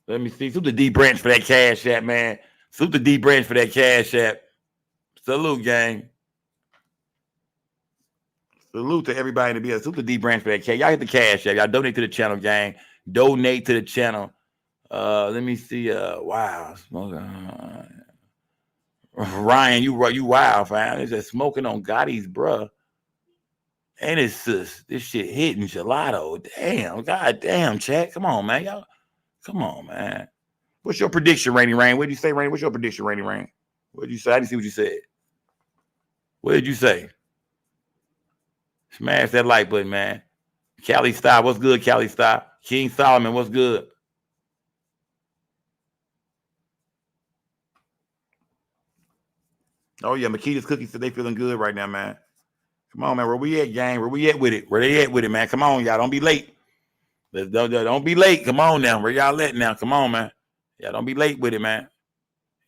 Let me see. Salute the D Branch for that cash app, man. Salute the D Branch for that cash app. Salute, gang. Salute to everybody in the building. Salute to D Branch for that cash. Y'all hit the cash app. Y'all donate to the channel, gang. Donate to the channel. Let me see. Wow. Ryan, you wild, fam. It's just smoking on Gotti's, bruh. And it's just, this shit hitting gelato. Damn. God damn, chat. Come on, man. Y'all. Come on, man. What's your prediction, Rainy Rain? What did you say, Rainy? What's your prediction, Rainy Rain? What did you say? I didn't see what you said. What did you say? Smash that like button, man. Cali Style, what's good, Cali Style? King Solomon, what's good? Oh, yeah, Makita's Cookies said they feeling good right now, man. Come on, man. Where we at, gang? Where we at with it? Where they at with it, man? Come on, y'all. Don't be late. Don't be late. Come on now. Where y'all at now? Come on, man. Y'all don't be late with it, man.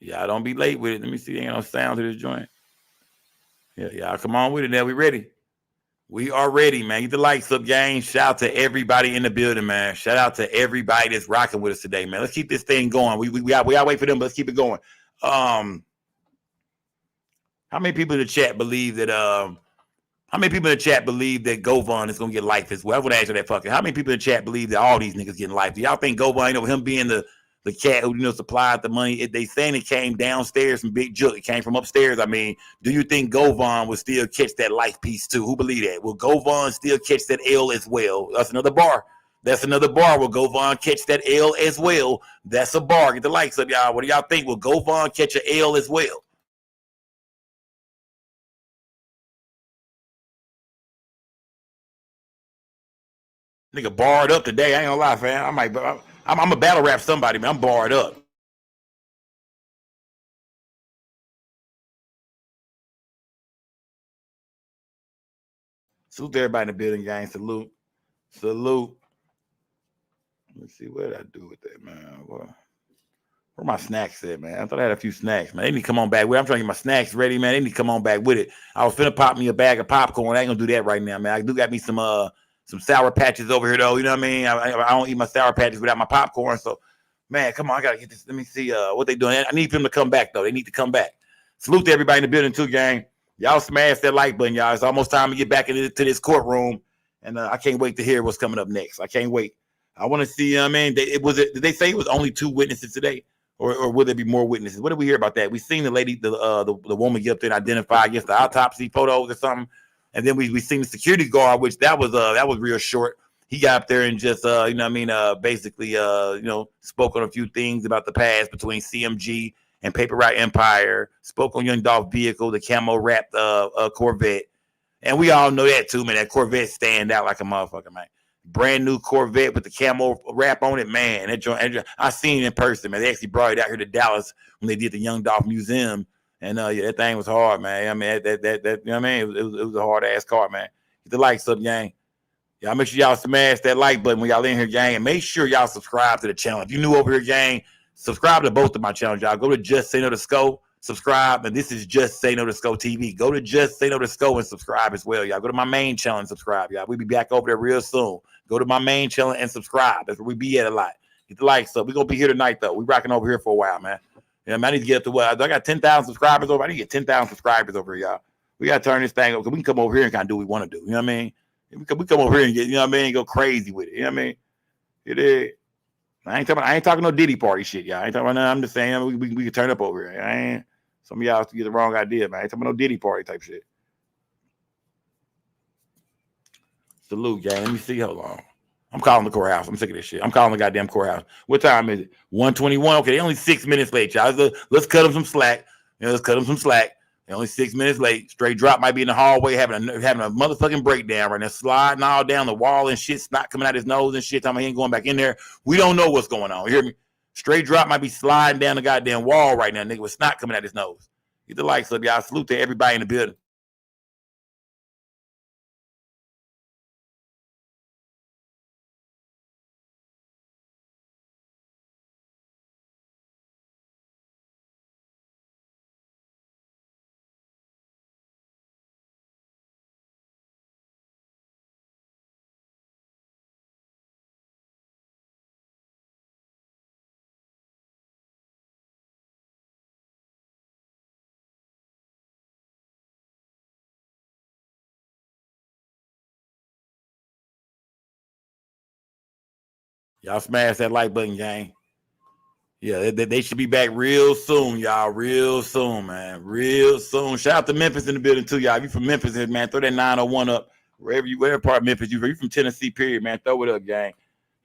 Y'all don't be late with it. Let me see. Ain't no sound to this joint. Yeah, y'all come on with it now. We ready. We are ready, man. Get the lights up, gang. Shout out to everybody in the building, man. Shout out to everybody that's rocking with us today, man. Let's keep this thing going. We gotta wait for them, but let's keep it going. How many people in the chat believe that how many people in the chat believe that Govon is gonna get life as well? I would answer that fucking. How many people in the chat believe that all these niggas getting life? Do y'all think Govon, him being the cat who supplied the money? They saying it came downstairs from Big Jook. It came from upstairs. I mean, do you think Govon will still catch that life piece too? Who believe that? Will Govon still catch that L as well? That's another bar. That's another bar. Will Govon catch that L as well? That's a bar. Get the likes up, y'all. What do y'all think? Will Govon catch an L as well? Nigga barred up today. I ain't gonna lie, fam. I'm a battle rap somebody, man. I'm barred up. Salute to everybody in the building, gang. Salute. Salute. Let's see, what did I do with that, man? Where my snacks at, man? I thought I had a few snacks, man. They need to come on back with it. I'm trying to get my snacks ready, man. They need to come on back with it. I was finna pop me a bag of popcorn. I ain't gonna do that right now, man. I do got me some Sour Patches over here, though. You know what I mean? I don't eat my Sour Patches without my popcorn. So, man, come on. I got to get this. Let me see what they doing. I need them to come back, though. They need to come back. Salute to everybody in the building, too, gang. Y'all smash that like button, y'all. It's almost time to get back into this courtroom. And I can't wait to hear what's coming up next. I can't wait. I want to see, did they say it was only 2 witnesses today? Or will there be more witnesses? What did we hear about that? We seen the lady, the woman get up there and identify, I guess, the autopsy photos or something. And then we seen the security guard, which that was real short. He got up there and just basically spoke on a few things about the past between CMG and Paper Route Empire, spoke on Young Dolph vehicle, the camo wrapped Corvette. And we all know that too, man. That Corvette stand out like a motherfucker, man. Brand new Corvette with the camo wrap on it, man. I seen it in person, man. They actually brought it out here to Dallas when they did the Young Dolph Museum. And that thing was hard, man. I mean, that you know what I mean? It was a hard ass car, man. Get the likes up, gang. Y'all make sure y'all smash that like button when y'all in here, gang. And make sure y'all subscribe to the channel. If you new over here, gang, subscribe to both of my channels, y'all. Go to Just Say No to Sco, subscribe. And this is Just Say No to Sco TV. Go to Just Say No to Sco and subscribe as well, y'all. Go to my main channel and subscribe, y'all. We'll be back over there real soon. Go to my main channel and subscribe. That's where we be at a lot. Get the likes up. We're going to be here tonight, though. We're rocking over here for a while, man. Yeah, man, I need to get up to what? I got 10,000 subscribers over. I need to get 10,000 subscribers over here, y'all. We got to turn this thing up because we can come over here and kind of do what we want to do. You know what I mean? We come over here and get, you know what I mean, go crazy with it. You know what I mean? It is. I ain't talking no Diddy party shit, y'all. I ain't talking about nothing. I'm just saying we can turn up over here. Some of y'all get the wrong idea, man. I ain't talking about no Diddy party type shit. Salute, gang. Let me see. Hold on. I'm calling the courthouse. I'm sick of this shit. I'm calling the goddamn courthouse. What time is it? 1:21. Okay, they only 6 minutes late, y'all. Let's cut them some slack. Let's cut them some slack. They're only 6 minutes late. Straight Drop might be in the hallway having a motherfucking breakdown right now, sliding all down the wall and shit, snot coming out his nose and shit. He ain't going back in there. We don't know what's going on. You hear me? Straight Drop might be sliding down the goddamn wall right now, nigga, with snot coming out his nose. Get the likes up, y'all. Salute to everybody in the building. Y'all smash that like button, gang. Yeah, they should be back real soon, y'all. Real soon, man. Real soon. Shout out to Memphis in the building, too, y'all. If you from Memphis, man, throw that 901 up. Wherever part of Memphis you from Tennessee, period, man. Throw it up, gang.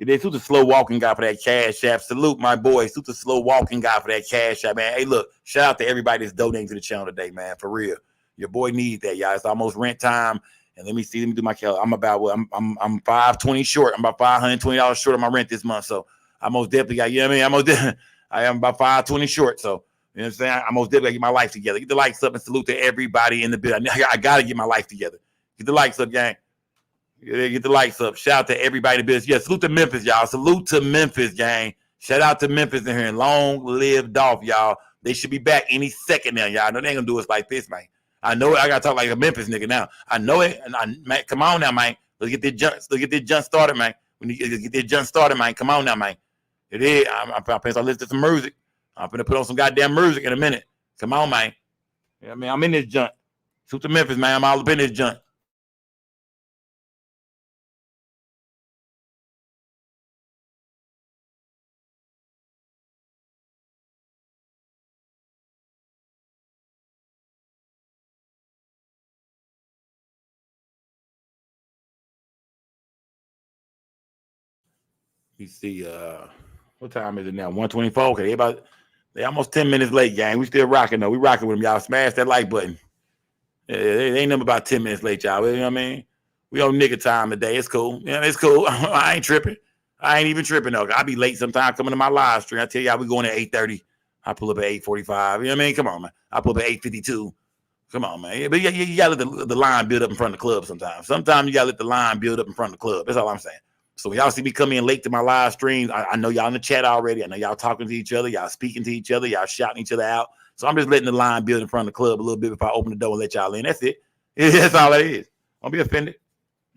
They suit the slow walking guy for that cash app. Salute my boy. Suit the slow walking guy for that cash app, man. Hey, look, shout out to everybody that's donating to the channel today, man. For real. Your boy needs that, y'all. It's almost rent time. And let me do my calendar. I'm about what I'm $520 short. I'm about $520 short on my rent this month. So I most definitely got, you know what I mean? I am about $520 short. So you know what I'm saying? I most definitely gotta get my life together. Get the likes up and salute to everybody in the building. I gotta get my life together. Get the likes up, gang. Get the lights up. Shout out to everybody in the business. Yeah, salute to Memphis, y'all. Salute to Memphis, gang. Shout out to Memphis in here. And long live Dolph, y'all. They should be back any second now, y'all. I know they ain't gonna do us like this, man. I know it. I gotta talk like a Memphis nigga now. I know it. And man, come on now, man. Let's get this jump started, man. We need to get this jump started, man. Come on now, man. It is. I'm paying to listen to some music. I'm gonna put on some goddamn music in a minute. Come on, man. Yeah, man. I'm in this junk. Salute to Memphis, man. I'm all up in this junk. You see, what time is it now? 1:24. Okay, they almost 10 minutes late, gang. We still rocking though. We rocking with them, y'all. Smash that like button. They ain't number about 10 minutes late, y'all. You know what I mean? We on nigga time today. It's cool. Yeah, it's cool. I ain't tripping. I ain't even tripping though. I be late sometimes coming to my live stream. I tell y'all we going at 8:30. I pull up at 8:45. You know what I mean? Come on, man. I pull up at 8:52. Come on, man. Yeah, but you gotta let the line build up in front of the club sometimes. Sometimes you gotta let the line build up in front of the club. That's all I'm saying. So when y'all see me come in late to my live streams, I know y'all in the chat already. I know y'all talking to each other. Y'all speaking to each other. Y'all shouting each other out. So I'm just letting the line build in front of the club a little bit before I open the door and let y'all in. That's it. That's all it is. Don't be offended.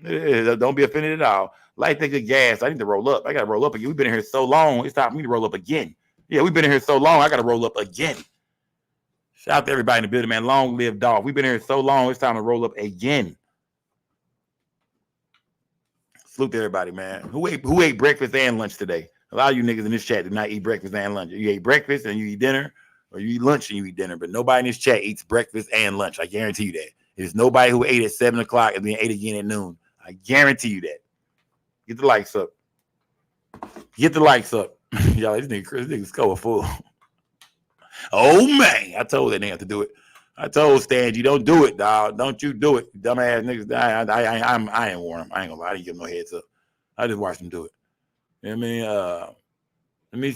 Don't be offended at all. Light think of gas. I need to roll up. I got to roll up again. We've been in here so long. It's time for me to roll up again. Yeah, we've been in here so long. I got to roll up again. Shout out to everybody in the building, man. Long live Dolph. We've been here so long. It's time to roll up again. Salute to everybody, man. Who ate breakfast and lunch today? A lot of you niggas in this chat did not eat breakfast and lunch. You ate breakfast and you eat dinner, or you eat lunch and you eat dinner. But nobody in this chat eats breakfast and lunch. I guarantee you that. There's nobody who ate at 7 o'clock and then ate again at noon. I guarantee you that. Get the likes up. Get the likes up. Y'all, this nigga's colorful. Oh, man. I told that nigga to do it. I told Stan, you don't do it, dog. Don't you do it. Dumbass niggas. I ain't warn him. I ain't gonna lie. I didn't give him no heads up. I just watched him do it. You know what I mean? Let me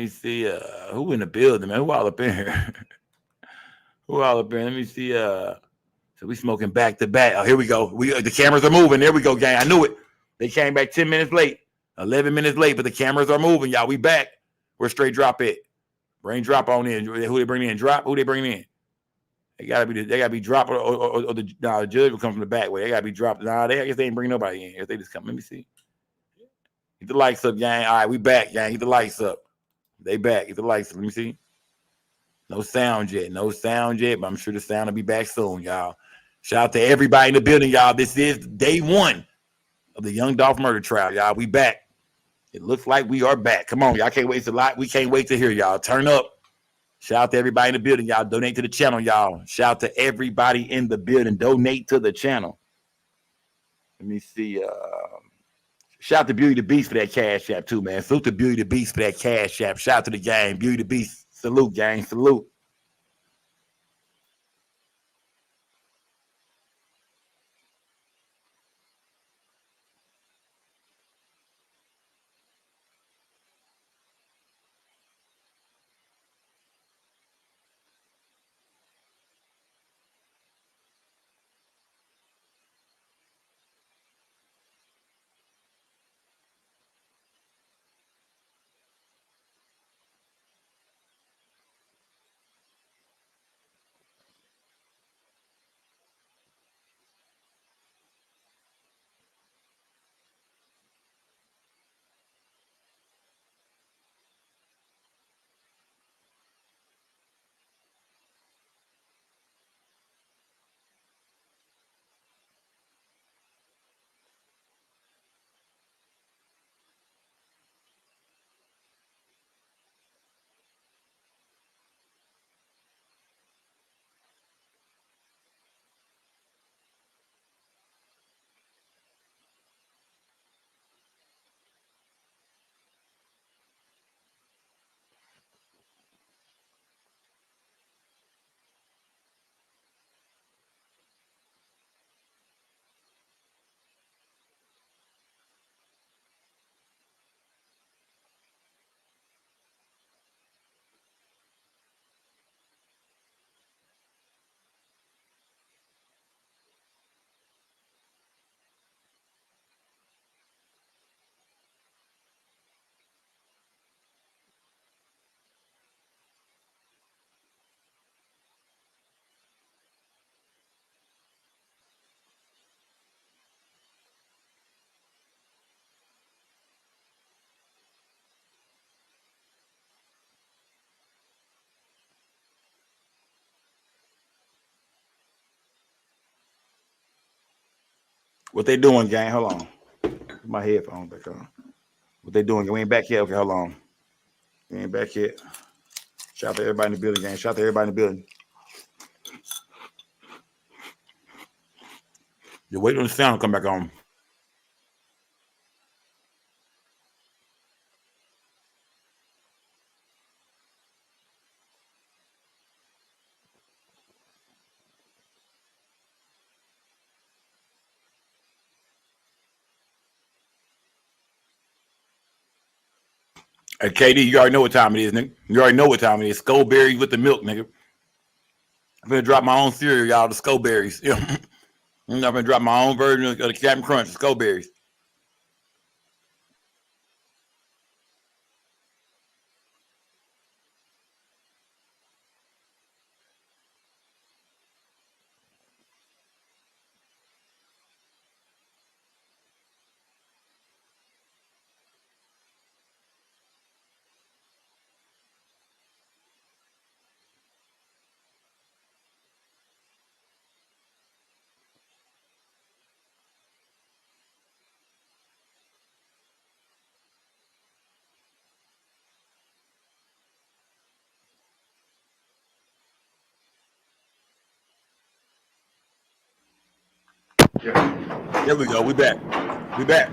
see who in the building, man. Who all up in here? Who all up in here? Let me see. So we smoking back to back. Oh, here we go. The cameras are moving. There we go, gang. I knew it. They came back 10 minutes late, 11 minutes late, but the cameras are moving, y'all. We back. We're straight drop it. Bring drop on in. Who they bring in? Drop. Who they bring in? They gotta be dropped, or the judge will come from the back way. They gotta be dropped. I guess they ain't bring nobody in. If they just come, let me see. Get the lights up, gang. All right, we back, gang. Get the lights up. They back. Get the lights up. Let me see. No sound yet. But I'm sure the sound will be back soon, y'all. Shout out to everybody in the building, y'all. This is day one of the Young Dolph murder trial, y'all. We back. It looks like we are back. Come on, y'all. Can't wait we can't wait to hear y'all. Turn up. Shout out to everybody in the building, y'all. Donate to the channel, y'all. Shout out to everybody in the building. Donate to the channel. Let me see. Shout out to Beauty the Beast for that cash app, too, man. Salute to Beauty the Beast for that cash app. Shout out to the gang. Beauty the Beast. Salute, gang. Salute. What they doing, gang? Hold on. Put my headphones back on. What they doing? We ain't back yet. Okay, hold on. We ain't back yet. Shout out to everybody in the building, gang. Shout out to everybody in the building. You're waiting on the sound to come back on. Hey, KD, you already know what time it is, nigga. You already know what time it is. Skullberries with the milk, nigga. I'm gonna drop my own cereal, y'all, the Skullberries. I'm gonna drop my own version of the Captain Crunch, the Skullberries. There we go. We back. We back.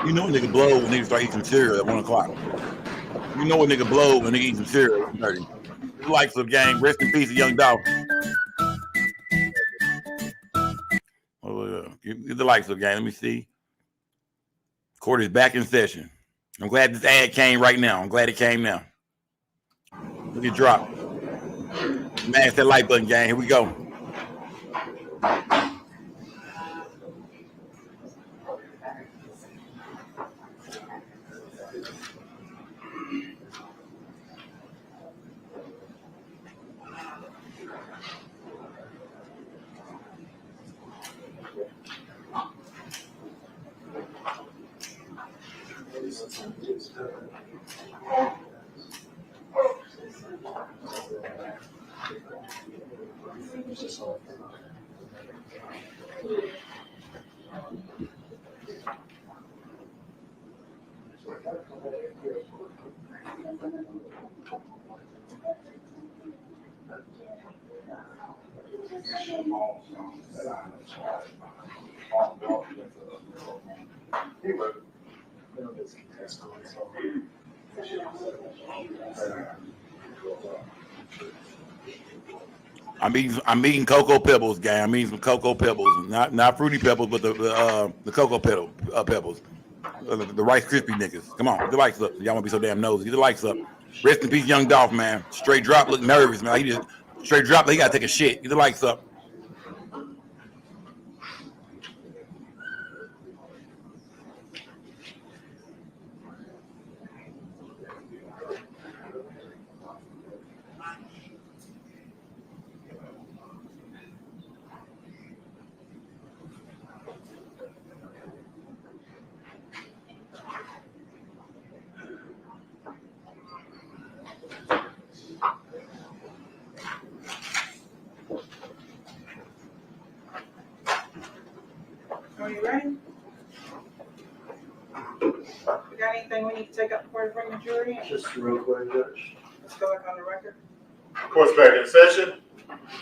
You know a nigga blow when niggas start eating cereal at 1 o'clock. You know a nigga blow when nigga eat some cereal at 1:30. The likes of gang. Rest in peace, young Dolph. Oh, yeah. The likes of gang. Let me see. Court is back in session. I'm glad this ad came right now. I'm glad it came now. Look at drop. Smash that like button, gang. Here we go. I'm eating Cocoa Pebbles, gang. I'm eating some Cocoa Pebbles, not Fruity Pebbles, but the Cocoa Pebbles, the Rice Krispie niggas. Come on, get the likes up. Y'all wanna be so damn nosy. Get the likes up. Rest in peace, young Dolph, man. Straight drop, look nervous, man. He just straight drop. He gotta take a shit. Get the likes up. Are you ready? We got anything we need to take up before we bring the jury in? Just real quick, Judge. Let's go back on the record. Court's back in session.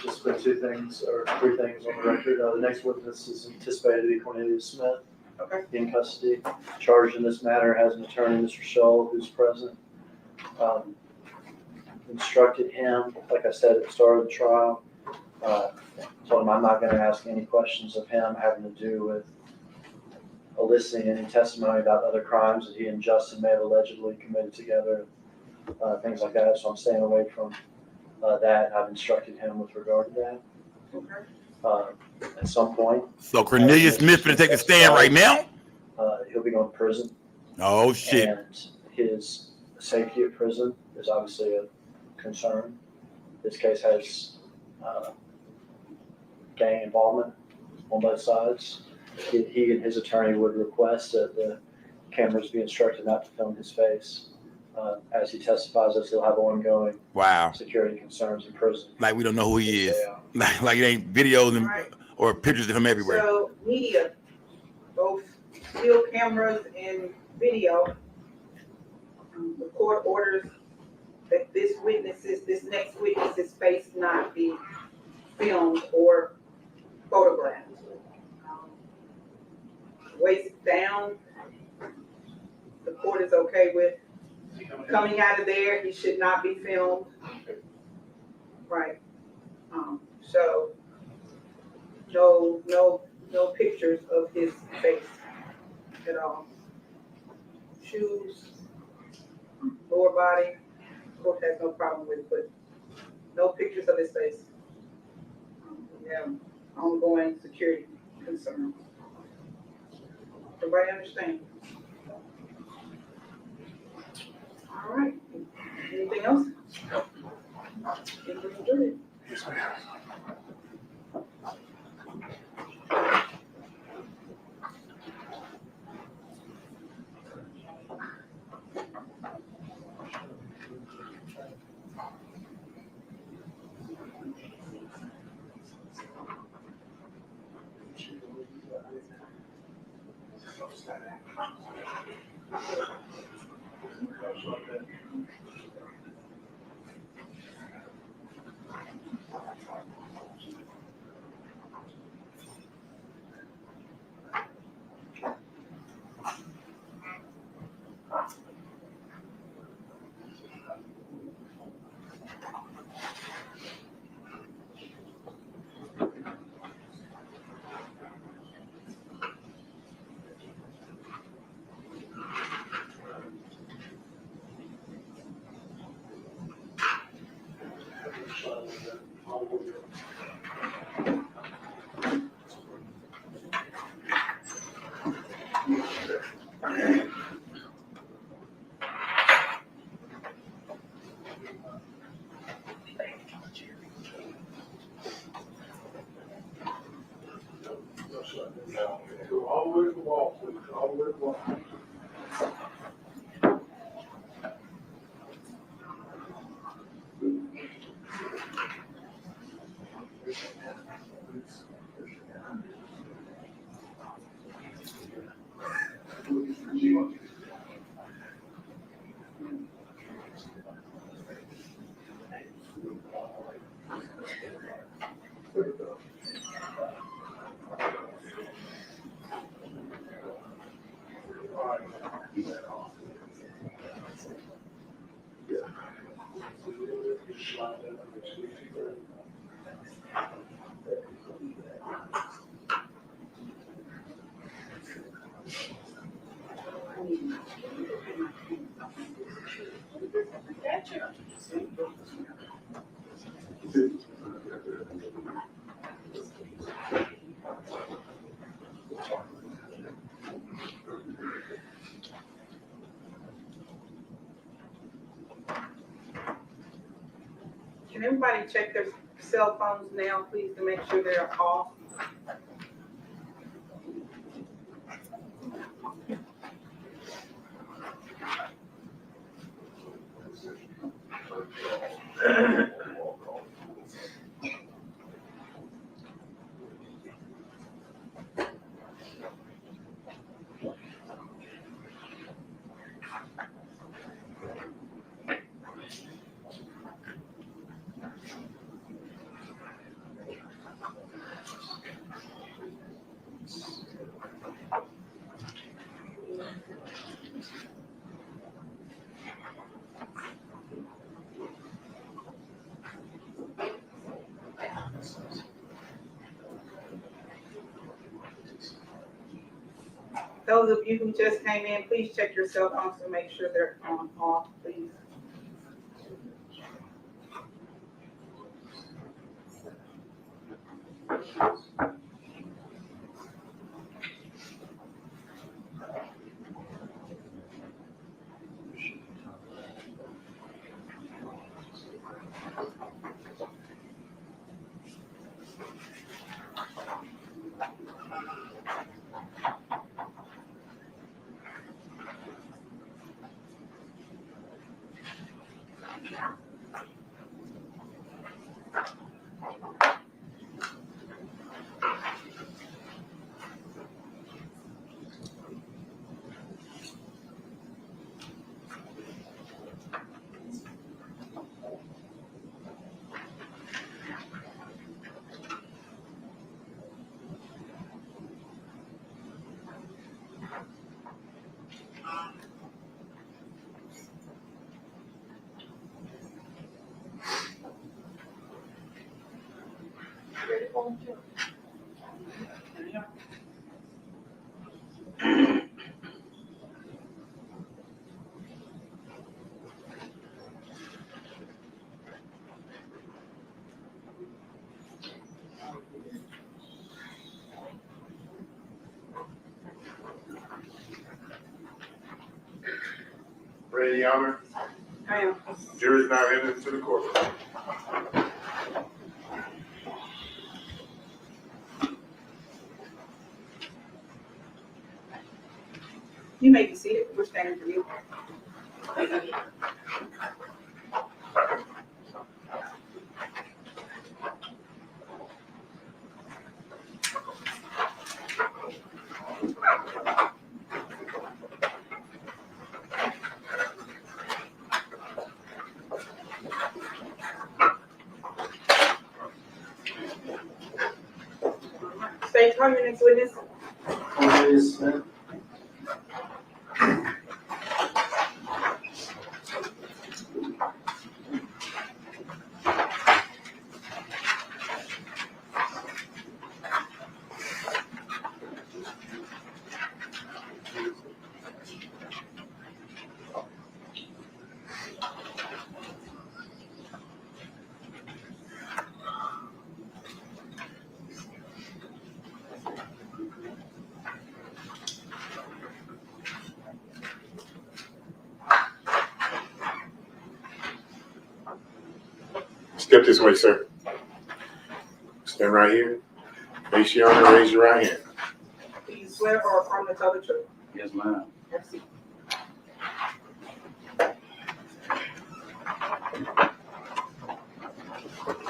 Just put 2 things or 3 things on the record. The next witness is anticipated to be Cornelius Smith. Okay. In custody. Charged in this matter has an attorney, Mr. Shull, who's present. Instructed him, like I said at the start of the trial, told him I'm not going to ask any questions of him having to do with eliciting any testimony about other crimes that he and Justin may have allegedly committed together, things like that. So I'm staying away from that. I've instructed him with regard to that. Okay. At some point. So Cornelius Smith gonna take a stand right now? He'll be going to prison. Oh shit. And his safety at prison is obviously a concern. This case has gang involvement on both sides. He and his attorney would request that the cameras be instructed not to film his face as he testifies, as he'll have ongoing Wow. security concerns in prison. Like we don't know who he is. Like it ain't videos or pictures of him everywhere? So media, both still cameras and video. The court orders that this next witness's face not be filmed or photographed. Waist down, the court is okay with. Coming out of there, he should not be filmed. Right. So no pictures of his face at all. Shoes, lower body, court has no problem with, but no pictures of his face. We have ongoing security concerns. Everybody understand? All right. Anything else? Yes, ma'am. Go all the way to the wall, please. All the way to the wall. Can everybody check their cell phones now, please, to make sure they're off? Those of you who just came in, please check your cell phones to make sure they're off, please. City Honor. I am. Jury's now entered into the courtroom. You may be seated. We're standing for you. State your next witness. Cornelius Smith. Step this way, sir. Stand right here. Face your honor, raise your right hand. Do you swear or affirm to tell the truth? Yes, ma'am. Merci.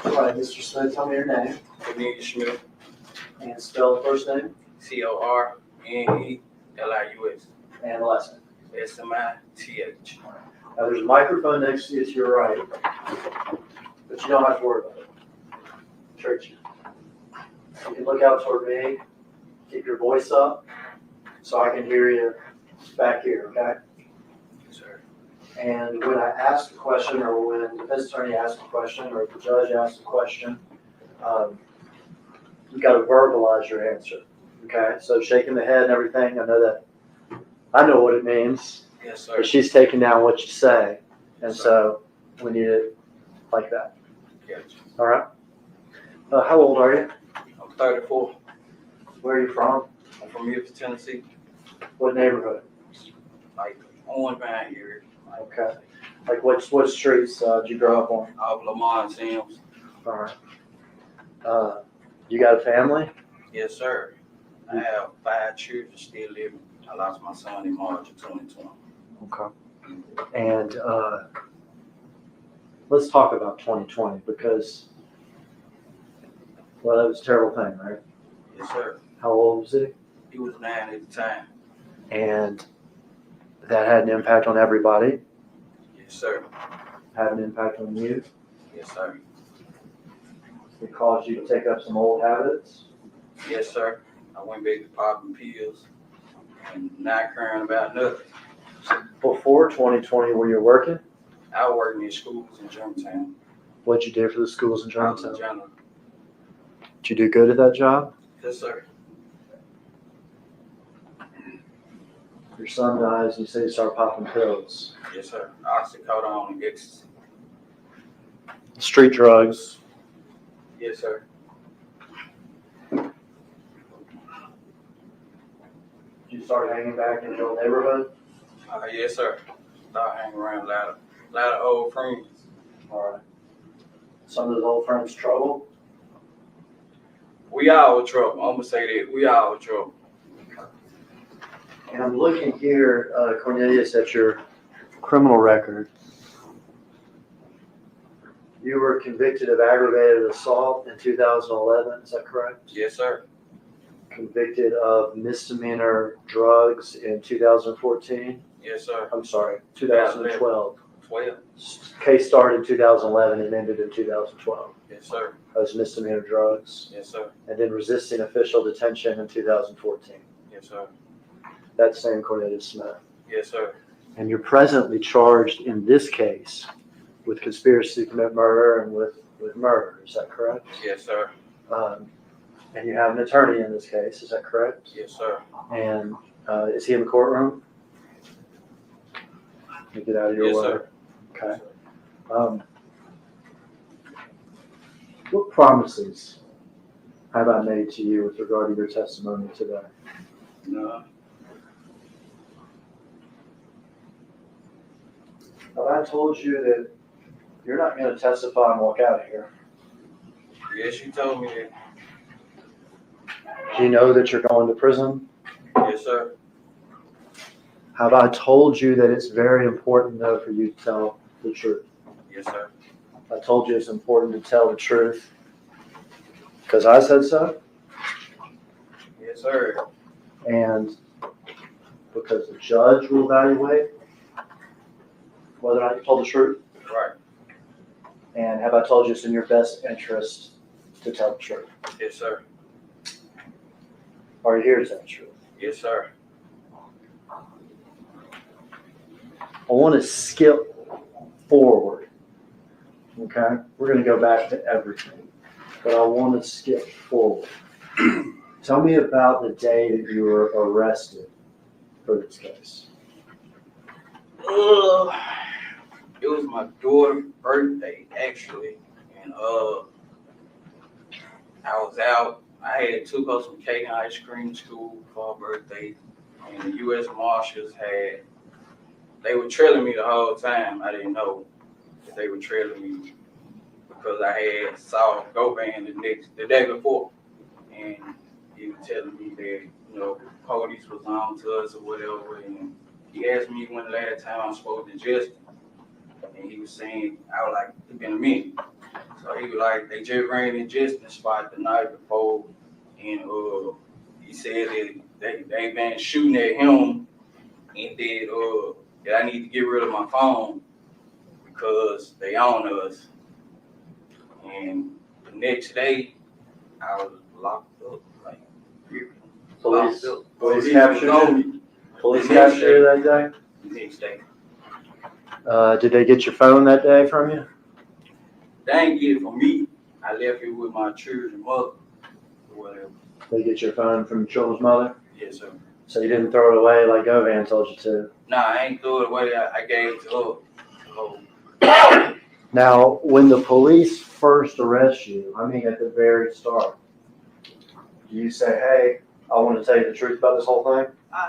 All right, Mr. Smith, tell me your name Cornelius Schmidt, and spell the first name CORNELIUS, and the last name. SMITH. Now, there's a microphone next to you to your right, but you don't have to worry about it. Church. You can look out toward me, keep your voice up, so I can hear you back here, okay? Sir. And when I ask a question, or when the defense attorney asks a question, or if the judge asks a question, you've got to verbalize your answer, okay? So shaking the head and everything, I know what it means. Yes, sir. But she's taking down what you say, and so we need it like that. Gotcha. All right? How old are you? I'm 34. Where are you from? I'm from Memphis, Tennessee. What neighborhood? Like Orange Vine area. Okay. Like what streets did you grow up on? Off Lamar and Sims. All right. You got a family? Yes, sir. I have 5 children still living. I lost my son in March of 2020. Okay. And let's talk about 2020 because, well, that was a terrible thing, right? Yes, sir. How old was he? He was 9 at the time. And that had an impact on everybody. Yes, sir. Had an impact on you. Yes, sir. It caused you to take up some old habits. Yes, sir. I went back to popping pills and not caring about nothing. Before 2020, were you working? I was working in schools in Germantown. What'd you do for the schools in I was a Germantown? janitor. Did you do good at that job? Yes, sir. Your son dies, you say you start popping pills. Yes, sir. Oxycodone and ecstasy. Street drugs. Yes, sir. Did you start hanging back in your neighborhood? Yes, sir. Start hanging around a lot of old friends. All right. Some of those old friends trouble? We all in trouble. I'm gonna say that. We all in trouble. And I'm looking here, Cornelius, at your criminal record. You were convicted of aggravated assault in 2011, is that correct? Yes, sir. Convicted of misdemeanor drugs in 2014? Yes, sir. I'm sorry, 2012. 12. Case started in 2011 and ended in 2012. Yes, sir. That was misdemeanor drugs. Yes, sir. And then resisting official detention in 2014. Yes, sir. That same Cornelius Smith. Yes, sir. And you're presently charged in this case with conspiracy to commit murder and with murder. Is that correct? Yes, sir. And you have an attorney in this case. Is that correct? Yes, sir. And is he in the courtroom? Let me get out of your Yes, way. sir. Okay. What promises have I made to you with regard to your testimony today? No. Have I told you that you're not going to testify and walk out of here? Yes, you told me that. Do you know that you're going to prison? Yes, sir. Have I told you that it's very important, though, for you to tell the truth? Yes, sir. I told you it's important to tell the truth because I said so, Yes, sir. and because the judge will evaluate whether or not you told the truth. Right. And have I told you it's in your best interest to tell the truth? Yes, sir. Are you here to tell the truth? Yes, sir. I want to skip forward. Okay? We're going to go back to everything, but I want to skip forward. Tell me about the day that you were arrested for this case. It was my daughter's birthday, actually, and I was out. I had took her some cake and ice cream to school for her birthday, and the U.S. Marshals they were trailing me the whole time. I didn't know that they were trailing me because I had saw Govan the day before, and he was telling me that, police was on to us or whatever, and he asked me when the last time I spoke to Justin, and he was saying, I was like, it's been a minute. So he was like, they just ran in Justin's spot the night before, and he said that they been shooting at him, and that I need to get rid of my phone because they own us. And the next day, I was locked up, like, Police Police captured was on you? me. Police The next captured you that day? The next day. Did they get your phone that day from you? They ain't get it from me. I left it with my children's mother or whatever. They get your phone from your children's mother? Yes, sir. So you didn't throw it away like Govan told you to? Nah, I ain't threw it away. I gave it to her. Now, when the police first arrest you, I mean at the very start, do you say, hey, I want to tell you the truth about this whole thing?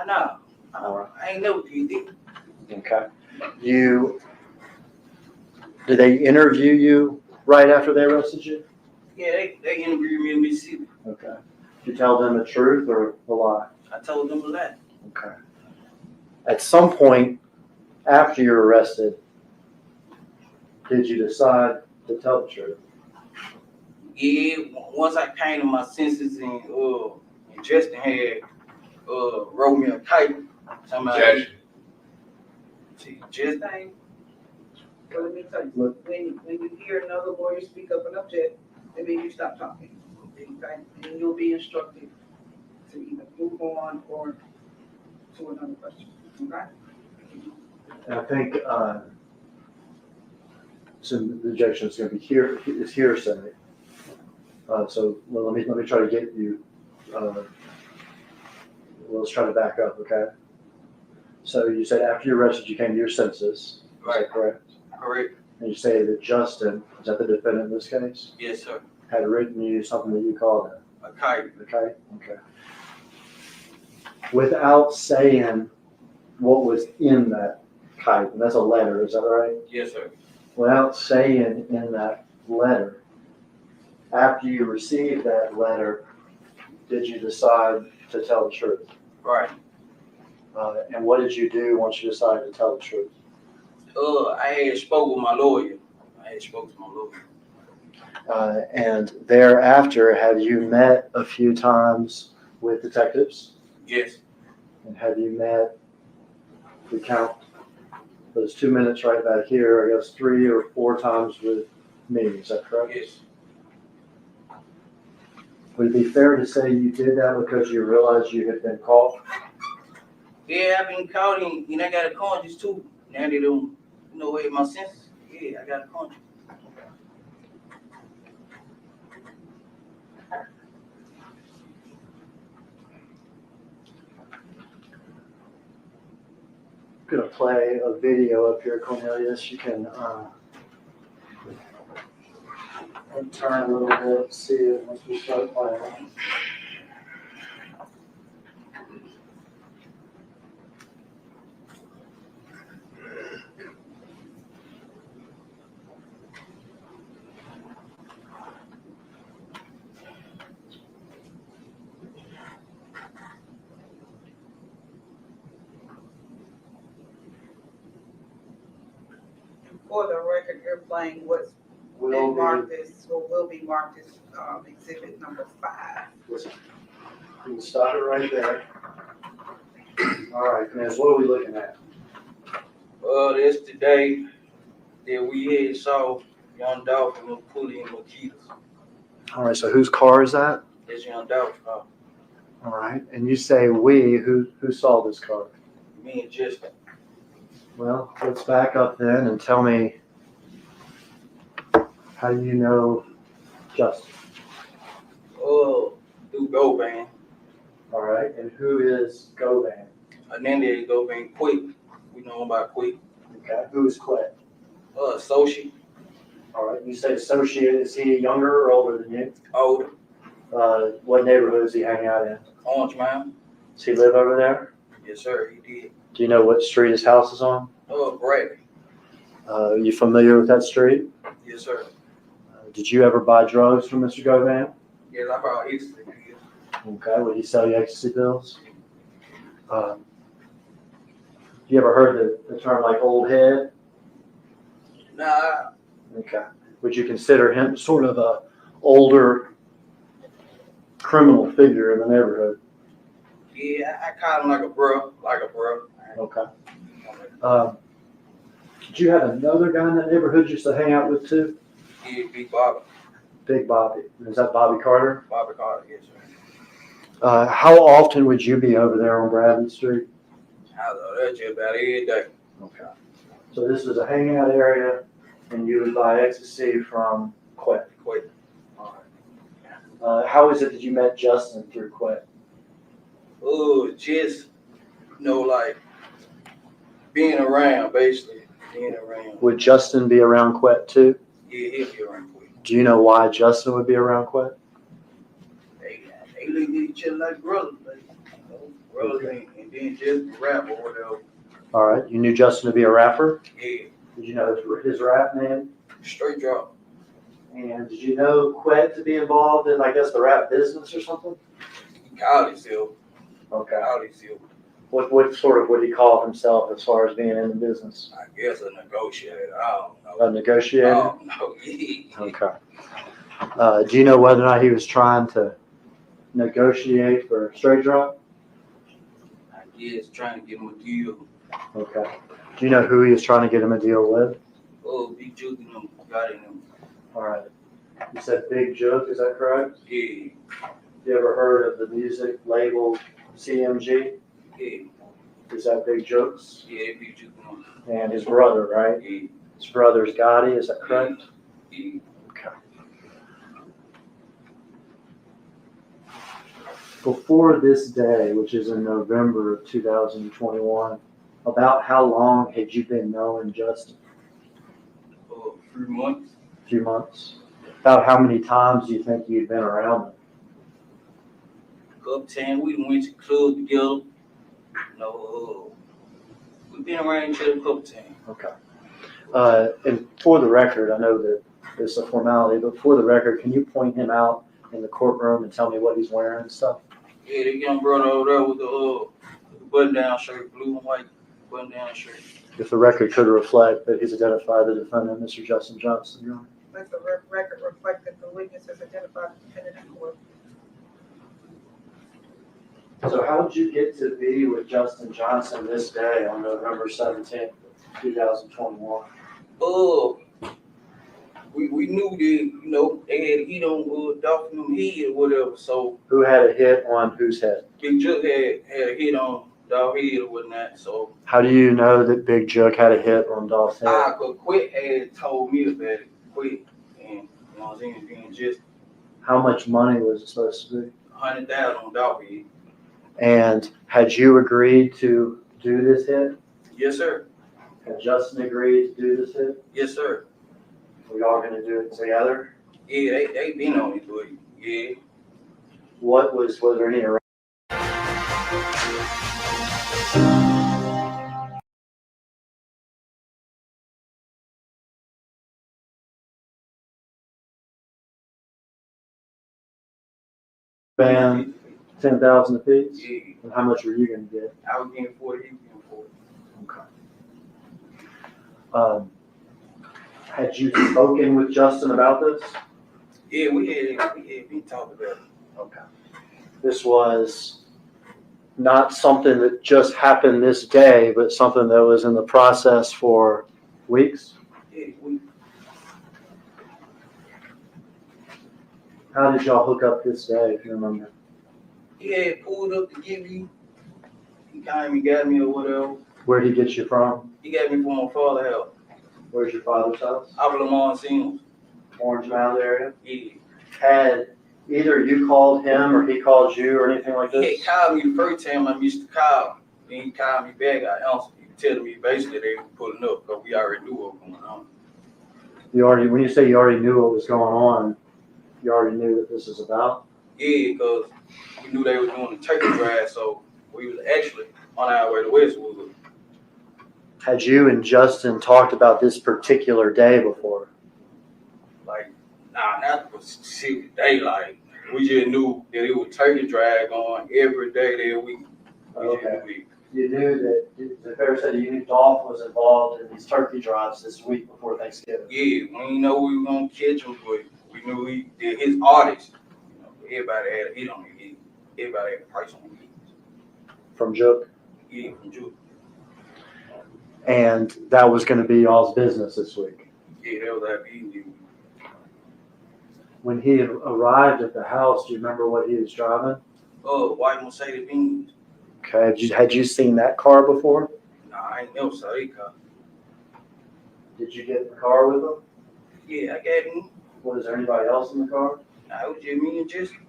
No. I ain't never did it. Okay. Did they interview you right after they arrested you? Yeah, they interviewed me in Mississippi. Okay. Did you tell them the truth or the lie? I told them a lie. Okay. At some point after you're arrested, did you decide to tell the truth? Yeah, once I came to my senses and Justin had wrote me a kite. Somebody. Justin. Well, let me tell you, when you hear another lawyer speak up and object, that means you stop talking. Okay? And you'll be instructed to either move on or to another question. Okay? And I think some objection is going to be hearsay. So let me try to get you. Let's try to back up, okay? So you said after you arrested, you came to your senses. Is that correct? Correct. And you say that Justin, is that the defendant in this case? Yes, sir. Had written you something that you called him. A kite. Okay. Okay. Without saying what was in that kite, and that's a letter, is that right? Yes, sir. Without saying in that letter, after you received that letter, did you decide to tell the truth? Right. And what did you do once you decided to tell the truth? I had spoke with my lawyer. And thereafter, have you met a few times with detectives? Yes. And have you met, we count those 2 minutes right back here, I guess 3 or 4 times with me, is that correct? Yes. Would it be fair to say you did that because you realized you had been caught? Yeah, I've been caught and I got a conscience too. Now they don't know where my senses. Yeah, I got a conscience. I'm going to play a video up here, Cornelius. You can turn a little bit, see it once we start playing. For the record, you're playing what's been marked as, or will be marked as, exhibit number 5. You can stop it right there. All right, Ms. What are we looking at? That's the day that we had saw young Dolph and Poolie and Makitas. All right, so whose car is that? That's young Dolph's car. All right, and you say we, who saw this car? Me and Justin. Well, let's back up then and tell me, how do you know Justin? Through Govan. All right, and who is Govan? Hernandez Govan Quick. We know him by Quick. Okay, who is Quick? Associate. All right, you say associate. Is he younger or older than you? Older. What neighborhood does he hang out in? Orange Mountain. Does he live over there? Yes, sir, he did. Do you know what street his house is on? Bradley. Are you familiar with that street? Yes, sir. Did you ever buy drugs from Mr. Govan? Yes, I brought ecstasy. Okay, would he sell you ecstasy pills? You ever heard the term like old head? Nah. Okay. Would you consider him sort of a older criminal figure in the neighborhood? Yeah, I call him like a bro. Okay. Did you have another guy in that neighborhood you used to hang out with too? Yeah, Big Bobby. Big Bobby. Is that Bobby Carter? Bobby Carter, yes, sir. How often would you be over there on Bradley Street? I know that's just about every day. Okay. So this is a hangout area, and you would buy ecstasy from Quet. Quick. All right. How is it that you met Justin through Quet? Just, like being around, basically. Being around. Would Justin be around Quet too? Yeah, he'll be around quick. Do you know why Justin would be around Quet? They look at each other like brothers. Brothers and then just rap or whatever. All right. You knew Justin to be a rapper? Yeah. Did you know his rap name? Straight drop. And did you know Quet to be involved in, I guess, the rap business or something? Called himself. Okay. Called himself. What sort of would he call himself as far as being in the business? I guess a negotiator. I don't know. A negotiator? I don't know. Okay. Do you know whether or not he was trying to negotiate for straight drop? I guess trying to get him a deal. Okay. Do you know who he was trying to get him a deal with? Big Juke and them got in him. All right. You said Big Joke, is that correct? Yeah. You ever heard of the music label CMG? Yeah. Is that Big Jokes? Yeah, Big Juke and them. And his brother, right? Yeah. His brother's Gotti, is that correct? Yeah. Okay. Before this day, which is in November of 2021, about how long had you been knowing Justin? A few months. A few months. About how many times do you think you'd been around him? Up 10, we went to club together. We've been around each other a couple times. Okay. And for the record, I know that it's a formality, but for the record, can you point him out in the courtroom and tell me what he's wearing and stuff? Yeah, the young brother over there with the button-down shirt, blue and white button-down shirt. If the record could reflect that he's identified the defendant, Mr. Justin Johnson, Your Honor. Let the record reflect that the witness has identified the defendant in court. So how did you get to be with Justin Johnson this day on November 17th, 2021? We knew that, they had heat on Dolph and them head or whatever, so. Who had a hit on whose head? Big Juke had a hit on Dolph head or whatnot, so. How do you know that Big Joke had a hit on Dolph's head? But Quick had told me about it, Quick, and I was being just How much money was it supposed to be? $100,000 on Dolph head. And had you agreed to do this hit? Yes, sir. Had Justin agreed to do this hit? Yes, sir. We all going to do it together? Yeah, they been on it, but yeah. Was there any arrest? Band 10,000 apiece? Yeah. And how much were you going to get? I was getting 40, he was getting 40. Okay. Had you spoken with Justin about this? Yeah, we talked about it. Okay. This was not something that just happened this day, but something that was in the process for weeks? Yeah, How did y'all hook up this day, if you remember? he had pulled up to get me. He came and got me or whatever. Where'd he get you from? He got me from my father's house. Where's your father's house? Out of Lamont Sims. Orange Mound area? Yeah. Had either you called him or he called you or anything like this? He had called me the first time I missed the call. Then he called me back. I answered. He was telling me basically they were pulling up because we already knew what was going on. When you say you already knew what was going on, you already knew what this is about? Yeah, because we knew they were doing the turkey drive, so we was actually on our way to Westwood. Had you and Justin talked about this particular day before? Like, nah, not the specific day. Like, we just knew that it was turkey drive going every day that week. Okay. You knew that the fair said you knew Dolph was involved in these turkey drives this week before Thanksgiving. Yeah, we didn't know we were gonna catch him, but we knew he did his artist. You know, everybody had a hit on it. Everybody had a price on it. From Jook? Yeah, from Jook. And that was going to be y'all's business this week. Yeah, that was our business. When he arrived at the house, do you remember what he was driving? White Mercedes Benz. Okay. Had you seen that car before? Nah, I ain't never saw that car. Did you get in the car with him? Yeah, I got him. Was there anybody else in the car? Nah, it was just me and Jessica.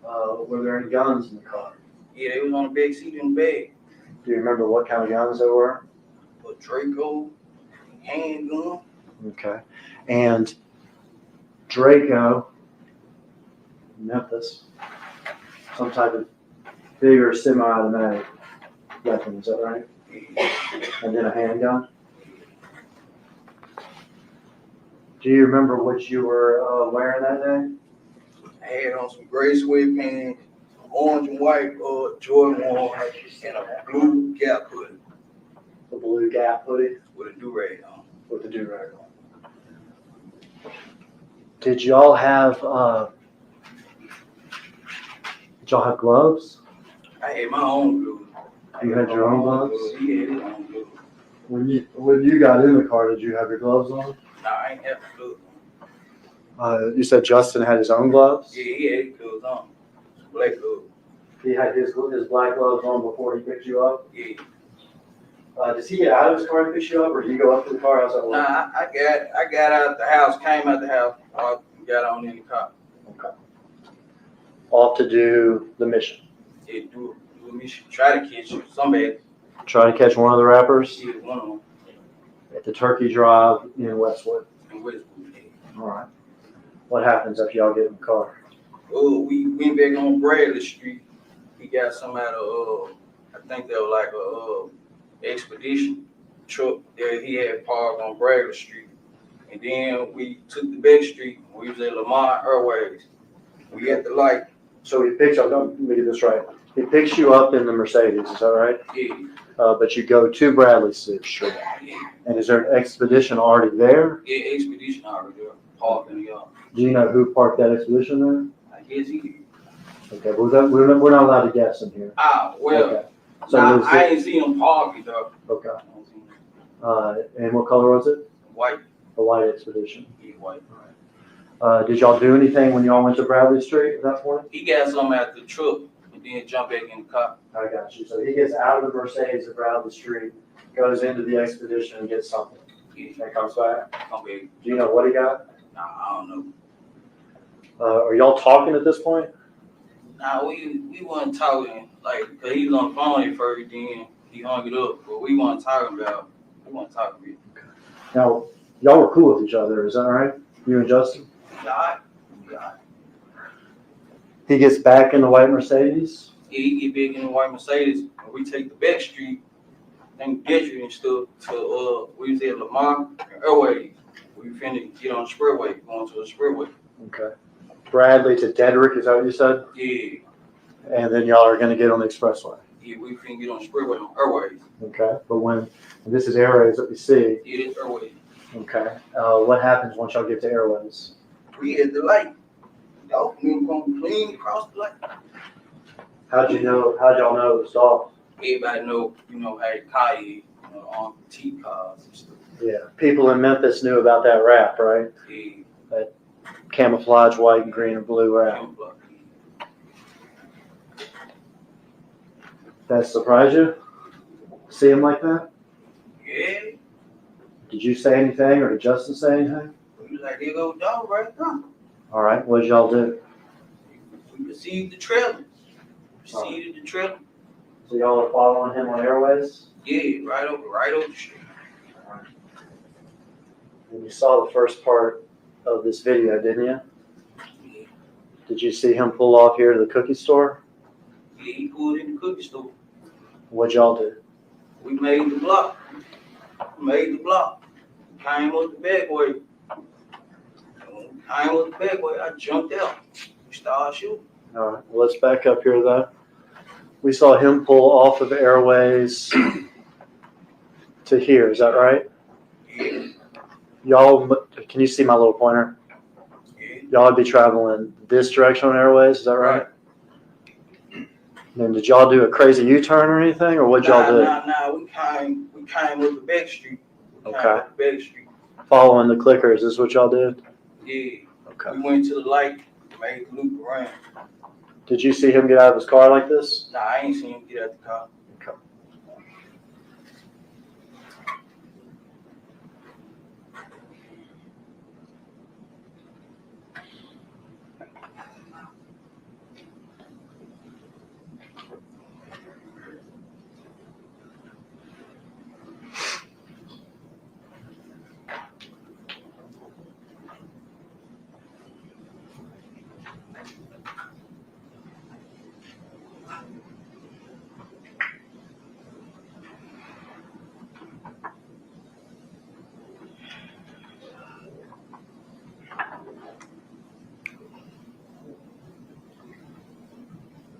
Were there any guns in the car? Yeah, they was on the back seat in the bag. Do you remember what kind of guns they were? A Draco, handgun. Okay. And Draco, Memphis, some type of bigger semi-automatic weapon, is that right? And then a handgun? Do you remember what you were wearing that day? I had on some gray sweatpants, some orange and white Jordan 1, and a blue Gap hoodie. The blue Gap hoodie? With a do-rag on. With a do-rag on. Did y'all have gloves? I had my own gloves. You had your own gloves? He had his own gloves. When you got in the car, did you have your gloves on? Nah, I ain't have the gloves. You said Justin had his own gloves? Yeah, he had his gloves on. Black gloves. He had his black gloves on before he picked you up? Yeah. Does he get out of his car and pick you up, or do you go up to the car? How's that work? Nah, I got out the house, came out the house, got on in the car. Okay. Off to do the mission. Yeah, do a mission. Try to catch you. Somebody. Try to catch one of the rappers? Yeah, one of them. At the Turkey Drive in Westwood. In Westwood, yeah. All right. What happens if y'all get in the car? Oh, we went back on Bradley Street. He got some out of, I think they were like a expedition truck that he had parked on Bradley Street. And then we took the back street. We was at Lamont Airways. We had the light. So he picks up, let me get this right. He picks you up in the Mercedes, is that right? Yeah. But you go to Bradley Street. Yeah. And is there an expedition already there? Yeah, expedition already there. Parked in the yard. Do you know who parked that expedition there? I guess he did. Okay, well, we're not allowed to guess in here. Well, okay. So nah, I ain't seen him parking though. Okay. And what color was it? White. The white expedition. Yeah, white. Did y'all do anything when y'all went to Bradley Street at that point? He got something out the truck and then jumped back in the car. I got you. So he gets out of the Mercedes at Bradley Street, goes into the expedition and gets something. Yeah. And comes back. Come back. Do you know what he got? Nah, I don't know. Are y'all talking at this point? Nah, we weren't talking, like, cause he was on the phone at first, then he hung it up. But we weren't talking about. Now, y'all were cool with each other, is that right? You and Justin? Yeah. He gets back in the white Mercedes. Yeah, he get big in the white Mercedes, and we take the back street and get you and stuff to we was at Lamont Airways. We finna get on the expressway, going to the expressway. Okay. Bradley to Dedrick, is that what you said? Yeah. And then y'all are gonna get on the expressway. Yeah, we finna get on the expressway on Airways. Okay. But when this is Airways that we see, Yeah, it's Airways. Okay. What happens once y'all get to Airways? We at the light. Dolph nigga gonna clean across the light. How'd y'all know it was Dolph? Everybody know, hey, Kai, on T cars and stuff. Yeah. People in Memphis knew about that rap, right? Yeah. That camouflage white and green and blue rap. That surprised you? See him like that? Yeah. Did you say anything or did Justin say anything? We was like, there go Dolph right now. All right. What did y'all do? We received the trailer. Received the trailer. So y'all are following him on Airways? Yeah, right over the street. All right. And you saw the first part of this video, didn't you? Yeah. Did you see him pull off here to the cookie store? Yeah, he pulled in the cookie store. What'd y'all do? We made the block. Came up the back way. I jumped out. We started shooting. All right. Well, let's back up here, though. We saw him pull off of Airways to here. Is that right? Yeah. Y'all, can you see my little pointer? Yeah. Y'all would be traveling this direction on Airways. Is that right? And did y'all do a crazy U-turn or anything, or what'd y'all do? Nah. We came up the back street. Okay. Following the clickers is what y'all did? Yeah. Okay. We went to the light, made the loop around. Did you see him get out of his car like this? Nah, I ain't seen him get out the car. Okay.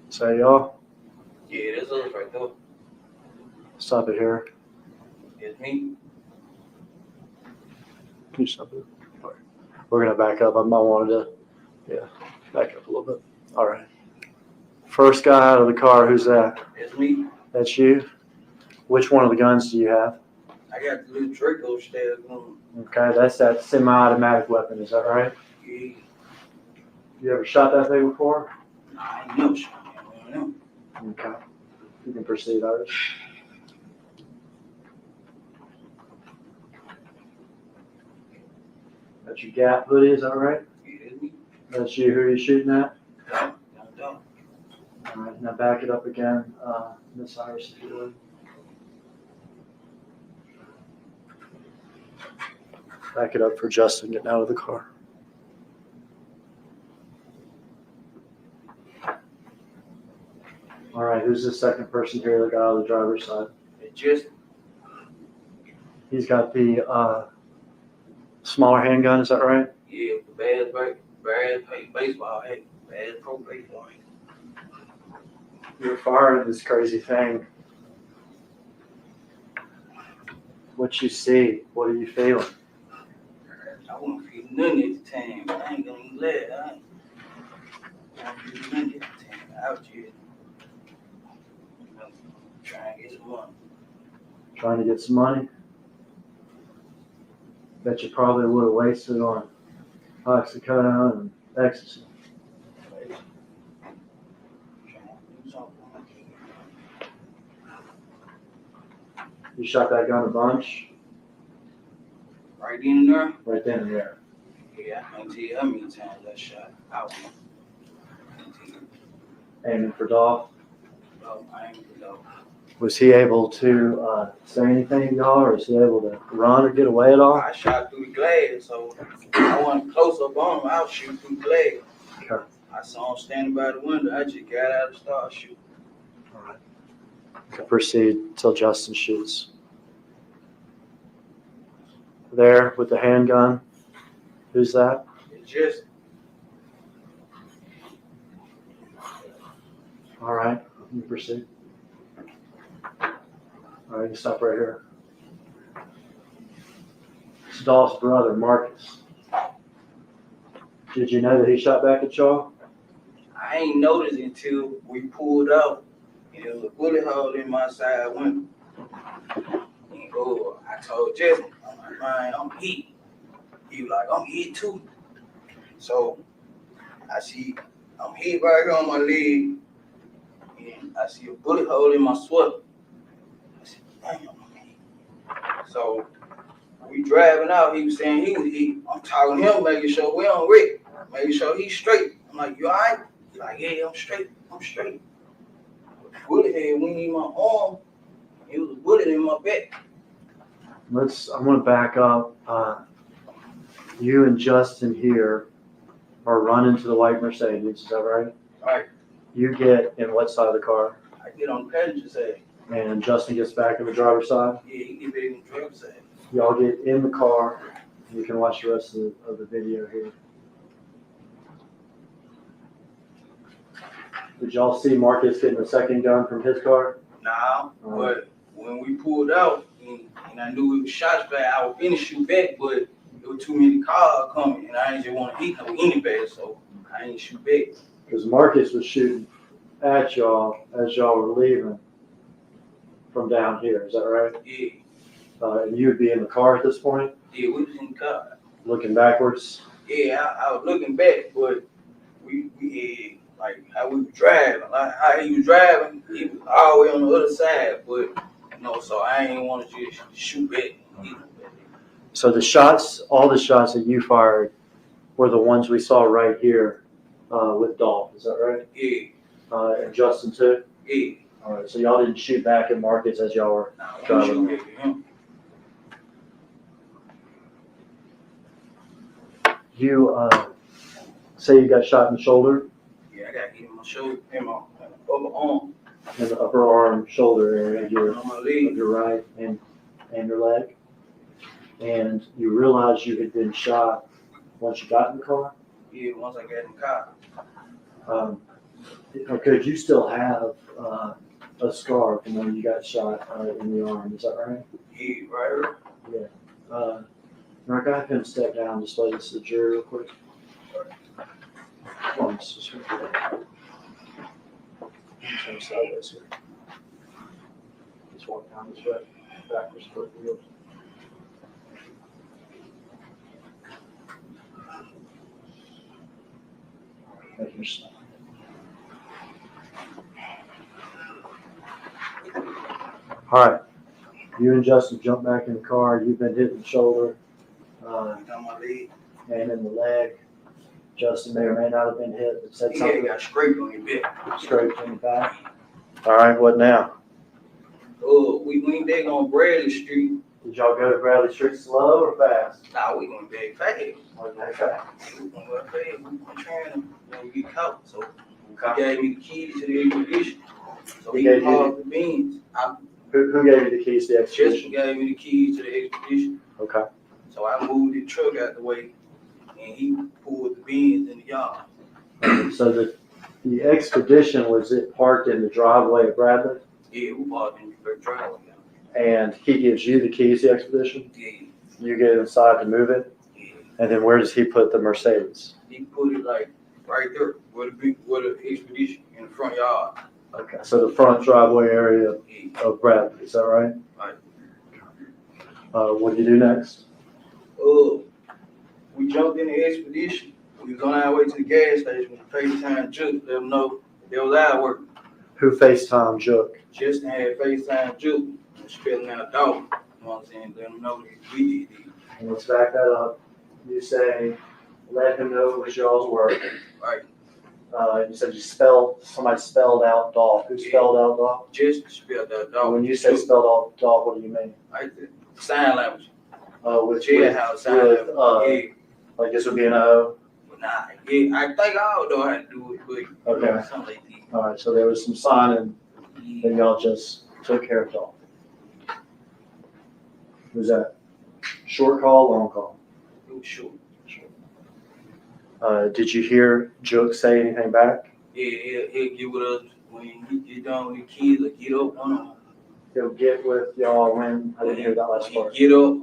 So y'all, Yeah, that's us right there. stop it here. It's me. Can you stop it? All right. We're gonna back up. I wanted to, back up a little bit. All right. First guy out of the car, who's that? It's me. That's you? Which one of the guns do you have? I got the little Draco stairs going. Okay, that's that semi-automatic weapon, is that right? Yeah. You ever shot that thing before? Nah, I ain't never shot that one. Okay. You can proceed, Iris. That's your Gap hoodie, is that right? Yeah, it's me. That's you. Who are you shooting at? No. All right, now back it up again, Miss Iris, if you would. Back it up for Justin getting out of the car. All right, who's the second person here that got out of the driver's side? It's just. He's got the smaller handgun, is that right? Yeah, the bad baseball hat, bad pro baseball hat. You're firing this crazy thing. What you see? What are you feeling? I won't feel nothing at the time, but I ain't gonna even let it. I won't feel nothing at the time. I was just trying to get some money. Trying to get some money? Bet you probably would have wasted on oxycodone and ecstasy. You shot that gun a bunch? Right in there? Right then and there. Yeah, I can't tell you how many times I shot. I went. Aiming for Dolph? No, I ain't for Dolph. Was he able to say anything to y'all, or was he able to run or get away at all? I shot through the glass, so I wasn't close up on him. I was shooting through the glass. Okay. I saw him standing by the window. I just got out and started shooting. All right. Proceed till Justin shoots. There with the handgun. Who's that? It's just. All right. You proceed. All right, you stop right here. It's Dolph's brother, Marcus. Did you know that he shot back at y'all? I ain't noticed until we pulled out. There was a bullet hole in my side window. And I told Jesse, I'm like, man, I'm hit. He was like, I'm hit too. So I'm hit right here on my leg. And I see a bullet hole in my sweater. I said, damn. So we driving out, he was saying he was hit. I'm talking to him, making sure we on wreck, making sure he's straight. I'm like, you all right? He's like, yeah, I'm straight. Bullet head went in my arm. It was a bullet in my back. I'm gonna back up. You and Justin here are running to the white Mercedes, is that right? Right. You get in what side of the car? I get on the passenger side. And Justin gets back in the driver's side? Yeah, he get back in the driver's side. Y'all get in the car. You can watch the rest of the video here. Did y'all see Marcus getting the second gun from his car? Nah, but when we pulled out and I knew it was shots back, I was finna shoot back, but there were too many cars coming and I didn't just want to hit no anybody, so I didn't shoot back. Because Marcus was shooting at y'all as y'all were leaving from down here, is that right? Yeah. And you would be in the car at this point? Yeah, we was in the car. Looking backwards? Yeah, I was looking back, but we had, like, how we were driving, like, how he was driving, he was all the way on the other side, but, so I ain't want to just shoot back. So all the shots that you fired were the ones we saw right here with Dolph, is that right? Yeah. And Justin too? Yeah. All right, so y'all didn't shoot back at Marcus as y'all were driving along. You say you got shot in the shoulder? Yeah, I got hit in my shoulder, in my upper arm. In the upper arm, shoulder area On my leg. of your right and your leg. And you realized you had been shot once you got in the car? Yeah, once I got in the car. Could you still have a scar from when you got shot in the arm? Is that right? Yeah, right. Yeah. Mark, I have him step down and display this to the jury real quick. Come on, just turn sideways here. Just walk down this way, backwards for the wheels. Make your stop. All right. You and Justin jump back in the car. You've been hit in the shoulder. On my leg. And in the leg. Justin may or may not have been hit, but said something. Yeah, got scraped on your back. Scraped on your back. All right, what now? We went back on Bradley Street. Did y'all go to Bradley Street slow or fast? Nah, we went back fast. We went fast. We went fast. We weren't trying to get caught. So he gave me the keys to the expedition. So he hauled the beans. Who gave you the keys to the expedition? Justin gave me the keys to the expedition. Okay. So I moved the truck out the way, and he pulled the beans in the yard. So the expedition, was it parked in the driveway of Bradley? Yeah, we parked in the driveway. And he gives you the keys to the expedition? Yeah. You get inside to move it? Yeah. And then where does he put the Mercedes? He put it like right there, where the expedition in the front yard. Okay, so the front driveway area of Bradley, is that right? Right. What do you do next? We jumped in the expedition. We was on our way to the gas station with the FaceTime Juke. Let them know that was our work. Who FaceTime Juke? Justin had FaceTime Juke. Spelling out Dolph. You know what I'm saying? Let them know that we did it. And let's back that up. You say, let him know it was y'all's work. Right. You said somebody spelled out Dolph. Who spelled out Dolph? Just spelled out Dolph. When you say spelled out Dolph, what do you mean? Like the sign language. With jailhouse sign language. Like this would be an O? Nah, yeah, I think I don't know how to do it, but Okay. something like that. All right, so there was some signing, and y'all just took care of Dolph. Was that short call, long call? It was short. Did you hear Juke say anything back? Yeah, he'll get with us when he get done with the kids or get up on them. He'll get with y'all when? I didn't hear that last part. Get up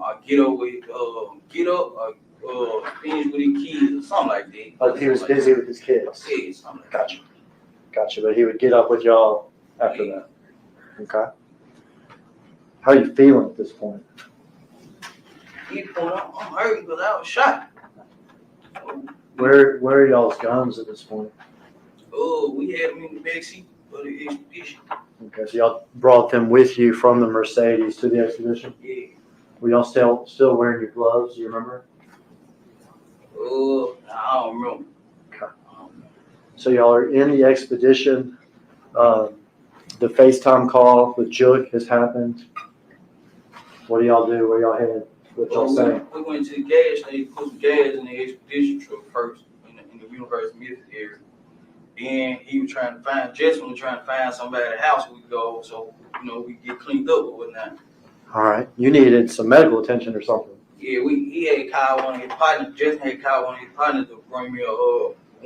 or finish with his kids or something like that. Oh, he was busy with his kids. Yeah, something like that. Gotcha. But he would get up with y'all after that. Okay. How are you feeling at this point? I'm hurt because I was shot. Where are y'all's guns at this point? Oh, we had them in the backseat of the expedition. Okay, so y'all brought them with you from the Mercedes to the expedition? Yeah. Were y'all still wearing your gloves? Do you remember? Oh, I don't remember. Okay. So y'all are in the expedition. The FaceTime call with Jook has happened. What do y'all do? Where y'all headed? What y'all saying? We went to the gas station, put some gas in the expedition truck first in the University Memphis area. Then he was trying to find, Justin was trying to find somebody at the house we could go, so, we get cleaned up or whatnot. All right. You needed some medical attention or something. Yeah, he had called one of his partners, Justin had called one of his partners to bring me a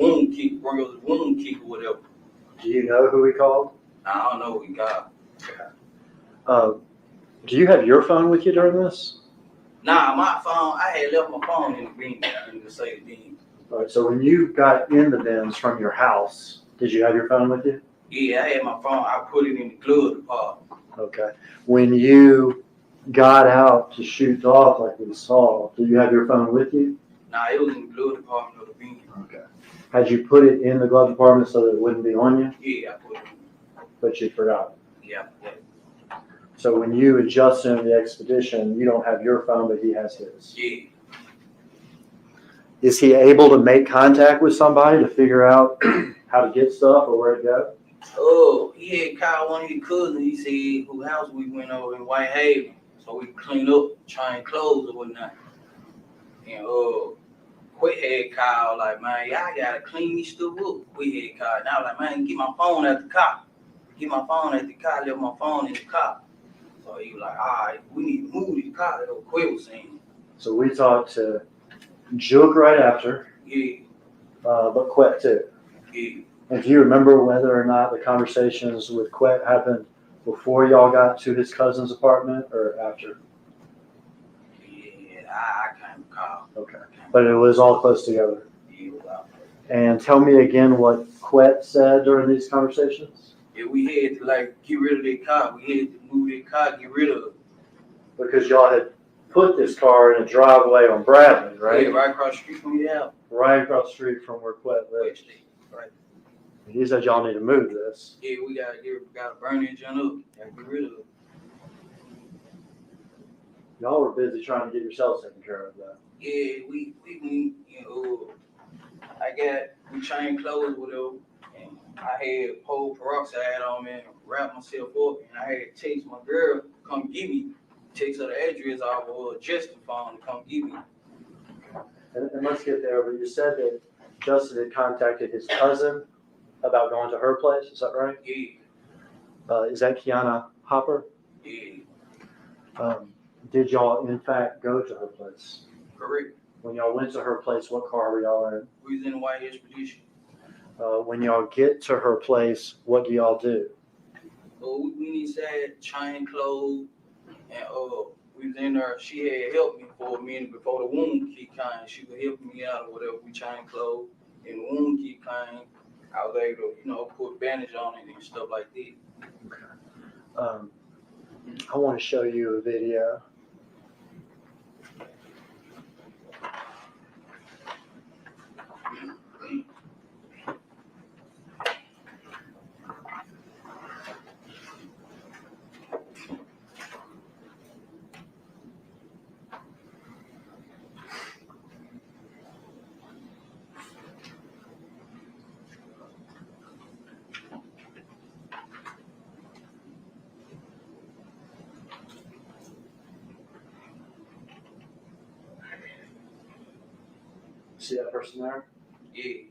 wound kit, or whatever. Do you know who he called? I don't know who he called. Okay. Do you have your phone with you during this? Nah, my phone, I had left my phone in the bin, in the safe bin. All right. So when you got in the bins from your house, did you have your phone with you? Yeah, I had my phone. I put it in the glove department. Okay. When you got out to shoot Dolph like we saw, did you have your phone with you? Nah, it was in the glove department of the bin. Okay. Had you put it in the glove department so that it wouldn't be on you? Yeah, I put it in. But you forgot. Yeah. So when you and Justin in the expedition, you don't have your phone, but he has his. Yeah. Is he able to make contact with somebody to figure out how to get stuff or where to go? Oh, he had called one of his cousins. He said whose house we went over in Whitehaven, so we clean up, change clothes or whatnot. And Quit had called like, man, y'all gotta clean this stuff up. Quit had called. And I was like, man, get my phone at the car. Get my phone at the car. Left my phone in the car. So he was like, all right, we need to move this car. That's what Quit was saying. So we talked to Jook right after. Yeah. But Quet too. Yeah. And do you remember whether or not the conversations with Quet happened before y'all got to his cousin's apartment or after? Yeah, I can't recall. Okay. But it was all close together. Yeah, it was all close. And tell me again what Quet said during these conversations. Yeah, we had to get rid of that car. We had to move that car, get rid of it. Because y'all had put this car in a driveway on Bradley, right? Yeah, right across the street from your house. Right across the street from where Quet lives. Right. He said y'all need to move this. Yeah, we gotta burn that junk up. Gotta get rid of it. Y'all were busy trying to get yourselves taken care of that. Yeah, we we changed clothes with her, and I had pole peroxide on me and wrapped myself up, and I had to text my girl to come get me, text her the address off of Justin's phone to come get me. And let's get there, but you said that Justin had contacted his cousin about going to her place, is that right? Yeah. Is that Kiana Hopper? Yeah. Did y'all in fact go to her place? Correct. When y'all went to her place, what car were y'all in? We was in the White Expedition. When y'all get to her place, what do y'all do? So we inside, change clothes, and we was in there. She had helped me for a minute before the wound kit came. She was helping me out or whatever. We changed clothes, and the wound kit came. I was able to, put bandage on it and stuff like that. Okay. I want to show you a video. See that person there? Yeah.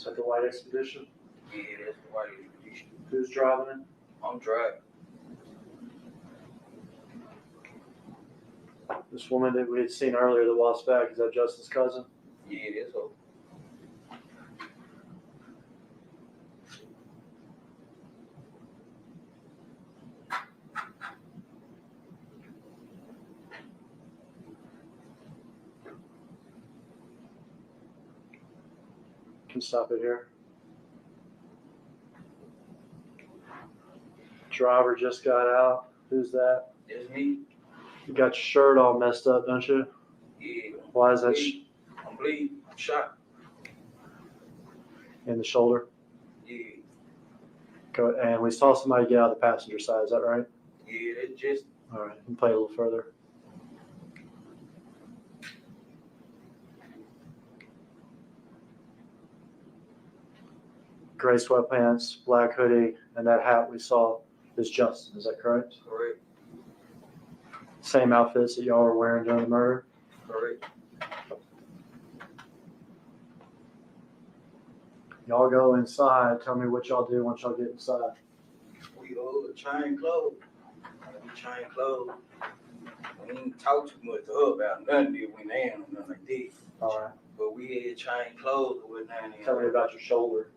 Is that the white expedition? Yeah, that's the white expedition. Who's driving it? I'm driving. This woman that we had seen earlier that walks back, is that Justin's cousin? Yeah, that's her. Can stop it here. Driver just got out. Who's that? That's me. You got your shirt all messed up, don't you? Yeah. Why is that I'm bleeding. I'm shot. in the shoulder? Yeah. Go, and we saw somebody get out of the passenger side. Is that right? Yeah, that's just. All right. You can play a little further. Gray sweatpants, black hoodie, and that hat we saw is Justin. Is that correct? Correct. Same outfits that y'all were wearing during the murder? Correct. Y'all go inside. Tell me what y'all do once y'all get inside. We change clothes. We change clothes. We didn't talk too much to her about nothing. Did we there or nothing like this. All right. But we had change clothes with nothing. Tell me about your shoulder.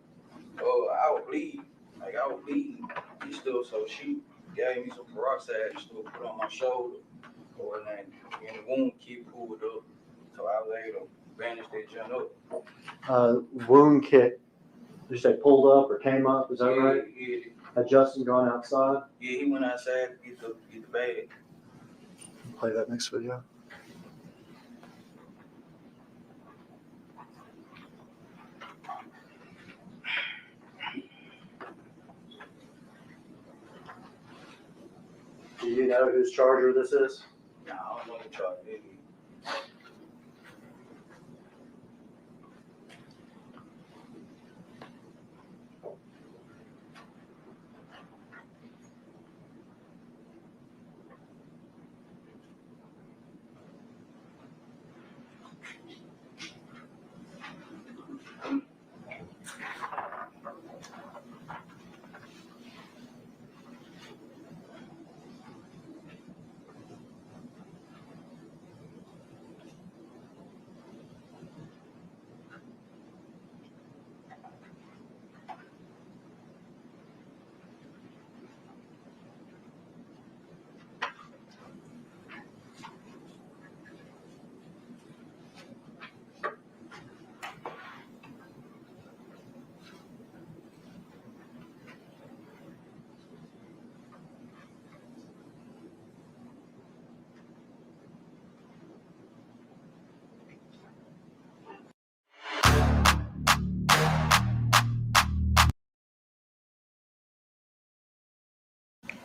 Oh, I was bleeding. Like I was bleeding and stuff. So she gave me some peroxide and stuff, put on my shoulder. Or then the wound keep pulled up. So I was able to bandage that junk up. Wound kit. Did you say pulled up or came up? Is that right? Yeah. Had Justin gone outside? Yeah, he went outside to get the bag. Play that next video. Do you know whose charger this is? Nah, I don't know the charge.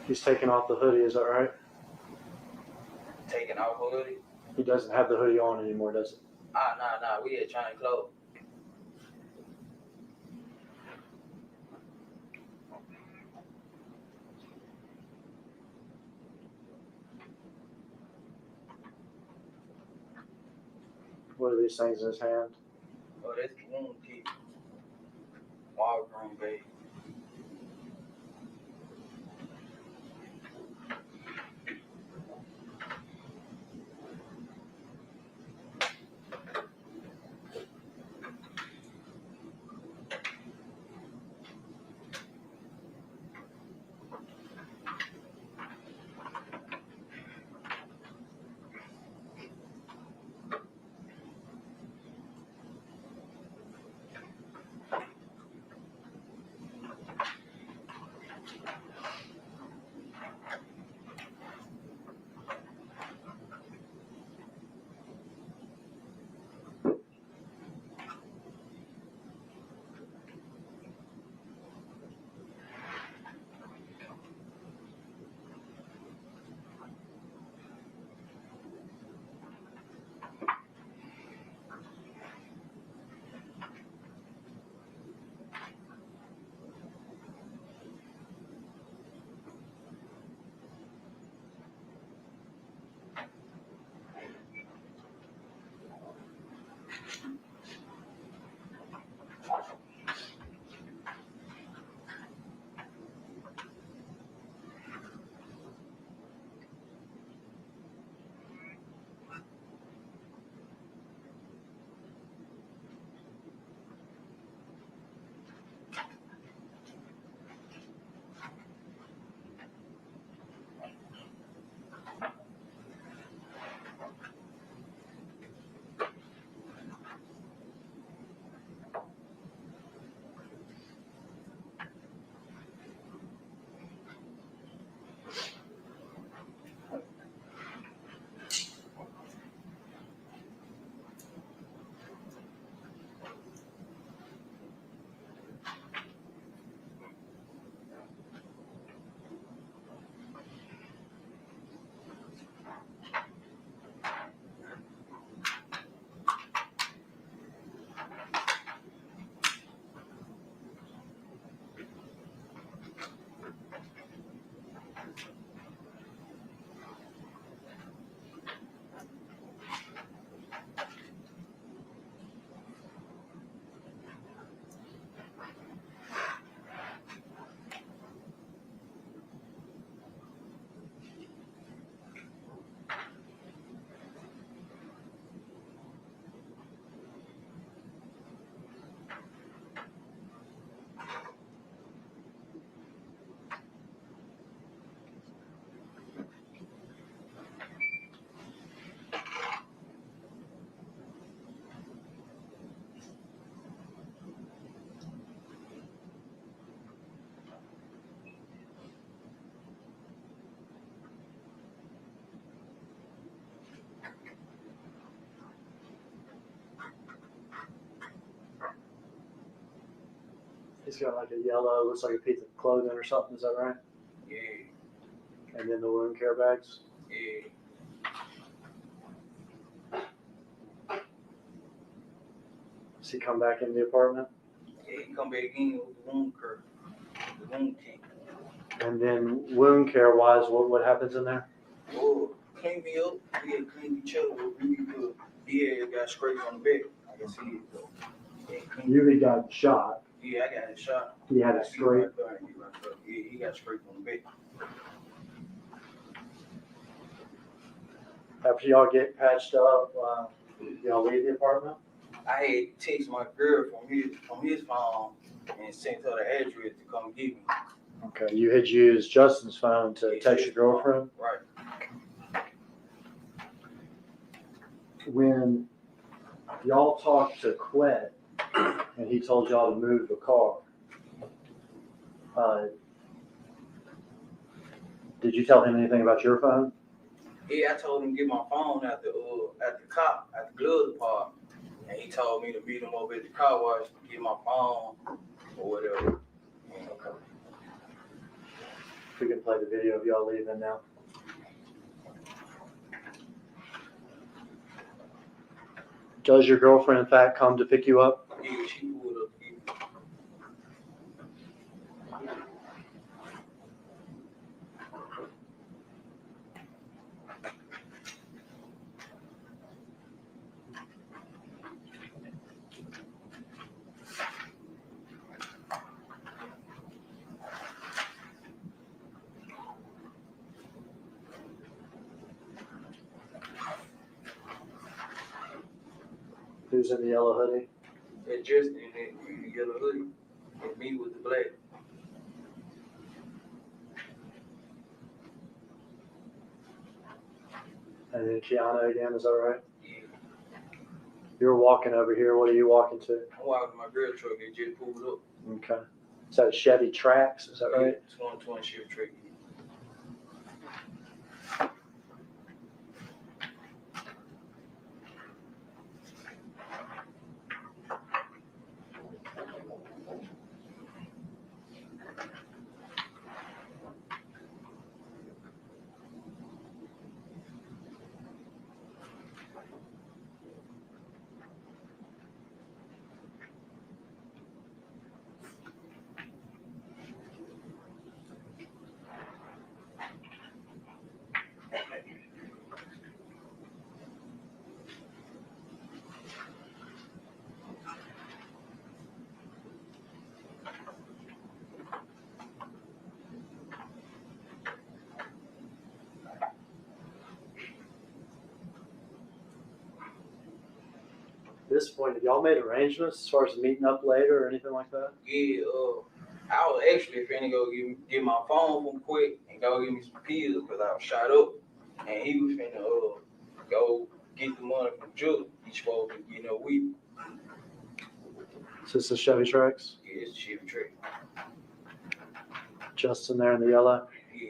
He's taking off the hoodie, is that right? Taking off hoodie? He doesn't have the hoodie on anymore, does he? Nah. We had change clothes. What are these things in his hand? Oh, that's the wound kit. Walgreens, baby. He's got like a yellow, looks like a piece of clothing or something. Is that right? Yeah, And then the wound care bags. yeah. Does he come back in the apartment? Yeah, he come back in with the wound curve, the wound kit. And then wound care wise, what happens in there? Oh, clean me up. We had cleaned each other up really good. Yeah, got scrapes on the back. I can see it though. You got shot. Yeah, I got a shot. He had a scrape. Yeah, he got scraped on the back. After y'all get patched up, y'all leave the apartment? I had text my girl from his phone and sent her the address to come get me. Okay, you had used Justin's phone to text your girlfriend? Right. When y'all talked to Quet and he told y'all to move the car, did you tell him anything about your phone? Yeah, I told him to get my phone at the glove department, and he told me to meet him over at the car wash to get my phone or whatever. Okay. We can play the video of y'all leaving now. Does your girlfriend in fact come to pick you up? Yeah, she pulled up. Who's in the yellow hoodie? They're just in the yellow hoodie, and me with the black. And then Kiana again, is that right? Yeah. You're walking over here. What are you walking to? I'm walking my girl truck. They just pulled up. Okay. Is that a Chevy Trax? Is that right? 2020 Chevy truck. At this point, have y'all made arrangements as far as meeting up later or anything like that? Yeah, I was actually finna go get my phone from Quick and go get me some pills because I was shot up, and he was finna go get the money from Julie. He's supposed to get no weed. Is this the Chevy Trax? Yeah, it's a Chevy truck. Justin there in the yellow? Yeah.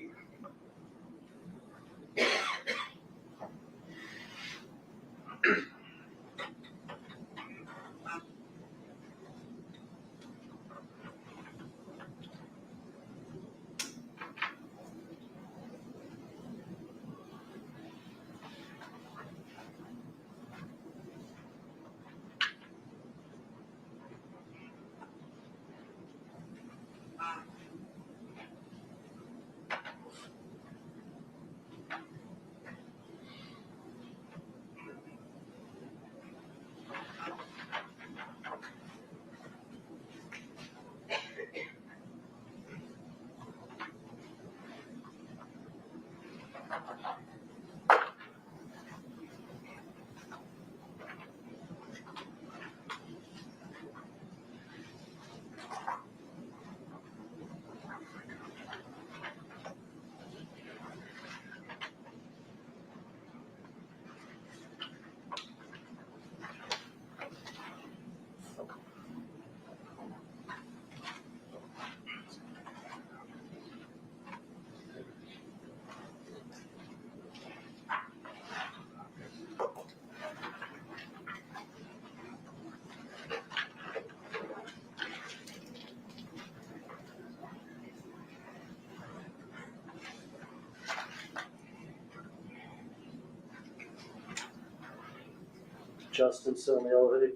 Justin still in the elevator?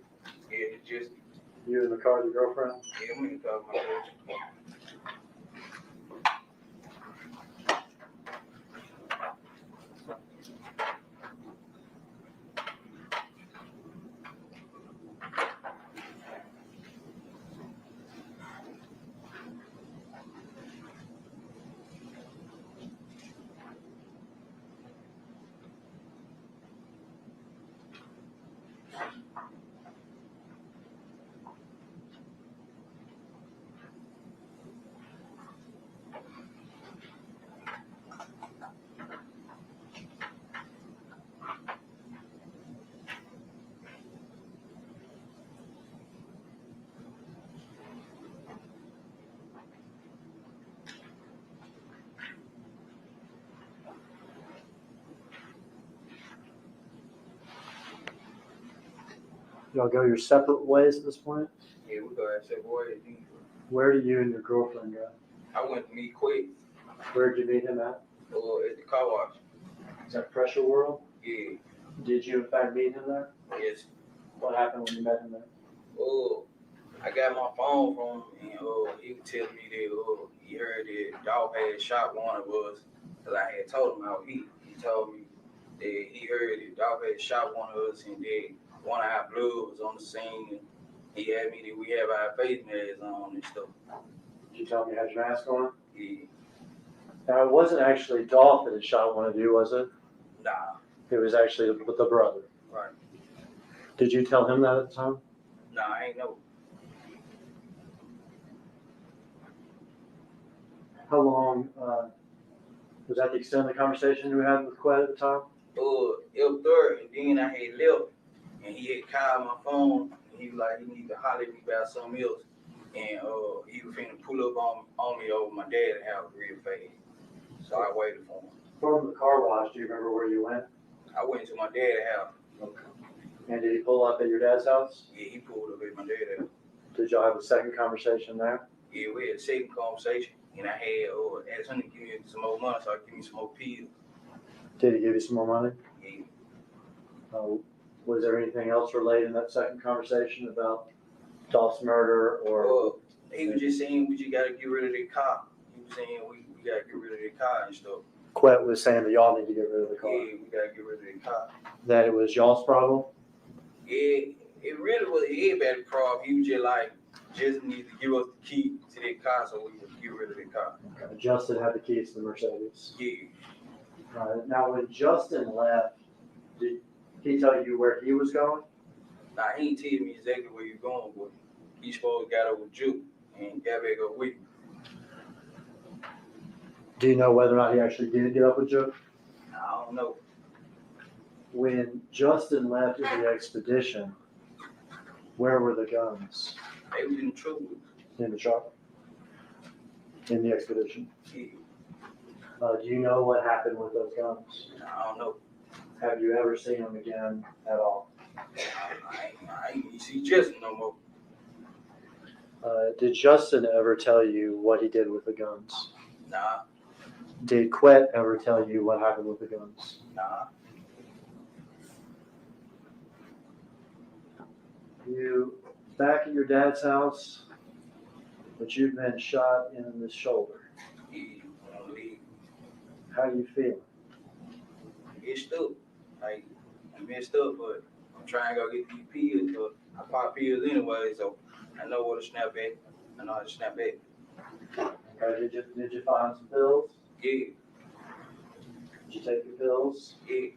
Yeah, just You in the car with your girlfriend? yeah, I'm in the car with my girl. Y'all go your separate ways at this point? Yeah, we go at separate ways. Where do you and your girlfriend go? I went to meet Quick. Where'd you meet him at? At the car wash. Is that Pressure World? Yeah. Did you in fact meet him there? Yes. What happened when you met him there? I got my phone from him, and he was telling me that he heard that Dolph had shot one of us. Cause I had told him how he told me that he heard that Dolph had shot one of us, and that one of our blood was on the scene. And he had me that we have our face masks on and stuff. Did you tell me you had your mask on? Yeah. Now, it wasn't actually Dolph that had shot one of you, was it? Nah. It was actually the brother. Right. Did you tell him that at the time? Nah, I ain't know. How long, was that the extent of the conversation you had with Quet at the time? It was third, and then I had left, and he had called my phone, and he was like, he need to holler at me about something else. And he was finna pull up on me over my dad's house real fast. So I waited for him. From the car wash, do you remember where you went? I went to my dad's house. Okay. And did he pull up at your dad's house? Yeah, he pulled up at my dad's house. Did y'all have a second conversation there? Yeah, we had a second conversation, and I had asked him to give me some more money, so I give me some more pills. Did he give you some more money? Yeah. Was there anything else related in that second conversation about Dolph's murder or? He was just saying we just gotta get rid of the car. He was saying we gotta get rid of the car and stuff. Quet was saying that y'all need to get rid of the car. Yeah, we gotta get rid of the car. That it was y'all's problem? Yeah, it really was everybody's problem. He was just need to give us the key to that car so we could get rid of the car. Okay. Justin had the keys to the Mercedes. Yeah. Now, when Justin left, did he tell you where he was going? Nah, he ain't tell me exactly where you're going, but he supposed to got up with Juke and got back up with me. Do you know whether or not he actually did get up with Joe? I don't know. When Justin left in the expedition, where were the guns? They was in the truck. In the truck? In the expedition? Yeah. Do you know what happened with those guns? I don't know. Have you ever seen them again at all? I ain't see Justin no more. Did Justin ever tell you what he did with the guns? Nah. Did Quet ever tell you what happened with the guns? Nah. You back at your dad's house, but you've been shot in the shoulder. Yeah, I leave. How do you feel? Messed up. Like, I'm messed up, but I'm trying to go get these pills, but I pop pills anyway, so I know where to snap at. I know how to snap at. Okay, did you find some pills? Yeah. Did you take your pills? Yeah.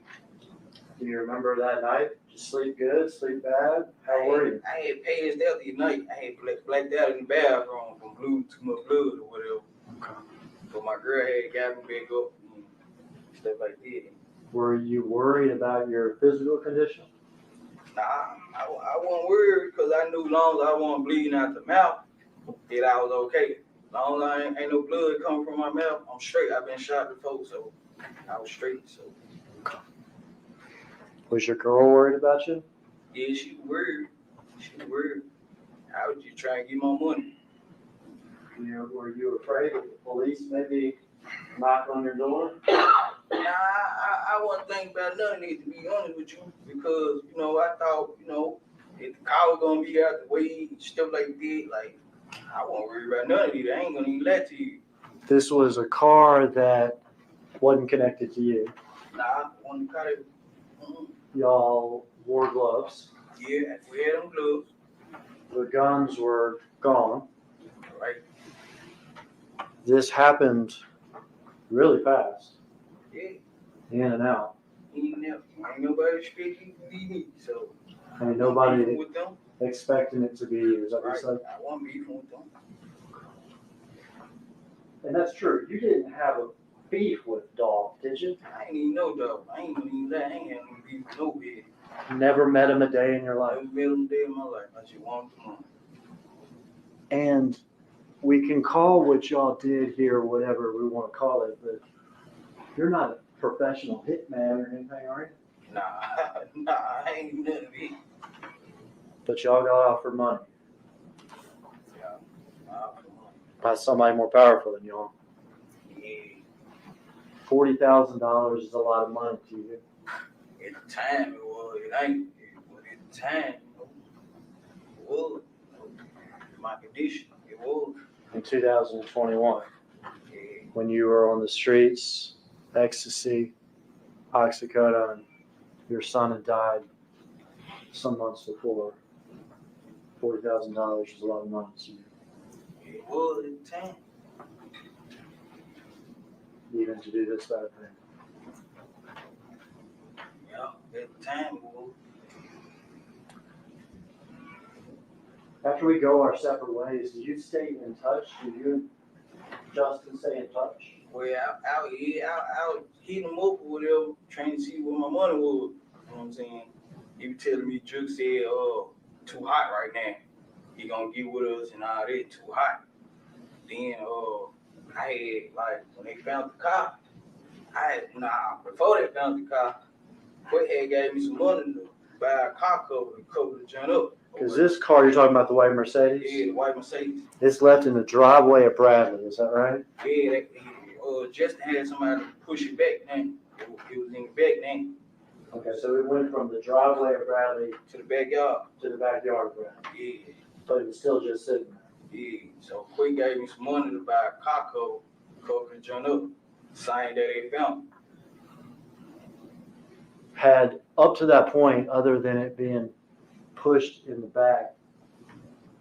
Do you remember that night? Did you sleep good, sleep bad? How were you? I had passed out the night. I had blacked out in the bathroom from too much blood or whatever. Okay. But my girl had got me back up and stuff like that. Were you worried about your physical condition? Nah, I wasn't worried because I knew long as I wasn't bleeding out the mouth that I was okay. Long as I ain't no blood coming from my mouth, I'm straight. I've been shot before, so I was straight. So. Was your girl worried about you? Yeah, she was worried. She was worried. I was just trying to get my money. Were you afraid that the police maybe knock on your door? Nah, I I wasn't thinking about none of it, to be honest with you, because, you know, I thought, you know, if the car was gonna be out the way, stuff like that, like, I won't worry about none of it. I ain't gonna even lie to you. This was a car that wasn't connected to you. Nah, on the car, Y'all wore gloves. yeah, we had them gloves. The guns were gone. Right. This happened really fast. Yeah. In and out. Ain't nobody expecting to be me, so. Ain't nobody with them. expecting it to be you. Is that what you said? I won't be with them. And that's true. You didn't have a beef with Dolph, did you? I ain't even know Dolph. I ain't even that. I ain't had no beef with nobody. Never met him a day in your life. Never met him a day in my life. I just want the money. And we can call what y'all did here whatever we want to call it, but you're not a professional hitman or anything, are you? Nah, I ain't even nothing to eat. But y'all got offered money Yeah, offered money. by somebody more powerful than y'all. Yeah. $40,000 is a lot of money to you. At the time it was. It ain't. But at the time, you know, it was. My condition, it was. In 2021, Yeah. when you were on the streets, ecstasy, oxycodone, your son had died some months before. $40,000 is a lot of money to you. It was at the time. Even to do this bad thing. Yeah, at the time it was. After we go our separate ways, do you stay in touch? Do you and Justin stay in touch? Well, I would hit him up or whatever, trying to see what my money was. You know what I'm saying? He was telling me, Juke said, too hot right now. He gonna get with us and all that, too hot. Then, I had, like, when they found the car, before they found the car, Quay had gave me some money to buy a car cover to cover the joint up. Because this car, you're talking about the white Mercedes? Yeah, the white Mercedes. It's left in the driveway of Bradley, is that right? Yeah, Justin had somebody push it back then. It was in the back then. Okay, so it went from the driveway of Bradley to the backyard. To the backyard of Bradley. Yeah. But it was still just sitting there. Yeah. So Quay gave me some money to buy a car cover the joint up. Sign that they found. Had up to that point, other than it being pushed in the back.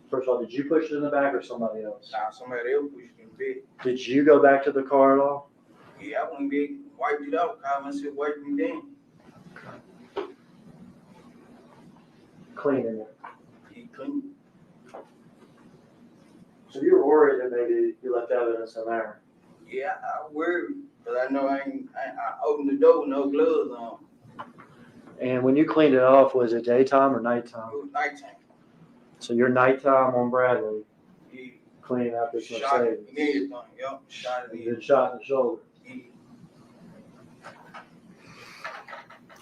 First of all, did you push it in the back or somebody else? Nah, somebody else pushed it in the back. Did you go back to the car at all? Yeah, I went back, wiped it out, called myself wiping it down. Cleaning it. He cleaned. So you were worried that maybe you left evidence in there? Yeah, I worried, because I know I opened the door with no gloves on. And when you cleaned it off, was it daytime or nighttime? It was nighttime. So your nighttime on Bradley, Yeah. cleaning out this Shot Mercedes. it and everything, yep. Shot it And in. then shot in the shoulder. Yeah.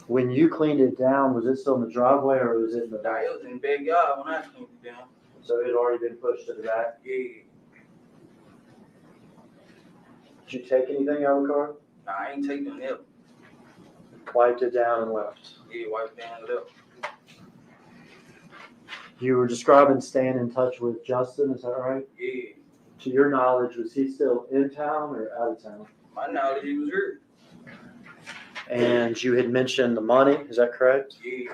When you cleaned it down, was it still in the driveway or was it in the Nah, back? it was in the backyard when I cleaned it down. So it had already been pushed to the back? Yeah. Did you take anything out of the car? Nah, I ain't taking it. Wiped it down and left. Yeah, wiped down and left. You were describing staying in touch with Justin, is that right? Yeah. To your knowledge, was he still in town or out of town? My knowledge, he was here. And you had mentioned the money, is that correct? Yeah.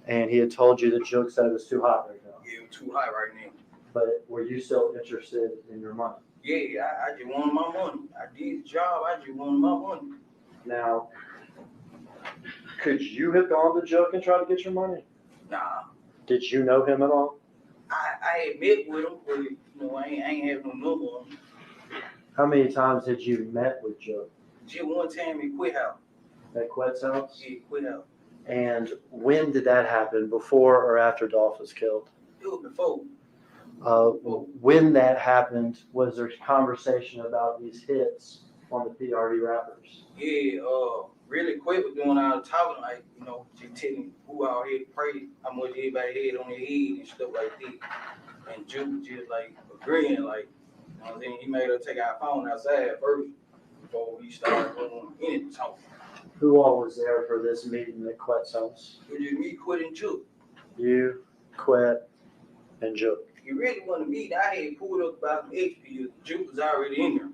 And he had told you that Joke said it was too hot right now. Yeah, it was too hot right now. But were you still interested in your money? Yeah, I just wanted my money. I did the job, I just wanted my money. Now, could you have gone to Joke and tried to get your money? Nah. Did you know him at all? I had met with him, but you know, I ain't have no number on him. How many times had you met with Joe? Just one time he quit house. At Quet's house? Yeah, quit house. And when did that happen? Before or after Dolph was killed? It was before. When that happened, was there conversation about these hits on the PRD rappers? Yeah, really quick with doing all the talking, like, you know, just telling who out here pray, how much everybody had on their head and stuff like that. And Juke just like agreeing, like, you know what I'm saying? He made her take our phone outside first before we started doing any talking. Who all was there for this meeting at Quet's house? It was just me, Quit, and Juke. You, Quet, and Juke. He really wanted to meet. I had pulled up about some XP. Juke was already in there.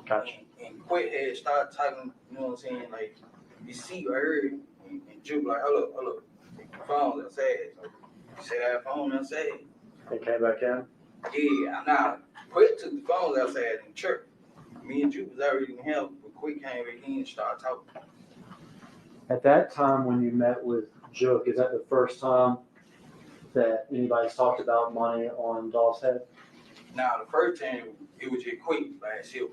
Gotcha. And Quit had started talking, you know what I'm saying, like, you see, I heard, and Juke like, hold up, the phone's outside. So he said, I have phone outside. They came back in? Yeah, now, Quit took the phones outside in church. Me and Juke was already in hell, but Quit came back in and started talking. At that time when you met with Juke, is that the first time that anybody's talked about money on Dolph's head? Now, the first time, it was just Quit last year.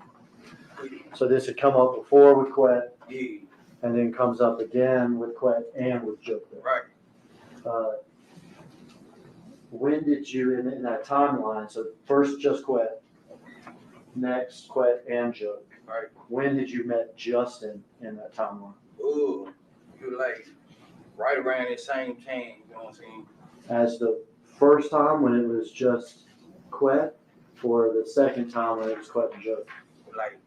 So this had come up before with Quet, Yeah. and then comes up again with Quet and with Juke. Right. When did you, in that timeline, so first just Quet, next Quet and Juke. Right. When did you met Justin in that timeline? Oh, you were like right around the same time, you know what I'm saying? As the first time when it was just Quet, or the second time when it was Quet and Juke? Like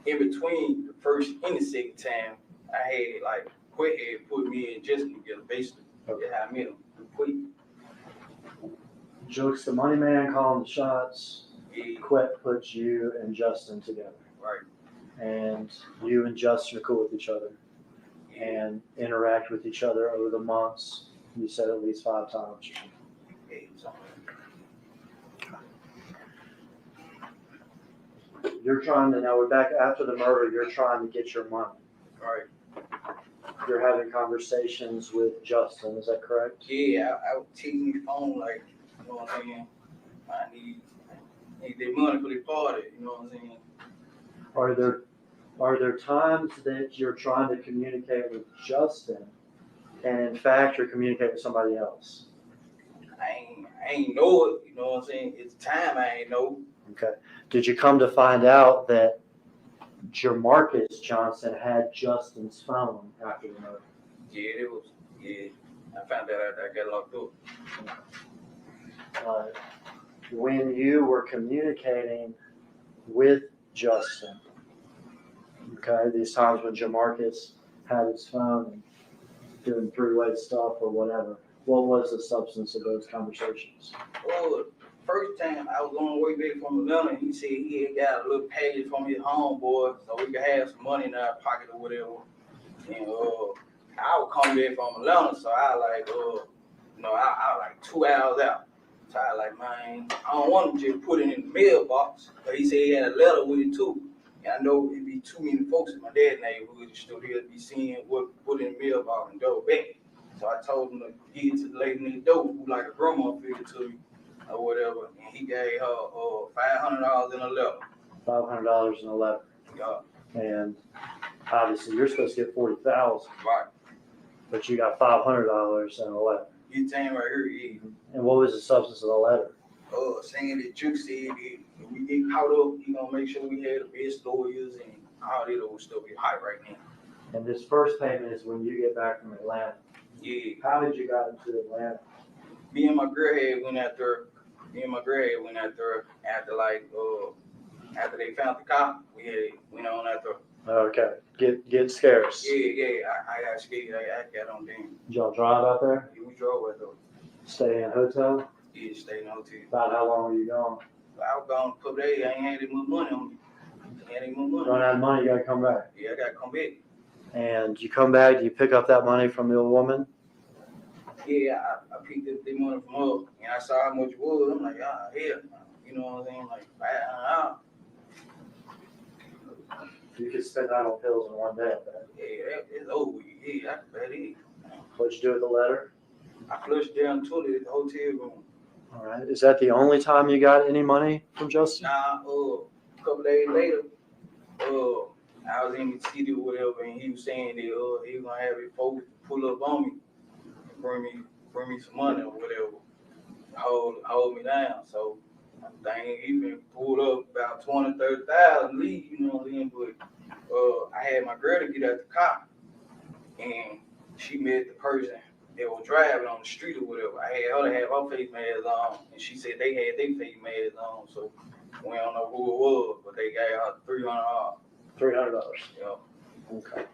in between the first and the second time, I had like Quit had put me and Justin together, basically. Okay. That's how I met him. Quit. Juke's the money man calling the shots. Yeah. Quet puts you and Justin together. Right. And you and Justin are cool with each other and interact with each other over the months. You said at least 5 times. Yeah, You're trying to, now we're back after the murder, you're trying to get your money. Right. You're having conversations with Justin, is that correct? Yeah, I would take my phone, like, you know what I'm saying? I need their money for the party, you know what I'm saying? Are there times that you're trying to communicate with Justin and in fact you're communicating with somebody else? I ain't know it, you know what I'm saying? It's time I ain't know. Okay. Did you come to find out that Jamarcus Johnson had Justin's phone after the murder? Yeah, it was. Yeah, I found that out. I got locked up. When you were communicating with Justin, okay, these times when Jamarcus had his phone and doing 3-way stuff or whatever, what was the substance of those conversations? Well, first time I was on the way back from Atlanta, he said he had got a little package from his homeboy so we could have some money in our pocket or whatever. And I was coming back from Atlanta, so I like, I like 2 hours out. So I like, man, I don't want to just put it in the mailbox. But he said he had a letter with it too. And I know it'd be too many folks in my dad's neighborhood still here to be seeing what put in the mailbox and go back. So I told him to give it to the lady next door who like a grandma figure to me or whatever. And he gave her $500 in a letter. $500 in a letter. Yeah. And obviously you're supposed to get $40,000. Right. But you got $500 in a letter. You saying right here, yeah. And what was the substance of the letter? Saying that Juke said that if we get caught up, he gonna make sure we had the best lawyers and all that old stuff be high right now. And this first payment is when you get back from Atlanta. Yeah. How did you get into Atlanta? Me and my girl had went out there. After they found the cop, we went on out there. Okay. Get scarce. Yeah. I got scared. I got on them. Did y'all drive out there? Yeah, we drove out there. Stay in a hotel? Yeah, stay in a hotel. About how long were you gone? I was gone a couple days. I ain't had any more money on me. Run out of money, you gotta come back. Yeah, I gotta come back. And you come back, do you pick up that money from the old woman? Yeah, I picked up the money from her, and I saw how much it was. I'm like, hell, you know what I'm saying? Like, $500. You could spend that on pills in one day, I bet. Yeah, it's over. Yeah, I can bet it. What'd you do with the letter? I flushed down the toilet at the hotel room. All right. Is that the only time you got any money from Justin? Nah, a couple days later, I was in the city or whatever, and he was saying that he was gonna have his folks pull up on me and bring me some money or whatever, hold me down. So thing he been pulled up about 20,000-30,000 leave, you know what I'm saying? But I had my girl to get out the car, and she met the person that was driving on the street or whatever. I had her to have her face mask on, and she said they had their face masks on, so we don't know who it was, but they gave her $300. $300. Yeah. Okay.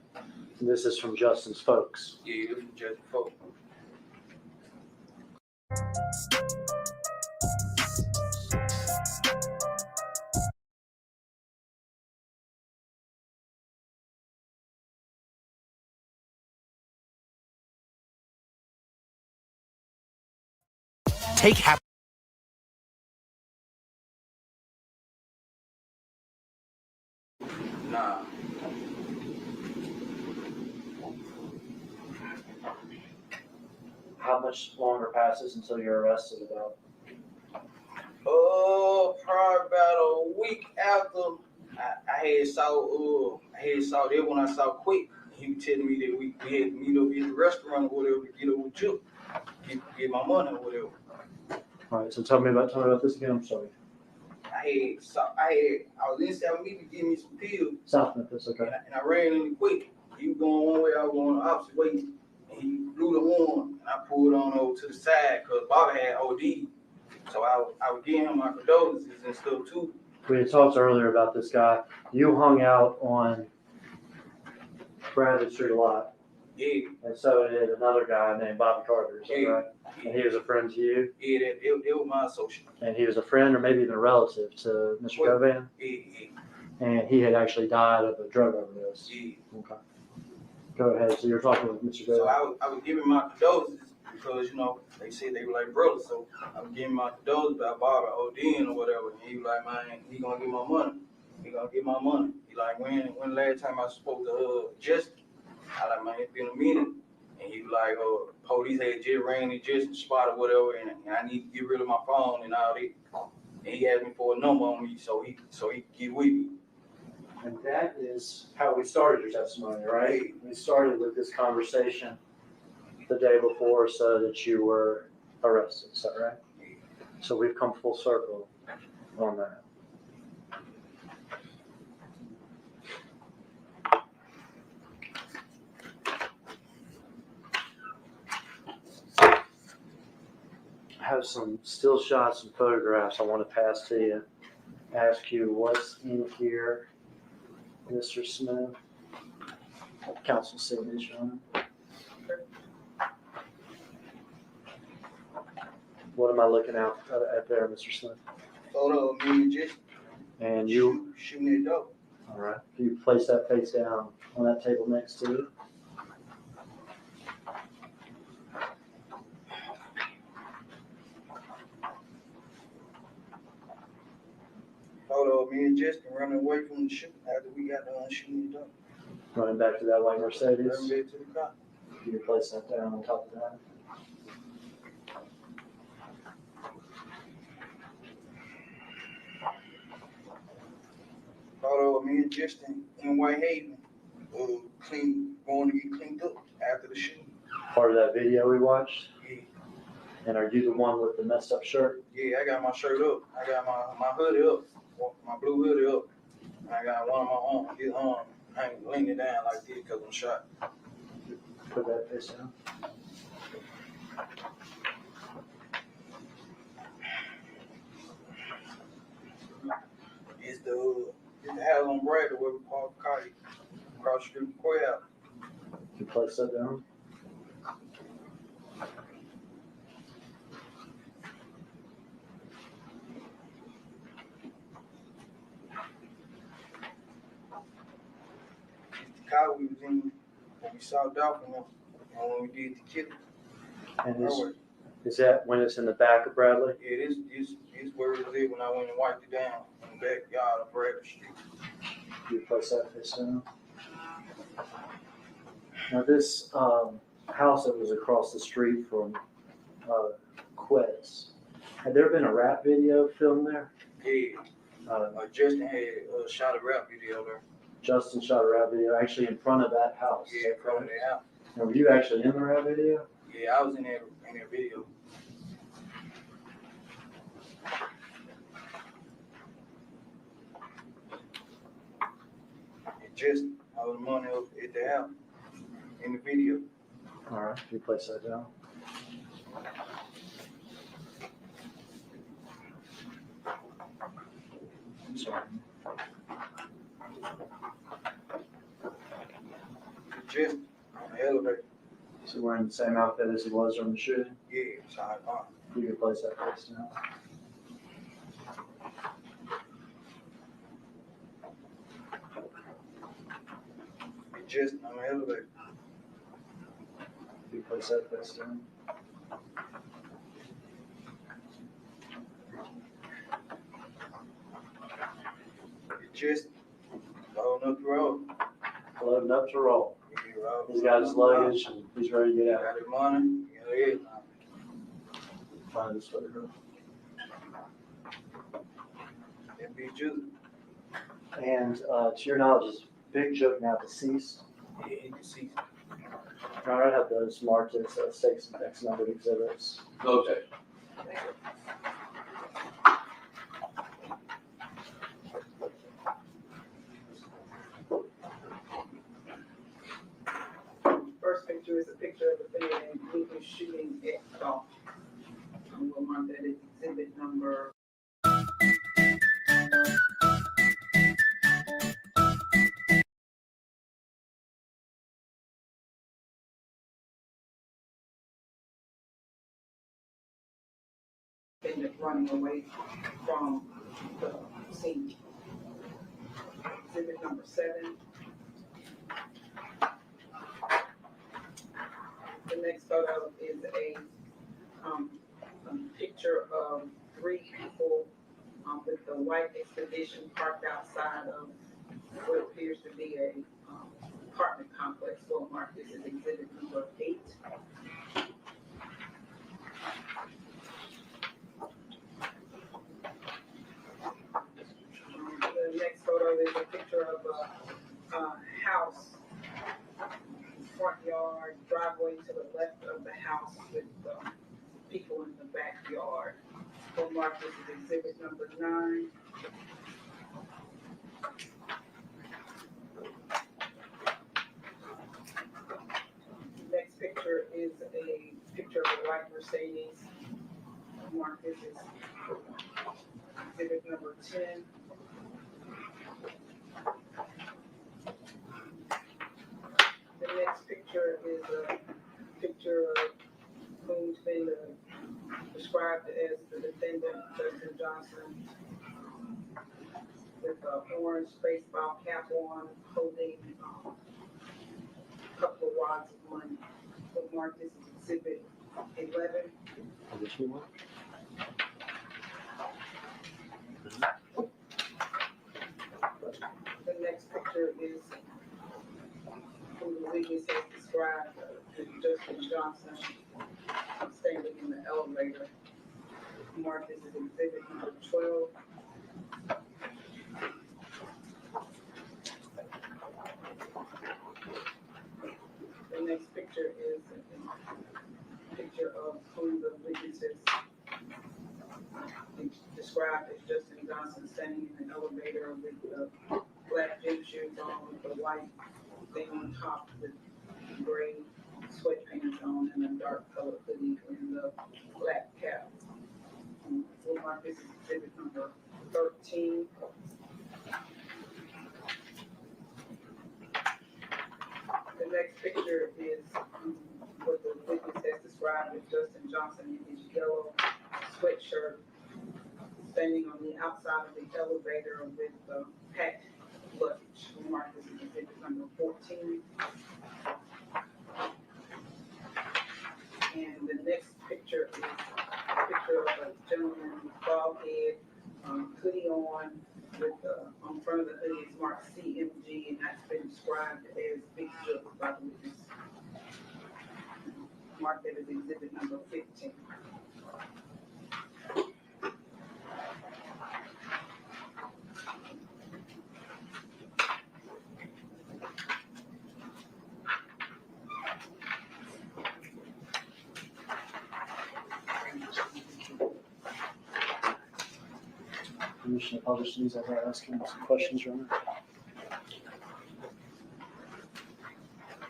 This is from Justin's folks. Yeah, this from Justin folks. Take half. Nah. How much longer passes until you're arrested about? Probably about a week after I had saw that when I saw Quick. He was telling me that we had to meet up at the restaurant or whatever to get up with you, get my money or whatever. All right, so tell me about this again. I'm sorry. I was in South Memphis getting me some pills. South Memphis, okay. And I ran into Quick. He was going one way, I was going the opposite way. And he blew the horn, and I pulled on over to the side because Bobby had OD. So I was giving him my condolences and stuff too. We had talked earlier about this guy. You hung out on Bradley Street a lot. Yeah. And so did another guy named Bobby Carter, is that right? And he was a friend to you? Yeah, it was my associate. And he was a friend or maybe even a relative to Mr. Govan? Yeah. And he had actually died of a drug overdose? Yeah. Okay. Go ahead. So you're talking with Mr. Govan? So I was giving my condolences because, they said they were like brothers. So I was giving my condolences about Bobby ODing or whatever. And he was like, man, he gonna get my money. He gonna get my money. He like, when last time I spoke to Justin? I like, man, it's been a minute. And he was like, police had just ran in Justin's spot or whatever, and I need to get rid of my phone and all that. And he asked me for a number on me so he could get with me. And that is how we started your testimony, right? We started with this conversation the day before so that you were arrested, is that right? So we've come full circle on that. I have some still shots and photographs I want to pass to you. Ask you what's in here, Mr. Smith. Council signature on it. What am I looking at there, Mr. Smith? Photo of me and Justin. And you shooting it dope. All right. You place that face down on that table next to you. Photo of me and Justin running away from the shooting after we got done shooting it up. Running back to that white Mercedes. Running back to the car. You can place that down on top of that. Photo of me and Justin in Whitehaven, going to get cleaned up after the shooting. Part of that video we watched? Yeah. And are you the one with the messed up shirt? Yeah, I got my shirt up. I got my hoodie up, my blue hoodie up. And I got one of my arms, his arm, hanging, leaning down like this because I'm shot. Put that face down. It's the house on Bradley where we parked the car across the street from Courthouse. You place that down. The car we was in when we saw Dolph and when we did the killing. And is that when it's in the back of Bradley? Yeah, this where it was at when I went and wiped it down in the backyard of Bradley Street. You place that face down. Now this house that was across the street from Quez, had there been a rap video filmed there? Yeah. Justin had shot a rap video there. Justin shot a rap video actually in front of that house. Yeah, in front of that house. Now, were you actually in the rap video? Yeah, I was in that video. And Justin, I was money up at the house in the video. All right, you place that down. I'm sorry. just on the elevator. So wearing the same outfit as he was during the shooting? Yeah, sidebar. You could place that face down. Just on the elevator. You place that face down. Just loading up the road. Loading up to roll. He's got his luggage and he's ready to get out. Got his money, got everything. Find this photograph. That be just. And to your knowledge, is Big Joke now deceased? Yeah, he deceased. All right, have those marked as stakes and X numbered exhibits. No objection. First picture is a picture of the defendant Lucas shooting at Dolph. We'll mark that as exhibit number. Defendant running away from the scene. Exhibit number 7. The next photo is a picture of 3 people with the white expedition parked outside of what appears to be a apartment complex. We'll mark this as exhibit number 8. The next photo is a picture of a house, front yard, driveway to the left of the house with people in the backyard. We'll mark this as exhibit number 9. Next picture is a picture of a white Mercedes. Mark this as exhibit number 10. The next picture is a picture of who's been described as the defendant, Justin Johnson, with an orange baseball cap on, holding a couple of wads of money. We'll mark this as exhibit 11. Additional one? The next picture is who the witness has described as Justin Johnson standing in the elevator. Mark this as exhibit number 12. The next picture is a picture of who the witness has described as Justin Johnson standing in the elevator with the black gym shoes on, with the white thing on top, with gray sweatpants on, and a dark colored hoodie and the black cap. We'll mark this as exhibit number 13. The next picture is what the witness has described as Justin Johnson in his yellow sweatshirt standing on the outside of the elevator with packed luggage. We'll mark this as exhibit number 14. And the next picture is a picture of a gentleman with bald head, hoodie on, with on front of the hoodie is marked CMG, and that's been described as Big Joke by the witness. Mark that as exhibit number 15. Permission to publish these after asking some questions, Your Honor.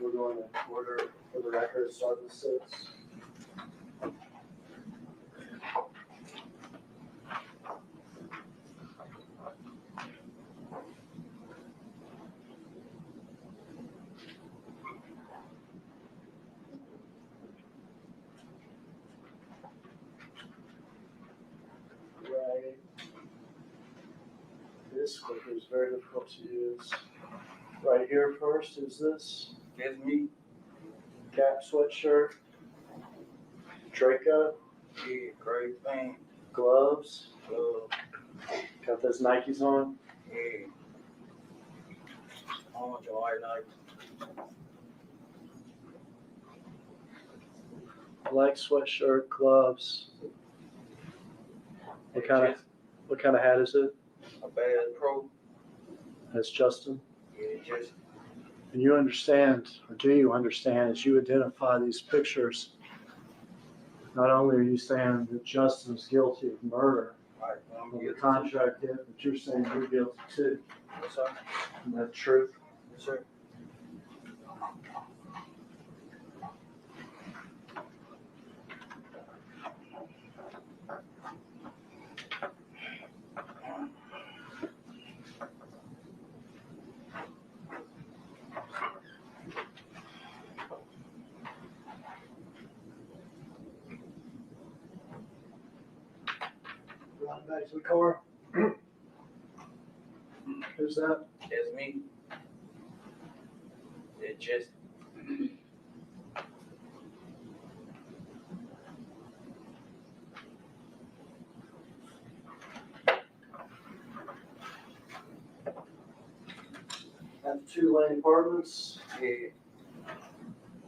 We're going in order for the record, start with 6. this clicker is very difficult to use. Right here first is this. That's me. Gap sweatshirt. Draco. Yeah, great thing. Gloves. Gloves. Got those Nikes on. Yeah. Orange and white Nikes. Black sweatshirt, gloves. What kind of hat is it? A Bass Pro. That's Justin. Yeah, just. And you understand, or do you understand, as you identify these pictures, not only are you saying that Justin's guilty of murder, Right. of the contract hit, but you're saying you're guilty too. Yes, sir. Isn't that true? Yes, sir. Run back to the car. Who's that? That's me. It just. Have 2-lane apartments. Yeah.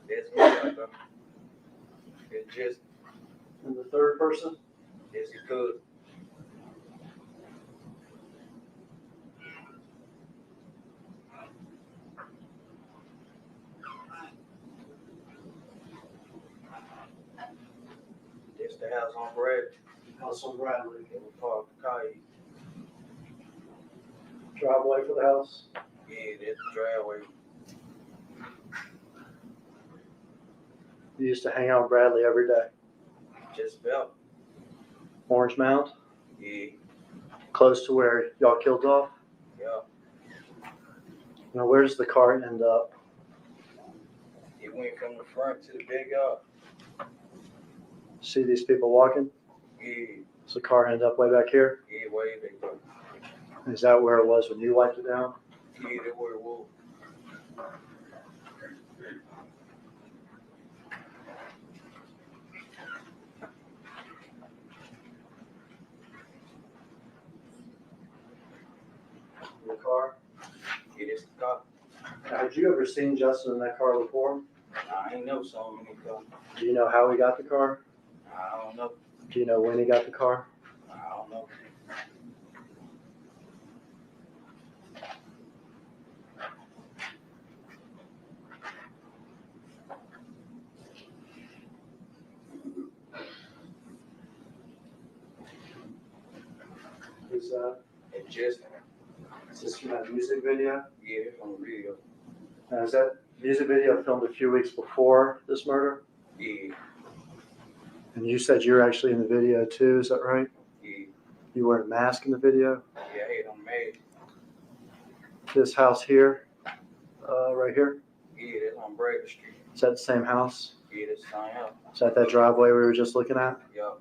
That's me. It just. And the third person? Yes, you could. It's the house on Bradley. House on Bradley. It was parked the car. Driveway for the house. Yeah, that's the driveway. You used to hang out with Bradley every day. Just felt. Orange Mound. Yeah. Close to where y'all killed Dolph. Yeah. Now, where does the car end up? It went from the front to the backyard. See these people walking? Yeah. Does the car end up way back here? Yeah, way back there. Is that where it was when you wiped it down? Yeah, that's where it was. The car? It is the car. Now, had you ever seen Justin in that car before? I ain't never saw him in the car. Do you know how he got the car? I don't know. Do you know when he got the car? I don't know. Is It just. this from that music video? Yeah, it's on the video. Now, is that music video filmed a few weeks before this murder? Yeah. And you said you were actually in the video too, is that right? Yeah. You wearing a mask in the video? Yeah, I had on mask. This house here, right here, Yeah, that's on Bradley Street. is that the same house? Yeah, that's the same house. Is that that driveway we were just looking at? Yeah.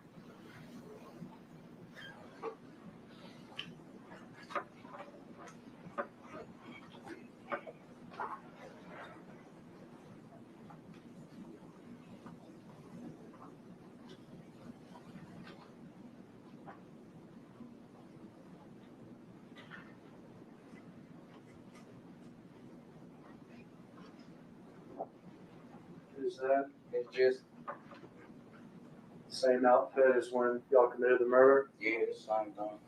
Is that It's just. the same outfit as when y'all committed the murder? Yeah, it's the same thing.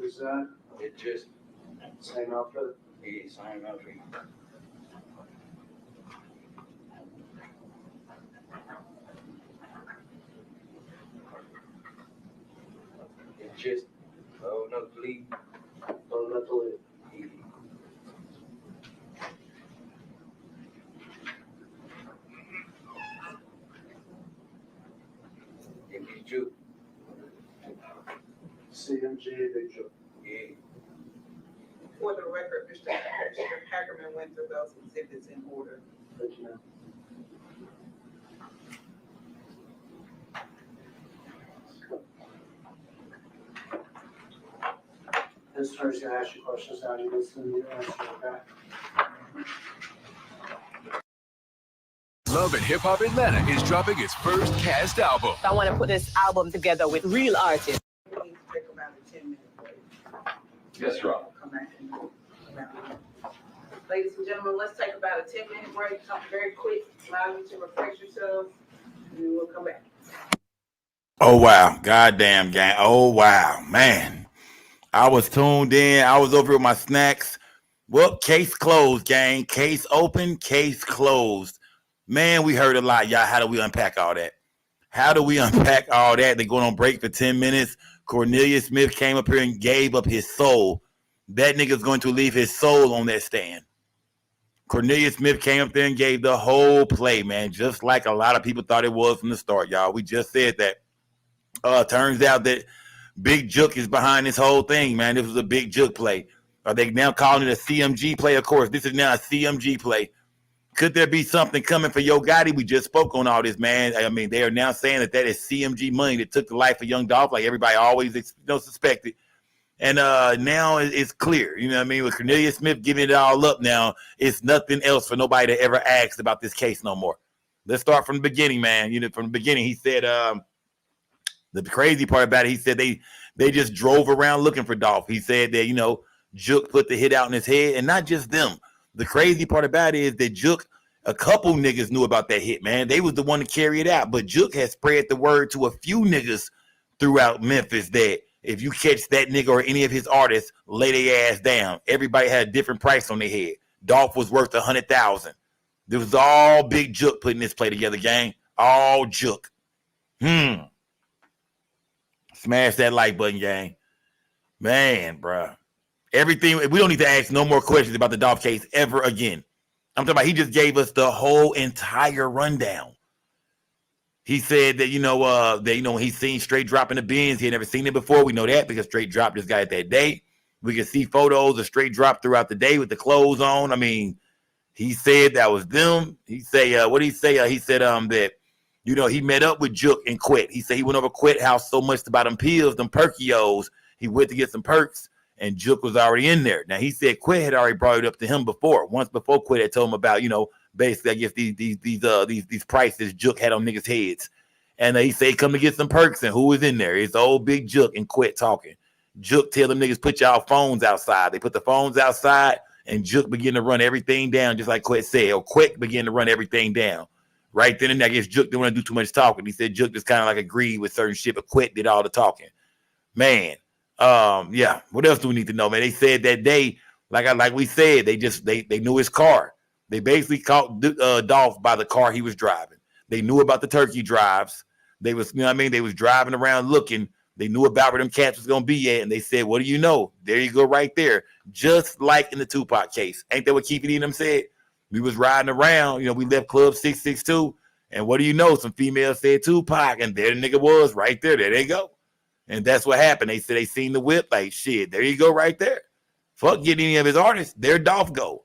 Is that It just. the same outfit? Yeah, same outfit. It just. Oh, no, please. Oh, not the lead. Yeah. It be you. CMG, Big Joe. Yeah. for the record, Mr. Hagerman went through those exhibits in order. Thank you. This attorney's gonna ask you questions now. You listen to your answer, okay? Love and Hip Hop Atlanta is dropping its first cast album. I want to put this album together with real artists. We need to take about a 10-minute break. Yes, Rob. Come back and come out. Ladies and gentlemen, let's take about a 10-minute break, something very quick, allow you to refresh yourselves, and then we'll come back. Oh, wow. Goddamn, gang. Oh, wow. Man. I was tuned in. I was over with my snacks. Well, case closed, gang. Case open, case closed. Man, we heard a lot, y'all. How do we unpack all that? How do we unpack all that? They're going on break for 10 minutes. Cornelius Smith came up here and gave up his soul. That nigga's going to leave his soul on that stand. Cornelius Smith came up there and gave the whole play, man, just like a lot of people thought it was from the start, y'all. We just said that. Turns out that Big Jook is behind this whole thing, man. This was a Big Jook play. Are they now calling it a CMG play? Of course, this is now a CMG play. Could there be something coming for Yo Gotti? We just spoke on all this, man. I mean, they are now saying that is CMG money that took the life of young Dolph, like everybody always suspected. And now it's clear, you know what I mean? With Cornelius Smith giving it all up now, it's nothing else for nobody to ever ask about this case no more. Let's start from the beginning, man. You know, from the beginning, he said the crazy part about it, he said they just drove around looking for Dolph. He said that, you know, Jook put the hit out in his head, and not just them. The crazy part about it is that Jook, a couple niggas knew about that hit, man. They was the one to carry it out, but Jook has spread the word to a few niggas throughout Memphis that if you catch that nigga or any of his artists, lay their ass down. Everybody had a different price on their head. Dolph was worth $100,000. This was all Big Jook putting this play together, gang. All Jook. Smash that like button, gang. Man, bruh. Everything, we don't need to ask no more questions about the Dolph case ever again. I'm talking about he just gave us the whole entire rundown. He said that, when he's seen Straight Drop in the bins, he had never seen it before. We know that because Straight Drop just got it that day. We can see photos of Straight Drop throughout the day with the clothes on. I mean, he said that was them. He say, what did he say? He said that, he met up with Jook and Quet. He said he went over Quet house so much about them pills, them Perkios. He went to get some perks, and Jook was already in there. Now, he said Quet had already brought it up to him before. Once before, Quet had told him about, basically, I guess these prices Jook had on niggas' heads. And he said, come to get some perks, and who was in there? It's old Big Jook and Quet talking. Jook tell them niggas, put y'all phones outside. They put the phones outside, and Jook began to run everything down, just like Quet said. Or Quet began to run everything down. Right then and there, I guess Jook didn't want to do too much talking. He said Jook just kind of like agreed with certain shit, but Quet did all the talking. Man, yeah. What else do we need to know, man? They said that day, like we said, they knew his car. They basically caught Dolph by the car he was driving. They knew about the turkey drives. They was, they was driving around looking. They knew about where them cats was gonna be at, and they said, "What do you know? There you go, right there." Just like in the Tupac case, ain't that what Keith and them said? We was riding around, we left Club 662, and what do you know? Some females said Tupac, and there the nigga was right there. There they go. And that's what happened. They said they seen the whip, like, shit, there you go right there. Fuck getting any of his artists. There Dolph go.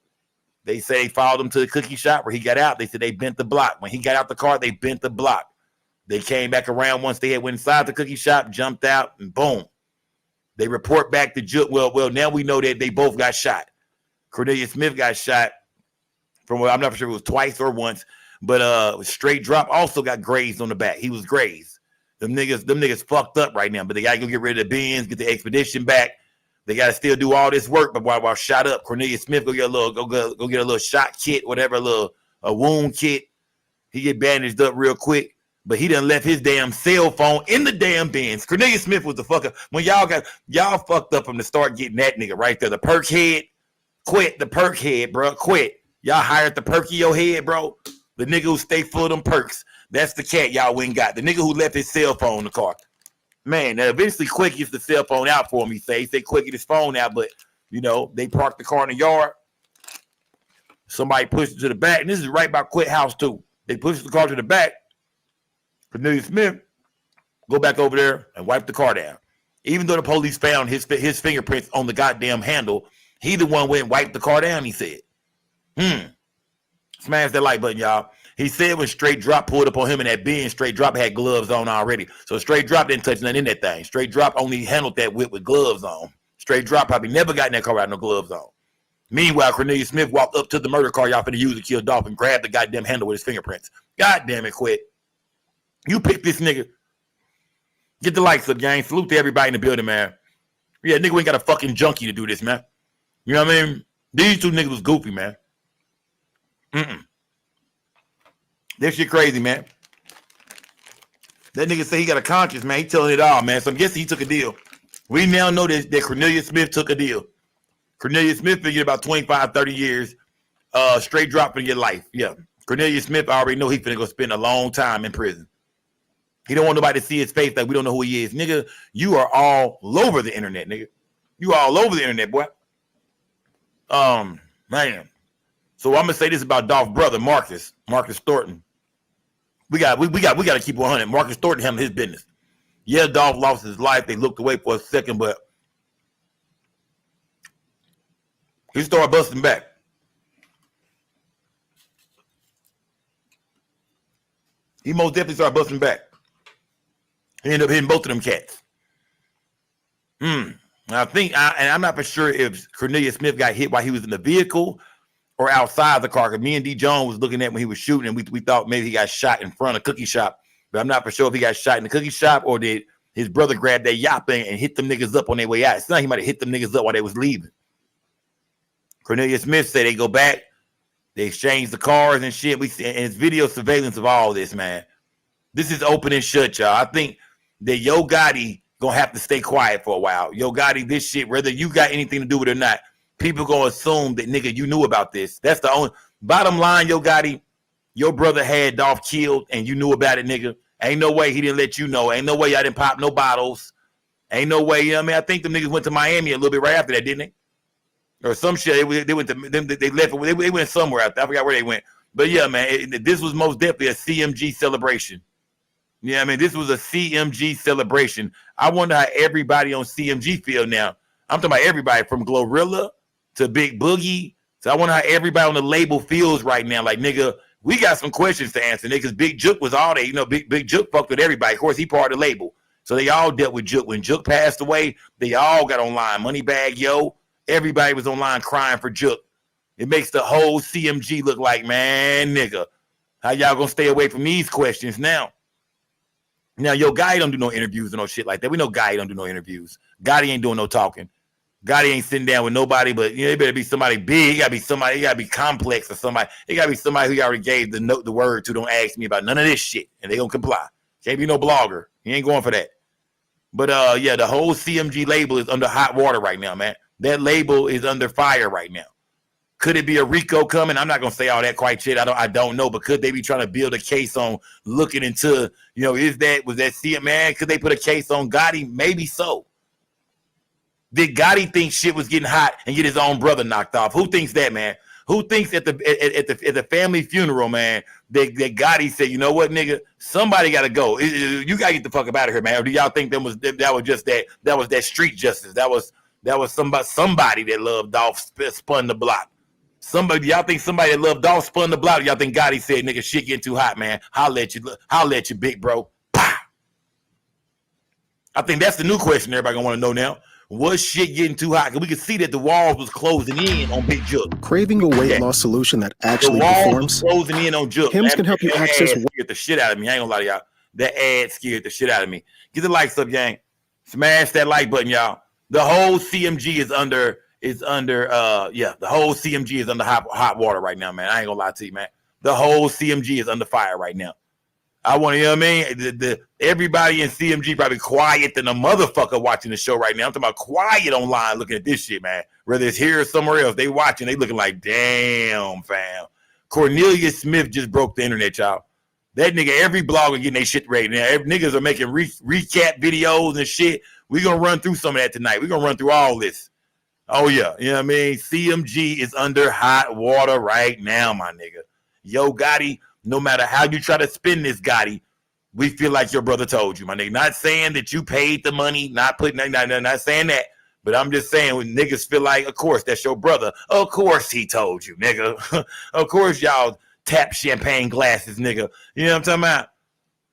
They say they followed him to the cookie shop where he got out. They said they bent the block. When he got out the car, they bent the block. They came back around once they had went inside the cookie shop, jumped out, and boom. They report back to Jook. Well, now we know that they both got shot. Cornelius Smith got shot from, I'm not sure if it was twice or once, but Straight Drop also got grazed on the back. He was grazed. Them niggas fucked up right now, but they gotta go get rid of the bins, get the expedition back. They gotta still do all this work, but while shot up, Cornelius Smith go get a little shot kit, whatever, a wound kit. He get bandaged up real quick, but he done left his damn cell phone in the damn bins. Cornelius Smith was the fucker. When y'all fucked up from the start getting that nigga right there, the perk head, Quit the perk head, bro. Quit. Y'all hired the Perkio head, bro. The nigga who stay full of them perks. That's the cat y'all went and got. The nigga who left his cell phone in the car. Man, now eventually Quick gets the cell phone out for him, he said Quick get his phone out, but, they parked the car in the yard. Somebody pushed it to the back, and this is right by Quick house, too. They pushed the car to the back. Cornelius Smith go back over there and wipe the car down. Even though the police found his fingerprints on the goddamn handle, He the one went and wiped the car down, he said. Smash that like button, y'all. He said when Straight Drop pulled up on him in that Benz, Straight Drop had gloves on already. So Straight Drop didn't touch nothing in that thing. Straight Drop only handled that whip with gloves on. Straight Drop probably never got in that car without no gloves on. Meanwhile, Cornelius Smith walked up to the murder car y'all finna use to kill Dolph and grabbed the goddamn handle with his fingerprints. God damn it, quit. You pick this nigga. Get the lights up, gang. Salute to everybody in the building, man. Yeah, nigga ain't got a fucking junkie to do this, man. You know what I mean? These two niggas was goofy, man. That shit crazy, man. That nigga say he got a conscience, man. He telling it all, man. So I'm guessing he took a deal. We now know that Cornelius Smith took a deal. Cornelius Smith figured about 25, 30 years. Straight Drop in your life. Yeah. Cornelius Smith, I already know he finna go spend a long time in prison. He don't want nobody to see his face like we don't know who he is. Nigga, you are all over the internet, nigga. You are all over the internet, boy. Man. So I'm gonna say this about Dolph's brother, Marcus Thornton. We got to keep 100. Marcus Thornton handled his business. Yeah, Dolph lost his life. They looked away for a second, but he started busting back. He most definitely started busting back. He ended up hitting both of them cats. I think, and I'm not for sure if Cornelius Smith got hit while he was in the vehicle or outside the car. Because me and D. Jones was looking at when he was shooting, and we thought maybe he got shot in front of Cookie Shop. But I'm not for sure if he got shot in the Cookie Shop or did his brother grab that yacht thing and hit them niggas up on their way out. It's not he might have hit them niggas up while they was leaving. Cornelius Smith said they go back, they exchange the cars and shit. We see, and it's video surveillance of all this, man. This is open and shut, y'all. I think that Yo Gotti gonna have to stay quiet for a while. Yo Gotti, this shit, whether you got anything to do with it or not, people gonna assume that, nigga, you knew about this. That's the only bottom line. Yo Gotti, your brother had Dolph killed and you knew about it, nigga. Ain't no way he didn't let you know. Ain't no way y'all didn't pop no bottles. Ain't no way, you know what I mean? I think them niggas went to Miami a little bit right after that, didn't they? Or some shit. They went to them. They left. They went somewhere out there. I forgot where they went. But yeah, man, this was most definitely a CMG celebration. Yeah, I mean, this was a CMG celebration. I wonder how everybody on CMG feel now. I'm talking about everybody from Glorilla to Big Boogie. So I wonder how everybody on the label feels right now. Like, nigga, we got some questions to answer, nigga, because Big Jook was all there. You know, Big Jook fucked with everybody. Of course, he part of the label. So they all dealt with Jook. When Jook passed away, they all got online. Moneybag Yo, everybody was online crying for Jook. It makes the whole CMG look like, man, nigga, how y'all gonna stay away from these questions now? Now, Yo Gotti don't do no interviews or no shit like that. We know Gotti don't do no interviews. Gotti ain't doing no talking. Gotti ain't sitting down with nobody, but you know, it better be somebody big. It gotta be somebody, it gotta be complex or somebody. It gotta be somebody who already gave the word to. Don't ask me about none of this shit. And they gonna comply. Can't be no blogger. He ain't going for that. But yeah, the whole CMG label is under hot water right now, man. That label is under fire right now. Could it be a RICO coming? I'm not gonna say all that quite shit. I don't know, but could they be trying to build a case on looking into, you know, was that CM, man? Could they put a case on Gotti? Maybe so. Did Gotti think shit was getting hot and get his own brother knocked off? Who thinks that, man? Who thinks at the family funeral, man, that Gotti said, you know what, nigga, somebody got to go. You got to get the fuck up out of here, man. Or do y'all think that was just that was that street justice? That was somebody that loved Dolph spun the block. Somebody, y'all think somebody that loved Dolph spun the block? Y'all think Gotti said, nigga, shit getting too hot, man. I'll let you, big bro. Pow! I think that's the new question everybody gonna want to know now. Was shit getting too hot? Because we could see that the walls was closing in on Big Jook. Craving a weight loss solution that actually the walls performs? Was closing in on Jook. Hims can help you access. Scared the shit out of me. I ain't gonna lie to y'all. That ad scared the shit out of me. Get the likes up, gang. Smash that like button, y'all. The whole CMG is under. The whole CMG is under hot water right now, man. I ain't gonna lie to you, man. The whole CMG is under fire right now. I want to, you know what I mean? Everybody in CMG probably quiet than a motherfucker watching the show right now. I'm talking about quiet online looking at this shit, man. Whether it's here or somewhere else, they watching, they looking like, damn, fam. Cornelius Smith just broke the internet, y'all. That nigga, every blogger getting their shit ready now. Niggas are making recap videos and shit. We're going to run through some of that tonight. We're going to run through all this. Oh, yeah. You know what I mean? CMG is under hot water right now, my nigga. Yo Gotti, no matter how you try to spin this, Gotti, we feel like your brother told you, my nigga. Not saying that you paid the money, not saying that, But I'm just saying, when niggas feel like, of course, that's your brother. Of course he told you, nigga. Of course y'all tap champagne glasses, nigga. You know what I'm talking about?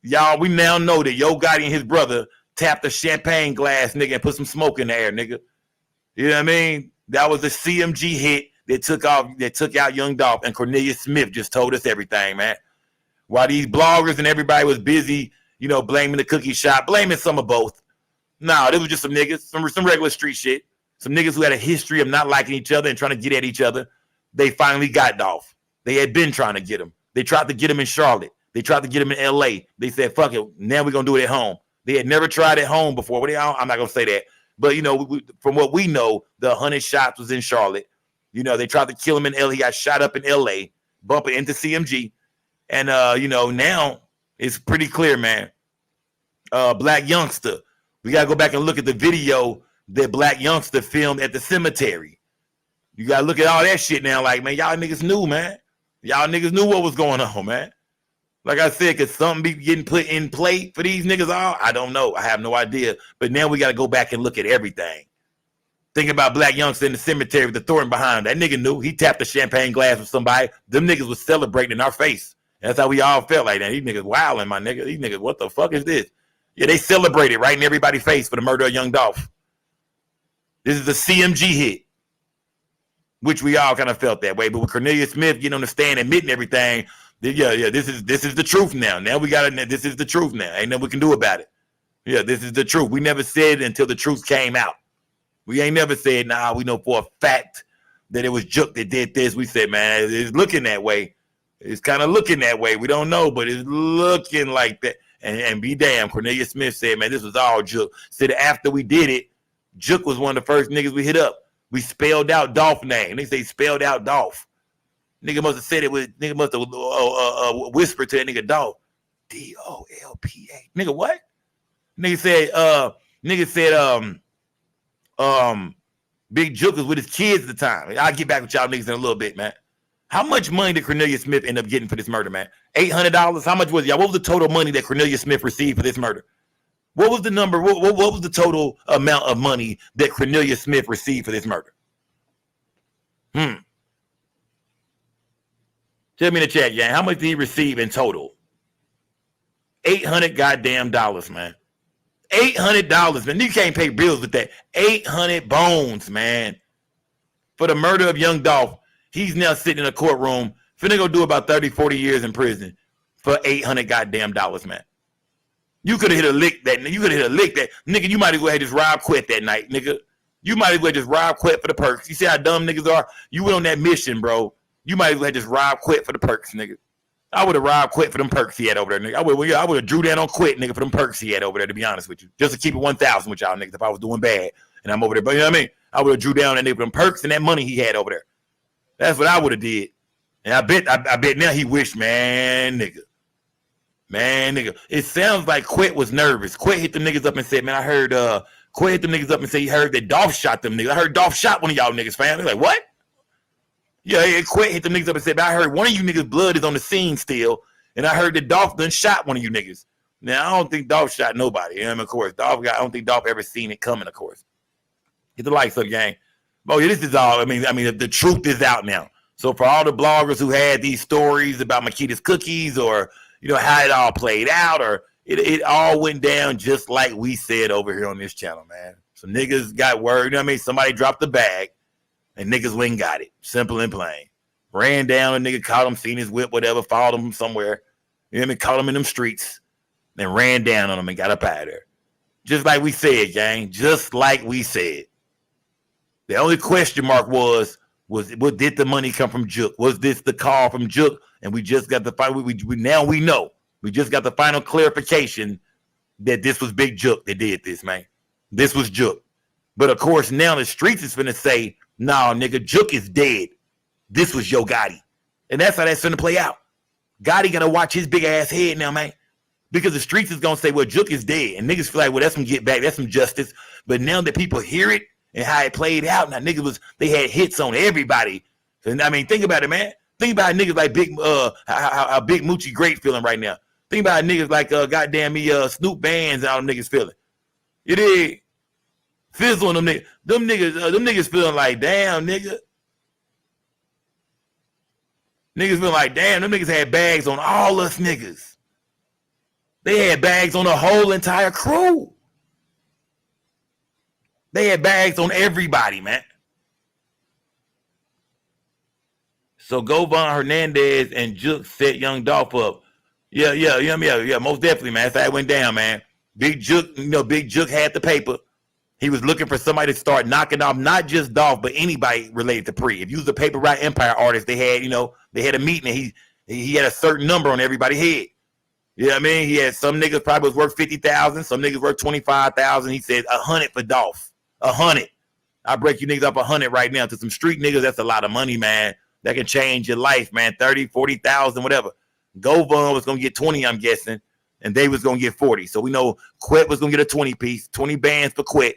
Y'all, we now know that Yo Gotti and his brother tapped a champagne glass, nigga, and put some smoke in the air, nigga. You know what I mean? That was a CMG hit that took out Young Dolph, and Cornelius Smith just told us everything, man. While these bloggers and everybody was busy, you know, blaming the cookie shop, blaming some of both. No, this was just some niggas, some regular street shit. Some niggas who had a history of not liking each other and trying to get at each other. They finally got Dolph. They had been trying to get him. They tried to get him in Charlotte. They tried to get him in LA. They said, fuck it, now we're going to do it at home. They had never tried at home before. I'm not going to say that. But, you know, from what we know, the 100 shots was in Charlotte. You know, they tried to kill him in LA. He got shot up in LA, bumping into CMG. And, you know, now it's pretty clear, man. Black Youngster. We got to go back and look at the video that Black Youngster filmed at the cemetery. You got to look at all that shit now. Like, man, y'all niggas knew, man. Y'all niggas knew what was going on, man. Like I said, could something be getting put in play for these niggas all? I don't know. I have no idea. But now we got to go back and look at everything. Think about Black Youngster in the cemetery with the thorn behind him. That nigga knew. He tapped a champagne glass with somebody. Them niggas was celebrating in our face. That's how we all felt like that. These niggas wilding, my nigga. These niggas, what the fuck is this? Yeah, they celebrated right in everybody's face for the murder of Young Dolph. This is a CMG hit, which we all kind of felt that way. But with Cornelius Smith getting on the stand admitting everything, yeah, this is the truth now. Now we got it. This is the truth now. Ain't nothing we can do about it. Yeah, this is the truth. We never said it until the truth came out. We ain't never said, nah, we know for a fact that it was Jook that did this. We said, man, it's looking that way. It's kind of looking that way. We don't know, but it's looking like that. And be damn, Cornelius Smith said, man, this was all Jook. Said after we did it, Jook was one of the first niggas we hit up. We spelled out Dolph's name. They say spelled out Dolph. Nigga must have said it with, nigga must have whispered to that nigga Dolph. D-O-L-P-A. Nigga, what? Nigga said, Big Jook was with his kids at the time. I'll get back with y'all niggas in a little bit, man. How much money did Cornelius Smith end up getting for this murder, man? $800? How much was it? Y'all? What was the total money that Cornelius Smith received for this murder? What was the number? What was the total amount of money that Cornelius Smith received for this murder? Tell me in the chat, gang. How much did he receive in total? $800 goddamn dollars, man. $800, man. You can't pay bills with that. 800 bones, man. For the murder of Young Dolph. He's now sitting in a courtroom, finna go do about 30, 40 years in prison for $800 goddamn dollars, man. You could have hit a lick that. You could have hit a lick that. Nigga, you might as well have just robbed quit that night, nigga. You might as well just rob quit for the perks. You see how dumb niggas are? You went on that mission, bro. You might as well have just robbed quit for the perks, nigga. I would have robbed quit for them perks he had over there, nigga. I would have drew down on quit, nigga, for them perks he had over there, to be honest with you. Just to keep it 1,000 with y'all niggas if I was doing bad and I'm over there. But you know what I mean? I would have drew down that nigga for them perks and that money he had over there. That's what I would have did. And I bet now he wished, man, nigga. It sounds like Quit was nervous. Quit hit the niggas up and said, man, I heard Quit hit the niggas up and said he heard that Dolph shot them niggas. I heard Dolph shot one of y'all niggas, fam. They're like, what? Yeah, Quit hit the niggas up and said, man, I heard one of you niggas' blood is on the scene still. And I heard that Dolph done shot one of you niggas. Now, I don't think Dolph shot nobody. And of course, I don't think Dolph ever seen it coming, of course. Get the lights up, gang. Oh, yeah, this is all. I mean, the truth is out now. So for all the bloggers who had these stories about Makita's cookies, or you know how it all played out, or it all went down just like we said over here on this channel, man. So niggas got word. You know what I mean? Somebody dropped the bag, and niggas went and got it. Simple and plain. Ran down, a nigga caught him, seen his whip, whatever, followed him somewhere. You know what I mean? Caught him in them streets, then ran down on him and got up out of there. Just like we said, gang. Just like we said. The only question mark was what did the money come from Jook? Was this the call from Jook? And we just got the final. Now we know. We just got the final clarification that this was Big Jook that did this, man. This was Jook. But of course, now the streets is finna say, nah, nigga, Jook is dead. This was Yo Gotti. And that's how that's finna play out. Gotti gonna watch his big ass head now, man. Because the streets is gonna say, well, Jook is dead. And niggas feel like, well, that's some get back, that's some justice. But now that people hear it, and how it played out. Now niggas they had hits on everybody. And I mean, think about it, man. Think about niggas like how Big Moochie Great feeling right now. Think about niggas like goddamn me Snoop Bands and all them niggas feeling. It is. Fizzle on them niggas. Them niggas feeling like, damn, nigga. Niggas feeling like, damn, them niggas had bags on all us niggas. They had bags on the whole entire crew. They had bags on everybody, man. So Govon Hernandez and Juke set Young Dolph up. Yeah, most definitely, man. That's how it went down, man. Big Juke, Big Juke had the paper. He was looking for somebody to start knocking off not just Dolph, but anybody related to Pre. If you was a Paper Route Empire artist, they had a meeting and he had a certain number on everybody's head. You know what I mean? He had some niggas probably was worth 50,000, some niggas worth 25,000. He said 100 for Dolph. 100. I break you niggas up 100 right now. To some street niggas, that's a lot of money, man. That can change your life, man. 30, 40,000, whatever. Govon was gonna get 20, I'm guessing, and they was gonna get 40. So we know Quet was gonna get a 20 piece, 20 bands for Quet.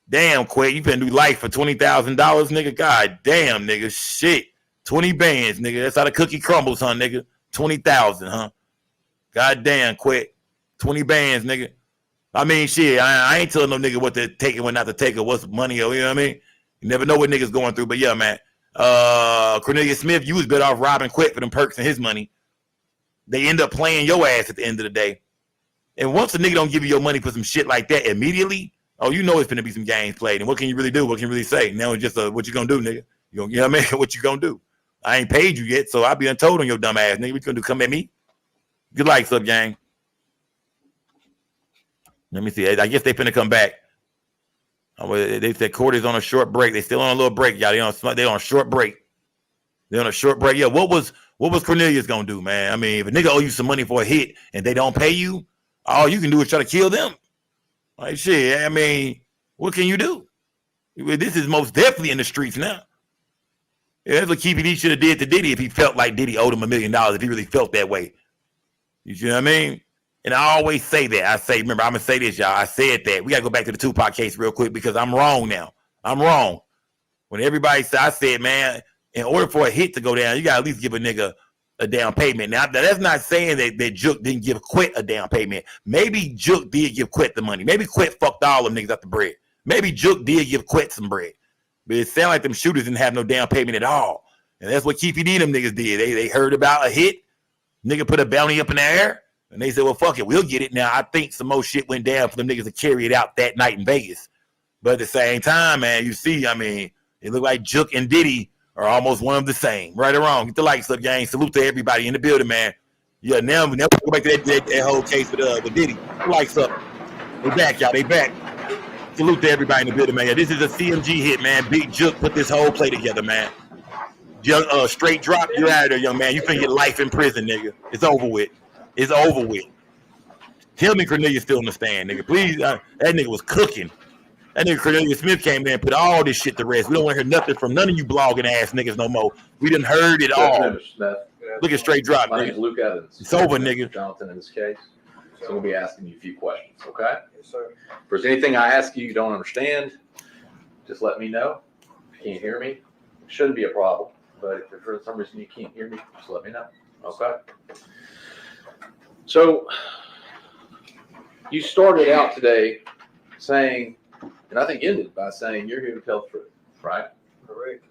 Damn, Quet, you finna do life for $20,000, nigga. God damn, nigga. Shit. 20 bands, nigga. That's how the cookie crumbles, huh, nigga? 20,000, huh? God damn, Quet. 20 bands, nigga. I mean, shit, I ain't telling no nigga what to take and what not to take or what's money or, you know what I mean? You never know what niggas going through, but yeah, man. Cornelius Smith, you was better off robbing Quet for them perks and his money. They end up playing your ass at the end of the day. And once a nigga don't give you your money for some shit like that immediately, oh, you know it's finna be some games played. And what can you really do? What can you really say? Now it's just what you gonna do, nigga? You know what I mean? What you gonna do? I ain't paid you yet, so I'll be untold on your dumb ass, nigga. What you gonna do? Come at me? Good likes up, gang. Let me see. I guess they finna come back. They said Cordy's on a short break. They still on a little break, y'all. They on a short break. They're on a short break. Yeah, what was Cornelius gonna do, man? I mean, if a nigga owe you some money for a hit and they don't pay you, all you can do is try to kill them. Like shit. I mean, what can you do? This is most definitely in the streets now. Yeah, that's what KPD should have did to Diddy if he felt like Diddy owed him $1 million, if he really felt that way. You see what I mean? And I always say that. I say, remember, I'm going to say this, y'all. I said that. We got to go back to the Tupac case real quick because I'm wrong now. I'm wrong. When everybody said, I said, man, in order for a hit to go down, you got to at least give a nigga a down payment. Now, that's not saying that Juke didn't give Quet a down payment. Maybe Juke did give Quet the money. Maybe Quet fucked all them niggas out the bread. Maybe Juke did give Quet some bread. But it sounded like them shooters didn't have no down payment at all. And that's what KPD them niggas did. They heard about a hit. Nigga put a bounty up in the air. And they said, well, fuck it, we'll get it. Now, I think some more shit went down for them niggas to carry it out that night in Vegas. But at the same time, man, you see, I mean, it looked like Juke and Diddy are almost one of the same. Right or wrong. Get the likes up, gang. Salute to everybody in the building, man. Yeah, now we go back to that whole case with Diddy. Likes up. They back, y'all. They back. Salute to everybody in the building, man. Yeah, this is a CMG hit, man. Big Juke put this whole play together, man. Straight drop, you're out of there, young man. You finna get life in prison, nigga. It's over with. It's over with. Tell me Cornelius still in the stand, nigga. Please, that nigga was cooking. That nigga Cornelius Smith came there and put all this shit to rest. We don't want to hear nothing from none of you blogging ass niggas no more. We done heard it all. Look at straight drop, My nigga. name is Luke Evans. It's over, nigga. Jonathan in this case. So we'll be asking you a few questions, okay? Yes, sir. If there's anything I ask you don't understand, just let me know. If you can't hear me, it shouldn't be a problem. But if for some reason you can't hear me, just let me know. Okay? So you started out today saying, and I think ended by saying you're here to tell the truth, right? Correct.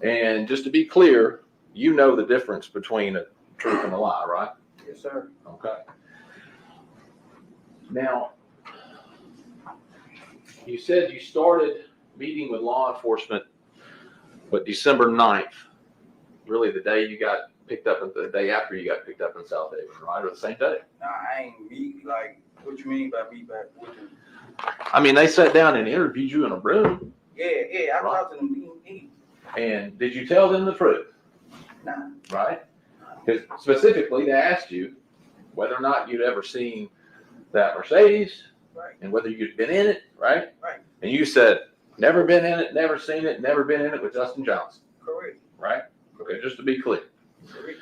And just to be clear, you know the difference between a truth and a lie, right? Yes, sir. Okay. Now, you said you started meeting with law enforcement, but December 9th, really the day you got picked up, and the day after you got picked up in South Haven, right? Or the same day? Nah, I ain't meet, like, what you mean by meet back with him? I mean, they sat down and interviewed you in a room. Yeah, I talked to them. And did you tell them the truth? Nah. Right? Because specifically, they asked you whether or not you'd ever seen that Mercedes, right, and whether you'd been in it, right? Right. And you said, never been in it, never seen it, never been in it with Justin Johnson. Correct. Right? Okay, just to be clear. Correct.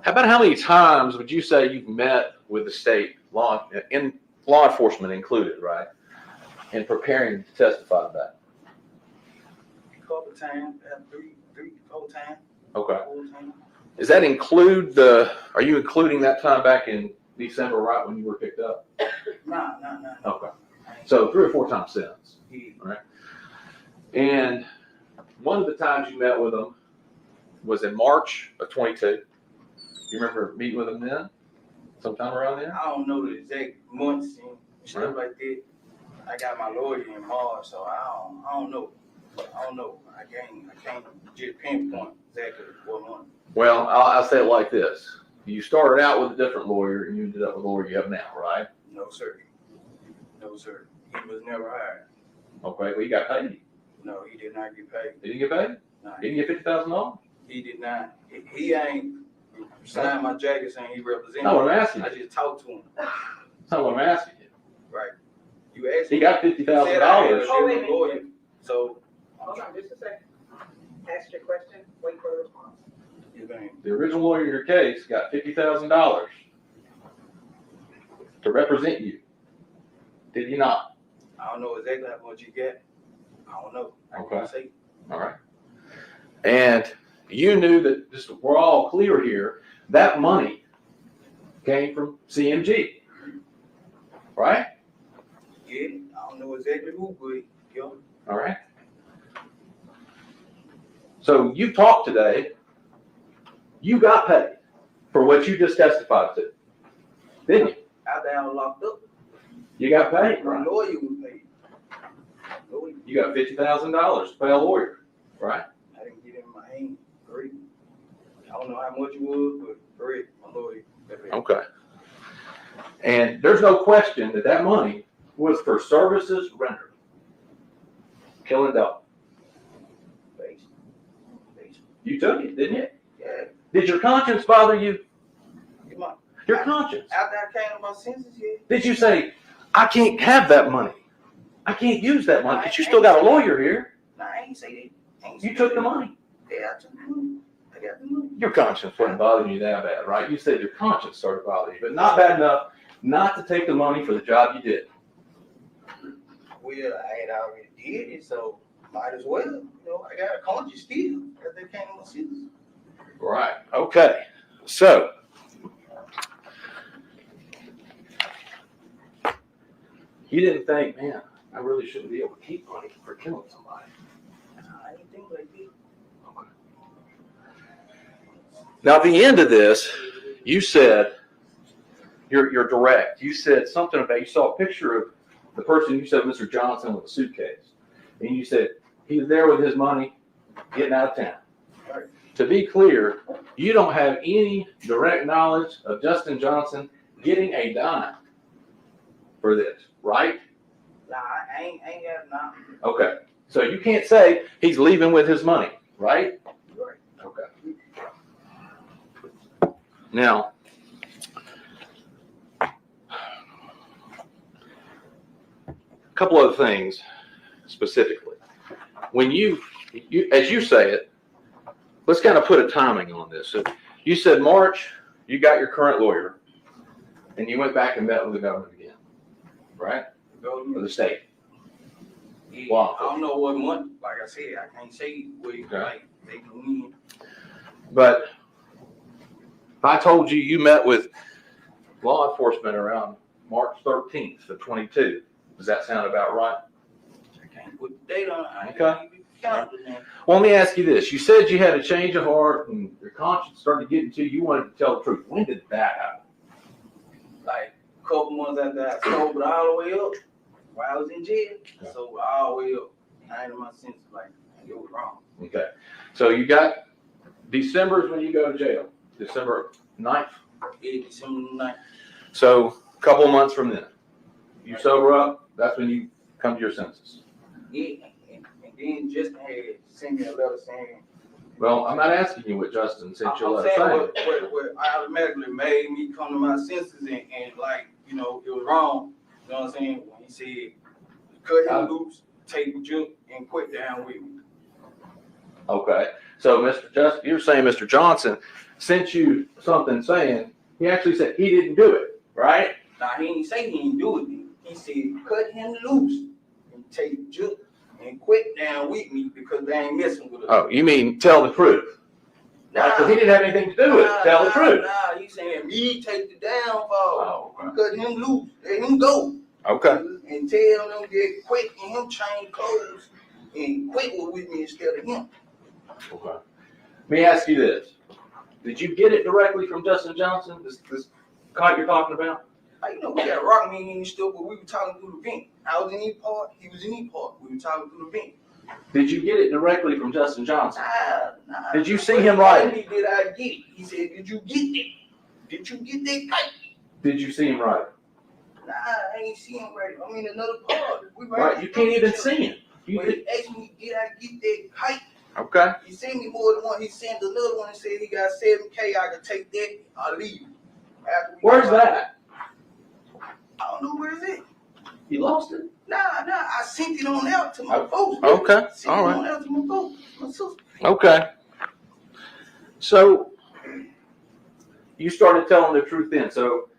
How about how many times would you say you've met with the state law enforcement included, right, in preparing to testify to that? A couple times, three, 4 times. Okay. 4 times. Does that include are you including that time back in December, right when you were picked up? Nah. Okay. I So 3 or 4 times since. All right. And one of the times you met with him was in March of 22. You remember meeting with him then? Sometime around then? I don't know the exact months and stuff like that. I got my lawyer in March, so I don't know. I can't just pinpoint exactly what month. Well, I'll say it like this. You started out with a different lawyer and you ended up with the lawyer you have now, right? No, sir. No, sir. He was never hired. Okay, well, you got paid. No, he did not get paid. Did he get paid? No, Didn't he get $50,000? he did not. He ain't signed my jacket saying he represented No, me. I'm asking I you. just talked to him. That's not what I'm asking you. Right. You asked He me. got He said I had a $50,000. different lawyer. So, Hold on just a second. Ask your question, wait for the response. The original lawyer in your case got $50,000 to represent you. Did he not? I don't know exactly how much you get. I don't know. I Okay. can't say. All right. And you knew that, just we're all clear here, that money came from CMG, right? Yeah, I don't know exactly who, but yo. All right. So you talked today, you got paid for what you just testified to, didn't you? After I was locked up, You got paid, my right? lawyer was paid. Lawyer. You got $50,000 to pay a lawyer, right? I didn't get it in my hand. Great. I don't know how much it was, but great. My lawyer. Okay. And there's no question that that money was for services rendered. Killing Dolph. You took it, didn't you? Yeah. Did your conscience bother you? Your conscience. After I came to my senses, yeah. Did you say, I can't have that money? I can't use that money, but you still got a lawyer here. Nah, I ain't say that. You took the money. Yeah, I took the money. I got the money. Your conscience wasn't bothering you that bad, right? You said your conscience started bothering you, but not bad enough not to take the money for the job you did. Well, I had already did it, so might as well. You know, I got a conscience still. Because they came to my senses. Right. Okay. So, you didn't think, man, I really shouldn't be able to keep money for killing somebody. I didn't think like that. Okay. Now, at the end of this, you said, you're direct. You said something about, you saw a picture of the person, you said Mr. Johnson with a suitcase. And you said he was there with his money getting out of town. Right. To be clear, you don't have any direct knowledge of Justin Johnson getting a dime for this, right? Nah, I ain't got it now. Okay. So you can't say he's leaving with his money, right? Right. Okay. Now, a couple other things specifically. When you as you say it, let's kind of put a timing on this. So you said March, you got your current lawyer, and you went back and met with the government again, right? Or the state. Yeah, I don't know what month. Like I said, I can't say what like they can win. But if I told you you met with law enforcement around March 13th of 22, does that sound about right? I can't put the date on it. I ain't Okay. even counted it, man. Well, let me ask you this. You said you had a change of heart and your conscience started getting to you. You wanted to tell the truth. When did that happen? Like a couple months after I sobered all the way up, while I was in jail, so all the way up, I ain't in my senses like it was wrong. Okay. So you got December is when you go to jail. December 9th. Yeah, December 9th. So a couple of months from then, you sober up. That's when you come to your senses. Yeah, and then Justin had sent me a letter saying. Well, I'm not asking you what Justin sent you a I'm letter saying saying. what automatically made me come to my senses and like, you know, it was wrong. You know what I'm saying? When he said, cut him loose, take the juke, and quit down with me. Okay. So Mr. Justin, you're saying Mr. Johnson sent you something saying he actually said he didn't do it, right? Now, he didn't say he didn't do it. He said, cut him loose and take the juke and quit down with me because they ain't messing with us. Oh, you mean tell the truth? Right? Because he didn't have anything to do with it. Tell the truth. Nah, he's saying me take the downfall. Cut him loose, let him go. Okay. And tell them that Quit and him change clothes and Quit was with me instead of him. Okay. Let me ask you this. Did you get it directly from Justin Johnson, this kite you're talking about? You know, we got rock meeting and stuff, but we were talking through the vent. I was in each part, he was in each part. We were talking through the vent. Did you get it directly from Justin Johnson? Nah. Did you see him write it? Did I get it? He said, did you get it? Did you get that kite? Did you see him write it? Nah, I ain't see him right. I'm in another part. Right, you can't even see him. He asked me, did I get that kite? Okay. He sent me more than one. He sent another one and said he got 7K. I could take that. I'll leave. Where's that? I don't know where is it. You lost it? Nah. I sent it on out to my folks. Okay. Sent All it right. on out to my folks. My sister. Okay. So you started telling the truth then. So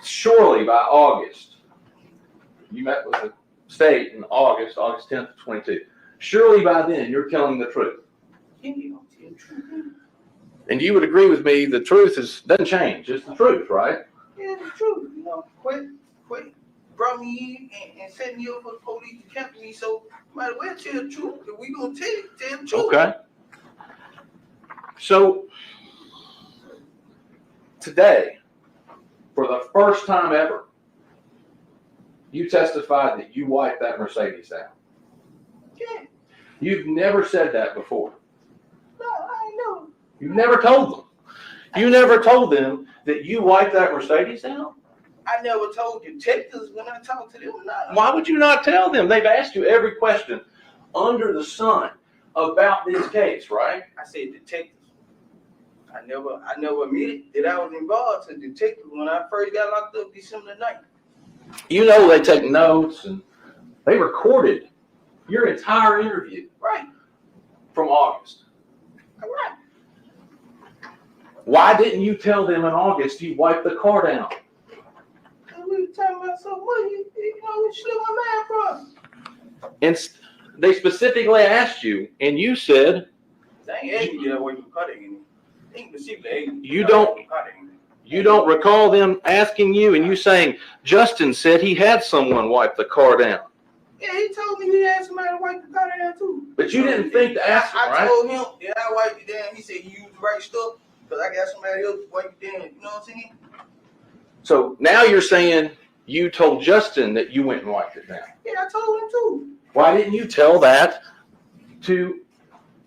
surely by August, you met with the state in August 10th of 22. Surely by then you're telling the truth. And you would agree with me, the truth doesn't change. It's the truth, right? Yeah, the truth. You know, Quit brought me in and set me up for the police to capture me. So might as well tell the truth. If we gonna tell the truth. Okay. So today, for the first time ever, you testified that you wiped that Mercedes down. Yeah. You've never said that before. No, I ain't know. You've never told them. You never told them that you wiped that Mercedes down? I never told detectives when I talked to them. Nah. Why would you not tell them? They've asked you every question under the sun about this case, right? I said detectives. I never admitted that I was involved to detectives when I first got locked up December 9th. You know they take notes and they recorded your entire interview. Right. From August. Right. Why didn't you tell them in August you wiped the car down? We were talking about so much, you know, we slipped my mind from. And they specifically asked you, and you said, They ain't asked me that way from cutting. They ain't specifically you don't recall them asking you and you saying, Justin said he had someone wipe the car down. Yeah, he told me he had somebody to wipe the car down too. But you didn't think to ask him, right? I told him that I wiped it down. He said he used the right stuff because I got somebody else to wipe it down. You know what I'm saying? So now you're saying you told Justin that you went and wiped it down. Yeah, I told him too. Why didn't you tell that to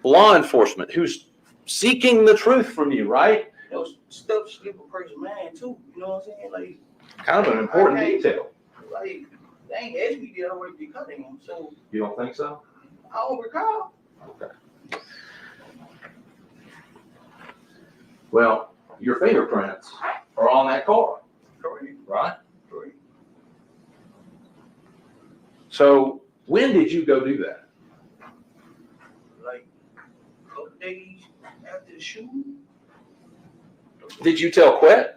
law enforcement who's seeking the truth from you, right? You know, stuff slip a person's mind too. You know what I'm saying? Like, kind of an important detail. Like, they ain't asked me that I work the cutting him. So You don't think so? I don't recall. Okay. Well, your fingerprints are on that car. Correct. Right? Correct. So when did you go do that? Like a couple days after the shooting. Did you tell Quet?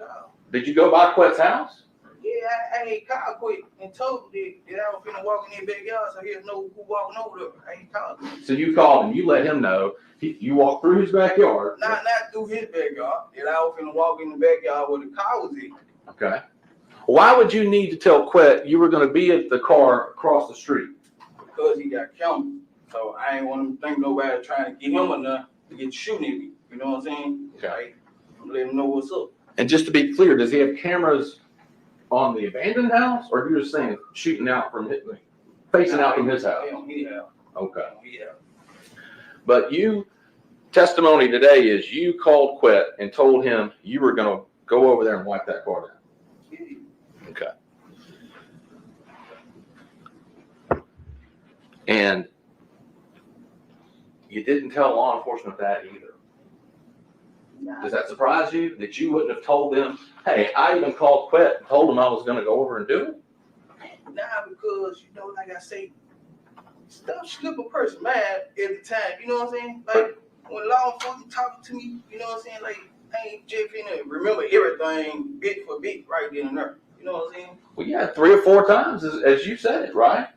Did you go by Quet's house? Yeah, I ain't called Quit and told him that I was finna walk in their backyard so he'll know who walking over there. I ain't called him. So you called him, you let him know, you walked through his backyard. Not through his backyard. That I was finna walk in the backyard where the car was in. Okay. Why would you need to tell Quet you were going to be at the car across the street? Because he got cameras. So I ain't want to think nobody trying to get him enough to get shooting at me. You know what I'm saying? Okay. Like, I'm letting him know what's up. And just to be clear, does he have cameras on the abandoned house, or you're just saying shooting out from facing out from his house? Yeah. Okay. Yeah. But testimony today is you called Quet and told him you were going to go over there and wipe that car down. Okay. And you didn't tell law enforcement that either. Does that surprise you that you wouldn't have told them, hey, I even called Quet and told him I was going to go over and do it? Nah, because, you know, like I say, stuff slip a person mind at the time. You know what I'm saying? Like, when law enforcement talking to me, you know what I'm saying? Like, I ain't just finna remember everything bit for bit right then and there. You know what I'm saying? Well, yeah, 3 or 4 times, as you said it, right?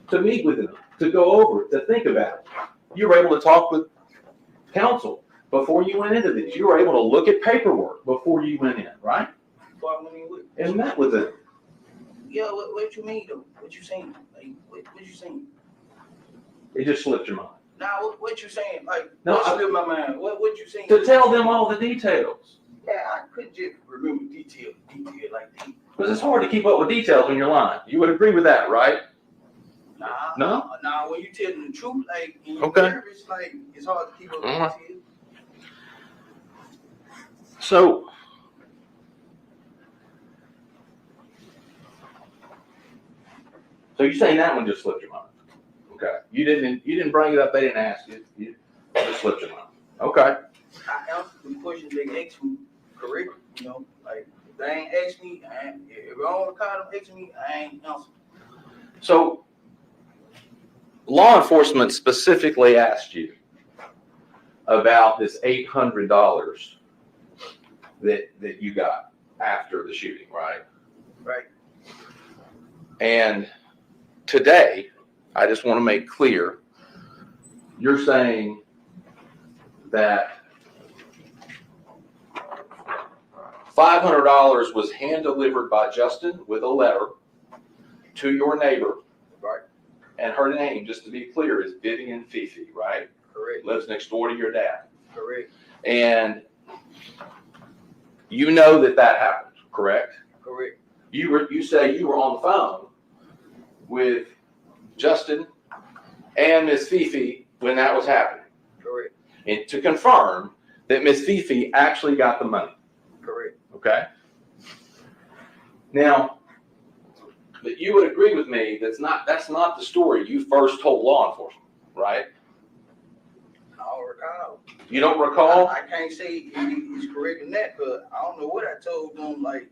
To meet with them, to go over it, to think about it. You were able to talk with counsel before you went into this. You were able to look at paperwork before you went in, right? Before I went in with. And met with them. Yeah, what you mean though? What you saying? Like, what you saying? It just slipped your mind. Nah, what you saying? Like, No, what slipped my mind? What you saying? To tell them all the details. Yeah, I couldn't just remember detail like that. Because it's hard to keep up with details when you're lying. You would agree with that, right? Nah, when you tell them the truth, like, and you Okay. nervous, like, it's hard to keep up with detail. So you're saying that one just slipped your mind. Okay. You didn't bring it up, they didn't ask you. You just slipped your mind. Okay. I answered the questions they asked me correctly, you know, like, if they ain't asked me, if I don't recall them asking me, I ain't answering. So law enforcement specifically asked you about this $800 that you got after the shooting, right? Right. And today, I just want to make clear, you're saying that $500 was hand delivered by Justin with a letter to your neighbor. Right. And her name, just to be clear, is Vivian Fifi, right? Correct. Lives next door to your dad. Correct. And you know that happened, correct? Correct. You say you were on the phone with Justin and Miss Fifi when that was happening. Correct. And to confirm that Miss Fifi actually got the money. Correct. Okay. Now, but you would agree with me that's not the story you first told law enforcement, right? I don't recall. You don't recall? I can't say he's correct in that, but I don't know what I told them, like,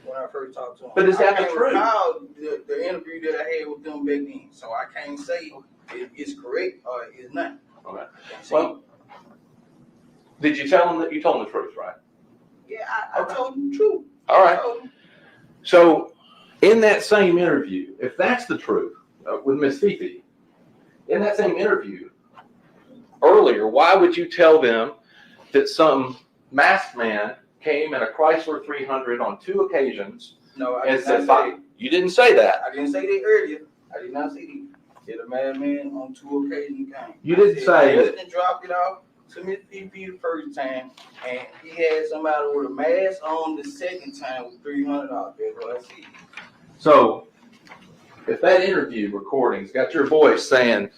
when I first talked to him. But is that the truth? I can't recall the interview that I had with them back then, so I can't say it's correct or it's not. Okay. Well, did you tell them that you told them the truth, right? Yeah, I told them the truth. All right. So in that same interview, if that's the truth with Miss Fifi, in that same interview earlier, why would you tell them that some masked man came in a Chrysler 300 on 2 occasions? No, I and did said, not say that. You didn't say that. I didn't say that earlier. I did not say that. Said a madman on 2 occasions came. You didn't say that. Justin dropped it off to Miss Fifi the first time, and he had somebody with a mask on the second time with $300. That's what I said. So if that interview recording's got your voice saying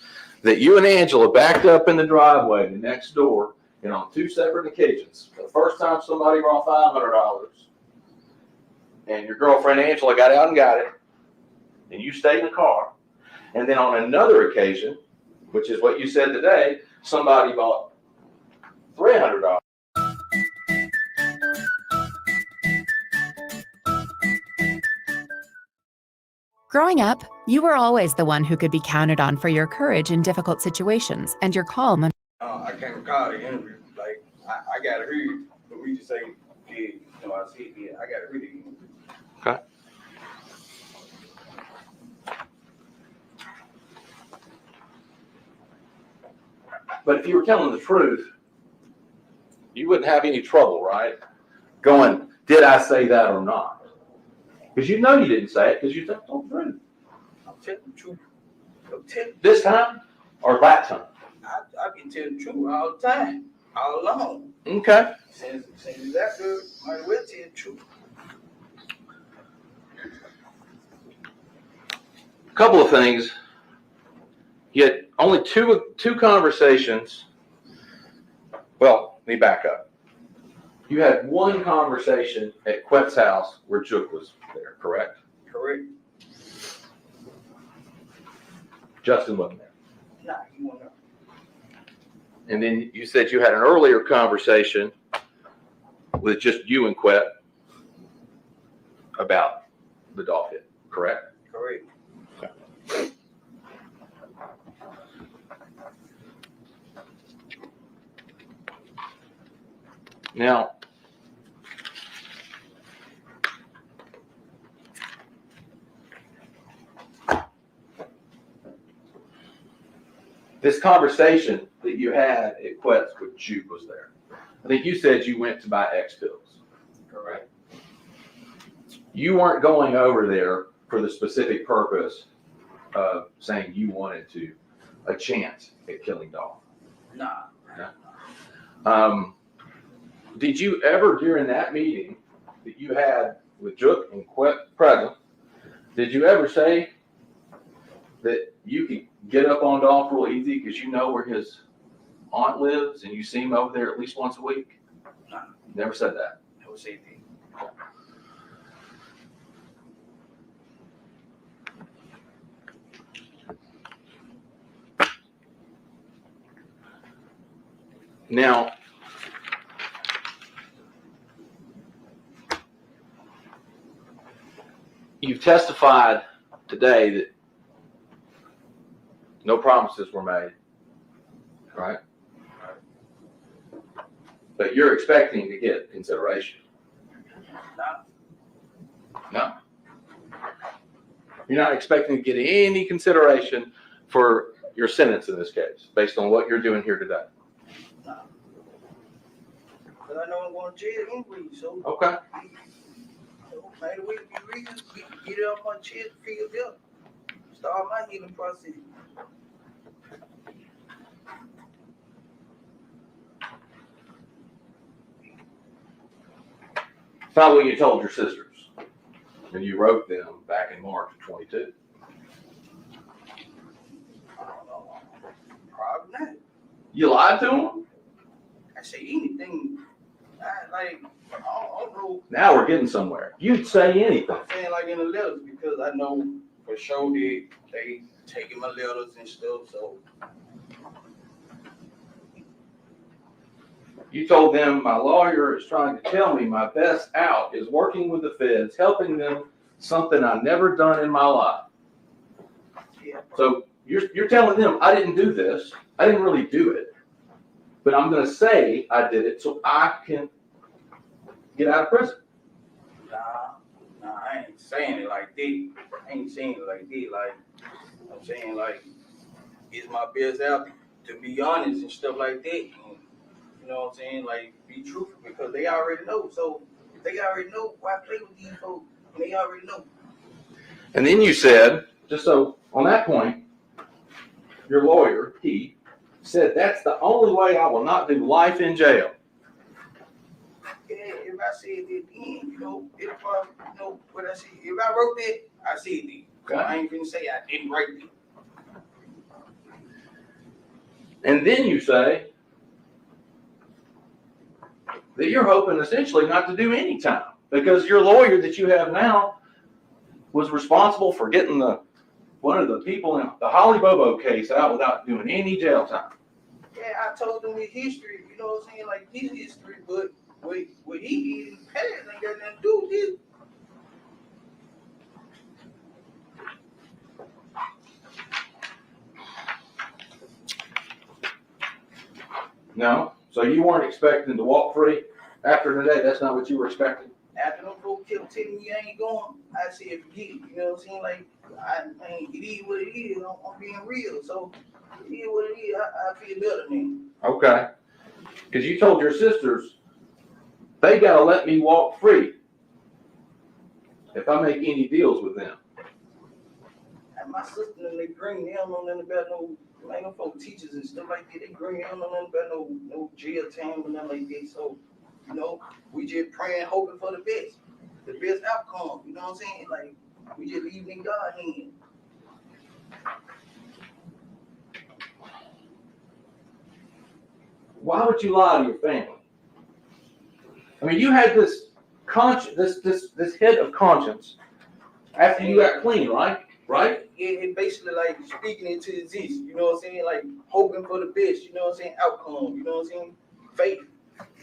that you and Angela backed up in the driveway the next door and on 2 separate occasions, the first time somebody brought $500 and your girlfriend Angela got out and got it and you stayed in the car, and then on another occasion, which is what you said today, somebody bought $300. Growing up, you were always the one who could be counted on for your courage in difficult situations and your calm. I can't recall the interview. Like, I got to hear it, but we just say, yeah, you know, I said, yeah, I got to hear the interview. Okay. But if you were telling the truth, you wouldn't have any trouble, right? Going, did I say that or not? Because you know you didn't say it because you told the truth. I'm telling the truth. This time or that time? I can tell the truth all the time, all along. Okay. Since it's that good, might as well tell the truth. A couple of things. Yet only two conversations. Well, let me back up. You had one conversation at Quet's house where Jook was there, correct? Correct. Justin wasn't there. Nah, he wasn't there. And then you said you had an earlier conversation with just you and Quet about the Dolph hit, correct? Correct. Okay. Now, this conversation that you had at Quet's with Juke was there. I think you said you went to buy X pills. Correct. You weren't going over there for the specific purpose of saying you wanted a chance at killing Dolph? Nah. Did you ever, during that meeting that you had with Jook and Quet present, did you ever say that you could get up on Dolph real easy because you know where his aunt lives and you see him over there at least once a week? No. Never said that. Never said that. Now, you've testified today that no promises were made, right? But you're expecting to get consideration. No. You're not expecting to get any consideration for your sentence in this case, based on what you're doing here today. Because I know I'm going to jail anyway, so. Okay. So maybe we can be real, get it off my chest, feel better. Start my healing process. It's not what you told your sisters when you wrote them back in March of 22. I don't know. Probably not. You lied to them? I say anything. I don't know. Now we're getting somewhere. You'd say anything. I'm saying like in the letters because I know for sure that they taking my letters and stuff, so. You told them my lawyer is trying to tell me my best out is working with the feds, helping them, something I've never done in my life. Yeah. So you're telling them I didn't do this. I didn't really do it. But I'm going to say I did it so I can get out of prison. Nah, I ain't saying it like that. I ain't saying it like that. Like, I'm saying like, it's my best out to be honest and stuff like that. And, you know what I'm saying? Like, be truthful because they already know. So, if they already know, why play with these folks? And they already know. And then you said, just so on that point, your lawyer, he said that's the only way I will not do life in jail. Yeah, if I said that then, you know, it'll probably, you know, what I said. If I wrote that, I said that. Okay. I ain't gonna say I didn't write that. And then you say that you're hoping essentially not to do any time because your lawyer that you have now was responsible for getting one of the people in the Holly Bobo case out without doing any jail time. Yeah, I told them his history, you know what I'm saying, like his history, but what he did in the past ain't got nothing to do with this. No? So you weren't expecting to walk free after today? That's not what you were expecting? After them folks kept telling me I ain't going, I said forget it, you know what I'm saying? Like, it is what it is, I'm being real, so it is what it is, I feel better now. Okay. Because you told your sisters, they got to let me walk free if I make any deals with them. And my sister and they green, they don't know nothing about ain't no folk teachers and stuff like that. They green, they don't know nothing about no jail time or nothing like that. So, you know, we just praying, hoping for the best outcome. You know what I'm saying? Like, we just leave in God's hand. Why would you lie to your family? I mean, you had this this head of conscience after you got clean, right? Right? It basically like speaking into existence, you know what I'm saying? Like hoping for the best, you know what I'm saying? Outcome, you know what I'm saying? Faith.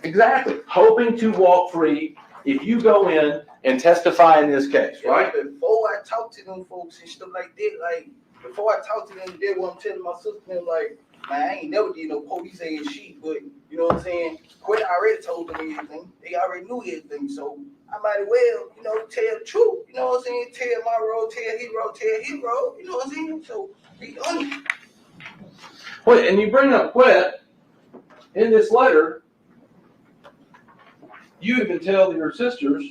Exactly. Hoping to walk free if you go in and testify in this case, right? Before I talk to them folks and stuff like that, like before I talk to them, that's what I'm telling my sister and them, like, man, I ain't never did no police ass shit, but you know what I'm saying? Quinn already told them everything. They already knew everything, so I might as well, you know, tell the truth. You know what I'm saying? Tell my road, tell his road, you know what I'm saying? So be honest. Wait, and you bring up Quet in this letter. You even tell your sisters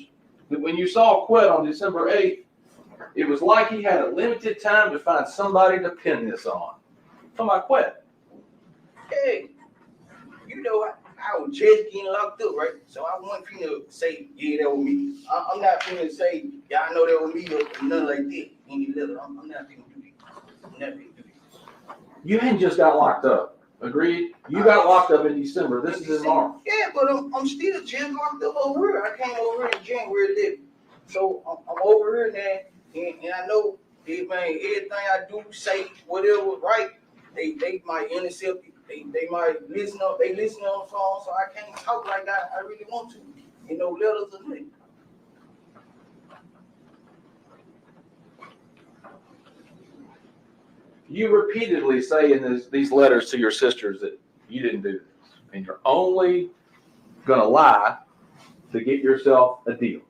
that when you saw Quet on December 8th It was like he had a limited time to find somebody to pin this on. Somebody quit. Hey, you know, I was just getting locked up, right? So I wasn't finna say, yeah, that was me. I'm not finna say, yeah, I know that was me or nothing like that. Any letter. I'm not finna do that. I'm not finna do that. You hadn't just got locked up. Agreed? You got locked up in December. This is in March. Yeah, but I'm still just locked up over here. I came over here in January 11th. So I'm over here now, and I know, man, everything I do, say, whatever, right, they might intercept it. They might listen up. They listen on the phone, so I can't talk like I really want to. You know, letters or nothing. You repeatedly say in these letters to your sisters that you didn't do this, and you're only going to lie to get yourself a deal.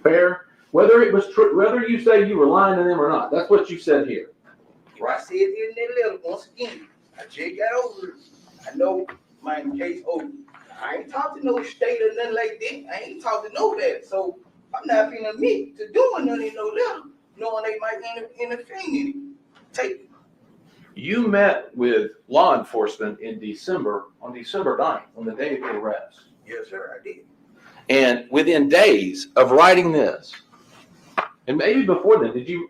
Fair? Whether it was true, whether you say you were lying to them or not, that's what you said here. Right. I said it in that letter once again. I just got over it. I know my case over. I ain't talking to no state or nothing like that. I ain't talking to nobody. So I'm not finna admit to doing nothing in no letter, knowing they might interfere in it. Take it. You met with law enforcement in December, on December 9th, on the day of your arrest. Yes, sir, I did. And within days of writing this, and maybe before then, you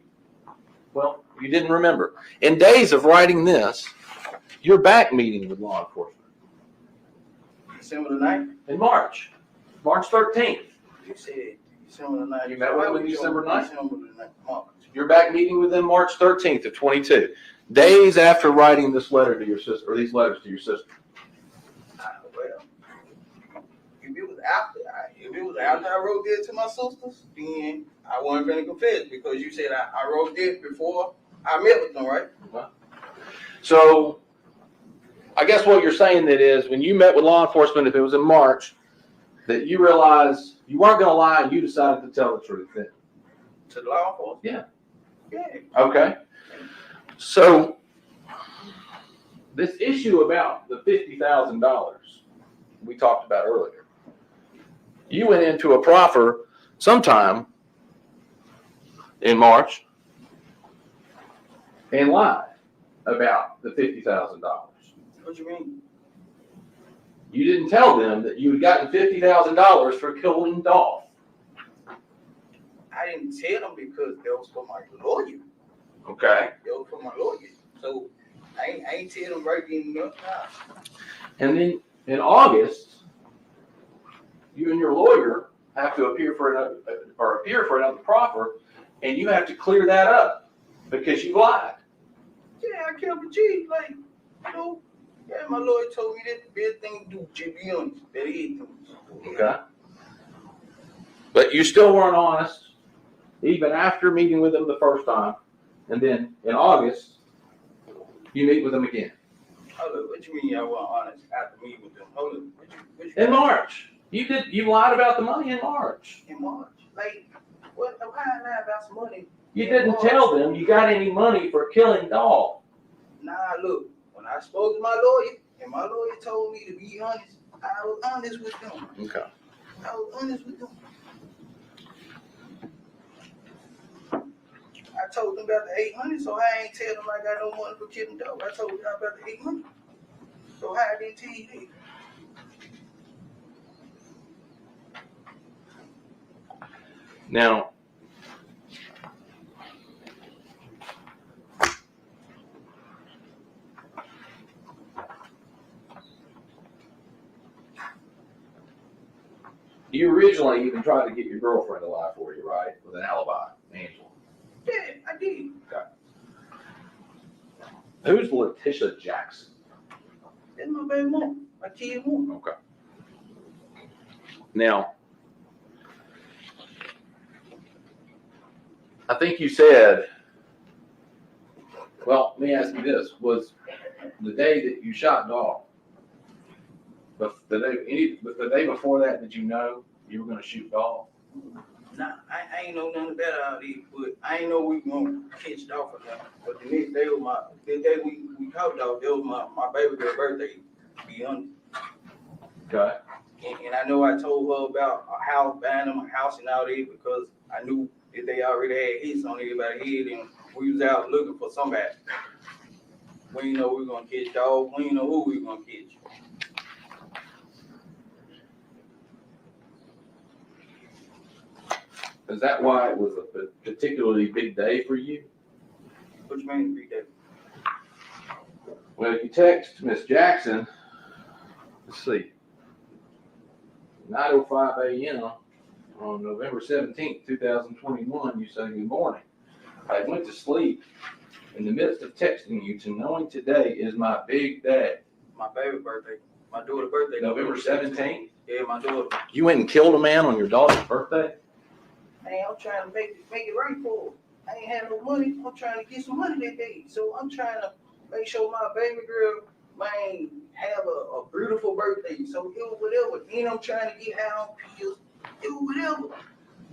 didn't remember. In days of writing this, you're back meeting with law enforcement. December the 9th? In March 13th. You said December the 9th. You met with them December 9th? December the 9th, March. You're back meeting with them March 13th of 22. Days after writing this letter to your sister, or these letters to your sister. Well, if it was after I wrote that to my sisters, then I wasn't going to confess because you said I wrote that before I met with them, right? So, I guess what you're saying that is when you met with law enforcement, if it was in March, that you realized you weren't going to lie and you decided to tell the truth then. To the law enforcement? Yeah. Yeah. Okay. So, this issue about the $50,000 we talked about earlier, you went into a proffer sometime in March and lied about the $50,000. What you mean? You didn't tell them that you had gotten $50,000 for killing Dolph. I didn't tell them because that was for my lawyer. Okay. That was for my lawyer. So I ain't tell them right then enough time. And then in August, you and your lawyer have to appear for another proffer, and you have to clear that up because you lied. Yeah, I kept a G. Like, you know, yeah, my lawyer told me that the best thing to do, just be honest. That is. Okay. But you still weren't honest, even after meeting with them the first time. And then in August, you meet with them again. Hold up, what you mean I wasn't honest after meeting with them? Hold up, what you In March. You lied about the money in March. In March? Like, what? Why I lie about some money? You didn't tell them you got any money for killing Dolph. Nah, look, when I spoke to my lawyer, and my lawyer told me to be honest, I was honest with them. Okay. I was honest with them. I told them about the 800, so I ain't tell them I got no money for killing Dolph. I told them about the 800. So how I didn't tell you that? Now, you originally even tried to get your girlfriend to lie for you, right? With an alibi, Angela. Yeah, I did. Okay. Who's Letitia Jackson? That's my baby mom, my kid mom. Okay. Now, I think you said, well, let me ask you this. Was the day that you shot Dolph, but the day before that, did you know you were going to shoot Dolph? Nah, I ain't know nothing about all this, but I ain't know we were gonna catch Dolph or nothing. But the next day was the day we caught Dolph, that was my baby girl's birthday, to be honest. Okay. And I know I told her about a house, buying them a house and all that because I knew if they already had hits on everybody's head and we was out looking for somebody. We didn't know we were gonna catch Dolph. We didn't know who we were gonna catch. Is that why it was a particularly big day for you? What you mean big day? Well, you text Miss Jackson, let's see, 9:05 a.m. on November 17th, 2021, you say, good morning. I went to sleep in the midst of texting you to knowing today is my big day. My baby birthday. My daughter's birthday. November 17th? Yeah, my daughter. You went and killed a man on your daughter's birthday? Man, I'm trying to make it right for her. I ain't had no money. I'm trying to get some money that day. So I'm trying to make sure my baby girl, man, have a beautiful birthday. So it was whatever. Then I'm trying to get high on pills. It was whatever.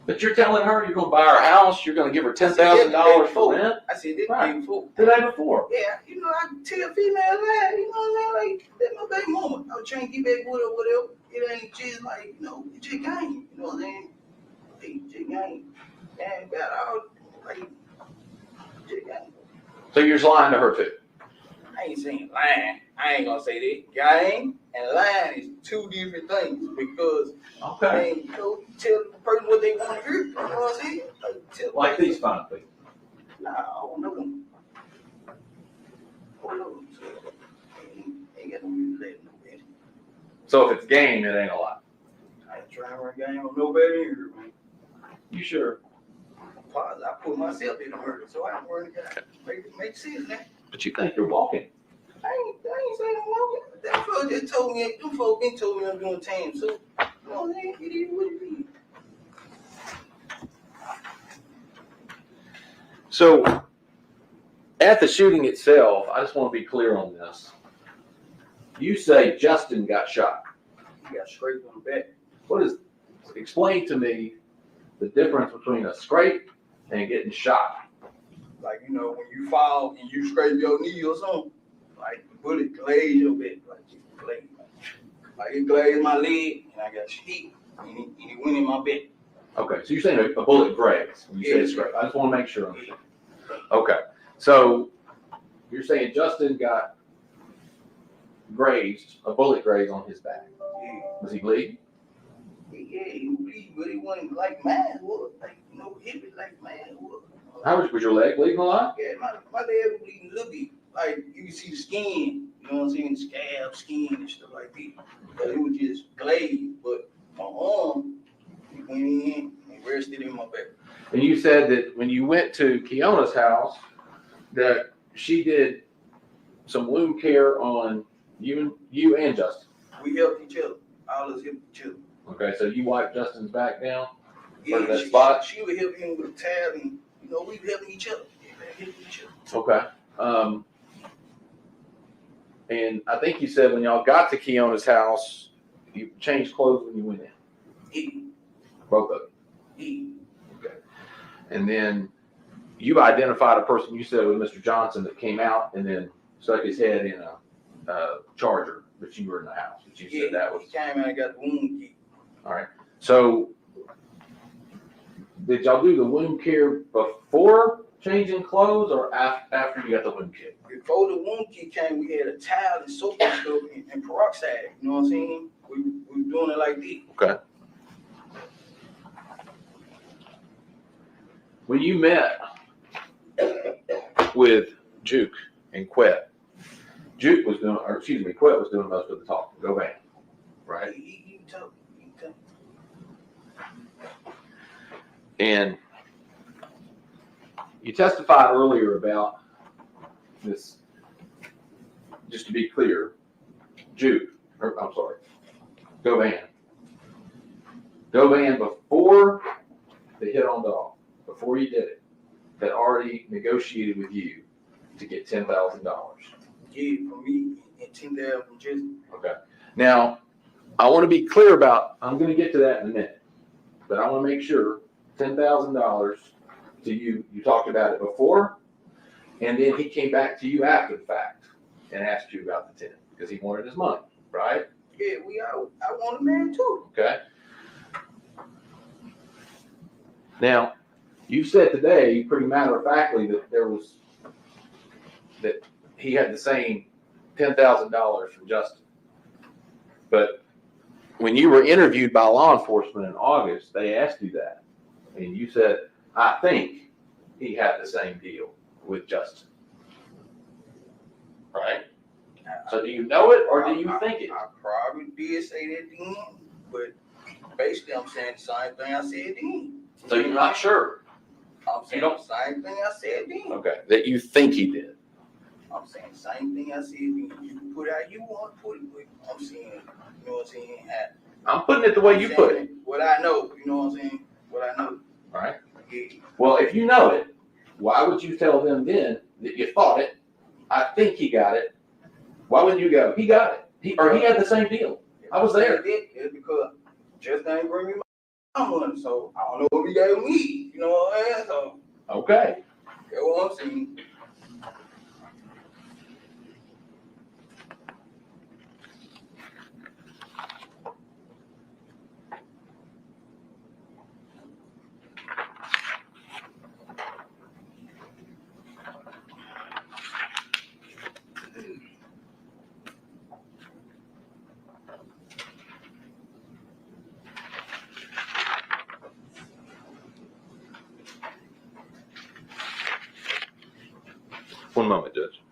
But you're telling her you're going to buy her house, you're going to give her $10,000 for rent? I said this Right. day before. The day before. Yeah, You know, I can tell female lie, you know what I'm saying? Like, that's my baby mama. I was trying to get back with her, whatever. It ain't just like, you know, it's just game. You know what I'm saying? It's just game. And got all, like, just game. So you're just lying to her too? I ain't saying lying. I ain't gonna say that. Game and lying is two different things because Okay. you know, you tell the person what they want to hear. You know what I'm saying? Like these fine people. Nah, I don't know them. I don't know them. So, ain't got no reason to let them know that. So if it's game, it ain't a lie. I ain't trying to run a game with nobody here, man. You sure? Pause. I put myself in a murder, so I don't run a game. Make sense now. But you think you're walking. I ain't saying I'm walking. That fuck just told me, them folks been told me I'm doing time, so, you know what I'm saying? It is what it is. So at the shooting itself, I just want to be clear on this. You say Justin got shot. He got scraped on the back. Explain to me the difference between a scrape and getting shot. Like, you know, when you fall and you scrape your knee or something, like the bullet glazed your back, like it glazed my leg and I got hit and it went in my back. Okay, so you're saying a bullet grazed when you say scrape. I just want to make sure. Okay, so you're saying Justin got grazed, a bullet grazed on his back. Yeah. Was he bleeding? Yeah, he would bleed, but it wasn't like mine was. Like, you know, hit me like mine was. How much was your leg bleeding a lot? Yeah, my leg was bleeding a little bit. Like, you can see the skin, you know what I'm saying? Scab, skin, and stuff like that. But it was just glazed, but my arm, it went in and rested in my back. And you said that when you went to Keona's house, that she did some wound care on you and Justin. We helped each other. All of us helped each other. Okay, so you wiped Justin's back down? Yeah, that spot? she would help him with a tab, and you know, we were helping each other. Okay. And I think you said when y'all got to Keona's house, you changed clothes when you went in. Yeah. Both of Yeah. you. Okay. And then you identified a person you said was Mr. Johnson that came out and then stuck his head in a charger, but you were in the house. But you said that was. He came out and got the wound kit. All right. So did y'all do the wound care before changing clothes or after you got the wound kit? Before the wound kit came, we had a towel and soap and stuff and peroxide. You know what I'm saying? We were doing it like this. Okay. When you met with Juke and Quet, Quet was doing most of the talking. Go back. Right? He told me. And you testified earlier about this, just to be clear, Govan before the hit on Dolph, before you did it, had already negotiated with you to get $10,000. Yeah, for me and $10,000 from Justin. Okay. Now, I want to be clear about, I'm going to get to that in a minute, but I want to make sure $10,000 to you, you talked about it before, and then he came back to you after the fact and asked you about the 10 because he wanted his money, right? Yeah, I want a man too. Okay. Now, You said today, pretty matter-of-factly, that he had the same $10,000 from Justin. But when you were interviewed by law enforcement in August, they asked you that. And you said, I think he had the same deal with Justin. Right? So do you know it or do you think it? I probably did say that then, but basically I'm saying the same thing I said then. So you're not sure? I'm saying the same thing I said then. Okay, that you think he did. I'm saying the same thing I said then. You can put it how you want to put it, but I'm saying, you know what I'm saying? I'm putting it the way you put it. What I know, you know what I'm saying? What I know. All right. Yeah. Well, if you know it, why would you tell them then that you thought it? I think he got it. Why wouldn't you go? He got it. He had the same deal. I was there. It's because just ain't bring me my money, so I don't know what he gave me. You know what I'm saying? So okay. That's what I'm saying. One moment, Judge.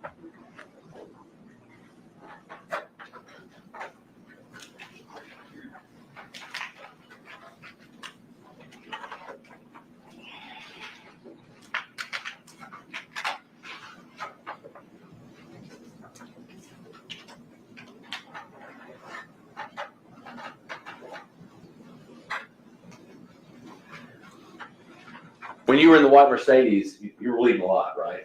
When you were in the white Mercedes, you were bleeding a lot, right?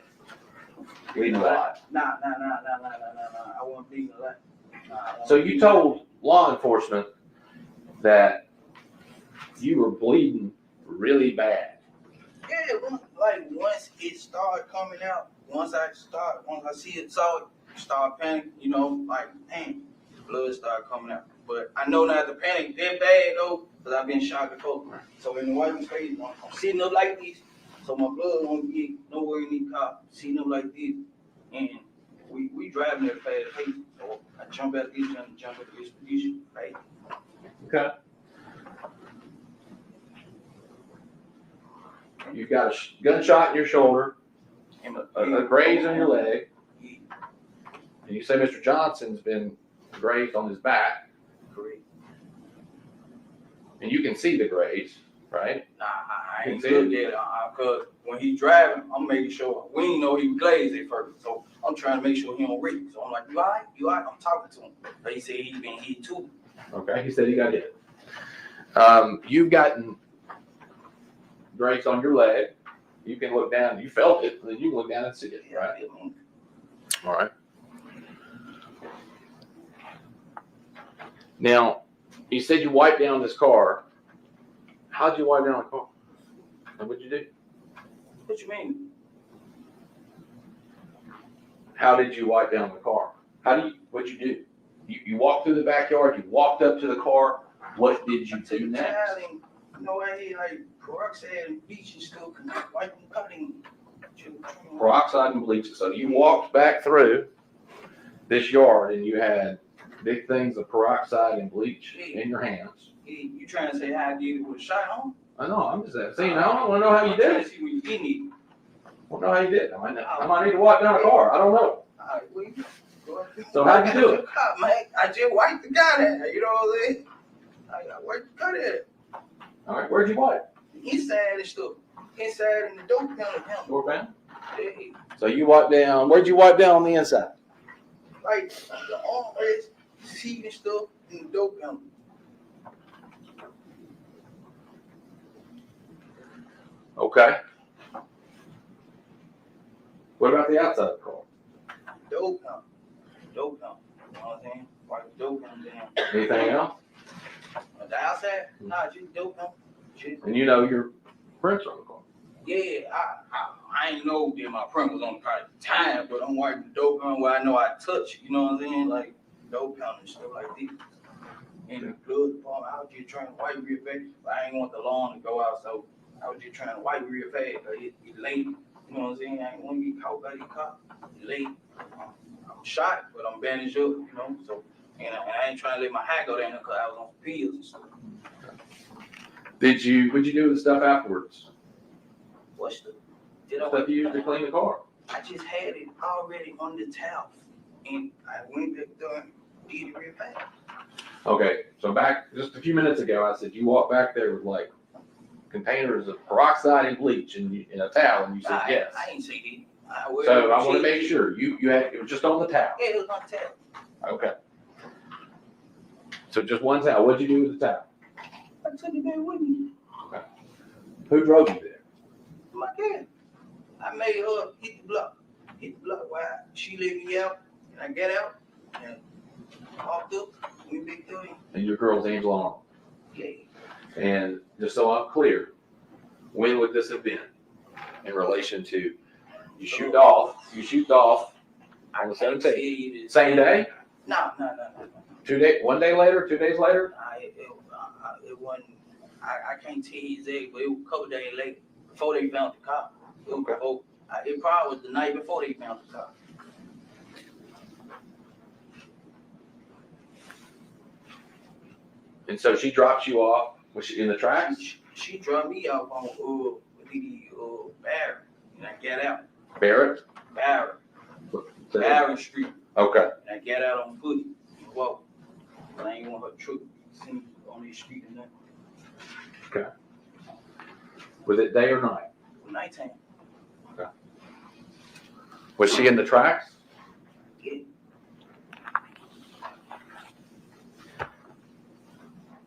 Bleeding a lot. Nah. I wasn't bleeding a lot. So you told law enforcement that you were bleeding really bad. Yeah, like once it started coming out, once I see it, saw it, start panicking, you know, like, dang, blood started coming out. But I know not to panic that bad though, because I've been shot before. So in the white face, I'm sitting up like this, so my blood won't get nowhere in the car. Sitting up like this, and we driving at a fast pace. So I jump out this and jump at this position, right? Okay. You've got a gunshot in your shoulder, a graze on your leg, and you say Mr. Johnson's been grazed on his back. Correct. And you can see the graze, right? Nah, I ain't looked at it because when he's driving, I'm making sure we didn't know he was glazed at first. So I'm trying to make sure he don't read. So I'm like, you all right? You all right? I'm talking to him. But he said he's been hit too. Okay, he said he got hit. You've gotten graze on your leg. You can look down. You felt it, and then you can look down and see it, right? All right. Now, you said you wiped down this car. How'd you wipe down the car? And what'd you do? What you mean? How did you wipe down the car? What'd you do? You walked through the backyard, you walked up to the car. What did you do next? You know, I had like peroxide and bleach and stuff, wiping, cutting. Peroxide and bleach. So you walked back through this yard and you had big things of peroxide and bleach in your hands. You trying to say how I did it with a shot on? I know, I'm just saying, I want to know how you did it. See when you didn't eat. I want to know how you did it. I might need to wipe down a car. I don't know. All right, well, go ahead. So how'd you do it? Man, I just wiped the guy there. You know what I'm saying? I wiped the guy there. All right, where'd you wipe? Inside and stuff. Inside in the dope pound. Door pound? Yeah. So you wiped down, where'd you wipe down on the inside? Like the armrest, seat and stuff in the dope pound. Okay. What about the outside of the car? Dope pound. Dope pound. You know what I'm saying? Wipe the dope pound down. Anything else? The outside? Nah, just dope pound. And you know your prints on the car. Yeah, I ain't know that my print was on the car at the time, but I'm wiping the dope pound where I know I touch it. You know what I'm saying? Like dope pound and stuff like this. And the blood department, I was just trying to wipe it back, but I ain't want the lawn to go out, so I was just trying to wipe real fast, but it late. You know what I'm saying? I ain't want to get caught by the cop. It late. I'm shot, but I'm bandaged up, you know. So, and I ain't trying to let my hat go down there because I was on pills and stuff. What'd you do with the stuff afterwards? What's the? Stuff you used to clean the car. I just had it already on the towel, and I went back there and did it real fast. Okay, so back just a few minutes ago, I said you walked back there with like containers of peroxide and bleach and a towel, and you said yes. I ain't say that. So I want to make sure you had it was just on the towel. Yeah, it was on the towel. Okay. So just one towel. What'd you do with the towel? I took it there with me. Okay. Who drove you there? My dad. I made her hit the block while she let me out, and I got out and walked up, went back there. And your girl's Angela Arnold. Yeah. And just so I'm clear, when would this have been in relation to you shoot Dolph on the 17th? Same day? No. 2 days, 1 day later, 2 days later? It wasn't. I can't tell you exactly, but it was a couple days later before they found the car. It probably was the night before they found the car. And so she drops you off. Was she in the tracks? She dropped me off on Barrett, and I got out. Barrett? Barrett Street. Okay. And I got out on foot and walked. But I ain't want her truck seen on the street and nothing. Okay. Was it day or night? Nighttime. Okay. Was she in the tracks? Yeah.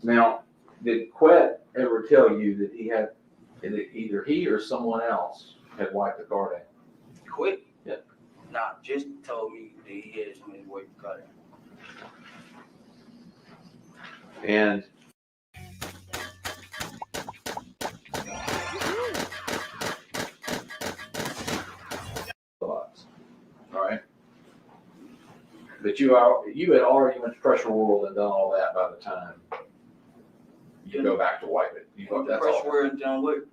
Now, did Quet ever tell you that either he or someone else had wiped the car down? Quet? Yeah. Nah, just told me that he had somebody to wipe the car down. And all right. But you had already went to Pressure World and done all that by the time you go back to wipe it. That's Pressure all. World and done what?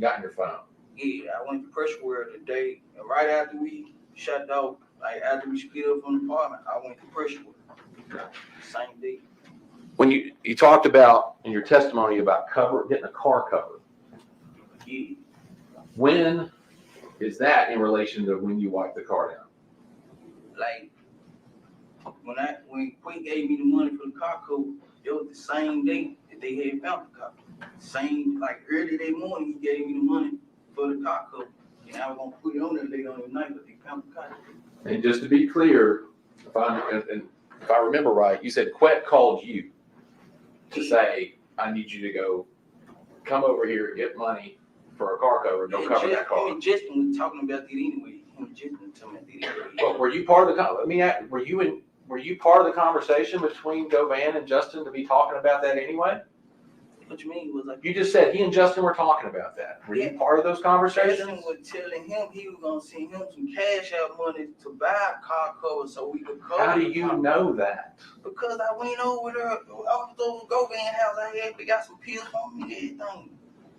Got in your phone. Yeah, I went to Pressure World today. And right after we shut off, like after we split up from the apartment, I went to Pressure World. Same day. When you talked about in your testimony about getting a car covered. Yeah. When is that in relation to when you wiped the car down? Like when Quinn gave me the money for the car coat, it was the same day that they had found the car. Same, like early that morning, he gave me the money for the car coat. And I was gonna put it on there later on the night, but they found the car. And just to be clear, if I remember right, you said Quet called you to say, I need you to come over here, get money for a car cover, don't cover that car. Him and Justin was talking about that anyway. Him and Justin told me that anyway. But were you part of the were you part of the conversation between Govan and Justin to be talking about that anyway? What you mean was like you just said he and Justin were talking about that. Were you part of those conversations? Justin was telling him he was gonna send him some cash out money to buy a car cover so we could cover. How do you know that? Because I went over there, I was over Govan house. I had we got some pills on me and everything.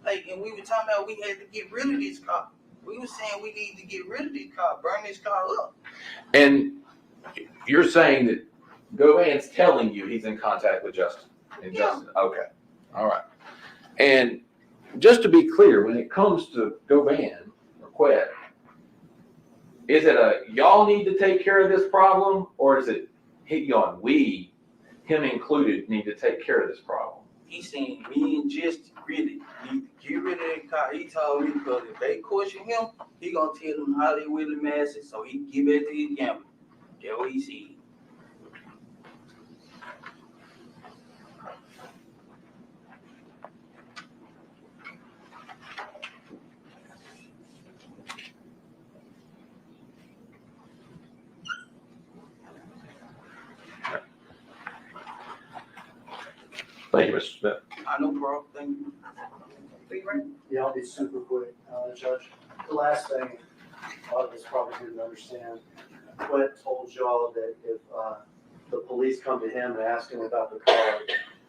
Like, and we were talking about we had to get rid of this car. We were saying we need to get rid of this car, burn this car up. And you're saying that Govan's telling you he's in contact with Justin. And Justin, okay. All right. And just to be clear, when it comes to Govan or Quet, is it y'all need to take care of this problem, or is it we, him included, need to take care of this problem? He's saying me and Justin really need to get rid of that car. He told me because if they question him, he gonna tell them how they really massive, so he can give it to his gambler. That's what he said. Thank you, Mr. Smith. I know, bro. Thank you. Yeah, I'll be super quick, Judge. The last thing, a lot of us probably didn't understand. Quet told y'all that if the police come to him and ask him about the car,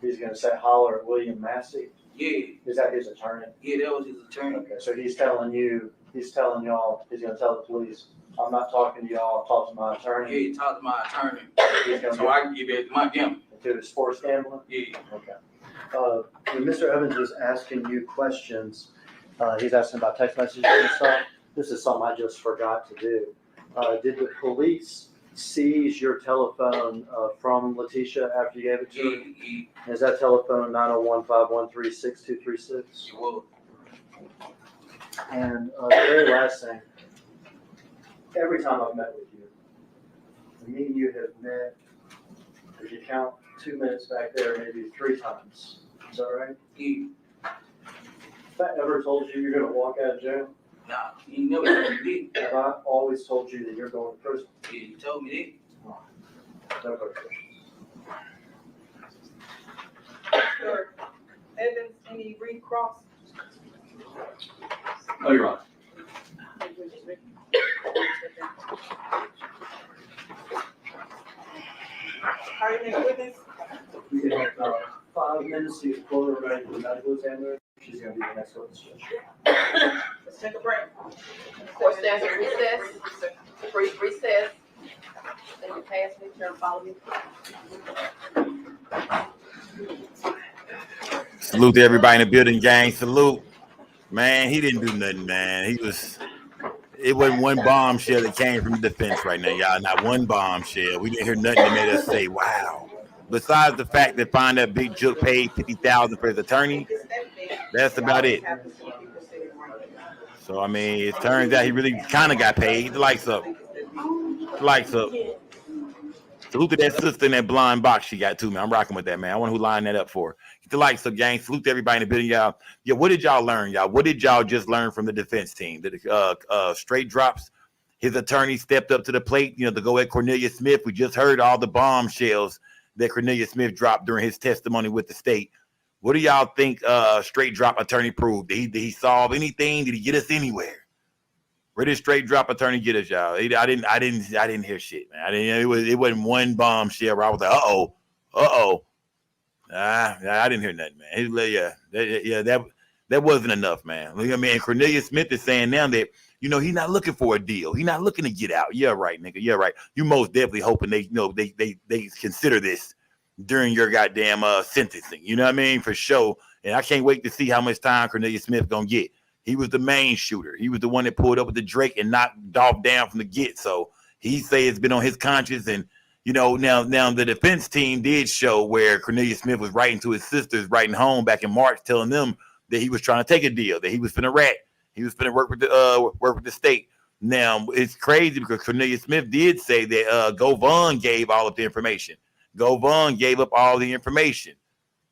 he's going to say, holler at William Massey. Yeah. Is that his attorney? Yeah, that was his attorney. Okay, so he's telling y'all, he's gonna tell the police, I'm not talking to y'all, talk to my Yeah, attorney. he talked to my attorney. He's gonna So I can give it my gambling. do his sports gambling? Yeah. Okay. When Mr. Evans was asking you questions, he's asking about text messages and stuff. This is something I just forgot to do. Did the police seize your telephone from Letitia after you gave it to her? Is that telephone 901-513-6236? It was. And the very last thing, every time I've met with you, me and you have met, if you count 2 minutes back there, maybe 3 times. Is that right? Yeah. Have I ever told you you're going to walk out of jail? Nah, you never told me Have I always told you that you're going to prison? that. Yeah, you told me No question. Sir, Evans, any recross? No, Your Honor. Are you next witness? We can have 5 minutes to pull her right to the medical examiner. She's going to be the next witness. Let's take a break. Court stands in recess. Brief recess. Then you pass me, turn, follow me. Salute to everybody in the building, gang. Salute. Man, he didn't do nothing, man. It wasn't one bombshell that came from the defense right now, y'all. Not one bombshell. We didn't hear nothing that made us say, wow. Besides the fact that find that Big Jook paid $50,000 for his attorney, that's about it. So, I mean, it turns out he really kind of got paid. The lights up. The lights up. Salute to that sister in that blind box she got too, man. I'm rocking with that, man. I wonder who lined that up for. Get the lights up, gang. Salute to everybody in the building, y'all. Yeah, what did y'all learn, y'all? What did y'all just learn from the defense team? The straight drops. His attorney stepped up to the plate, to go at Cornelius Smith. We just heard all the bombshells that Cornelius Smith dropped during his testimony with the state. What do y'all think straight drop attorney proved? Did he solve anything? Did he get us anywhere? Where did straight drop attorney get us, y'all? I didn't hear shit, man. It wasn't one bombshell where I was like, I didn't hear nothing, man. That wasn't enough, man. I mean, Cornelius Smith is saying now that he's not looking for a deal. He's not looking to get out. Yeah, right, nigga. Yeah, right. You most definitely hoping they consider this during your goddamn sentencing. You know what I mean? For sure. And I can't wait to see how much time Cornelius Smith gonna get. He was the main shooter. He was the one that pulled up with the Drake and knocked Dolph down from the get. So he say it's been on his conscience. And now the defense team did show where Cornelius Smith was writing to his sisters, writing home back in March, telling them that he was trying to take a deal, that he was finna rat. He was finna work with the state. Now it's crazy because Cornelius Smith did say that Govon gave all of the information. Govon gave up all the information.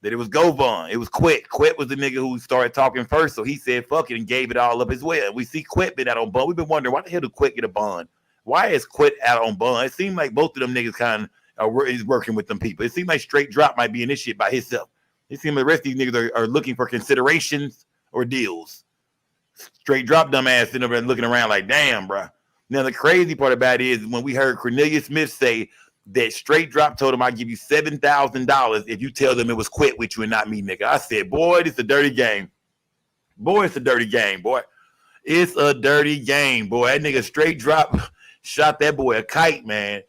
That it was Govon. It was Quet. Quet was the nigga who started talking first. So he said, fuck it, and gave it all up as well. We see Quet been out on bond. We've been wondering, why the hell did Quet get a bond? Why is Quet out on bond? It seemed like both of them niggas kind of is working with them people. It seemed like straight drop might be in this shit by himself. It seems like the rest of these niggas are looking for considerations or deals. Straight drop dumbass sitting over there looking around like, damn, bro. Now, the crazy part about it is when we heard Cornelius Smith say that straight drop told him, I'll give you $7,000 if you tell them it was Quit with you and not me, nigga. I said, boy, it's a dirty game. Boy, it's a dirty game, boy. It's a dirty game, boy. That nigga straight drop shot that boy a kite, man.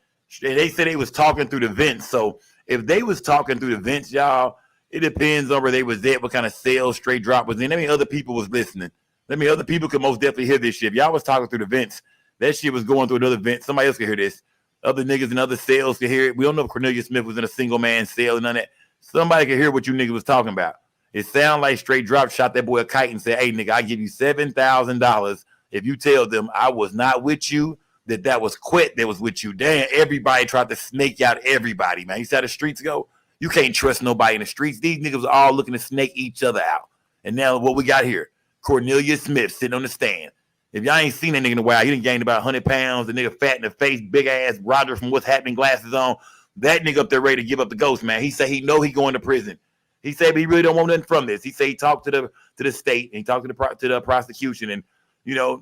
And they said they was talking through the vents. So if they was talking through the vents, y'all, it depends on where they was at, what kind of sales straight drop was in. I mean, other people was listening. Other people could most definitely hear this shit. If y'all was talking through the vents, that shit was going through another vent. Somebody else could hear this. Other niggas and other sales could hear it. We don't know if Cornelius Smith was in a single man sale and none of that. Somebody could hear what you niggas was talking about. It sounded like straight drop shot that boy a kite and said, hey, nigga, I give you $7,000 if you tell them I was not with you, that was Quit that was with you. Damn, everybody tried to snake out everybody, man. You see how the streets go? You can't trust nobody in the streets. These niggas are all looking to snake each other out. And now what we got here, Cornelius Smith sitting on the stand. If y'all ain't seen that nigga in a while, he done gained about 100 pounds. The nigga fat in the face, big ass, Roger from What's Happening glasses on. That nigga up there ready to give up the ghost, man. He said he know he going to prison. He said but he really don't want nothing from this. He said he talked to the state and he talked to the prosecution, and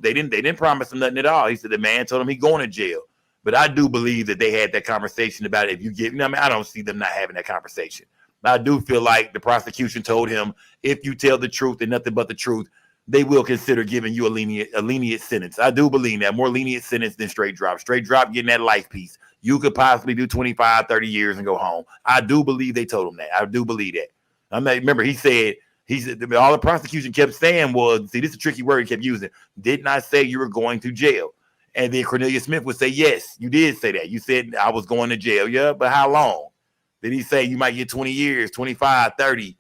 they didn't promise him nothing at all. He said the man told him he going to jail. But I do believe that they had that conversation about it. If you give, I don't see them not having that conversation. I do feel like the prosecution told him, if you tell the truth and nothing but the truth, they will consider giving you a lenient sentence. I do believe that. More lenient sentence than straight drop. Straight drop getting that life piece. You could possibly do 25, 30 years and go home. I do believe they told him that. I do believe that. Remember, he said, all the prosecution kept saying was, see, this is a tricky word he kept using. Didn't I say you were going to jail? And then Cornelius Smith would say, yes, you did say that. You said I was going to jail. Yeah, but how long? Did he say you might get 20 years, 25, 30?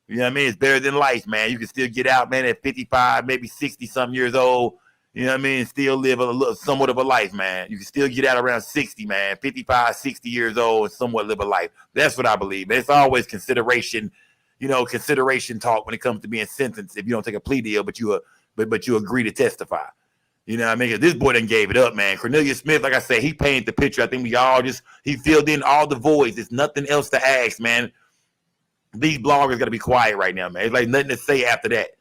You know what I mean? It's better than life, man. You can still get out, man, at 55, maybe 60-something years old. You know what I mean? Still live somewhat of a life, man. You can still get out around 60, man, 55, 60 years old and somewhat live a life. That's what I believe. It's always consideration, consideration talk when it comes to being sentenced if you don't take a plea deal, but you agree to testify. You know what I mean? This boy done gave it up, man. Cornelius Smith, like I said, he painted the picture. I think he filled in all the voids. There's nothing else to ask, man. These bloggers got to be quiet right now, man. It's like nothing to say after that.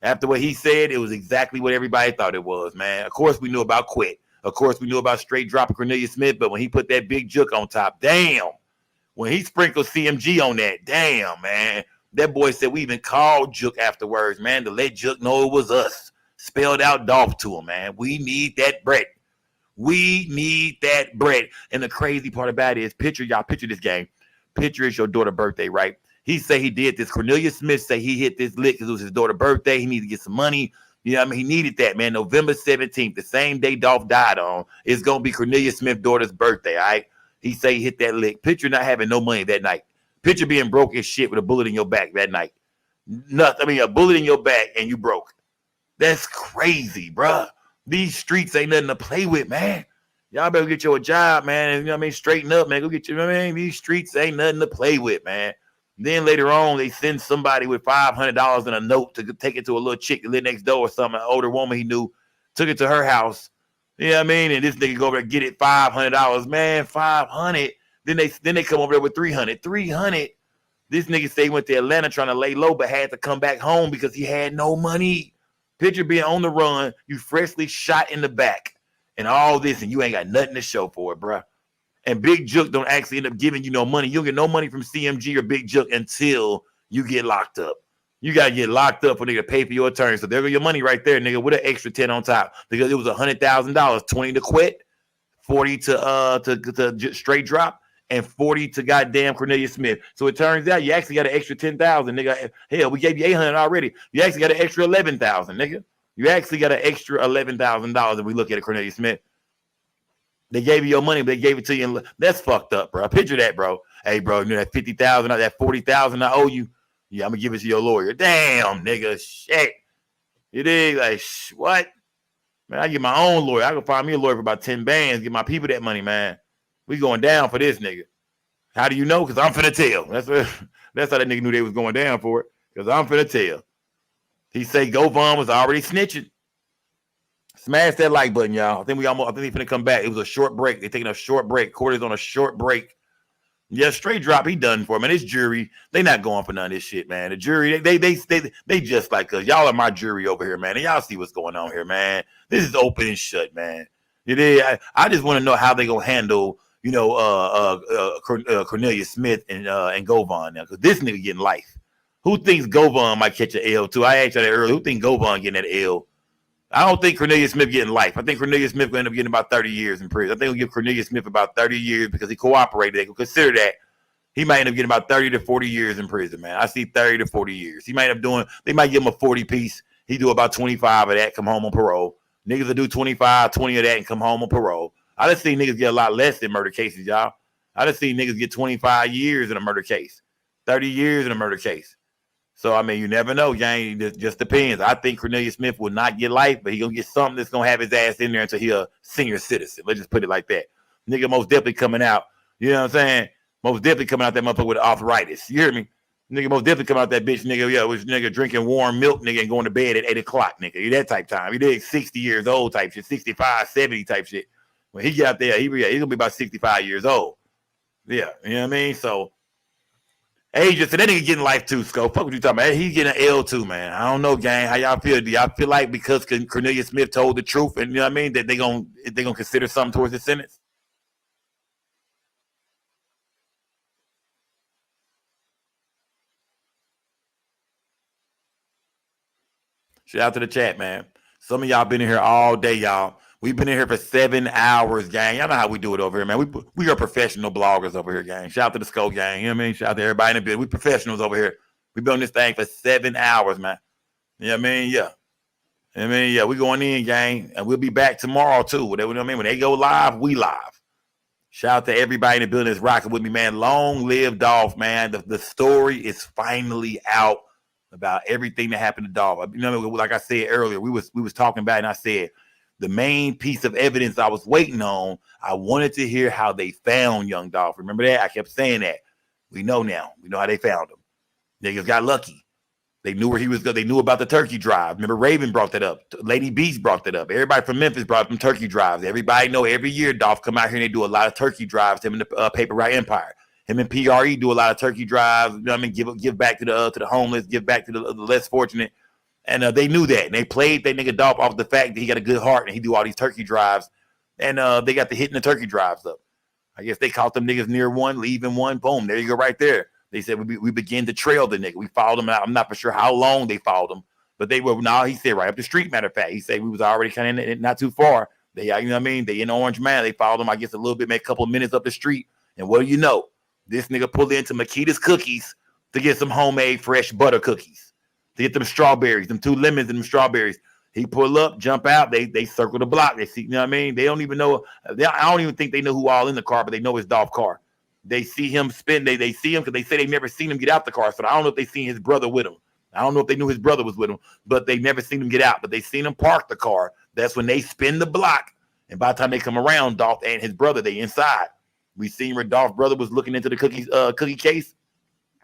After what he said, it was exactly what everybody thought it was, man. Of course, we knew about Quit. Of course, we knew about straight dropping Cornelius Smith, but when he put that big juke on top, damn. When he sprinkled CMG on that, damn, man. That boy said we even called Juke afterwards, man, to let Juke know it was us. Spelled out Dolph to him, man. We need that bread. We need that bread. And the crazy part about it is, picture this game. Picture it's your daughter's birthday, right? He say he did this. Cornelius Smith say he hit this lick because it was his daughter's birthday. He needed to get some money. You know what I mean? He needed that, man. November 17th, the same day Dolph died on, is going to be Cornelius Smith's daughter's birthday, all right? He say he hit that lick. Picture not having no money that night. Picture being broke as shit with a bullet in your back that night. A bullet in your back and you broke. That's crazy, bruh. These streets ain't nothing to play with, man. Y'all better get you a job, man. You know what I mean? Straighten up, man. Go get you, you know what I mean? These streets ain't nothing to play with, man. Then later on, they send somebody with $500 in a note to take it to a little chick that lived next door or something, an older woman he knew, took it to her house. You know what I mean? And this nigga go over there and get it $500, man, $500. Then they come over there with $300. $300. This nigga say he went to Atlanta trying to lay low, but had to come back home because he had no money. Picture being on the run, you freshly shot in the back, and all this, and you ain't got nothing to show for it, bruh. And Big Juke don't actually end up giving you no money. You don't get no money from CMG or Big Juke until you get locked up. You got to get locked up for nigga to pay for your attorney. So there go your money right there, nigga, with an extra 10 on top. Because it was $100,000, 20 to Quit, 40 to straight drop, and 40 to goddamn Cornelius Smith. So it turns out you actually got an extra 10,000, nigga. Hell, we gave you 800 already. You actually got an extra 11,000, nigga. You actually got an extra $11,000 if we look at it, Cornelius Smith. They gave you your money, but they gave it to you. That's fucked up, bro. Picture that, bro. Hey, bro, you know that 50,000, that 40,000 I owe you. Yeah, I'm gonna give it to your lawyer. Damn, nigga, shit. You dig? Like, what? Man, I get my own lawyer. I can find me a lawyer for about 10 bands. Get my people that money, man. We going down for this nigga. How do you know? Because I'm finna tell. That's how that nigga knew they was going down for it. Because I'm finna tell. He say Govon was already snitching. Smash that like button, y'all. I think they finna come back. It was a short break. They taking a short break. Court is on a short break. Yeah, straight drop. He done for, man. This jury, they not going for none of this shit, man. The jury, they just like us. Y'all are my jury over here, man. And y'all see what's going on here, man. This is open and shut, man. You did. I just want to know how they gonna handle, Cornelius Smith and Govon now, because this nigga getting life. Who thinks Govon might catch an L too? I asked you that earlier. Who think Govon getting that L? I don't think Cornelius Smith getting life. I think Cornelius Smith will end up getting about 30 years in prison. I think we'll give Cornelius Smith about 30 years because he cooperated. They can consider that. He might end up getting about 30 to 40 years in prison, man. I see 30 to 40 years. He might end up they might give him a 40 piece. He do about 25 of that, come home on parole. Niggas will do 25, 20 of that and come home on parole. I just see niggas get a lot less in murder cases, y'all. I just see niggas get 25 years in a murder case, 30 years in a murder case. So, I mean, you never know, gang. It just depends. I think Cornelius Smith will not get life, but he going to get something that's going to have his ass in there until he a senior citizen. Let's just put it like that. Nigga most definitely coming out. You know what I'm saying? Most definitely coming out that motherfucker with arthritis. You hear me? Nigga most definitely coming out that bitch, nigga. Yeah, was nigga drinking warm milk, nigga, and going to bed at 8 o'clock, nigga. You that type time. He did 60 years old type shit, 65, 70 type shit. When he get out there, he going to be about 65 years old. Yeah, you know what I mean? So, hey, just that nigga getting life too, Scope. Fuck what you talking about. He getting an L too, man. I don't know, gang. How y'all feel? Do y'all feel like because Cornelius Smith told the truth, and you know what I mean, that they gonna consider something towards the sentence? Shout out to the chat, man. Some of y'all been in here all day, y'all. We've been in here for 7 hours, gang. Y'all know how we do it over here, man. We are professional bloggers over here, gang. Shout out to the Skull gang. You know what I mean? Shout out to everybody in the building. We professionals over here. We've been on this thing for 7 hours, man. You know what I mean? Yeah. I mean, yeah, we going in, gang, and we'll be back tomorrow too. Whatever, you know what I mean? When they go live, we live. Shout out to everybody in the building that's rocking with me, man. Long live Dolph, man. The story is finally out about everything that happened to Dolph. You know, like I said earlier, we was talking about it, and I said the main piece of evidence I was waiting on, I wanted to hear how they found young Dolph. Remember that? I kept saying that. We know now. We know how they found him. Niggas got lucky. They knew where he was going. They knew about the turkey drive. Remember, Raven brought that up. Lady Beast brought that up. Everybody from Memphis brought up them turkey drives. Everybody know every year Dolph come out here and they do a lot of turkey drives. Him and the Paper Route Empire. Him and PRE do a lot of turkey drives. You know what I mean? Give back to the homeless. Give back to the less fortunate. And they knew that. And they played that nigga Dolph off the fact that he got a good heart and he do all these turkey drives. And they got the hitting the turkey drives up. I guess they caught them niggas near one, leaving one. Boom. There you go right there. They said we began to trail the nigga. We followed him out. I'm not for sure how long they followed him, but they were he said right up the street. Matter of fact, he said we was already kind of not too far. They, you know what I mean? They in Orange Man. They followed him, I guess, a little bit, maybe a couple of minutes up the street. And what do you know? This nigga pulled into Makita's Cookies to get some homemade fresh butter cookies, to get them strawberries, them 2 lemons and them strawberries. He pull up, jump out. They circle the block. They see, you know what I mean? They don't even know. I don't even think they know who all in the car, but they know it's Dolph car. They see him spin. They see him because they say they never seen him get out the car. So I don't know if they seen his brother with him. I don't know if they knew his brother was with him, but they never seen him get out. But they seen him park the car. That's when they spin the block. And by the time they come around, Dolph and his brother, they inside. We seen where Dolph's brother was looking into the cookie case.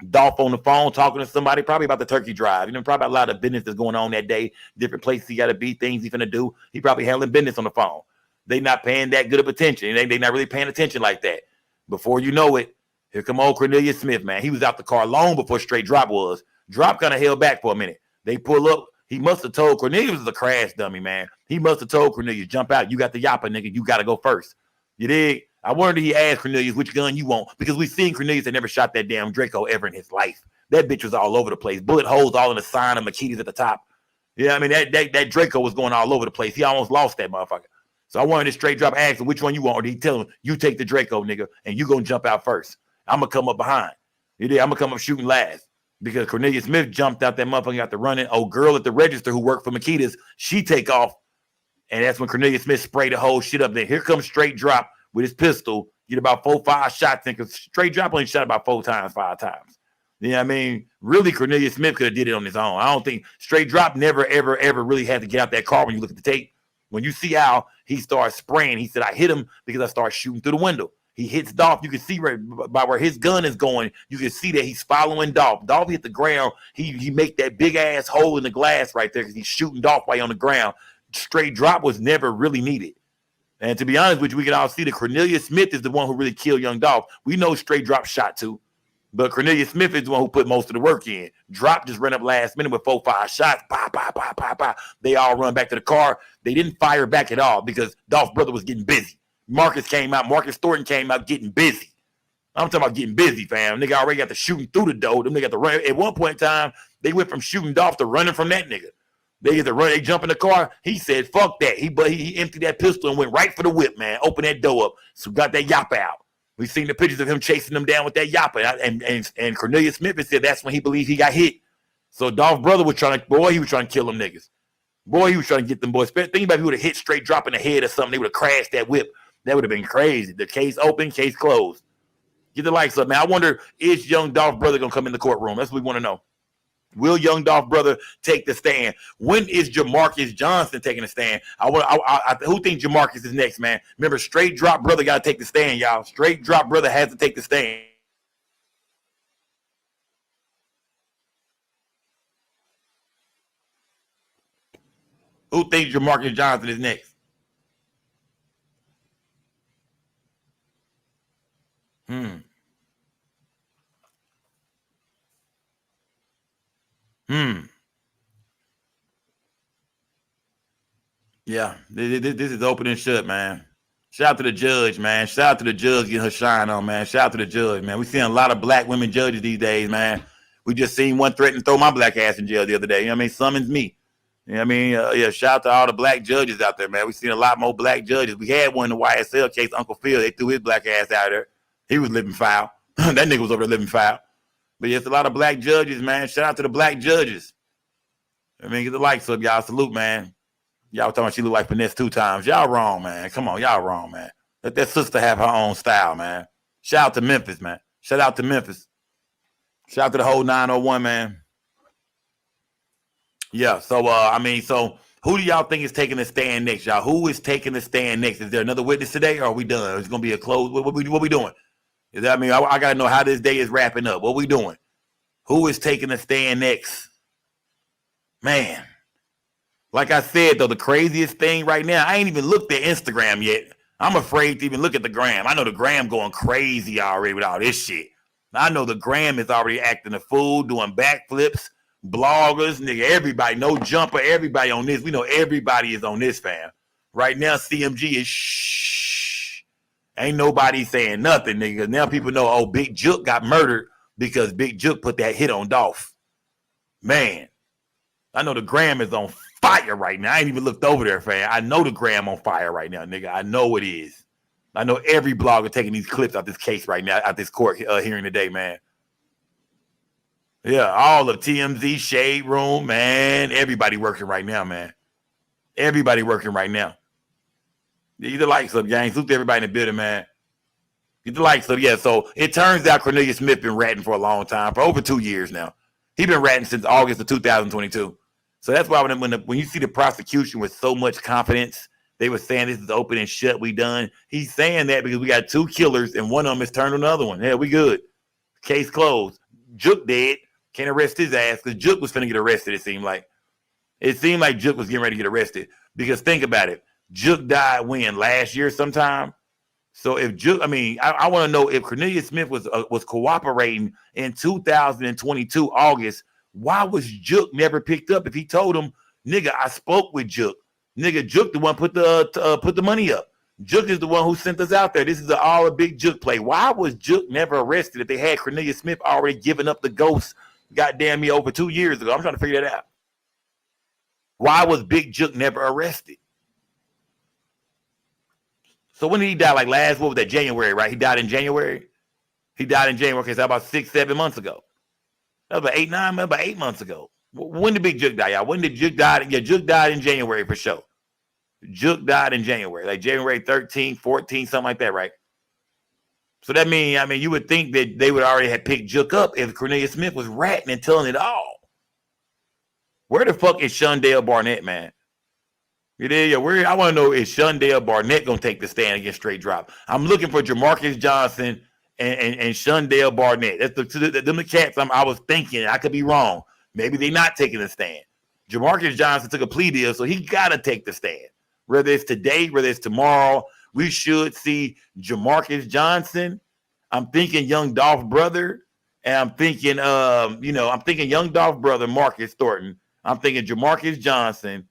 Dolph on the phone talking to somebody, probably about the turkey drive. You know, probably about a lot of business that's going on that day. Different places he got to be, things he's finna do. He probably handling business on the phone. They not paying that good of attention. They not really paying attention like that. Before you know it, here come old Cornelius Smith, man. He was out the car long before Straight Drop was. Drop kind of held back for a minute. They pull up. He must have told Cornelius was a crash dummy, man. He must have told Cornelius, jump out. You got the yappa, nigga. You got to go first. You dig? I wondered he asked Cornelius which gun you want because we seen Cornelius had never shot that damn Draco ever in his life. That bitch was all over the place. Bullet holes all in the sign of Makita's at the top. Yeah, I mean, that Draco was going all over the place. He almost lost that motherfucker. So I wanted to Straight Drop ask him which one you want, or did he tell him, you take the Draco, nigga, and you gonna jump out first. I'm gonna come up behind. I'm gonna come up shooting last. Because Cornelius Smith jumped out that motherfucker, got to running. Old girl at the register who worked for Makita's, she take off. And that's when Cornelius Smith sprayed the whole shit up there. Here comes Straight Drop with his pistol, get about 4-5 shots in, because Straight Drop only shot about 5 times. You know what I mean? Really, Cornelius Smith could have did it on his own. I don't think Straight Drop never, ever, ever really had to get out that car when you look at the tape. When you see how he starts spraying, he said, I hit him because I started shooting through the window. He hits Dolph. You can see right by where his gun is going. You can see that he's following Dolph. Dolph hit the ground. He make that big ass hole in the glass right there because he's shooting Dolph while on the ground. Straight Drop was never really needed. And to be honest with you, we can all see that Cornelius Smith is the one who really killed young Dolph. We know Straight Drop shot too, but Cornelius Smith is the one who put most of the work in. Drop just ran up last minute with 4-5 shots. Bah, bah, bah, bah, bah. They all run back to the car. They didn't fire back at all because Dolph's brother was getting busy. Marcus Thornton came out getting busy. I'm talking about getting busy, fam. Nigga already got the shooting through the door. Them nigga got the run. At one point in time, they went from shooting Dolph to running from that nigga. They get to run. They jump in the car. He said, "Fuck that." He emptied that pistol and went right for the whip, man. Opened that door up, so got that yappa out. We seen the pictures of him chasing them down with that yappa, and Cornelius Smith said that's when he believed he got hit. So Dolph's brother was trying to kill them niggas. Boy, he was trying to get them boys. Think about if he would have hit Straight Drop in the head or something. They would have crashed that whip. That would have been crazy. The case open, case closed. Get the likes up, man. I wonder, is young Dolph brother going to come in the courtroom? That's what we want to know. Will young Dolph brother take the stand? When is Jamarcus Johnson taking the stand? Who thinks Jamarcus is next, man? Remember, Straight Drop brother got to take the stand, y'all. Straight Drop brother has to take the stand. Who thinks Jamarcus Johnson is next? Yeah, this is open and shut, man. Shout out to the judge, man. Shout out to the judge getting her shine on, man. Shout out to the judge, man. We seeing a lot of black women judges these days, man. We just seen one threaten to throw my black ass in jail the other day. You know what I mean? Summons me. You know what I mean? Yeah, shout out to all the black judges out there, man. We've seen a lot more black judges. We had one in the YSL case, Uncle Phil. They threw his black ass out there. He was living foul. That nigga was over there living foul. But it's a lot of black judges, man. Shout out to the black judges. I mean, get the likes up, y'all. Salute, man. Y'all talking about she look like Finesse 2 times. Y'all wrong, man. Come on, y'all wrong, man. Let that sister have her own style, man. Shout out to Memphis, man. Shout out to Memphis. Shout out to the whole 901, man. Yeah, so, so who do y'all think is taking the stand next, y'all? Who is taking the stand next? Is there another witness today, or are we done? Is it going to be a close? What we doing? I got to know how this day is wrapping up. What we doing? Who is taking the stand next? Man. Like I said, though, the craziest thing right now, I ain't even looked at Instagram yet. I'm afraid to even look at the gram. I know the gram going crazy already with all this shit. I know the gram is already acting a fool, doing backflips. Bloggers, nigga, everybody, no jumper, everybody on this. We know everybody is on this, fam. Right now, CMG is shh. Ain't nobody saying nothing, nigga. Now people know, oh, Big Jook got murdered because Big Jook put that hit on Dolph. Man, I know the gram is on fire right now. I ain't even looked over there, fam. I know the gram on fire right now, nigga. I know it is. I know every blogger taking these clips out this case right now, out this court hearing today, man. Yeah, all of TMZ, Shade Room, man. Everybody working right now, man. Everybody working right now. Get the likes up, gang. Salute to everybody in the building, man. Get the likes up. Yeah, so it turns out Cornelius Smith been ratting for a long time, for over 2 years now. He been ratting since August of 2022. So that's why when you see the prosecution with so much confidence, they were saying this is open and shut, we done. He's saying that because we got 2 killers and one of them is turned on the other one. Yeah, we good. Case closed. Jook dead. Can't arrest his ass because Jook was finna get arrested, it seemed like. It seemed like Jook was getting ready to get arrested. Because think about it. Jook died when? Last year sometime? So if Jook, I want to know if Cornelius Smith was cooperating in 2022 August, why was Jook never picked up if he told him, nigga, I spoke with Jook. Nigga, Jook the one put the money up. Jook is the one who sent us out there. This is all a big Jook play. Why was Jook never arrested if they had Cornelius Smith already given up the ghost, goddamn me, over 2 years ago? I'm trying to figure that out. Why was Big Jook never arrested? So when did he die? Like what was that, January, right? He died in January? He died in January. Okay, so about 6-7 months ago. That was about 8 months ago. When did Big Jook die, y'all? When did Jook die? Yeah, Jook died in January for sure. Jook died in January, like January 13, 14, something like that, right? So that means, you would think that they would already have picked Jook up if Cornelius Smith was ratting and telling it all. Where the fuck is Shondale Barnett, man? I want to know, is Shondale Barnett going to take the stand against Straight Drop? I'm looking for Jamarcus Johnson and Shondale Barnett. That's the cats I was thinking. I could be wrong. Maybe they're not taking the stand. Jamarcus Johnson took a plea deal, so he got to take the stand. Whether it's today, whether it's tomorrow, we should see Jamarcus Johnson. I'm thinking young Dolph brother, and I'm thinking, young Dolph brother Marcus Thornton. I'm thinking Jamarcus Johnson,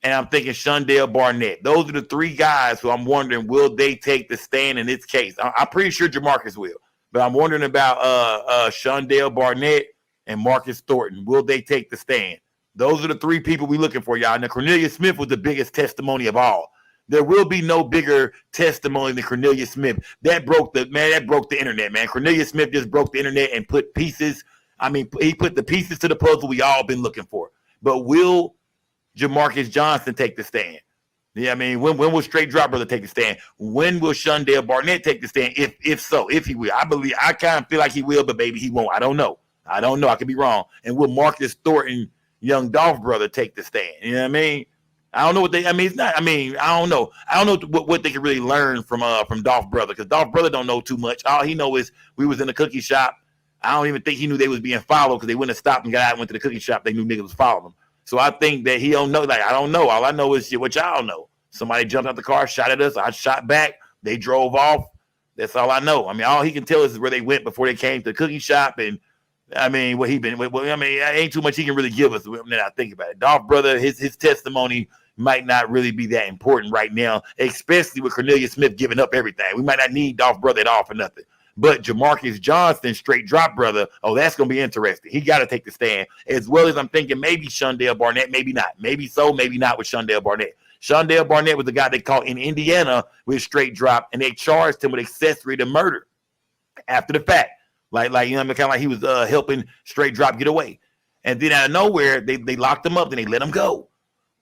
and I'm thinking Shondale Barnett. Those are the 3 guys who I'm wondering, will they take the stand in this case? I'm pretty sure Jamarcus will, but I'm wondering about Shondale Barnett and Marcus Thornton. Will they take the stand? Those are the 3 people we're looking for, y'all. Now, Cornelius Smith was the biggest testimony of all. There will be no bigger testimony than Cornelius Smith. That broke the internet, man. Cornelius Smith just broke the internet and put pieces. He put the pieces to the puzzle we all been looking for. But will Jamarcus Johnson take the stand? Yeah, when will Straight Drop Brother take the stand? When will Shondale Barnett take the stand? If so, if he will. I kind of feel like he will, but maybe he won't. I don't know. I could be wrong. And will Marcus Thornton, young Dolph brother, take the stand? You know what I mean? I don't know what they. It's not. I don't know. I don't know what they can really learn from Dolph brother, because Dolph brother don't know too much. All he know is we was in the cookie shop. I don't even think he knew they was being followed, because they wouldn't have stopped and got out and went to the cookie shop. They knew niggas was following them. So I think that he don't know. Like, I don't know. All I know is what y'all know. Somebody jumped out the car, shot at us. I shot back. They drove off. That's all I know. All he can tell us is where they went before they came to the cookie shop, and what he been. Ain't too much he can really give us. Then I think about it. Dolph brother, his testimony might not really be that important right now, especially with Cornelius Smith giving up everything. We might not need Dolph brother at all for nothing. But Jamarcus Johnson, straight drop brother, oh, that's going to be interesting. He got to take the stand. As well as I'm thinking maybe Shondell Barnett, maybe not. Maybe so, maybe not with Shondell Barnett. Shondell Barnett was the guy they caught in Indiana with straight drop, and they charged him with accessory to murder after the fact. Like you know, kind of like he was helping straight drop get away. And then out of nowhere, they locked him up and they let him go.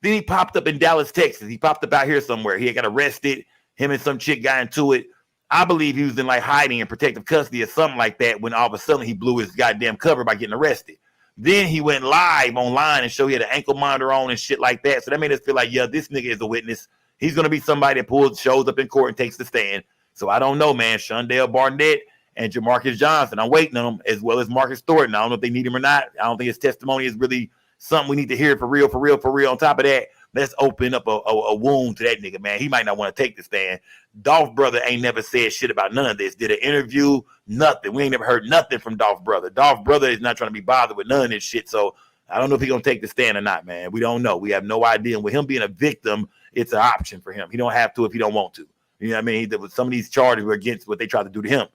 Then he popped up in Dallas, Texas. He popped up out here somewhere. He got arrested. Him and some chick got into it. I believe he was in like hiding and protective custody or something like that when all of a sudden he blew his goddamn cover by getting arrested. Then he went live online and showed he had an ankle monitor on and shit like that. So that made us feel like, yeah, this nigga is a witness. He's going to be somebody that shows up in court and takes the stand. So I don't know, man. Shondell Barnett and Jamarcus Johnson, I'm waiting on them, as well as Marcus Thornton. I don't know if they need him or not. I don't think his testimony is really something we need to hear for real. On top of that, let's open up a wound to that nigga, man. He might not want to take the stand. Dolph brother ain't never said shit about none of this. Did an interview, nothing. We ain't never heard nothing from Dolph brother. Dolph brother is not trying to be bothered with none of this shit. So I don't know if he's going to take the stand or not, man. We don't know. We have no idea. And with him being a victim, it's an option for him. He don't have to if he don't want to. You know what I mean? Some of these charges were against what they tried to do to him.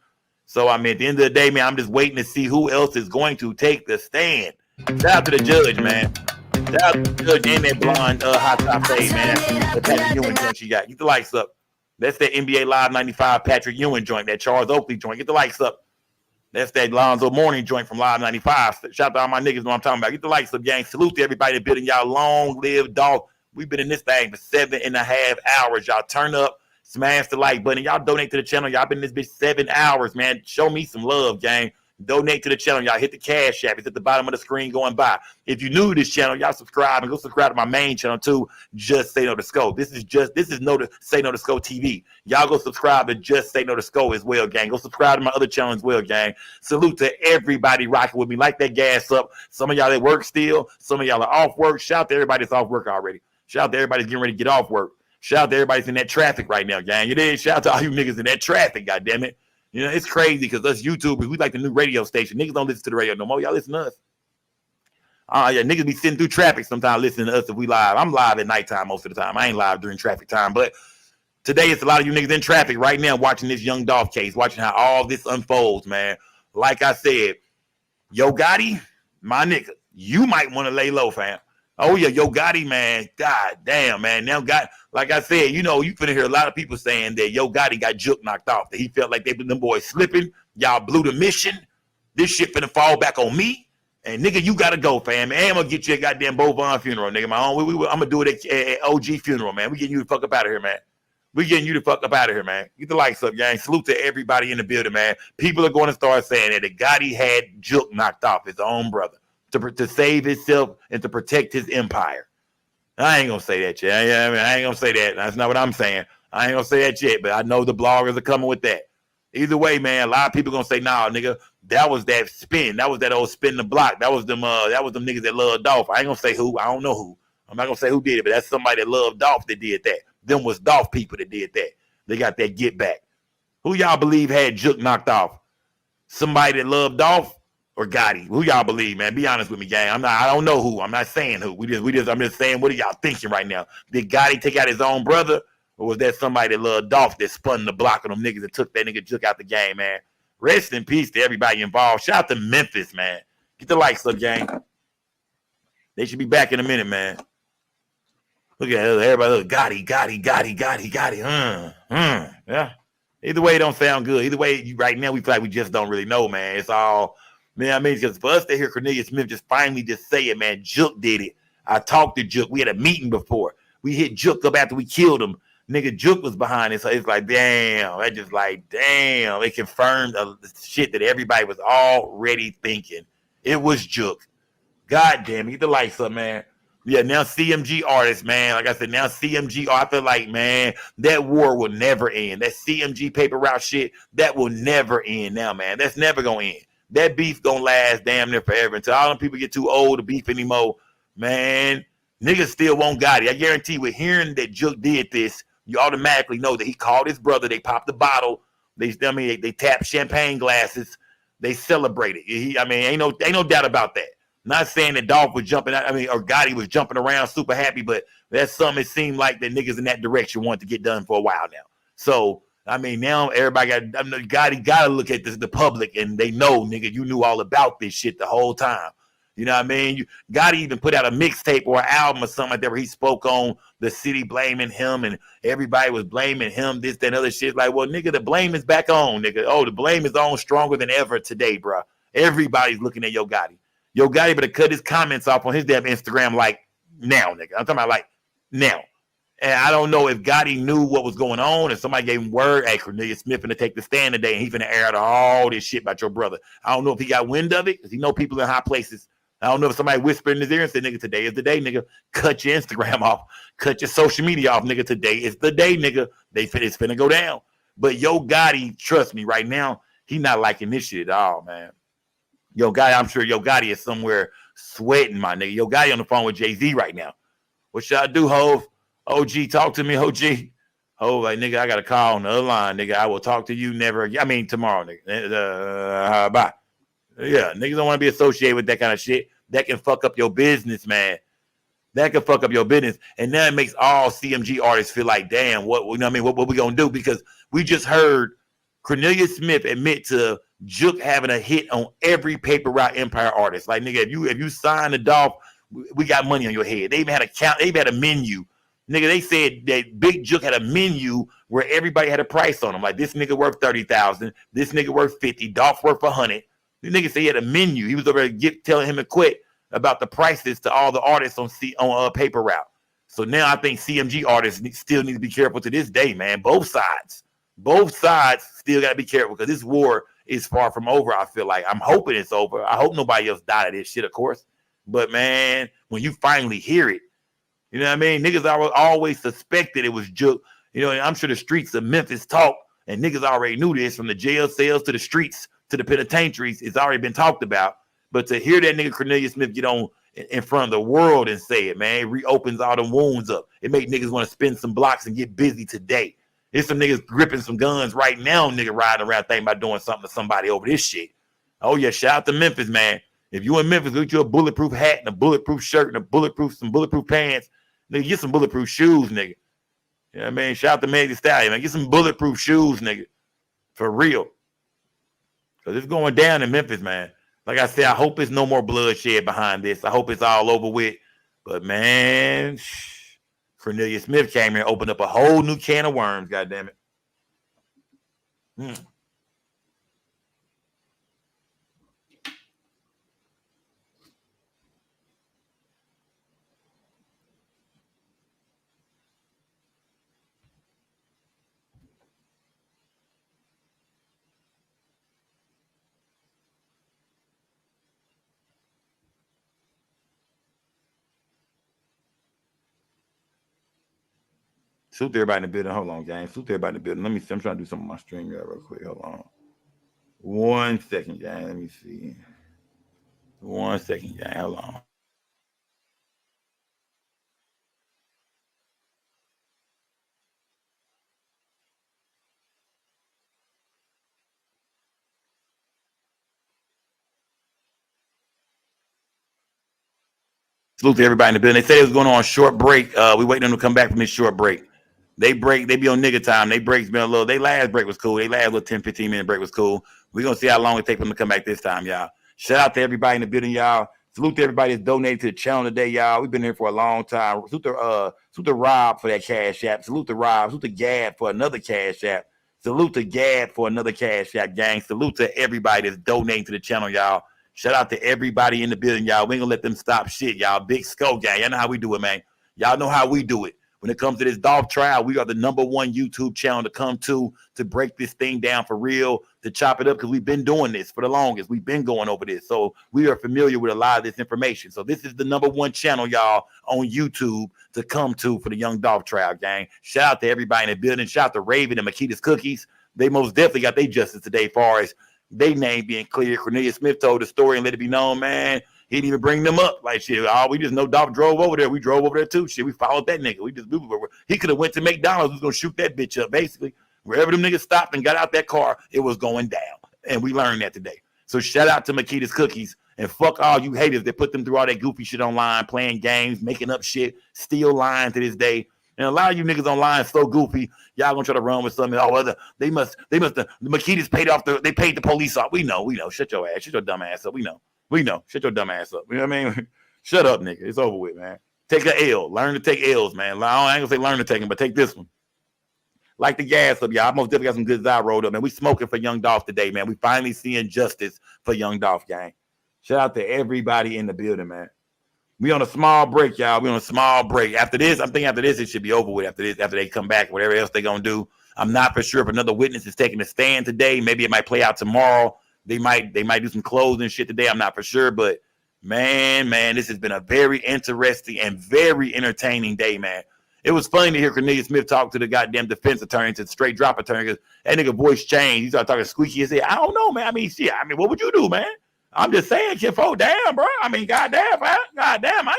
So, I mean, at the end of the day, man, I'm just waiting to see who else is going to take the stand. Shout out to the judge, man. Shout out to the judge and that blonde hot top fade, man. The Patrick Ewing joint she got. Get the lights up. That's that NBA Live 95 Patrick Ewing joint, that Charles Oakley joint. Get the lights up. That's that Lonzo Mourning joint from Live 95. Shout out to all my niggas know what I'm talking about. Get the lights up, gang. Salute to everybody that building y'all. Long live Dolph. We've been in this thing for 7.5 hours. Y'all turn up. Smash the like button. Y'all donate to the channel. Y'all been in this bitch 7 hours, man. Show me some love, gang. Donate to the channel. Y'all hit the cash app. It's at the bottom of the screen going by. If you're new to this channel, y'all subscribe and go subscribe to my main channel too. Just Say No to Sco. This is Say No to Sco TV. Y'all go subscribe to Just Say No to Sco as well, gang. Go subscribe to my other channel as well, gang. Salute to everybody rocking with me. Light that gas up. Some of y'all that work still. Some of y'all are off work. Shout out to everybody that's off work already. Shout out to everybody that's getting ready to get off work. Shout out to everybody's in that traffic right now, gang. You did. Shout out to all you niggas in that traffic, goddammit. You know, it's crazy because us YouTubers, we like the new radio station. Niggas don't listen to the radio no more. Y'all listen to us. Yeah, niggas be sitting through traffic sometimes listening to us if we live. I'm live at nighttime most of the time. I ain't live during traffic time. But today it's a lot of you niggas in traffic right now watching this young Dolph case, watching how all this unfolds, man. Like I said, Yo Gotti, my nigga, you might want to lay low, fam. Oh, yeah, Yo Gotti, man. God damn, man. Now, like I said, you know, you finna hear a lot of people saying that Yo Gotti got juke knocked off, that he felt like them boys slipping. Y'all blew the mission. This shit finna fall back on me. And, nigga, you gotta go, fam. And I'm gonna get you a goddamn Bovon funeral, nigga. I'm gonna do it at OG funeral, man. We getting you the fuck up out of here, man. We getting you the fuck up out of here, man. Get the lights up, gang. Salute to everybody in the building, man. People are going to start saying that Gotti had juke knocked off his own brother. To save himself and to protect his empire. I ain't gonna say that yet. I ain't gonna say that. That's not what I'm saying. I ain't gonna say that yet, but I know the bloggers are coming with that. Either way, man, a lot of people gonna say, nah, nigga, that was that spin. That was that old spin the block. That was them niggas that love Dolph. I ain't gonna say who. I don't know who. I'm not gonna say who did it, but that's somebody that loved Dolph that did that. Them was Dolph people that did that. They got that get back. Who y'all believe had juke knocked off? Somebody that loved Dolph? Or Gotti? Who y'all believe, man? Be honest with me, gang. I don't know who. I'm not saying who. I'm just saying, what are y'all thinking right now? Did Gotti take out his own brother? Or was that somebody that loved Dolph that spun the block of them niggas that took that nigga juke out the game, man? Rest in peace to everybody involved. Shout out to Memphis, man. Get the lights up, gang. They should be back in a minute, man. Look at everybody. Look, Gotti. Yeah. Either way, it don't sound good. Either way, right now, we feel like we just don't really know, man. It's all... Man, I mean, because for us to hear Cornelius Smith just finally just say it, man, Juke did it. I talked to Juke. We had a meeting before. We hit Juke up after we killed him. Nigga, Juke was behind it. So it's like, damn. That just like, damn. It confirmed the shit that everybody was already thinking. It was Juke. God damn it. Get the lights up, man. Yeah, now CMG artists, man. Like I said, now CMG, I feel like, man, that war will never end. That CMG paper route shit, that will never end now, man. That's never going to end. That beef gonna last damn near forever until all them people get too old to beef anymore. Man, niggas still won't got it. I guarantee with hearing that Juke did this, you automatically know that he called his brother. They popped the bottle. They tapped champagne glasses. They celebrated. Ain't no doubt about that. Not saying that Dolph was jumping out. Or Gotti was jumping around super happy, but that's something it seemed like that niggas in that direction wanted to get done for a while now. So, I mean, now everybody gotta look at the public, and they know, nigga, you knew all about this shit the whole time. You know what I mean? You gotta even put out a mixtape or an album or something like that where he spoke on the city blaming him and everybody was blaming him, this, that, and other shit. Like, well, nigga, the blame is back on, nigga. Oh, the blame is on stronger than ever today, bro. Everybody's looking at Yo Gotti. Yo Gotti better cut his comments off on his damn Instagram like now, nigga. I'm talking about like now. And I don't know if Gotti knew what was going on, if somebody gave him word, hey, Cornelius Smith finna take the stand today, and he finna air out all this shit about your brother. I don't know if he got wind of it, because he know people in high places. I don't know if somebody whispered in his ear and said, nigga, today is the day, nigga. Cut your Instagram off. Cut your social media off, nigga. Today is the day, nigga. It's finna go down. But Yo Gotti, trust me, right now, he not liking this shit at all, man. Yo Gotti, I'm sure Yo Gotti is somewhere sweating, my nigga. Yo Gotti on the phone with Jay-Z right now. What should I do, Hov? OG, talk to me, OG. Oh, like, nigga, I got a call on the other line, nigga. I will talk to you never again. I mean, tomorrow, nigga. Bye. Yeah, niggas don't want to be associated with that kind of shit. That can fuck up your business, man. That can fuck up your business. And then it makes all CMG artists feel like, damn, what you know what I mean? What we gonna do? Because we just heard Cornelius Smith admit to Juke having a hit on every Paper Route Empire artist. Like, nigga, if you sign the Dolph, we got money on your head. They even had a count, they even had a menu. Nigga, they said that Big Juke had a menu where everybody had a price on them. Like, this nigga worth 30,000, this nigga worth 50, Dolph worth 100. The nigga said he had a menu. He was over there telling him to quit about the prices to all the artists on Paper Route. So now I think CMG artists still need to be careful to this day, man. Both sides still got to be careful because this war is far from over. I feel like I'm hoping it's over. I hope nobody else died of this shit, of course. But man, when you finally hear it, you know what I mean? Niggas always suspected it was Juke. You know, and I'm sure the streets of Memphis talk, and niggas already knew this from the jail cells to the streets to the penitentiaries. It's already been talked about. But to hear that nigga Cornelius Smith get on in front of the world and say it, man, it reopens all the wounds up. It make niggas want to spin some blocks and get busy today. There's some niggas gripping some guns right now, nigga, riding around thinking about doing something to somebody over this shit. Oh, yeah, shout out to Memphis, man. If you in Memphis, get you a bulletproof hat and a bulletproof shirt and some bulletproof pants. Nigga, get some bulletproof shoes, nigga. You know what I mean? Shout out to Meg Thee Stallion, man. Get some bulletproof shoes, nigga. For real. Because it's going down in Memphis, man. Like I said, I hope there's no more bloodshed behind this. I hope it's all over with. But, man, Cornelius Smith came here and opened up a whole new can of worms, goddammit. Salute everybody in the building. Hold on, gang. Salute everybody in the building. Let me see. I'm trying to do something on my stream real quick. Hold on. 1 second, gang. Let me see. 1 second, gang. Hold on. Salute to everybody in the building. They said it was going on a short break. We waiting on them to come back from this short break. They be on nigga time. They breaks been a little. They last break was cool. They last little 10, 15 minute break was cool. We're gonna see how long it takes them to come back this time, y'all. Shout out to everybody in the building, y'all. Salute to everybody that's donated to the channel today, y'all. We've been here for a long time. Salute to Rob for that cash app. Salute to Rob. Salute to Gab for another cash app. Salute to Gab for another cash app, gang. Salute to everybody that's donating to the channel, y'all. Shout out to everybody in the building, y'all. We ain't gonna let them stop shit, y'all. Big Skull gang. Y'all know how we do it, man. Y'all know how we do it. When it comes to this Dolph trial, we are the #1 YouTube channel to come to break this thing down for real, to chop it up, because we've been doing this for the longest. We've been going over this. So we are familiar with a lot of this information. So this is the #1 channel, y'all, on YouTube to come to for the young Dolph trial, gang. Shout out to everybody in the building. Shout out to Raven and Makita's Cookies. They most definitely got their justice today as far as they name being clear. Cornelius Smith told the story and let it be known, man. He didn't even bring them up. Like, shit, we just know Dolph drove over there. We drove over there too. Shit, we followed that nigga. He could have went to McDonald's. We was going to shoot that bitch up, basically. Wherever them niggas stopped and got out that car, it was going down. And we learned that today. So shout out to Makita's Cookies. And fuck all you haters that put them through all that goofy shit online, playing games, making up shit, still lying to this day. And a lot of you niggas online so goofy, y'all gonna try to run with something. Oh, other they must the Makitas paid the police off. We know. Shut your ass, shut your dumb ass up. We know. Shut your dumb ass up. You know what I mean? Shut up, nigga. It's over with, man. Take a L. Learn to take L's, man. I ain't gonna say learn to take them, but take this one. Like the gas up, y'all. I most definitely got some good I rolled up, man. We smoking for Young Dolph today, man. We finally seeing justice for Young Dolph, gang. Shout out to everybody in the building, man. We on a small break, y'all. We on a small break. After this, I'm thinking after this, it should be over with. After they come back, whatever else they gonna do. I'm not for sure if another witness is taking a stand today. Maybe it might play out tomorrow. They might do some closing shit today. I'm not for sure, but man, this has been a very interesting and very entertaining day, man. It was funny to hear Cornelius Smith talk to the goddamn defense attorney, to the straight drop attorney, because that nigga voice changed. He started talking squeaky and said, I don't know, man. I mean, shit. I mean, what would you do, man? I'm just saying, Kinfo, damn, bro. I mean, goddamn, man. Goddamn, man.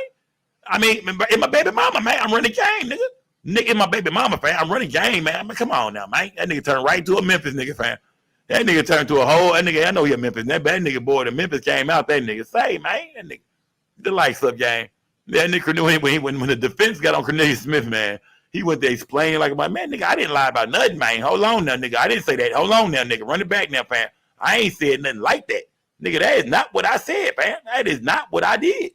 I mean, in my baby mama, man, I'm running game, nigga. Nigga, in my baby mama, fan, I'm running game, man. I mean, come on now, man. That nigga turned right to a Memphis nigga, fan. That nigga turned to a whole, that nigga, I know he a Memphis. That nigga boy, the Memphis came out, that nigga say, man, that nigga, the lights up game. That nigga, when the defense got on Cornelius Smith, man, he went there explaining like, man, nigga, I didn't lie about nothing, man. Hold on now, nigga. I didn't say that. Hold on now, nigga. Run it back now, fam. I ain't said nothing like that. Nigga, that is not what I said, man. That is not what I did.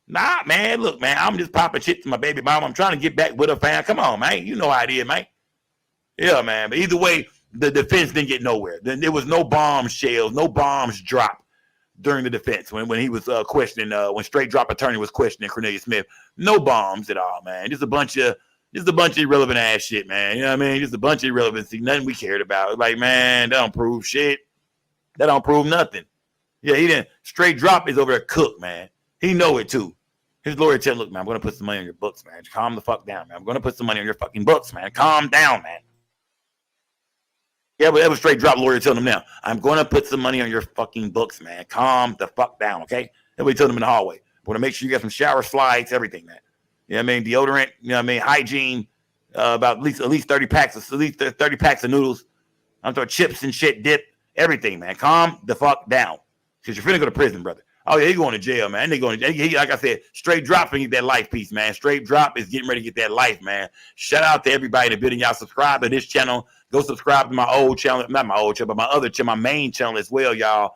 Nah, man, look, man, I'm just popping shit to my baby mama. I'm trying to get back with her, fam. Come on, man. You know how it is, man. Yeah, man. But either way, the defense didn't get nowhere. Then there was no bombshells, no bombs dropped during the defense when he was questioning, when straight drop attorney was questioning Cornelius Smith. No bombs at all, man. Just a bunch of irrelevant ass shit, man. You know what I mean? Just a bunch of irrelevancy. Nothing we cared about. Like, man, that don't prove shit. That don't prove nothing. Yeah, he didn't. Straight drop is over there cooked, man. He know it too. His lawyer tell him, look, man, I'm going to put some money on your books, man. Calm the fuck down, man. I'm going to put some money on your fucking books, man. Calm down, man. Yeah, but that was straight drop lawyer telling him now. I'm going to put some money on your fucking books, man. Calm the fuck down, okay? That's what he told him in the hallway. Want to make sure you got some shower slides, everything, man. You know what I mean? Deodorant, you know what I mean? Hygiene, about at least 30 packs of noodles. I'm talking chips and shit, dip, everything, man. Calm the fuck down. Because you're finna go to prison, brother. Oh, yeah, he going to jail, man. They going to jail. Like I said, straight drop and get that life piece, man. Straight drop is getting ready to get that life, man. Shout out to everybody in the building. Y'all subscribe to this channel. Go subscribe to my old channel. Not my old channel, but my other channel, my main channel as well, y'all.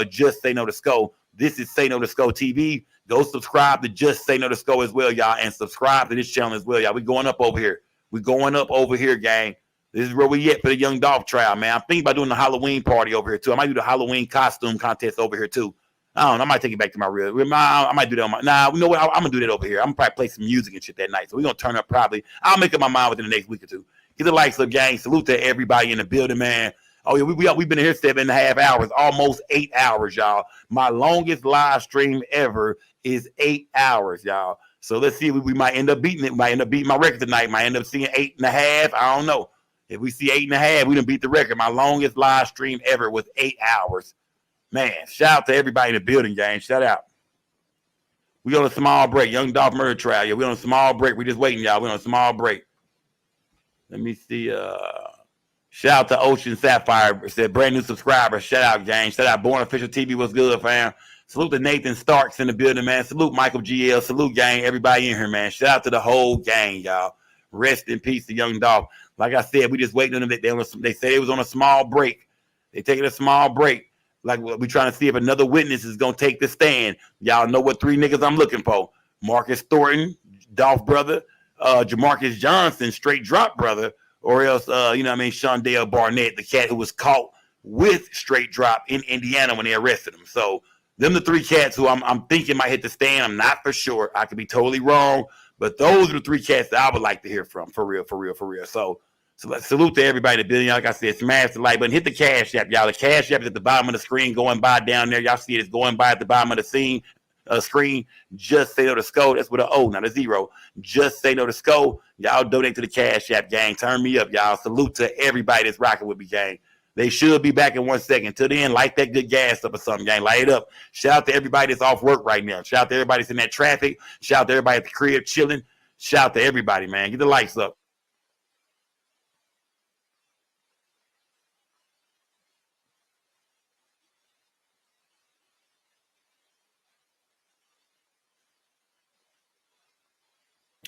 Just Say No to Sco. This is Say No to Sco TV. Go subscribe to Just Say No to Sco as well, y'all. And subscribe to this channel as well, y'all. We going up over here. We going up over here, gang. This is where we at for the Young Dolph trial, man. I'm thinking about doing the Halloween party over here, too. I might do the Halloween costume contest over here, too. I don't know. I might take it back to my real. I might do that on my. Nah, you know what? I'm gonna do that over here. I'm gonna probably play some music and shit that night. So we're gonna turn up probably. I'll make up my mind within the next week or two. Get the lights up, gang. Salute to everybody in the building, man. Oh yeah, we've been here 7.5 hours, almost 8 hours, y'all. My longest live stream ever is 8 hours, y'all. So let's see. We might end up beating it. Might end up beating my record tonight. Might end up seeing 8.5. I don't know. If we see 8.5, we done beat the record. My longest live stream ever was 8 hours. Man, shout out to everybody in the building, gang. Shout out. We on a small break. Young Dolph murder trial. Yeah, we on a small break. We just waiting, y'all. We on a small break. Let me see. Shout out to Ocean Sapphire. Said brand new subscriber. Shout out, gang. Shout out Born Official TV. What's good, fam? Salute to Nathan Starks in the building, man. Salute Michael GL. Salute, gang. Everybody in here, man. Shout out to the whole gang, y'all. Rest in peace to Young Dolph. Like I said, we just waiting on them. They said it was on a small break. They taking a small break. Like we trying to see if another witness is gonna take the stand. Y'all know what 3 niggas I'm looking for: Marcus Thornton, Dolph brother, Jamarcus Johnson, straight drop brother, or else you know what I mean, Shondale Barnett, the cat who was caught with straight drop in Indiana when they arrested him. So them the 3 cats who I'm thinking might hit the stand. I'm not for sure. I could be totally wrong, but those are the 3 cats that I would like to hear from, for real. So let's salute to everybody in the building. Like I said, smash the like button, hit the Cash App, y'all. The Cash App is at the bottom of the screen, going by down there. Y'all see it, it's going by at the bottom of the screen. Just Say No to Sco. That's with an O, not a 0. Just Say No to Sco. Y'all donate to the Cash App, gang. Turn me up, y'all. Salute to everybody that's rocking with me, gang. They should be back in 1 second. Till then, light that good gas up or something, gang. Light it up. Shout out to everybody that's off work right now. Shout out to everybody that's in that traffic. Shout out to everybody at the crib chilling. Shout out to everybody, man. Get the lights up.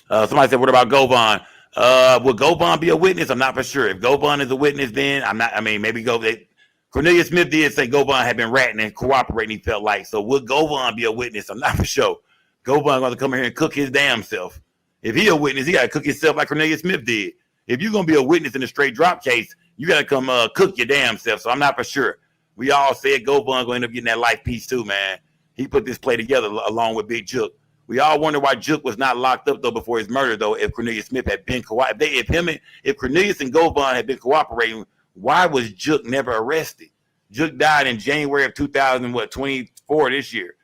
Somebody said, what about Govan? Will Gobon be a witness? I'm not for sure. If Gobon is a witness, then I'm not. I mean, maybe Cornelius Smith did say Gobon had been ratting and cooperating. He felt like so. Will Gobon be a witness? I'm not for sure. Gobon going to come in here and cook his damn self. If he a witness, he got to cook himself like Cornelius Smith did. If you're going to be a witness in a straight drop case, you got to come cook your damn self. So I'm not for sure. We all said Gobon going to end up getting that life piece too, man. He put this play together along with Big Jook. We all wonder why Jook was not locked up though before his murder though. If Cornelius Smith had been if Cornelius and Gobon had been cooperating, why was Jook never arrested? Jook died in January of 2024 this year.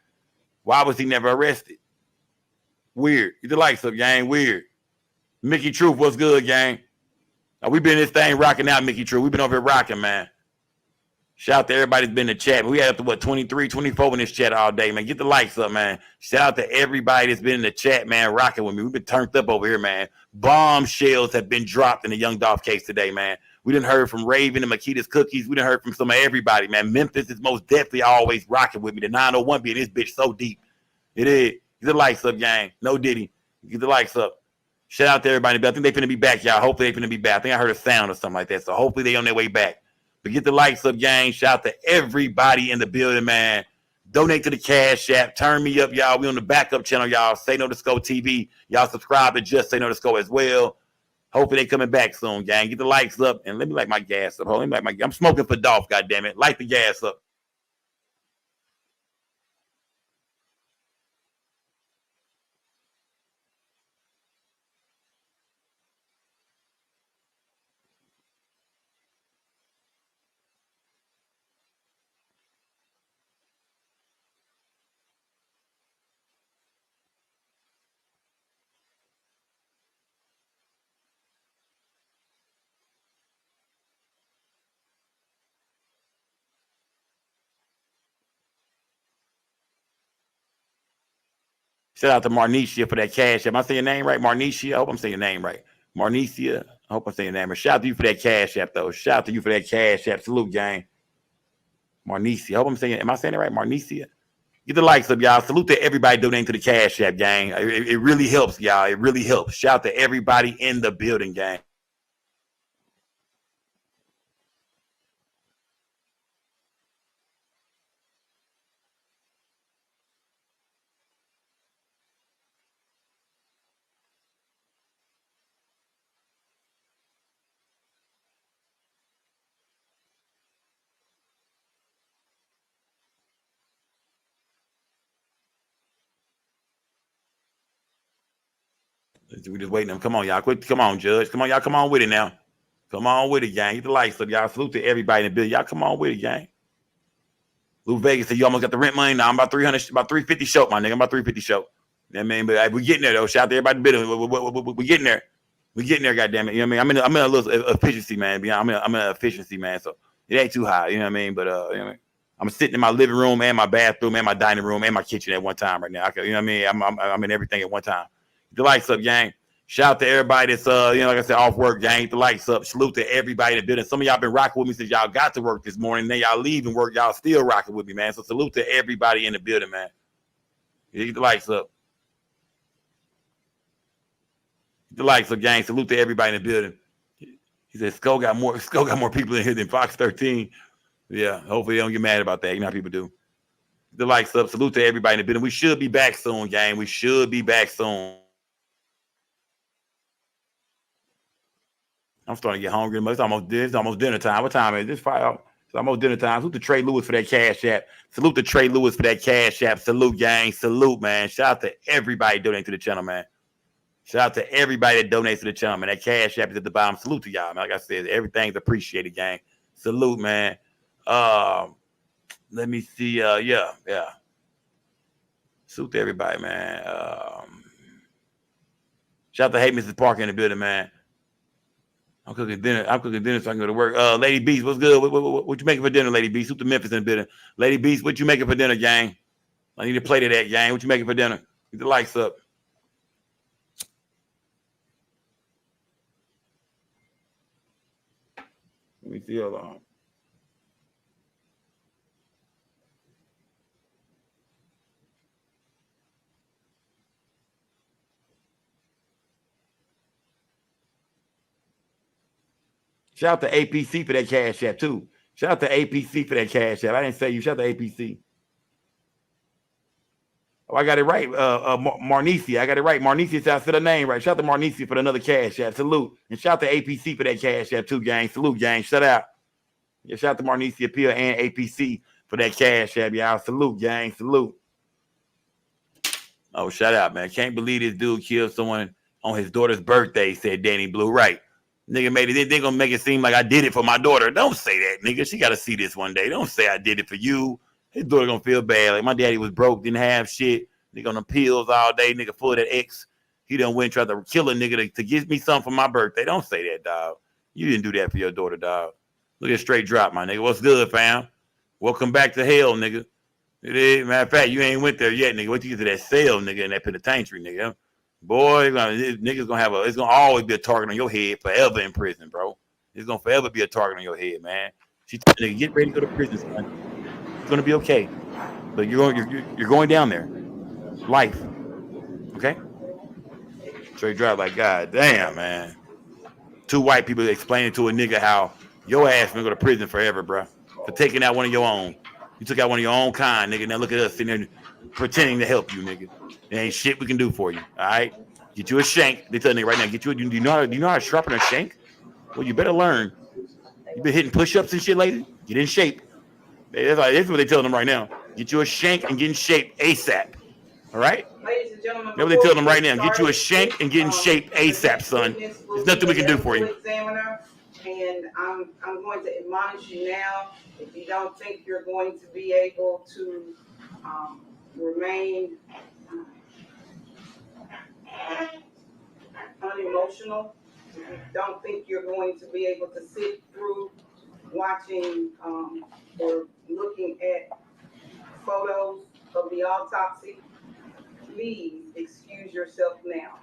Why was he never arrested? Weird. Get the lights up, gang. Weird. Mickey Truth, what's good, gang? We been in this thing rocking out, Mickey Truth. We've been over here rocking, man. Shout out to everybody that's been in the chat. We had up to 23, 24 in this chat all day, man. Get the likes up, man. Shout out to everybody that's been in the chat, man, rocking with me. We've been turned up over here, man. Bombshells have been dropped in the Young Dolph case today, man. We done heard from Raven and Makita's Cookies. We done heard from some of everybody, man. Memphis is most definitely always rocking with me. The 901 being this bitch so deep. It is. Get the likes up, gang. No Diddy. Get the likes up. Shout out to everybody. I think they finna be back, y'all. Hopefully they finna be back. I think I heard a sound or something like that. So hopefully they on their way back. But get the likes up, gang. Shout out to everybody in the building, man. Donate to the Cash App. Turn me up, y'all. We on the backup channel, y'all. Say No to Sco TV. Y'all subscribe to Just Say No to Sco as well. Hopefully they coming back soon, gang. Get the likes up and let me light my gas up. Hold on, let me light my. I'm smoking for Dolph, goddammit. Light the gas up. Shout out to Marnicia for that cash. Am I saying your name right? Marnicia? I hope I'm saying your name right. Marnicia. I hope I'm saying your name right. Shout out to you for that cash app, though. Shout out to you for that cash app. Salute, gang. Marnicia. I hope I'm saying, am I saying it right? Marnicia? Get the likes up, y'all. Salute to everybody donating to the cash app, gang. It really helps, y'all. It really helps. Shout out to everybody in the building, gang. We just waiting. Come on, y'all. Quit. Come on, Judge. Come on, y'all. Come on with it now. Come on with it, gang. Get the likes up, y'all. Salute to everybody in the building. Y'all come on with it, gang. Lou Vegas said you almost got the rent money. Now I'm about 300, about 350 short, my nigga. I'm about 350 short. You know what I mean? But we getting there though. Shout out to everybody in the building. We getting there. We getting there, goddamn it. You know what I mean? I'm in a little efficiency, man. I'm in an efficiency, man. So it ain't too high. You know what I mean? But you know what I mean? I'm sitting in my living room and my bathroom and my dining room and my kitchen at one time right now. You know what I mean? I'm in everything at one time. Get the lights up, gang. Shout out to everybody that's you know, like I said, off work, gang. Get the lights up. Salute to everybody in the building. Some of y'all been rocking with me since y'all got to work this morning. Then y'all leaving work, y'all still rocking with me, man. So salute to everybody in the building, man. Get the lights up. Get the lights up, gang. Salute to everybody in the building. He said Skull got more people in here than Fox 13. Yeah, hopefully they don't get mad about that. You know how people do. Get the lights up. Salute to everybody in the building. We should be back soon, gang. We should be back soon. I'm starting to get hungry. It's almost dinner time. What time is it? It's almost dinner time. Salute to Trey Lewis for that cash app. Salute to Trey Lewis for that cash app. Salute, gang. Salute, man. Shout out to everybody donating to the channel, man. Shout out to everybody that donates to the channel, man. That cash app is at the bottom. Salute to y'all, man. Like I said, everything's appreciated, gang. Salute, man. Let me see. Yeah. Salute to everybody, man. Shout out to Hey Mrs. Parker in the building, man. I'm cooking dinner so I can go to work. Lady Beast, what's good? What you making for dinner, Lady Beast? Who's the Memphis in the building? Lady Beast, what you making for dinner, gang? I need to play to that, gang. What you making for dinner? Get the lights up. Let me see. Hold on. Shout out to APC for that cash app too. Shout out to APC for that cash app. I didn't say you. Shout out to APC. Oh, I got it right. Marnicia. I got it right. Marnicia, I said her name right. Shout out to Marnicia for another cash app. Salute. And shout out to APC for that cash app too, gang. Salute, gang. Shout out. Yeah, shout out to Marnicia Peel and APC for that cash app, y'all. Salute, gang. Salute. Oh, shout out, man. Can't believe this dude killed someone on his daughter's birthday, said Danny Blue. Right. Nigga made it. They're gonna make it seem like I did it for my daughter. Don't say that, nigga. She gotta see this one day. Don't say I did it for you. His daughter gonna feel bad. Like my daddy was broke, didn't have shit. Nigga on the pills all day, nigga full of that X. He done went and tried to kill a nigga to give me something for my birthday. Don't say that, dog. You didn't do that for your daughter, dog. Look at straight drop, my nigga. What's good, fam? Welcome back to hell, nigga. It is. Matter of fact, you ain't went there yet, nigga. What you get to that cell, nigga, in that penitentiary, nigga? Boy, niggas gonna have it's gonna always be a target on your head forever in prison, bro. It's gonna forever be a target on your head, man. She nigga, get ready to go to prison, son. It's gonna be okay. But you're going down there. Life. Okay? Straight drive like, God damn, man. Two white people explaining to a nigga how your ass gonna go to prison forever, bro. For taking out one of your own. You took out one of your own kind, nigga. Now look at us sitting there pretending to help you, nigga. There ain't shit we can do for you. All right? Get you a shank. They tell nigga right now, do you know how to sharpen a shank? Well, you better learn. You been hitting push-ups and shit lately? Get in shape. That's what they telling them right now. Get you a shank and get in shape ASAP. All right? Ladies and gentlemen, that's what they tell them right now. Get you a shank and get in shape ASAP, son. There's nothing we can do for you. Examiner, and I'm going to admonish you now. If you don't think you're going to be able to remain unemotional, if you don't think you're going to be able to sit through watching or looking at photos of the autopsy, please excuse yourself now,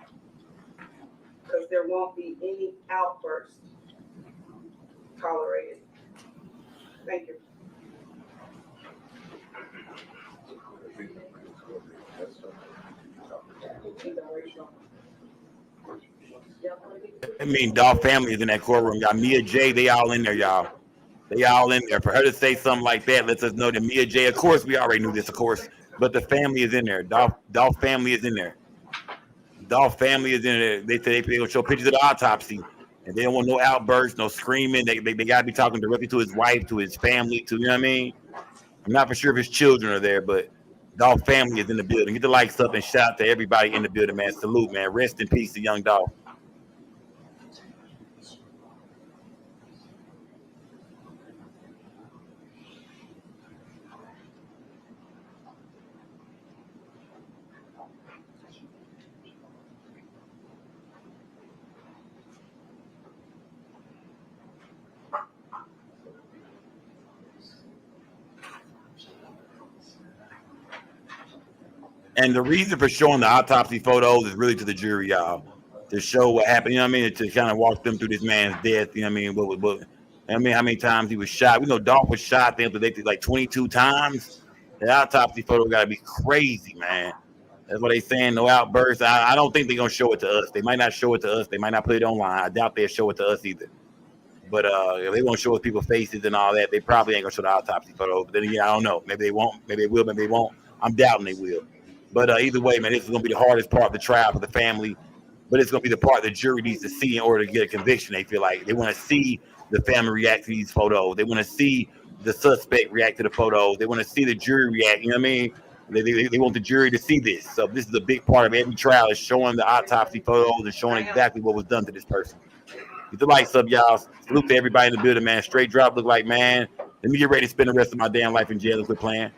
because there won't be any outburst tolerated. Thank you. I mean, Dolph family is in that courtroom, y'all. Mia J, they all in there, y'all. They all in there. For her to say something like that lets us know that Mia J, of course, we already knew this, of course, but the family is in there. Dolph family is in there. Dolph family is in there. They say they gonna show pictures of the autopsy, and they don't want no outbursts, no screaming. They gotta be talking directly to his wife, to his family, to, you know what I mean? I'm not for sure if his children are there, but Dolph family is in the building. Get the likes up and shout out to everybody in the building, man. Salute, man. Rest in peace to young Dolph. And the reason for showing the autopsy photos is really to the jury, y'all, to show what happened. You know what I mean? To kind of walk them through this man's death. You know what I mean? How many times he was shot? We know Dolph was shot. They like 22 times. The autopsy photo got to be crazy, man. That's what they saying. No outbursts. I don't think they're gonna show it to us. They might not show it to us. They might not put it online. I doubt they'll show it to us either. But if they won't show us people's faces and all that, they probably ain't gonna show the autopsy photo. But then again, I don't know. Maybe they won't. Maybe they will. Maybe they won't. I'm doubting they will. But either way, man, this is going to be the hardest part of the trial for the family. But it's going to be the part the jury needs to see in order to get a conviction. They feel like they want to see the family react to these photos. They want to see the suspect react to the photos. They want to see the jury react. You know what I mean? They want the jury to see this. So this is a big part of every trial, is showing the autopsy photos and showing exactly what was done to this person. Get the lights up, y'all. Salute to everybody in the building, man. Straight drop look like, man, let me get ready to spend the rest of my damn life in jail and quit playing.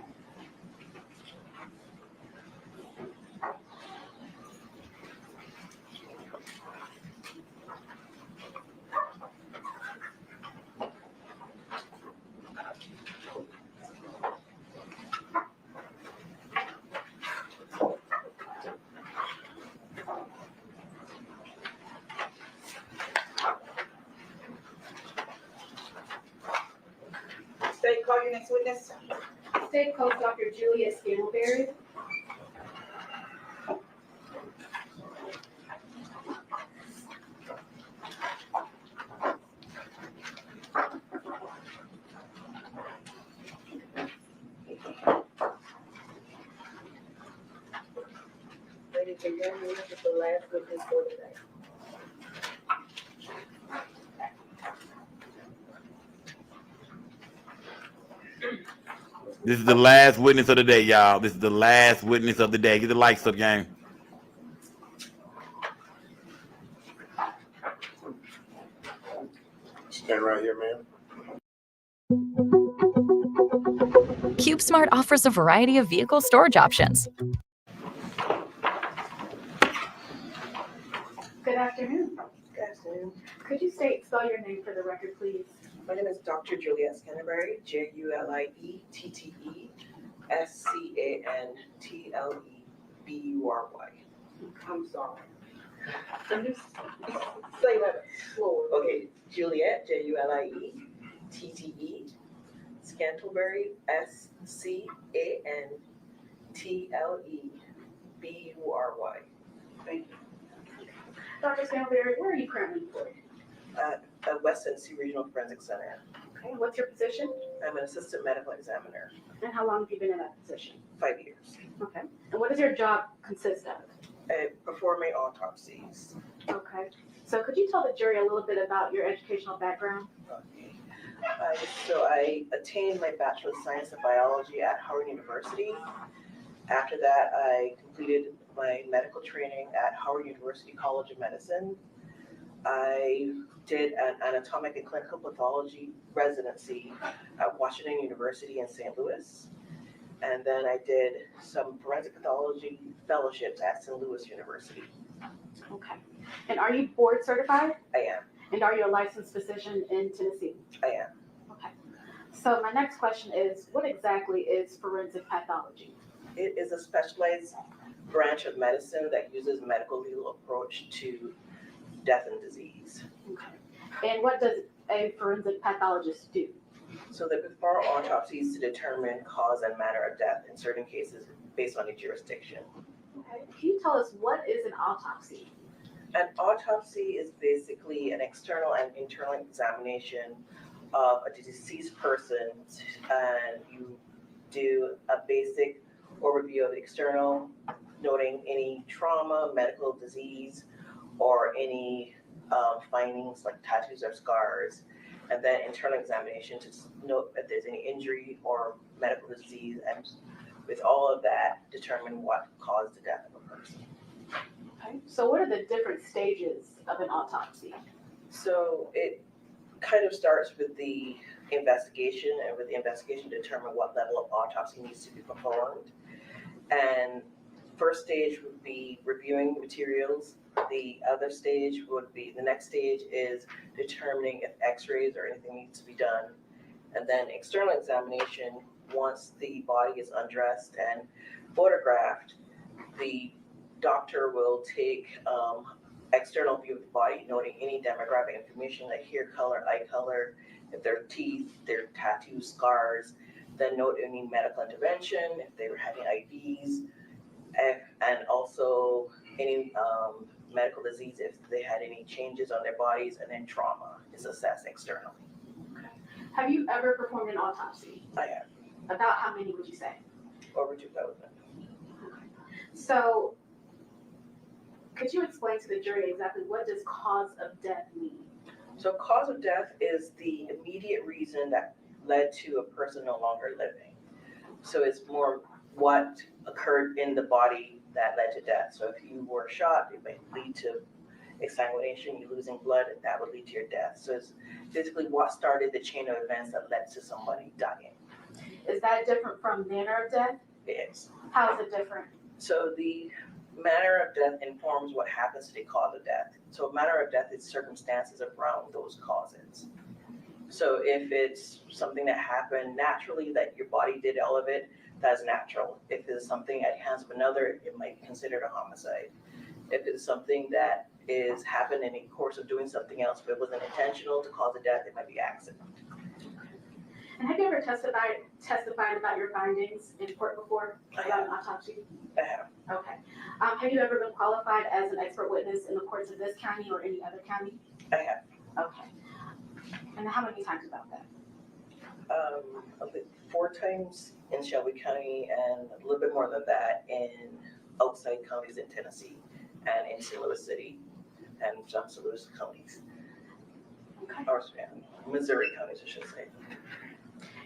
State, call your next witness. State calls Dr. Julia Scantleberry. This is the last witness for today. This is the last witness of the day, y'all. This is the last witness of the day. Get the lights up, gang. Stand right here, ma'am. CubeSmart offers a variety of vehicle storage options. Good afternoon. Good afternoon. Could you spell your name for the record, please? My name is Dr. Juliette Scanterbury, JulietScanterbury. I'm sorry. Can you say that slower? Okay, Juliette, JulietTTE, Scantlebury, SCANTLEBURY. Thank you. Dr. Scanterbury, where are you currently employed? At West Tennessee Regional Forensic Center. Okay, what's your position? I'm an assistant medical examiner. And how long have you been in that position? 5 years. Okay. And what does your job consist of? Performing autopsies. Okay. So could you tell the jury a little bit about your educational background? Okay. So I attained my Bachelor of Science in Biology at Howard University. After that, I completed my medical training at Howard University College of Medicine. I did an anatomic and clinical pathology residency at Washington University in St. Louis. And then I did some forensic pathology fellowships at St. Louis University. Okay. And are you board certified? I am. And are you a licensed physician in Tennessee? I am. Okay. So my next question is, what exactly is forensic pathology? It is a specialized branch of medicine that uses medical legal approach to death and disease. Okay. And what does a forensic pathologist do? So they perform autopsies to determine cause and manner of death in certain cases based on the jurisdiction. Okay. Can you tell us what is an autopsy? An autopsy is basically an external and internal examination of a deceased person, and you do a basic overview of the external, noting any trauma, medical disease, or any findings like tattoos or scars, and then internal examination to note if there's any injury or medical disease, and with all of that, determine what caused the death of a person. Okay. So what are the different stages of an autopsy? So it kind of starts with the investigation, and with the investigation determine what level of autopsy needs to be performed. And first stage would be reviewing materials. The next stage is determining if x-rays or anything needs to be done. And then external examination, once the body is undressed and photographed, the doctor will take external view of the body, noting any demographic information like hair color, eye color, if there are teeth, there are tattoos, scars, then note any medical intervention, if they were having IVs, and also any medical disease, if they had any changes on their bodies, and then trauma is assessed externally. Okay. Have you ever performed an autopsy? I have. About how many would you say? Over 2,000. Okay. So could you explain to the jury exactly what does cause of death mean? So cause of death is the immediate reason that led to a person no longer living. So it's more what occurred in the body that led to death. So if you were shot, it might lead to exsanguination, you losing blood, and that would lead to your death. So it's basically what started the chain of events that led to somebody dying. Is that different from manner of death? It is. How is it different? So the manner of death informs what happens to the cause of death. So manner of death is circumstances around those causes. So if it's something that happened naturally, that your body did all of it, that's natural. If it's something at the hands of another, it might be considered a homicide. If it's something that is happened in the course of doing something else, but it wasn't intentional to cause a death, it might be accident. And have you ever testified about your findings in court before about an autopsy? I have. Okay. Have you ever been qualified as an expert witness in the courts of this county or any other county? I have. Okay. And how many times about that? I think 4 times in Shelby County and a little bit more than that in outside counties in Tennessee. and in St. Louis City and some St. Louis counties. Okay. Or Missouri counties, I should say.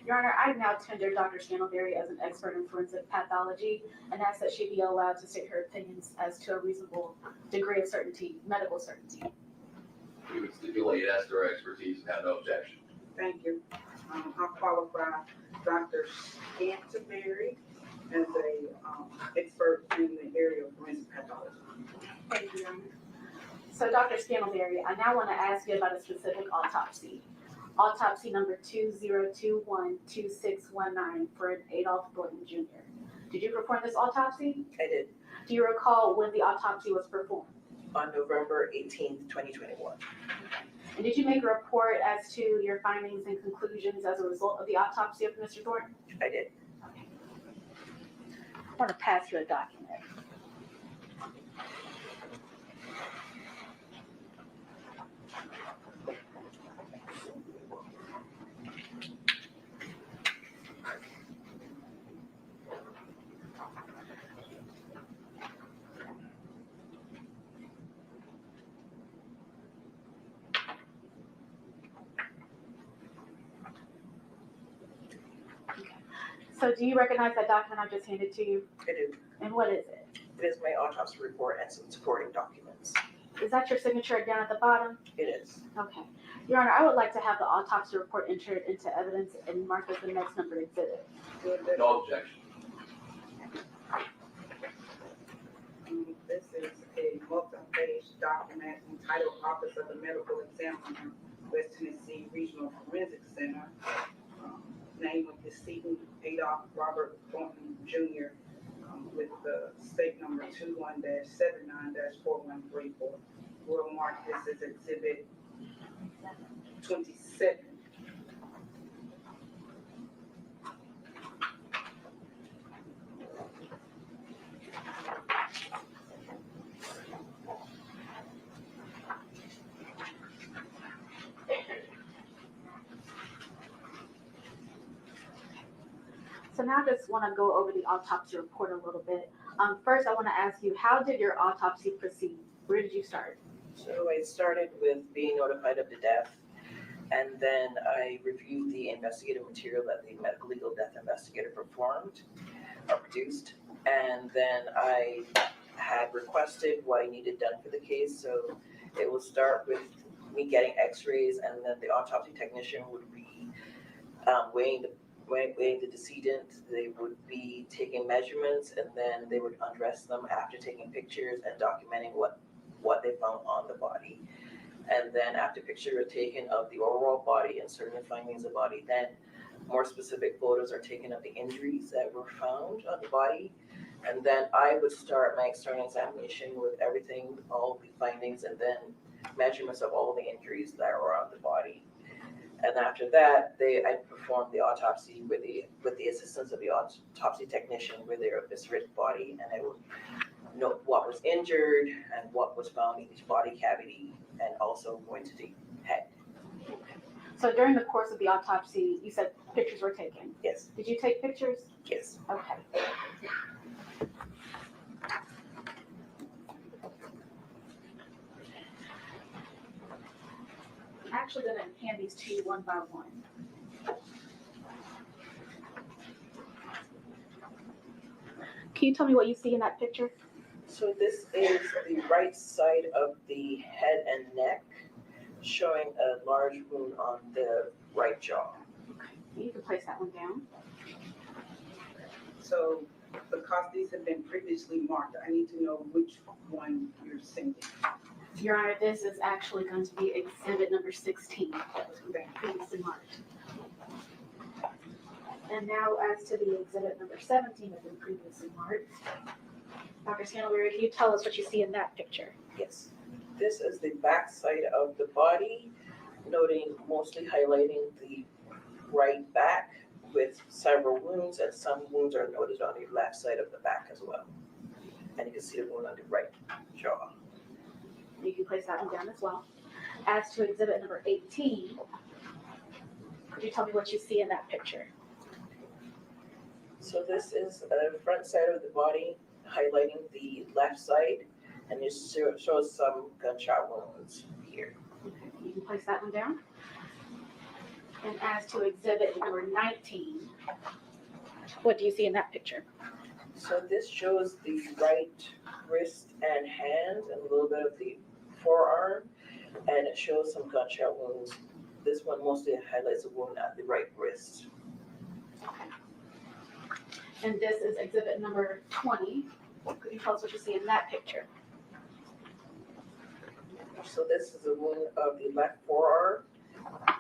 Your Honor, I now tender Dr. Scantlebury as an expert in forensic pathology and ask that she be allowed to state her opinions as to a reasonable degree of certainty, medical certainty. We would stipulate as to our expertise and have no objection. Thank you. I qualify Dr. Scantlebury as a expert in the area of forensic pathology. Thank you, Your Honor. So, Dr. Scantlebury, I now want to ask you about a specific autopsy. Autopsy number 20212619 for an Adolph Thornton Jr. Did you perform this autopsy? I did. Do you recall when the autopsy was performed? On November 18th, 2021. And did you make a report as to your findings and conclusions as a result of the autopsy of Mr. Thornton? I did. Okay. I want to pass you a document. So do you recognize that document I just handed to you? I do. And what is it? It is my autopsy report and some supporting documents. Is that your signature down at the bottom? It is. Okay. Your Honor, I would like to have the autopsy report entered into evidence and marked as the next numbered exhibit. No objection. This is a multi-page document entitled Office of the Medical Examiner, West Tennessee Regional Forensic Center. Name of decedent Adolph Robert Thornton Jr. With the state number 21-79-4134. We'll mark this as exhibit 27. So now I just want to go over the autopsy report a little bit. First, I want to ask you, how did your autopsy proceed? Where did you start? So I started with being notified of the death, and then I reviewed the investigative material that the medical legal death investigator performed or produced, and then I had requested what I needed done for the case. So it will start with me getting x-rays, and then the autopsy technician would be weighing the decedent. They would be taking measurements, and then they would undress them after taking pictures and documenting what they found on the body. And then after pictures are taken of the overall body and certain findings of the body, then more specific photos are taken of the injuries that were found on the body. And then I would start my external examination with everything, all the findings, and then measurements of all the injuries that were on the body. And after that, I performed the autopsy with the assistance of the autopsy technician with their eviscerated body, and I would note what was injured and what was found in each body cavity, and also going to the head. So during the course of the autopsy, you said pictures were taken? Yes. Did you take pictures? Yes. Okay. I'm actually going to hand these to you one by one. Can you tell me what you see in that picture? So this is the right side of the head and neck, showing a large wound on the right jaw. Okay, you can place that one down. So because these have been previously marked, I need to know which one you're sending. Your Honor, this is actually going to be exhibit number 16 that was previously marked. And now as to the exhibit number 17 that has been previously marked. Dr. Scantlebury, can you tell us what you see in that picture? Yes. This is the back side of the body, mostly highlighting the right back with several wounds, and some wounds are noted on the left side of the back as well. And you can see the wound on the right jaw. You can place that one down as well. As to exhibit number 18, could you tell me what you see in that picture? So this is the front side of the body, highlighting the left side, and it shows some gunshot wounds here. Okay, you can place that one down. And as to exhibit number 19, what do you see in that picture? So this shows the right wrist and hand and a little bit of the forearm, and it shows some gunshot wounds. This one mostly highlights a wound at the right wrist. Okay. And this is exhibit number 20. Could you tell us what you see in that picture? So this is a wound of the left forearm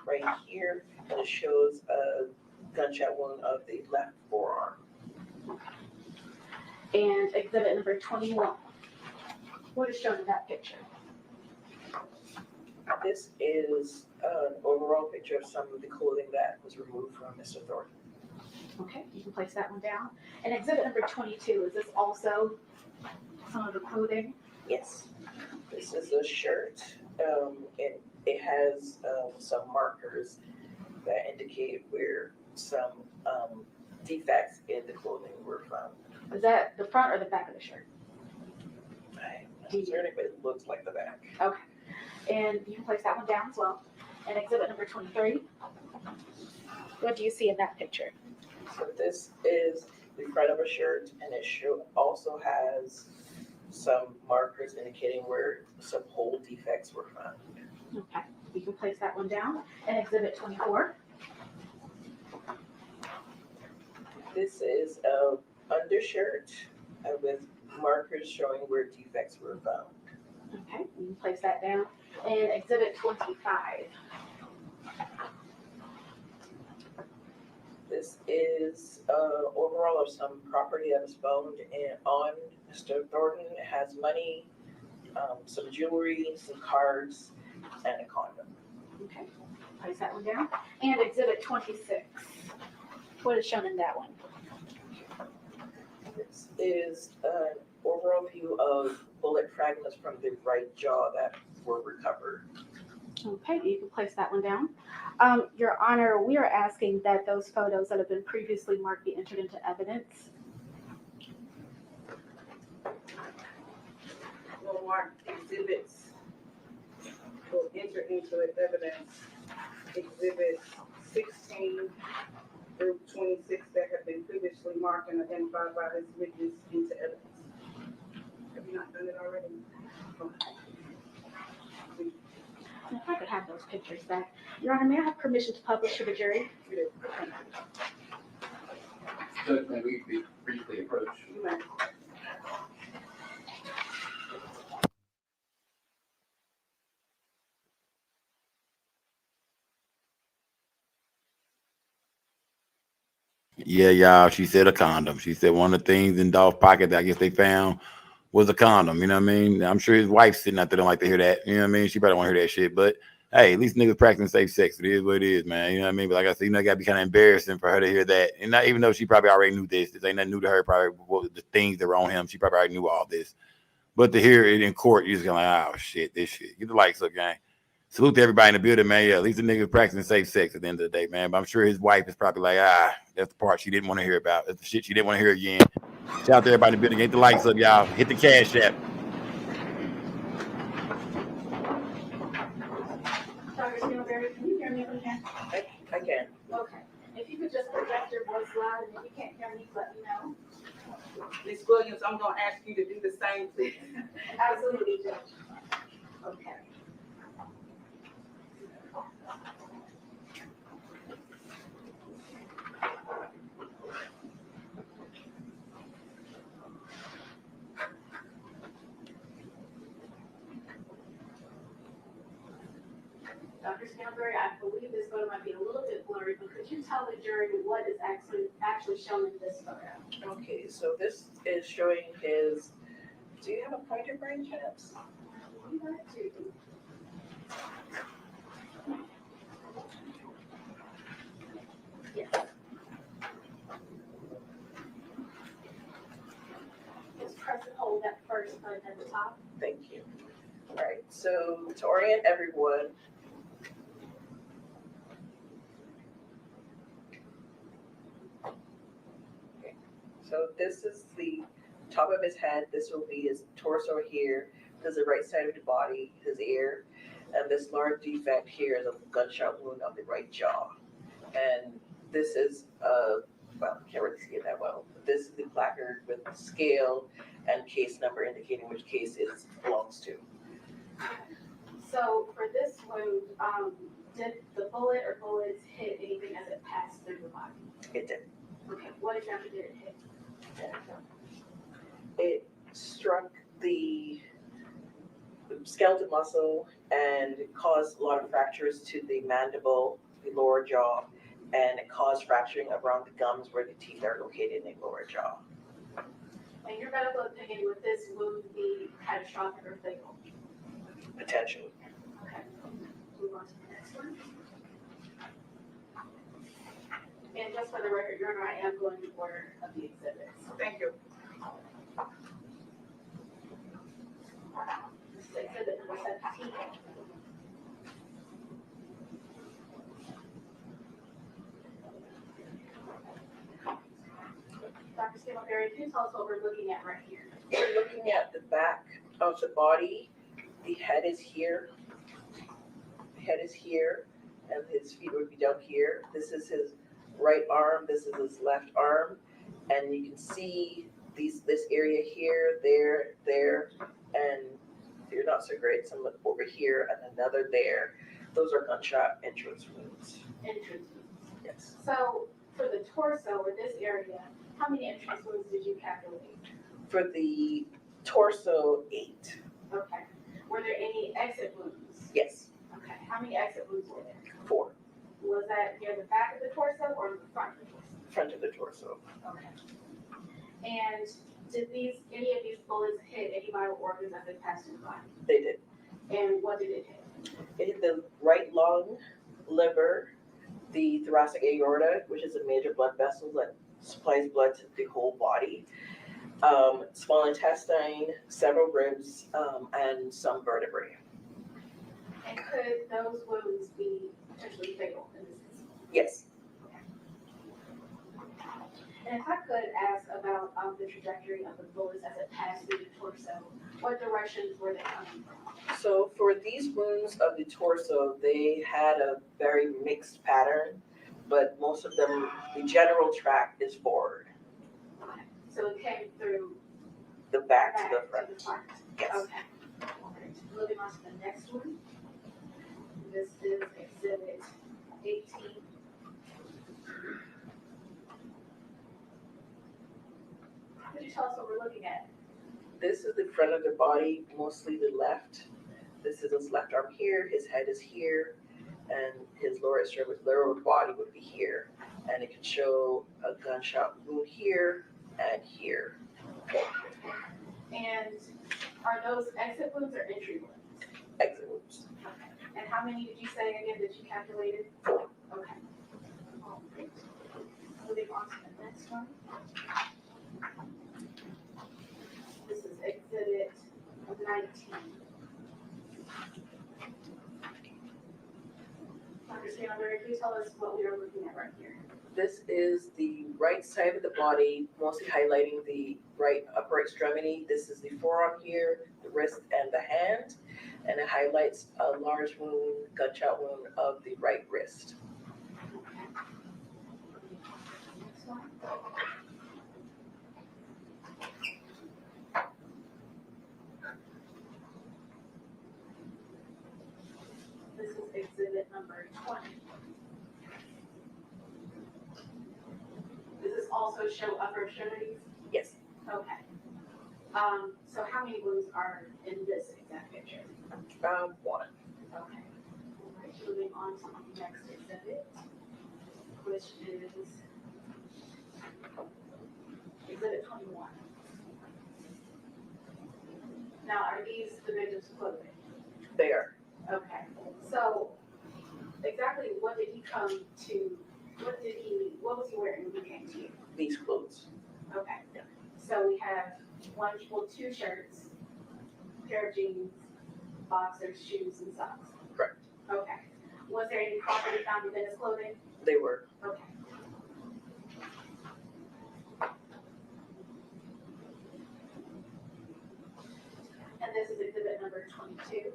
right here, and it shows a gunshot wound of the left forearm. And exhibit number 21. What is shown in that picture? This is an overall picture of some of the clothing that was removed from Mr. Thornton. Okay, you can place that one down. And exhibit number 22, is this also some of the clothing? Yes. This is a shirt. It has some markers that indicate where some defects in the clothing were found. Is that the front or the back of the shirt? I'm not certain, but it looks like the back. Okay. And you can place that one down as well. And exhibit number 23, what do you see in that picture? So this is the front of a shirt, and it also has some markers indicating where some hole defects were found. Okay, you can place that one down. And exhibit 24. This is an undershirt with markers showing where defects were found. Okay, you can place that down. And exhibit 25. This is overall of some property that was found on Mr. Thornton. It has money, some jewelry, some cards, and a condom. Okay, place that one down. And exhibit 26. What is shown in that one? This is an overall view of bullet fragments from the right jaw that were recovered. Okay, you can place that one down. Your Honor, we are asking that those photos that have been previously marked be entered into evidence. We'll mark exhibits, we'll enter into evidence exhibits 16 through 26 that have been previously marked and identified by this witness into evidence. Have you not done it already? And if I could have those pictures back. Your Honor, may I have permission to publish to the jury? Judge, may we be briefly approach? You may. Yeah, y'all. She said a condom. She said one of the things in Dolph's pocket that I guess they found was a condom. You know what I mean? I'm sure his wife's sitting out there don't like to hear that. You know what I mean? She probably want to hear that shit. But hey, at least niggas practicing safe sex. It is what it is, man. You know what I mean? But like I said, it gotta be kind of embarrassing for her to hear that. And not even though she probably already knew this. This ain't nothing new to her. Probably the things that were on him. She probably already knew all this. But to hear it in court, you're just going like, oh shit, this shit. Get the likes up, gang. Salute to everybody in the building, man. Yeah, at least the nigga practicing safe sex at the end of the day, man. But I'm sure his wife is probably like, that's the part she didn't want to hear about. That's the shit she didn't want to hear again. Shout out to everybody in the building. Get the likes up, y'all. Hit the cash app. Dr. Steelberry, can you hear me again? I can. Okay. If you could just project your voice loud, and if you can't hear me, let me know. Ms. Williams, I'm gonna ask you to do the same, please. Absolutely, Judge. Okay. Dr. Steelberry, I believe this photo might be a little bit blurry, but could you tell the jury what is actually shown in this photo? Okay, so this is showing his. Do you have a pointer by any chance? Yes. Just press and hold that first button at the top. Thank you. All right, so to orient everyone, so this is the top of his head. This will be his torso here. This is the right side of the body, his ear. And this large defect here is a gunshot wound on the right jaw. And this is, well, can't really see it that well. This is the placard with scale and case number indicating which case it belongs to. So for this wound, did the bullet or bullets hit anything as it passed through the body? It did. Okay, what exactly did it hit? It struck the skeletal muscle and it caused a lot of fractures to the mandible, the lower jaw, and it caused fracturing around the gums where the teeth are located in the lower jaw. And your medical opinion, would this wound be catastrophic or fatal? Potentially. Okay, move on to the next one. And just for the record, Your Honor, I am going in order of the exhibits. Thank you. This is exhibit number 17. Dr. Scalaberi, can you tell us what we're looking at right here? We're looking at the back of the body. The head is here. The head is here, and his feet would be down here. This is his right arm. This is his left arm, and you can see this area here, there, and they're not so great. Some over here and another there. Those are gunshot entrance wounds. Entrance wounds. Yes. So for the torso or this area, how many entrance wounds did you calculate? For the torso, 8. Okay. Were there any exit wounds? Yes. Okay. How many exit wounds were there? 4. Was that near the back of the torso or the front of the torso? Front of the torso. Okay. And did any of these bullets hit any vital organs as they passed through the body? They did. And what did it hit? It hit the right lung, liver, the thoracic aorta, which is a major blood vessel that supplies blood to the whole body, small intestine, several ribs, and some vertebrae. And could those wounds be potentially fatal in this instance? Yes. And if I could ask about the trajectory of the bullets as it passed through the torso, what directions were they coming from? So for these wounds of the torso, they had a very mixed pattern, but most of them, the general track is forward. Okay. So it came through the back to the front. Yes. Okay. All right. Moving on to the next one. This is exhibit 18. Could you tell us what we're looking at? This is the front of the body, mostly the left. This is his left arm here, his head is here, and his lower body would be here. And it can show a gunshot wound here and here. And are those exit wounds or entry wounds? Exit wounds. Okay. And how many did you say again that you calculated? 4. Okay. All right. Moving on to the next one. This is exhibit 19. Dr. Scalaberi, can you tell us what we are looking at right here? This is the right side of the body, mostly highlighting the right upper extremity. This is the forearm here, the wrist, and the hand. And it highlights a large wound, gunshot wound of the right wrist. Next one. This is exhibit number 20. Does this also show upper extremities? Yes. Okay. So how many wounds are in this exact picture? 1. Okay. All right, moving on to the next exhibit, which is exhibit 21. Now, are these the victim's clothing? They are. Okay. So exactly what did he come to, what was he wearing when he came to you? These clothes. Okay. Yeah. So we have two shirts, pair of jeans, boxers, shoes, and socks. Correct. Okay. Was there any property found within his clothing? They were. Okay. 22.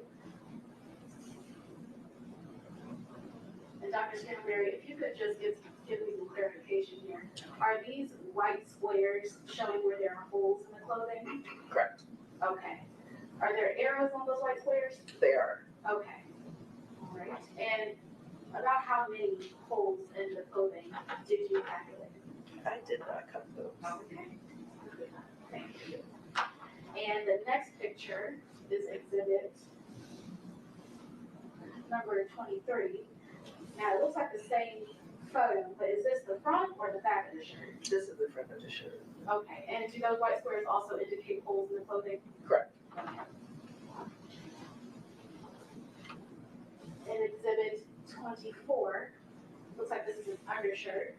And Dr. Stanberry, if you could just give me some clarification here. Are these white squares showing where there are holes in the clothing? Correct. Okay. Are there arrows on those white squares? They are. Okay. All right. And about how many holes in the clothing did you calculate? I did not cut those. Okay. Thank you. And the next picture is exhibit number 23. Now, it looks like the same photo, but is this the front or the back of the shirt? This is the front of the shirt. Okay, and do those white squares also indicate holes in the clothing? Correct. Okay. In exhibit 24, looks like this is an undershirt.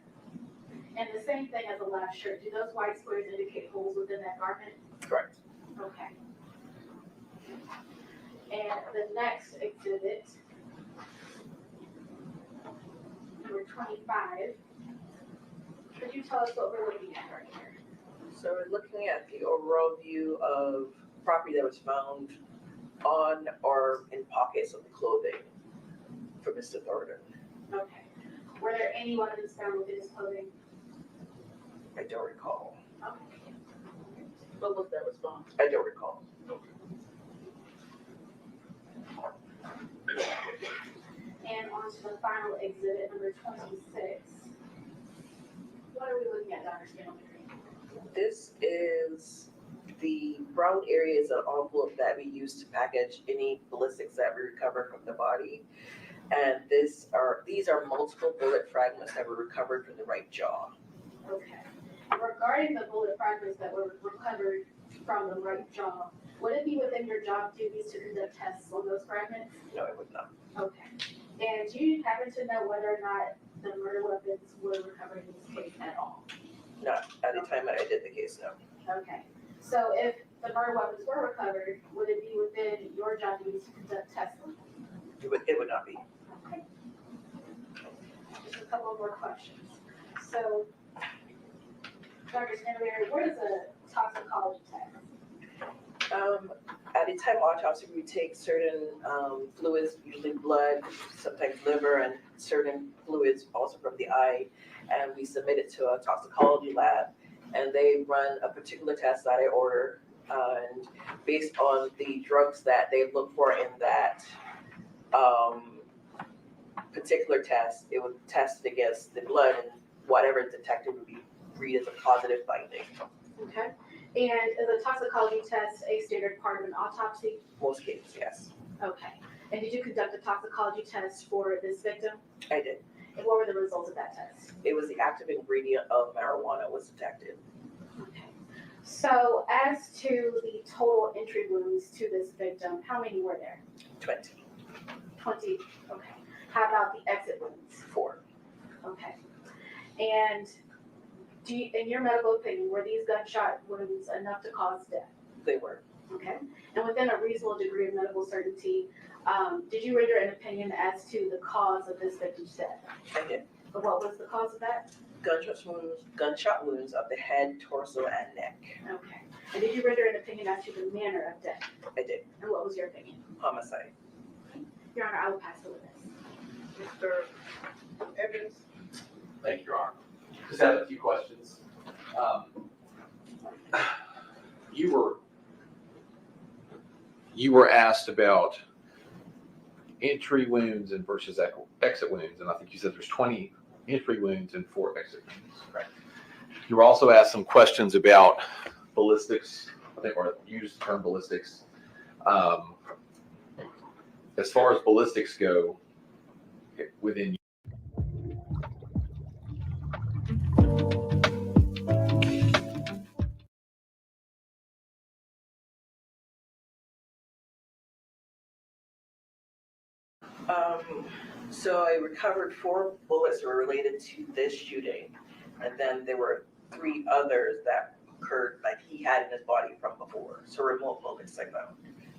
And the same thing as the last shirt. Do those white squares indicate holes within that garment? Correct. Okay. And the next exhibit, number 25, could you tell us what we're looking at right here? So we're looking at the overall view of property that was found on or in pockets of the clothing for Mr. Thornton. Okay. Were there any weapons found within his clothing? I don't recall. Okay. What was that response? I don't recall. And on to the final exhibit, number 26. What are we looking at, Dr. Stanberry? This is the brown areas of envelope that we use to package any ballistics that we recover from the body. And these are multiple bullet fragments that were recovered from the right jaw. Okay. Regarding the bullet fragments that were recovered from the right jaw, would it be within your job duties to conduct tests on those fragments? No, it would not. Okay. And do you happen to know whether or not the murder weapons were recovered in this case at all? Not at the time that I did the case, no. Okay. So if the murder weapons were recovered, would it be within your job duties to conduct tests on them? It would not be. Okay. Just a couple more questions. So, Dr. Stanberry, what is a toxicology test? At the time of autopsy, we take certain fluids, usually blood, sometimes liver, and certain fluids also from the eye, and we submit it to a toxicology lab, and they run a particular test that I order, and based on the drugs that they look for in that particular test, it would test against the blood, and whatever is detected would be read as a positive finding. Okay. And is a toxicology test a standard part of an autopsy? Most cases, yes. Okay. And did you conduct a toxicology test for this victim? I did. And what were the results of that test? It was the active ingredient of marijuana was detected. Okay. So as to the total entry wounds to this victim, how many were there? 20. 20. Okay. How about the exit wounds? 4. Okay. And do you, in your medical opinion, were these gunshot wounds enough to cause death? They were. Okay. And within a reasonable degree of medical certainty, did you render an opinion as to the cause of this victim's death? I did. But what was the cause of that? Gunshot wounds of the head, torso, and neck. Okay. And did you render an opinion as to the manner of death? I did. And what was your opinion? Homicide. Your Honor, I will pass the witness. Mr. Evans? Thank you, Your Honor. Just have a few questions. You were asked about entry wounds and versus exit wounds, and I think you said there's 20 entry wounds and 4 exit wounds. Right. You were also asked some questions about ballistics, I think, or used the term ballistics. As far as ballistics go, within So I recovered 4 bullets that were related to this shooting, and then there were 3 others that occurred, like he had in his body from before. So remote bullets I found.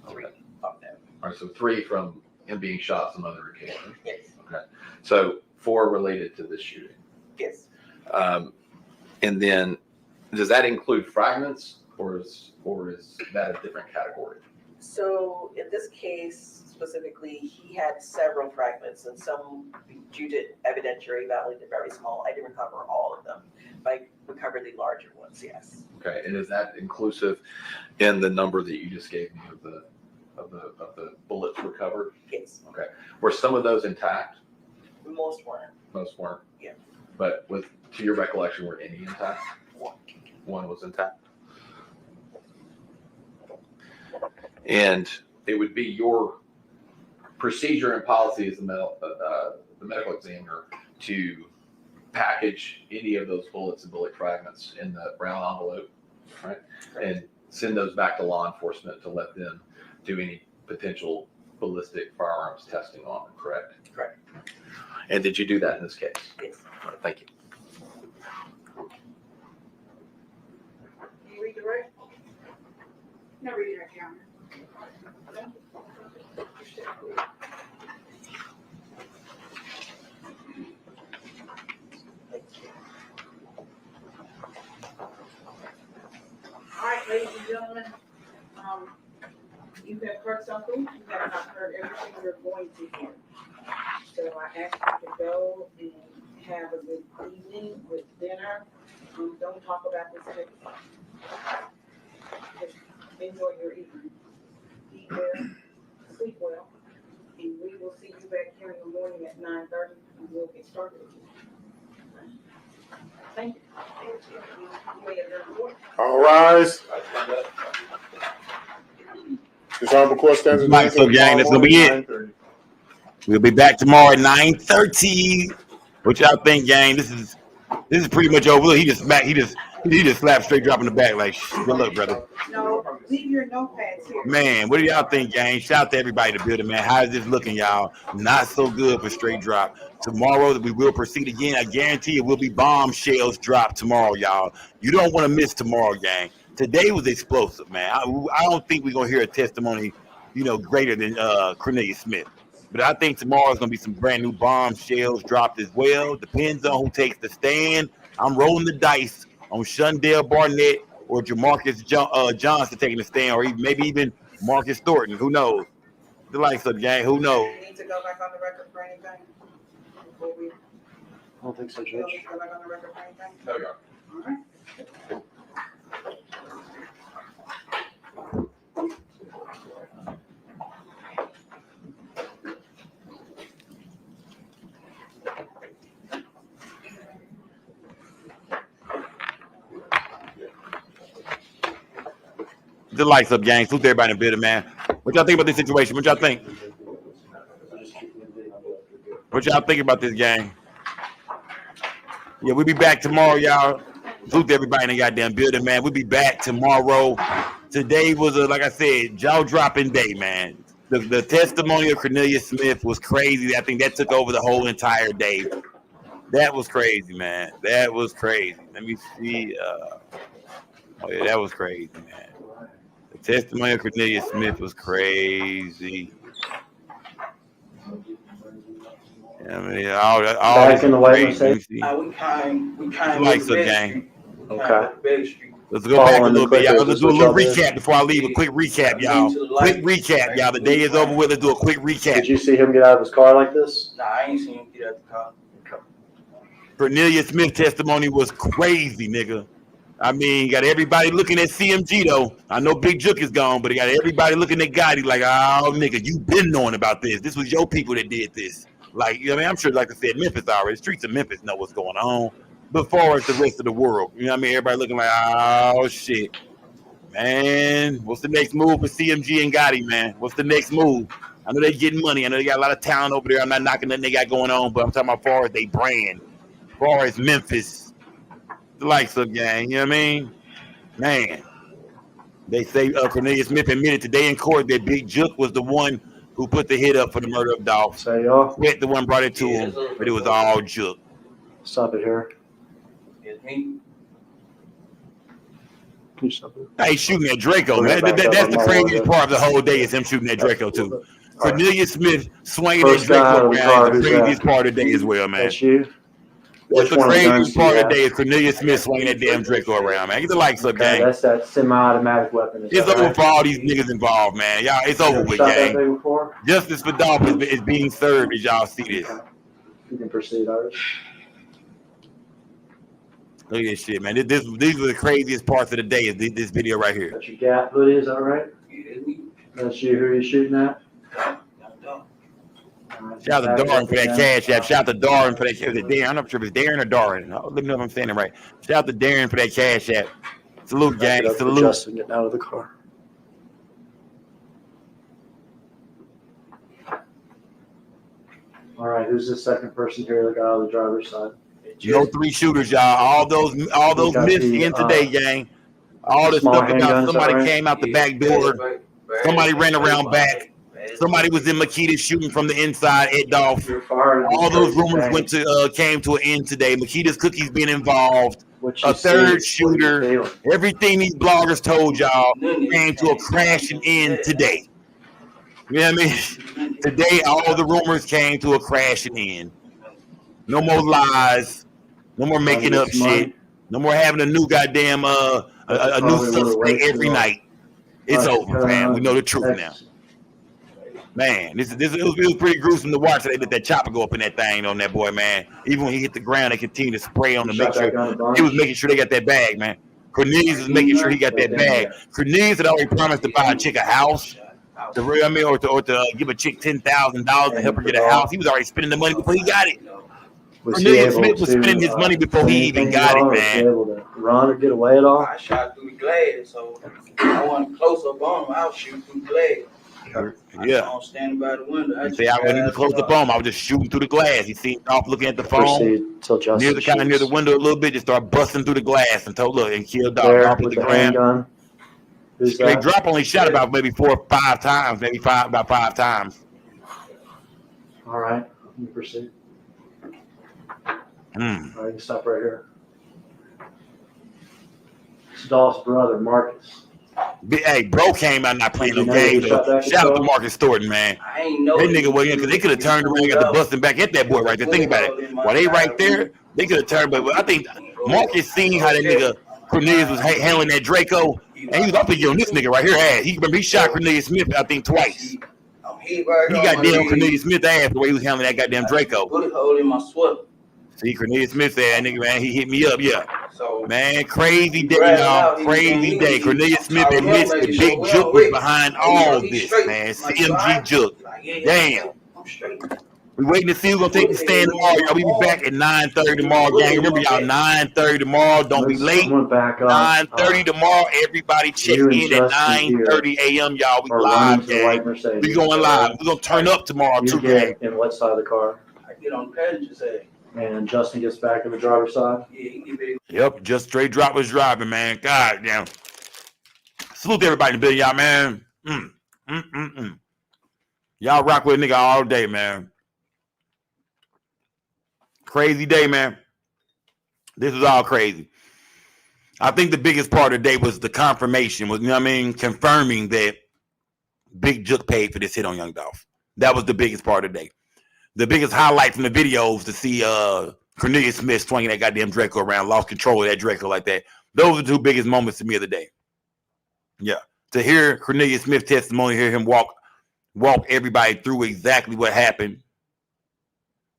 3 of them. All right, so 3 from him being shot some other occasion. Yes. Okay. So 4 related to this shooting. Yes. And then does that include fragments or is that a different category? So in this case specifically, he had several fragments, and some, due to evidentiary value, they're very small. I didn't recover all of them, but I recovered the larger ones, yes. Okay, and is that inclusive in the number that you just gave me of the bullets recovered? Yes. Okay. Were some of those intact? Most weren't. Most weren't. Yeah. But to your recollection, were any intact? One was intact. And it would be your procedure and policy as the medical examiner to package any of those bullets and bullet fragments in the brown envelope, right? And send those back to law enforcement to let them do any potential ballistic firearms testing on them, correct? Correct. And did you do that in this case? Yes. All right, thank you. You read the right? No redirect, Your Honor. All right, ladies and gentlemen, you have heard something, you have not heard everything you're going to hear. So I ask you to go and have a good evening with dinner. Don't talk about this case. Just enjoy your evening. Eat well, sleep well, and we will see you back here in the morning at 9:30, and we'll get started. Thank you. You may adjourn the court. All rise. This honorable court stands Mike, so gang, that's gonna be it. We'll be back tomorrow at 9:30. What y'all think, gang? This is pretty much over. Look, he just slapped straight drop in the back like, good luck, brother. No, leave your notepads here. Man, what do y'all think, gang? Shout out to everybody in the building, man. How is this looking, y'all? Not so good for straight drop. Tomorrow we will proceed again. I guarantee it will be bombshells drop tomorrow, y'all. You don't want to miss tomorrow, gang. Today was explosive, man. I don't think we're gonna hear a testimony, greater than Cornelius Smith. But I think tomorrow's gonna be some brand new bombshells dropped as well. Depends on who takes the stand. I'm rolling the dice on Shundell Barnett or Jamarcus Johnson taking the stand, or maybe even Marcus Thornton. Who knows? The likes of the gang. Who knows? We need to go back on the record for anything before we. I don't think so, Judge. Go back on the record for anything. No, Your All right. The lights up, gang. Salute everybody in the building, man. What y'all think about this situation? What y'all think? What y'all think about this, gang? Yeah, we'll be back tomorrow, y'all. Salute everybody in the goddamn building, man. We'll be back tomorrow. Today was like I said, jaw-dropping day, man. The testimony of Cornelius Smith was crazy. I think that took over the whole entire day. That was crazy, man. That was crazy. Let me see. Oh, yeah, that was crazy, man. The testimony of Cornelius Smith was crazy. I mean, all Back in the white safe. We kind Lights up, gang. Okay. Let's go back a little bit, y'all. Let's do a little recap before I leave. A quick recap, y'all. Quick recap, y'all. The day is over with. Let's do a quick recap. Did you see him get out of his car like this? Nah, I ain't seen him get out the car. Cornelius Smith testimony was crazy, nigga. I mean, got everybody looking at CMG though. I know Big Jook is gone, but it got everybody looking at Gotti like, oh, nigga, you been knowing about this. This was your people that did this. Like, I mean, I'm sure, like I said, Memphis already. The streets of Memphis know what's going on. But far as the rest of the world, you know what I mean? Everybody looking like, oh, shit. Man, what's the next move for CMG and Gotti, man? What's the next move? I know they getting money. I know they got a lot of talent over there. I'm not knocking nothing they got going on, but I'm talking about far as they brand. Far as Memphis, the likes of gang, you know what I mean? Man, they say Cornelius Smith admitted today in court that Big Jook was the one who put the hit up for the murder of Dolph. Say y'all. Sweat the one brought it to him, but it was all Jook. Stop it here. It's me. Hey, shooting at Draco, man. That's the craziest part of the whole day is him shooting at Draco, too. Cornelius Smith swinging at Draco around is the craziest part of the day as well, man. That's you? What's the one of the guns craziest do you part of have? the day is Cornelius Smith swinging that damn Draco around, man. Get the likes up, Okay, gang. that's that semi-automatic weapon. Is It's that over right? for all these niggas involved, man. Y'all, it's You over ever with, shot that gang. thing before? Justice for Dolph is being served as y'all see this. You can proceed, Irish. Look at this shit, man. These are the craziest parts of the day. Is this video right here. That's your Gap hoodie, is that right? That's you. Who are you shooting at? Shout out to Darren for that cash app. Shout out to Darren for that. Is it Darren? I'm not sure if it's Darren or Darren. Let me know if I'm saying it right. Shout out to Darren for that cash app. Salute, gang. Salute. Justin getting out of the car. All right, who's the second person here that got out of the driver's side? No 3 shooters, y'all. All those myths in today, gang. All the stuff about somebody came out the back door. Somebody ran around back. Somebody was in Makita shooting from the inside at Dolph. All those rumors came to an end today. Makita's cookies being involved. A third shooter. Everything these bloggers told y'all came to a crashing end today. You know what I mean? Today, all the rumors came to a crashing end. No more lies. No more making up shit. No more having a new goddamn a new suspect every night. It's over, man. We know the truth now. Man, it was pretty gruesome to watch. They let that chopper go up in that thing on that boy, man. Even when he hit the ground, they continued to spray on to make sure he was making sure they got that bag, man. Cornelius was making sure he got that bag. Cornelius had already promised to buy a chick a house, or to give a chick $10,000 to help her get a house. He was already spending the money before he got it. Cornelius Smith was spending his money before he even got it, man. Able to run or get away at all? I shot through the glass, so I wasn't close up on him. I was shooting through the glass. Yeah. I was standing by the window. When he was close up on him, I was just shooting through the glass. He seen Dolph looking at the phone, near the window a little bit, just start busting through the glass and killed Dolph. Dolph hit the ground. They drop only shot about maybe 4 or 5 times, about 5 times. All right, you proceed. All right, you can stop right here. It's Dolph's brother, Marcus. Hey, bro came out not playing no game. Shout out to Marcus Thornton, man. I ain't know that nigga was in because they could have turned around and got the busting back at that boy right there. Think about it. While they right there, they could have turned. But I think Marcus seen how that nigga Cornelius was handling that Draco, and he was up to on this nigga right here. He shot Cornelius Smith, I think, twice. He got damn Cornelius Smith ass the way he was handling that goddamn Draco. Bullet hole in my sweater. See, Cornelius Smith said, nigga, man, he hit me up, yeah. So, man, crazy day, y'all. Crazy day. Cornelius Smith admits the big juke was behind all this, man. CMG juke. Damn. We waiting to see who's gonna take the stand tomorrow. Y'all, we be back at 9:30 tomorrow, gang. Remember, y'all, 9:30 tomorrow. Don't be late. 9:30 tomorrow. Everybody check in at 9:30 a.m. Y'all. We live, gang. We going live. We gonna turn up tomorrow too, gang. In what side of the car? I get on the passenger side. And Justin gets back in the driver's side. Yep, just straight drop was driving, man. God damn. Salute to everybody in the building, y'all, man. Y'all rock with a nigga all day, man. Crazy day, man. This was all crazy. I think the biggest part of the day was the confirmation, confirming that Big Juke paid for this hit on Young Dolph. That was the biggest part of the day. The biggest highlight from the videos to see Cornelius Smith swinging that goddamn Draco around, lost control of that Draco like that. Those are the 2 biggest moments to me of the day. Yeah. To hear Cornelius Smith's testimony, hear him walk everybody through exactly what happened.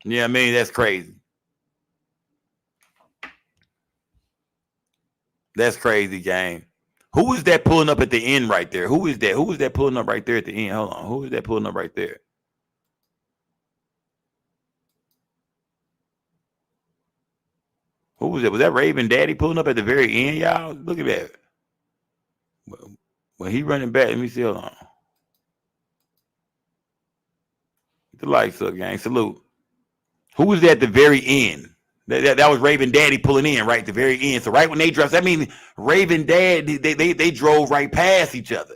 Yeah, I mean, that's crazy. That's crazy, gang. Who is that pulling up at the end right there? Who is that? Who is that pulling up right there at the end? Hold on. Who is that pulling up right there? Who was it? Was that Raven Daddy pulling up at the very end, y'all? Look at that. When he running back, let me see. Hold on. Get the lights up, gang. Salute. Who was that at the very end? That was Raven Daddy pulling in right at the very end. So right when they dropped, that means Raven Daddy, they drove right past each other.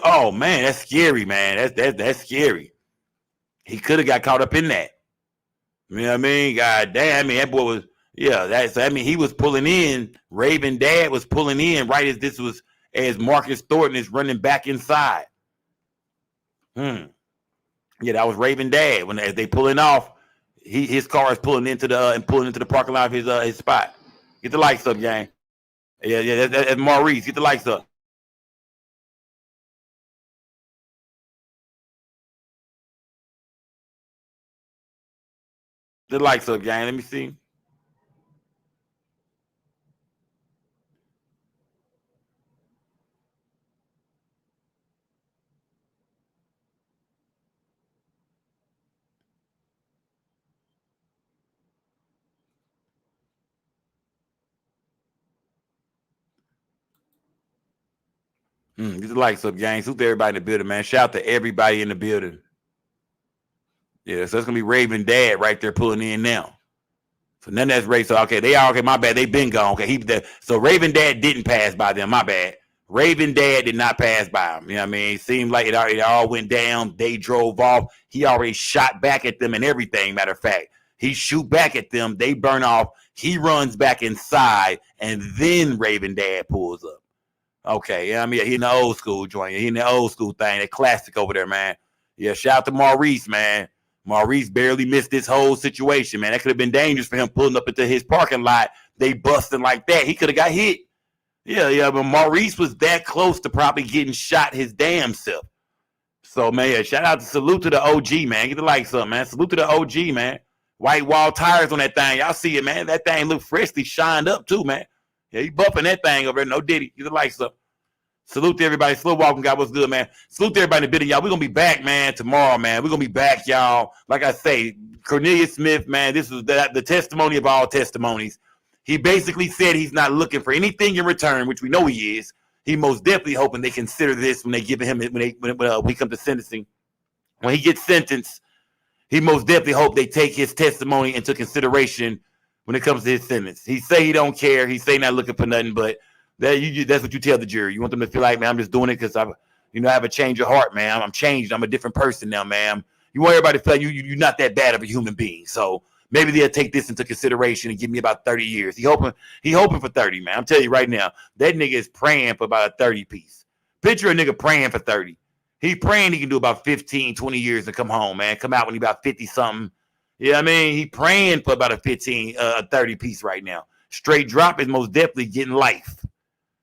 Oh man, that's scary, man. That's scary. He could have got caught up in that. You know what I mean? God damn, I mean, that boy was, he was pulling in. Raven Dad was pulling in right as Marcus Thornton is running back inside. Yeah, that was Raven Dad. As they pulling off, his car is pulling into the parking lot of his spot. Get the lights up, gang. Yeah, that's Maurice. Get the lights up. The lights up, gang. Let me see. Get the lights up, gang. Salute to everybody in the building, man. Shout out to everybody in the building. Yeah, so it's gonna be Raven Dad right there pulling in now. So none of that's race. So okay, they are okay. My bad. They been gone. Okay, so Raven Dad didn't pass by them. My bad. Raven Dad did not pass by him. You know what I mean? It seemed like it all went down. They drove off. He already shot back at them and everything. Matter of fact, he shoot back at them. They burn off. He runs back inside, and then Raven Dad pulls up. Okay, yeah, I mean, he in the old school joint. He in the old school thing. That classic over there, man. Yeah, shout out to Maurice, man. Maurice barely missed this whole situation, man. That could have been dangerous for him pulling up into his parking lot. They busting like that. He could have got hit. Yeah, but Maurice was that close to probably getting shot his damn self. So, man, yeah, shout out to salute to the OG, man. Get the lights up, man. Salute to the OG, man. White wall tires on that thing. Y'all see it, man. That thing look freshly shined up, too, man. Yeah, you bumping that thing over there. No diddy. Get the lights up. Salute to everybody. Slow walking, God. What's good, man? Salute to everybody in the video, y'all. We're going to be back, man, tomorrow, man. We're going to be back, y'all. Like I say, Cornelius Smith, man, this is the testimony of all testimonies. He basically said he's not looking for anything in return, which we know he is. He most definitely hoping they consider this when they give him when we come to sentencing. When he gets sentenced, he most definitely hope they take his testimony into consideration when it comes to his sentence. He say he don't care. He say not looking for nothing, but that's what you tell the jury. You want them to feel like, man, I'm just doing it because I have a change of heart, man. I'm changed. I'm a different person now, man. You want everybody to feel like you're not that bad of a human being. So maybe they'll take this into consideration and give me about 30 years. He hoping for 30, man. I'm telling you right now, that nigga is praying for about a 30 piece. Picture a nigga praying for 30. He praying he can do about 15, 20 years and come home, man. Come out when he about 50 something. You know what I mean? He praying for about a 30 piece right now. Straight drop is most definitely getting life.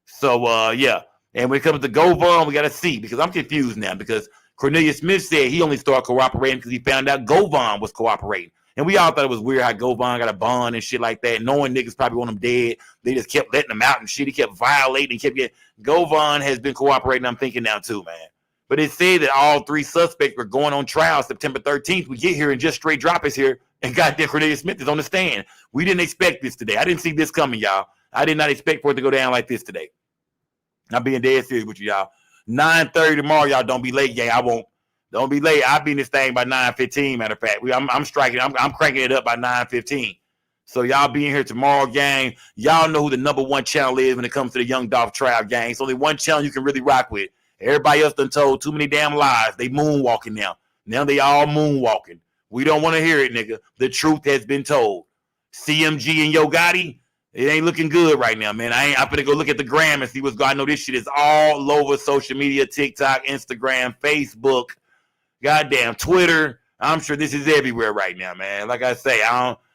So, yeah. And when it comes to Govan, we got to see, because I'm confused now, because Cornelius Smith said he only started cooperating because he found out Govan was cooperating. And we all thought it was weird how Govan got a bond and shit like that, knowing niggas probably want him dead. They just kept letting him out and shit. He kept violating, Govan has been cooperating, I'm thinking now too, man. But it said that all three suspects were going on trial September 13th. We get here and just straight drop is here, and goddamn Cornelius Smith is on the stand. We didn't expect this today. I didn't see this coming, y'all. I did not expect for it to go down like this today. I'm being dead serious with you, y'all. 9:30 tomorrow, y'all. Don't be late, gang. I won't. Don't be late. I'll be in this thing by 9:15. Matter of fact, I'm striking. I'm cranking it up by 9:15. So y'all be in here tomorrow, gang. Y'all know who the #1 channel is when it comes to the Young Dolph trial, gang. It's only one channel you can really rock with. Everybody else done told too many damn lies. They moonwalking now. Now they all moonwalking. We don't want to hear it, nigga. The truth has been told. CMG and Yo Gotti, it ain't looking good right now, man. I'm gonna go look at the gram and see what's going on. I know this shit is all over social media, TikTok, Instagram, Facebook, goddamn Twitter. I'm sure this is everywhere right now, man. Like I say,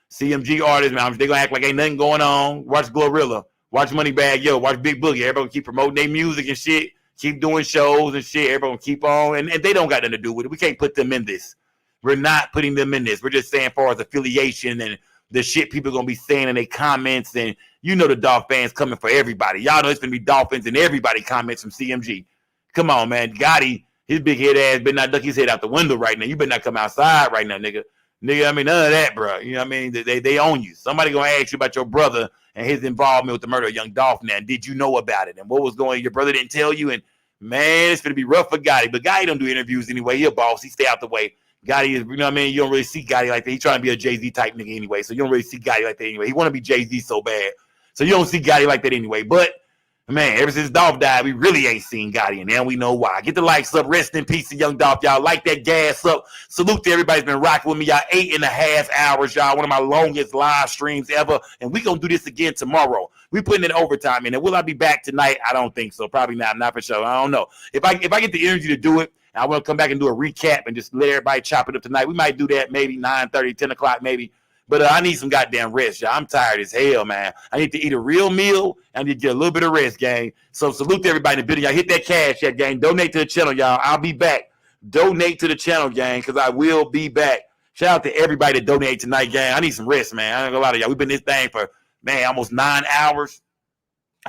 CMG artists, man, they gonna act like ain't nothing going on. Watch Glorilla, watch Moneybag Yo, watch Big Boogie. Everybody gonna keep promoting their music and shit, keep doing shows and shit. Everybody gonna keep on, and they don't got nothing to do with it. We can't put them in this. We're not putting them in this. We're just saying far as affiliation and the shit people gonna be saying in their comments, and you know the Dolph fans coming for everybody. Y'all know it's gonna be Dolphins and everybody comments from CMG. Come on, man. Gotti, his big head ass better not duck his head out the window right now. You better not come outside right now, nigga. I mean, none of that, bro. You know what I mean? They own you. Somebody gonna ask you about your brother and his involvement with the murder of young Dolph now. Did you know about it? And what was going on? Your brother didn't tell you, and man, it's gonna be rough for Gotti. But Gotti don't do interviews anyway. He a boss. He stay out the way. Gotti is, you know what I mean? You don't really see Gotti like that. He's trying to be a Jay-Z type nigga anyway, so you don't really see Gotti like that anyway. He want to be Jay-Z so bad, so you don't see Gotti like that anyway. But, man, ever since Dolph died, we really ain't seen Gotti, and now we know why. Get the likes up. Rest in peace to young Dolph, y'all. Like that gas up. Salute to everybody that's been rocking with me, y'all. 8.5 hours, y'all. One of my longest live streams ever, and we going to do this again tomorrow. We putting in overtime in it. Will I be back tonight? I don't think so. Probably not. Not for sure. I don't know. If I get the energy to do it, And I want to come back and do a recap and just let everybody chop it up tonight. We might do that maybe 9:30, 10 o'clock maybe. But I need some goddamn rest, y'all. I'm tired as hell, man. I need to eat a real meal. I need to get a little bit of rest, gang. So salute to everybody in the video. Y'all hit that cash app, gang. Donate to the channel, y'all. I'll be back. Donate to the channel, gang, because I will be back. Shout out to everybody that donated tonight, gang. I need some rest, man. I ain't gonna lie to y'all. We've been in this thing for, man, almost 9 hours.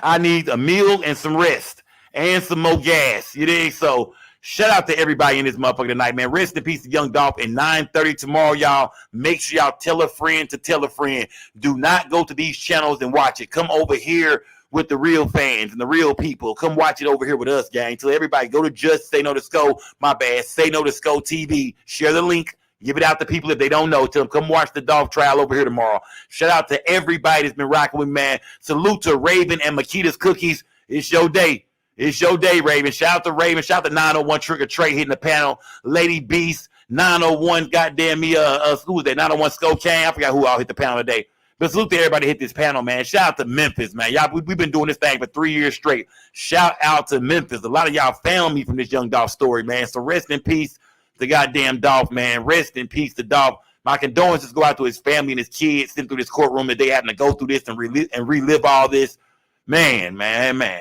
I need a meal and some rest and some more gas. You dig? So shout out to everybody in this motherfucker tonight, man. Rest in peace to Young Dolph at 9:30 tomorrow, y'all. Make sure y'all tell a friend to tell a friend. Do not go to these channels and watch it. Come over here with the real fans and the real people. Come watch it over here with us, gang. So everybody go to Just Say No to Sco. My bad. Say No to Sco TV. Share the link. Give it out to people if they don't know. Tell them, come watch the Dolph trial over here tomorrow. Shout out to everybody that's been rocking with me, man. Salute to Raven and Makita's Cookies. It's your day. It's your day, Raven. Shout out to Raven. Shout out to 901 Trick or Trey hitting the panel. Lady Beast. 901, goddamn me, who was that? 901 Skokane. I forgot who all hit the panel today. But salute to everybody hit this panel, man. Shout out to Memphis, man. Y'all, we've been doing this thing for 3 years straight. Shout out to Memphis. A lot of y'all found me from this Young Dolph story, man. So rest in peace to goddamn Dolph, man. Rest in peace to Dolph. My condolences go out to his family and his kids sitting through this courtroom that they having to go through this and relive all this. Man.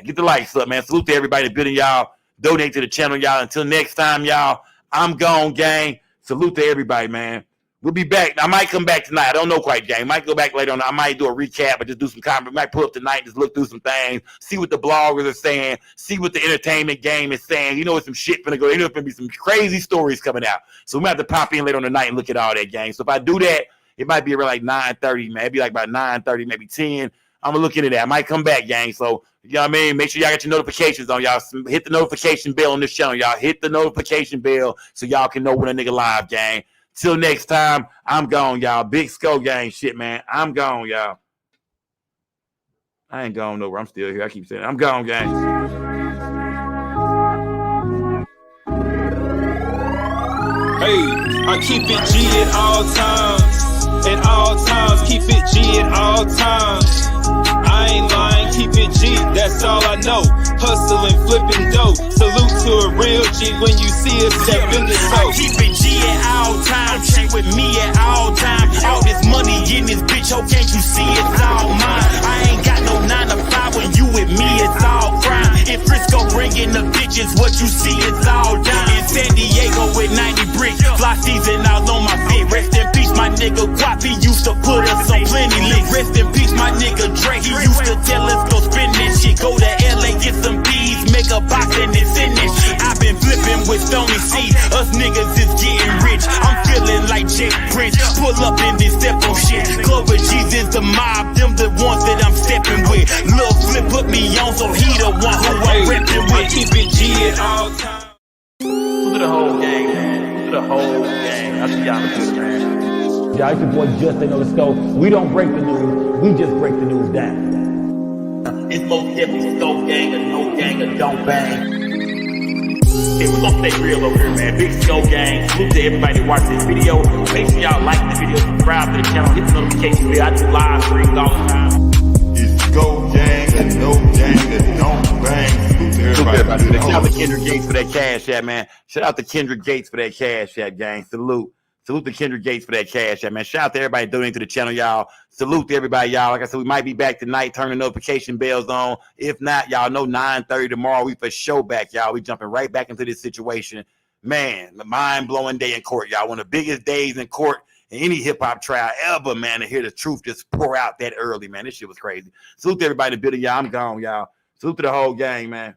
Get the likes up, man. Salute to everybody that's building y'all. Donate to the channel, y'all. Until next time, y'all. I'm gone, gang. Salute to everybody, man. We'll be back. I might come back tonight. I don't know quite, gang. Might go back later on. I might do a recap or just do some comment. Might pull up tonight and just look through some things, see what the bloggers are saying, see what the entertainment game is saying. You know, it's some shit finna go. You know, it's gonna be some crazy stories coming out. So we might have to pop in later on tonight and look at all that, gang. So if I do that, it might be around like 9:30, man. It'd be like about 9:30, maybe 10. I'm gonna look into that. I might come back, gang. So you know what I mean? Make sure y'all got your notifications on, y'all. Hit the notification bell on this channel, y'all. Hit the notification bell so y'all can know when a nigga live, gang. Till next time, I'm gone, y'all. Big Skull Gang shit, man. I'm gone, y'all. I ain't gone nowhere. I'm still here. I keep saying it. I'm gone, gang. Hey, I keep it G at all times. At all times, keep it G at all times. I ain't lying, keep it G, that's all I know. Hustling, flipping dope. Salute to a real G when you see us step in the toe. I keep it G at all times. She with me at all times. All this money in this bitch, oh, can't you see it's all mine? I ain't got no 9 to 5 when you with me, it's all crime. In Frisco bringing the bitches, what you see is all dime. In San Diego with 90 bricks, fly season all on my feet. Rest in peace, my nigga Guap, he used to put us on plenty links. Rest in peace, my nigga Dre, he used to tell us go spin that shit. Go to LA, get some bees, make a box and then send that shit. I've been flipping with Stony C, us niggas is getting rich. I'm feeling like Jake Prince, pull up in this step on shit. Clover G's is the mob, them the ones that I'm stepping with. Lil Flip put me on, so he the one who I'm repping with. Keep it G at all times. Look at the whole gang, man. Look at the whole gang. I see y'all in this, man. Y'all, it's your boy Just Say No to Sco. We don't break the news, we just break the news down. It's most definitely Sco gang or no gang or don't bang. Hey, we're gonna stay real over here, man. Big Sco gang. Salute to everybody that watched this video. Make sure y'all like the video, subscribe to the channel, hit the notification bell. I do live streams all the time. It's Sco gang or no gang or don't bang. Salute to everybody. Shout out to Kendrick Gates for that cash app, man. Shout out to Kendrick Gates for that cash app, gang. Salute. Salute to Kendrick Gates for that cash app, man. Shout out to everybody donating to the channel, y'all. Salute to everybody, y'all. Like I said, we might be back tonight, turning notification bells on. If not, y'all know 9:30 tomorrow. We for sure back, y'all. We jumping right back into this situation. Man, the mind-blowing day in court, y'all. One of the biggest days in court in any hip-hop trial ever, man, to hear the truth just pour out that early, man. This shit was crazy. Salute to everybody in the building, y'all. I'm gone, y'all. Salute to the whole gang, man.